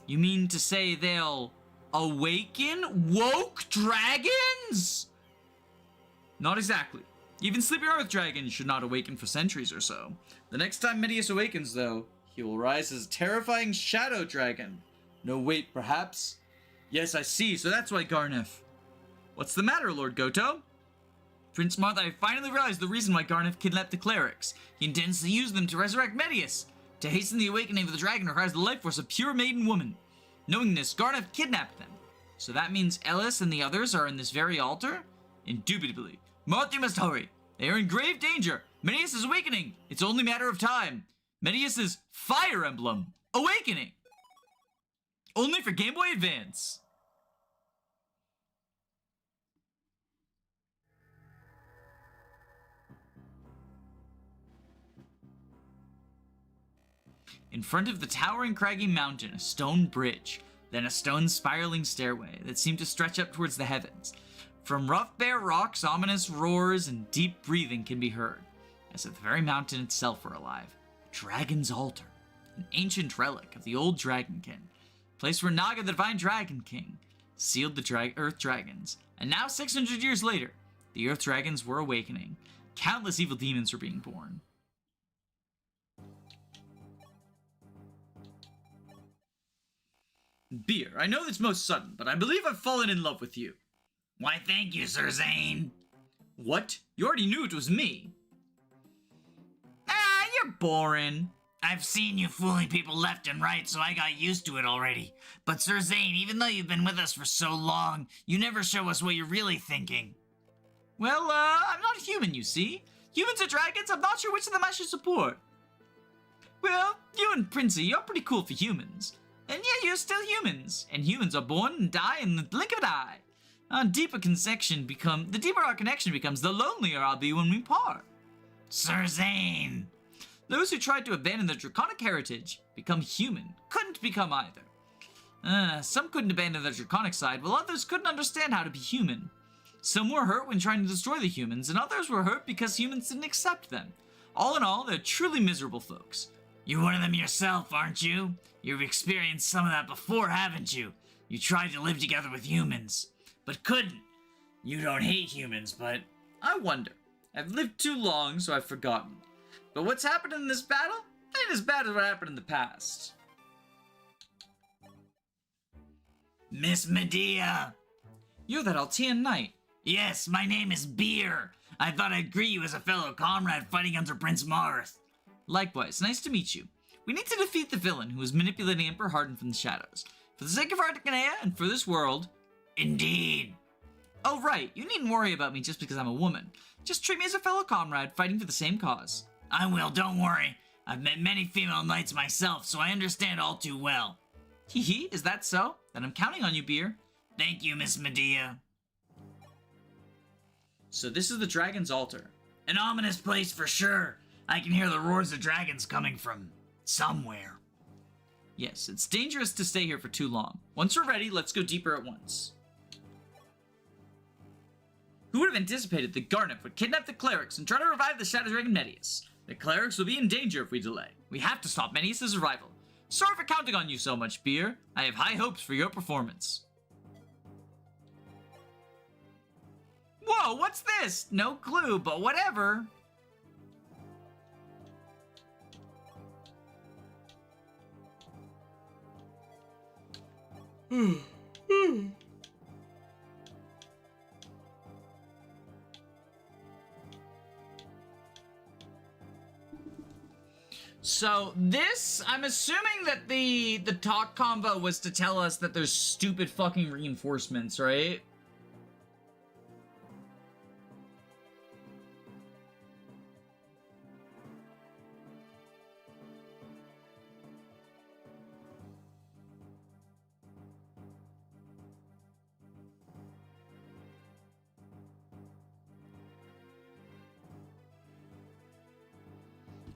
You mean to say they'll awaken woke dragons? Not exactly. Even sleeping Earth dragons should not awaken for centuries or so. The next time Medius awakens, though, he will rise as a terrifying shadow dragon. No wait, perhaps? Yes, I see, so that's why Garneth. What's the matter, Lord Goto? Prince Martha, I finally realized the reason why Garneth kidnapped the clerics. He intends to use them to resurrect Medius. To hasten the awakening of the dragon requires the life force of pure maiden woman. Knowing this, Garneth kidnapped them. So that means Ellis and the others are in this very altar? Indubitably. Martha, you must hurry. They are in grave danger. Medius is awakening. It's only a matter of time. Medius' Fire Emblem. Awakening. Only for Game Boy Advance. In front of the towering craggy mountain, a stone bridge, then a stone spiraling stairway that seemed to stretch up towards the heavens. From rough bare rocks, ominous roars and deep breathing can be heard, as if the very mountain itself were alive. Dragon's Altar, an ancient relic of the old Dragonkin, place where Naga, the Divine Dragon King, sealed the Earth Dragons. And now, 600 years later, the Earth Dragons were awakening. Countless evil demons were being born. Beer, I know it's most sudden, but I believe I've fallen in love with you. Why, thank you, Sir Zane. What? You already knew it was me. Ah, you're boring. I've seen you fooling people left and right, so I got used to it already. But Sir Zane, even though you've been with us for so long, you never show us what you're really thinking. Well, I'm not human, you see. Humans or dragons, I'm not sure which of them I should support. Well, you and Princey, you're pretty cool for humans. And yet you're still humans. And humans are born and die in the blink of an eye. The deeper our connection becomes, the lonelier I'll be when we part. Sir Zane. Those who tried to abandon their draconic heritage, become human, couldn't become either. Some couldn't abandon their draconic side, while others couldn't understand how to be human. Some were hurt when trying to destroy the humans, and others were hurt because humans didn't accept them. All in all, they're truly miserable folks. You're one of them yourself, aren't you? You've experienced some of that before, haven't you? You tried to live together with humans, but couldn't. You don't hate humans, but... I wonder. I've lived too long, so I've forgotten. But what's happened in this battle ain't as bad as what happened in the past. Miss Medea! You're that Altean knight. Yes, my name is Beer. I thought I'd greet you as a fellow comrade fighting under Prince Marth. Likewise, nice to meet you. We need to defeat the villain who is manipulating Emperor Harden from the shadows. For the sake of Articanea and for this world. Indeed. Oh right, you needn't worry about me just because I'm a woman. Just treat me as a fellow comrade fighting for the same cause. I will, don't worry. I've met many female knights myself, so I understand all too well. Hee hee, is that so? Then I'm counting on you, Beer. Thank you, Miss Medea. So this is the Dragon's Altar. An ominous place for sure. I can hear the roars of dragons coming from somewhere. Yes, it's dangerous to stay here for too long. Once we're ready, let's go deeper at once. Who would have anticipated that Garnet would kidnap the clerics and try to revive the Shadow Dragon Medius? The clerics will be in danger if we delay. We have to stop Medius' arrival. Sorry for counting on you so much, Beer. I have high hopes for your performance. Whoa, what's this? No clue, but whatever. So this, I'm assuming that the talk combo was to tell us that there's stupid fucking reinforcements, right?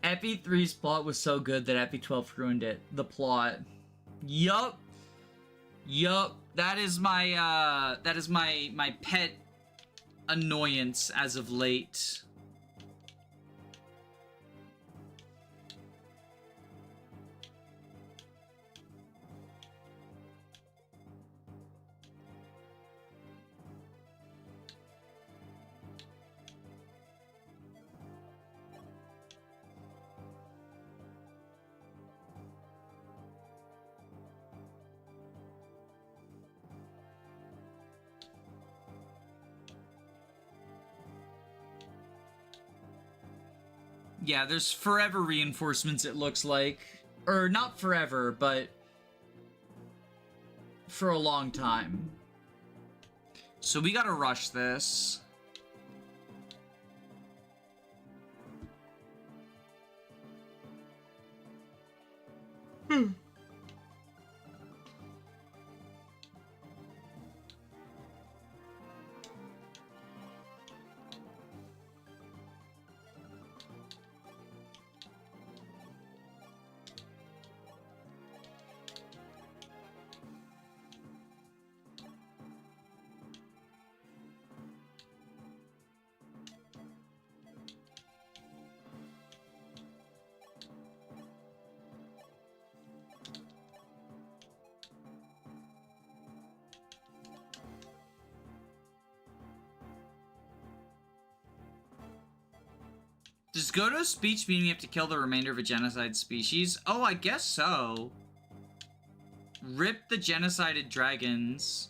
FE3's plot was so good that FE12 ruined it. The plot. Yup. That is my pet annoyance as of late. Yeah, there's forever reinforcements, it looks like. Or not forever, but for a long time. So we gotta rush this. Does go to a speech mean you have to kill the remainder of a genocide species? Oh, I guess so. Rip the genocided dragons.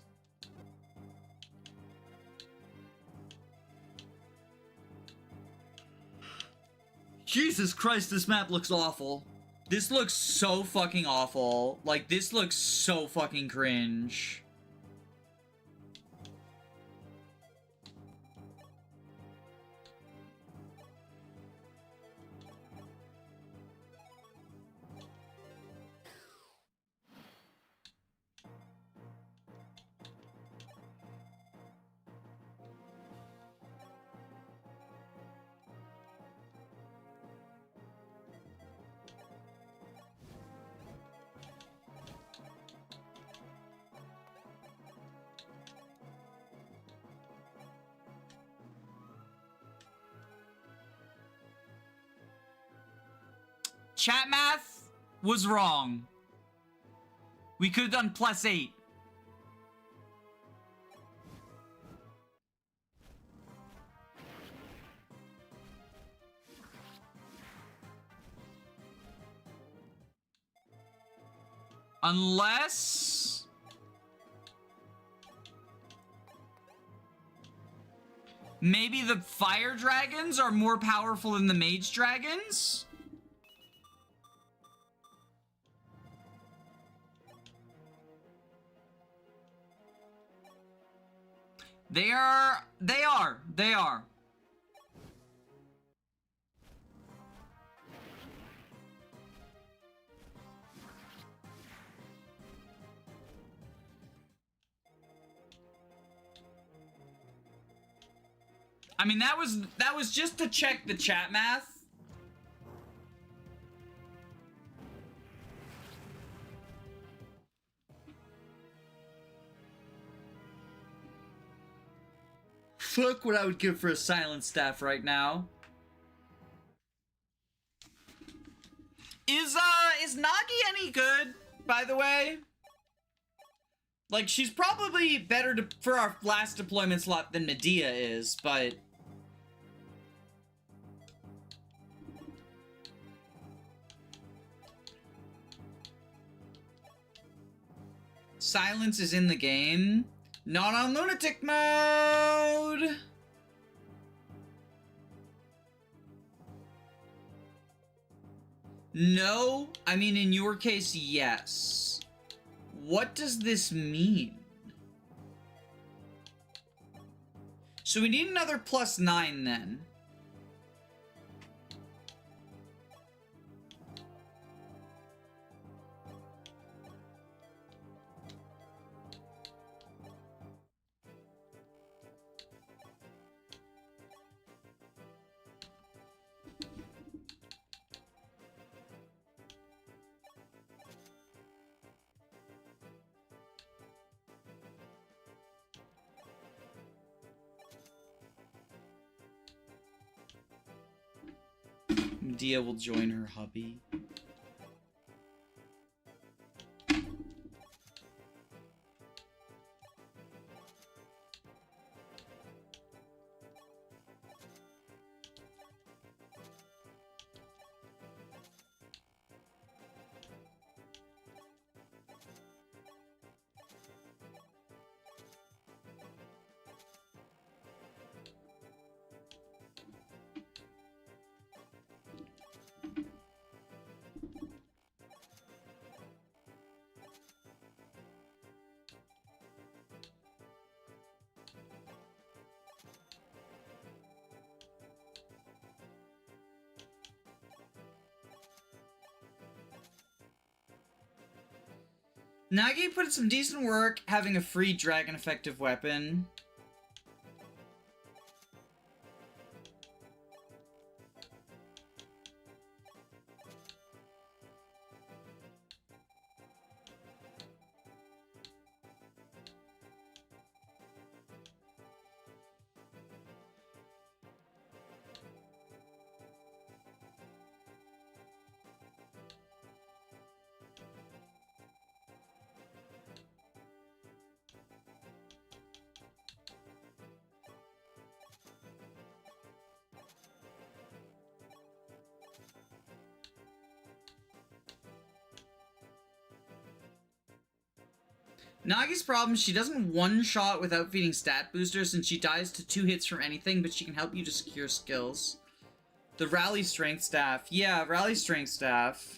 Jesus Christ, this map looks awful. This looks so fucking awful. Like, this looks so fucking cringe. Chat math was wrong. We could have done +8. Unless... maybe the fire dragons are more powerful than the mage dragons? They are. I mean, that was just to check the chat math. Fuck what I would give for a silent staff right now. Is Nagi any good, by the way? Like, she's probably better for our last deployment slot than Medea is, but... Silence is in the game. Not on lunatic mode! No, I mean in your case, yes. What does this mean? So we need another +9 then. Dia will join her hubby. Nagi put in some decent work having a free dragon effective weapon. Nagi's problem, she doesn't one-shot without feeding stat boosters, and she dies to 2 hits from anything, but she can help you to secure skills. The Rally Strength Staff. Yeah, Rally Strength Staff.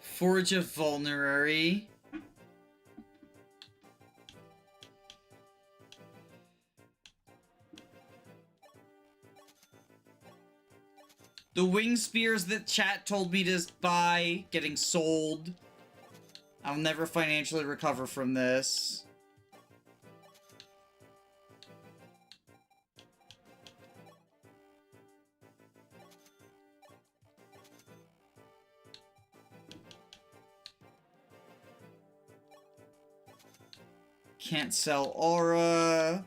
Forge of Vulnerary. The wing spears that chat told me to buy, getting sold. I'll never financially recover from this. Can't sell aura.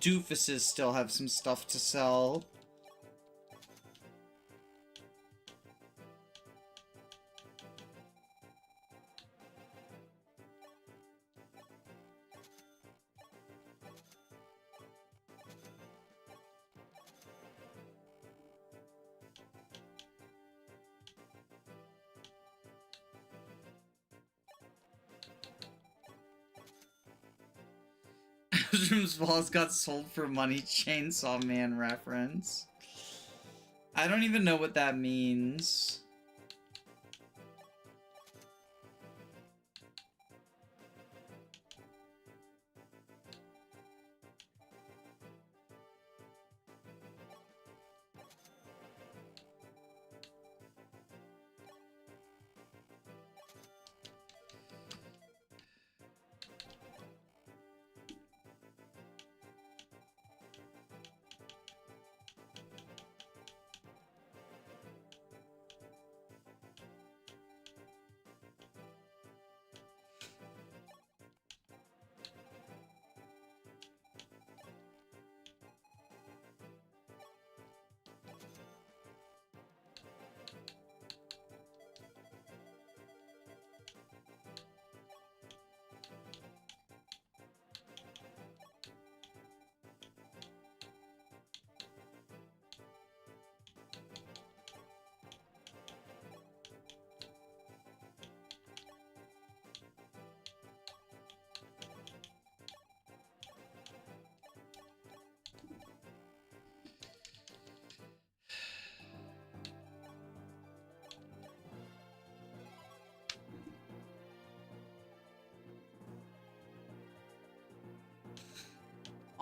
doofuses still have some stuff to sell. Ashram's balls got sold for money, Chainsaw Man reference. I don't even know what that means.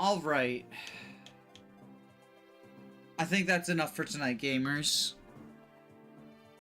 All right. I think that's enough for tonight, gamers.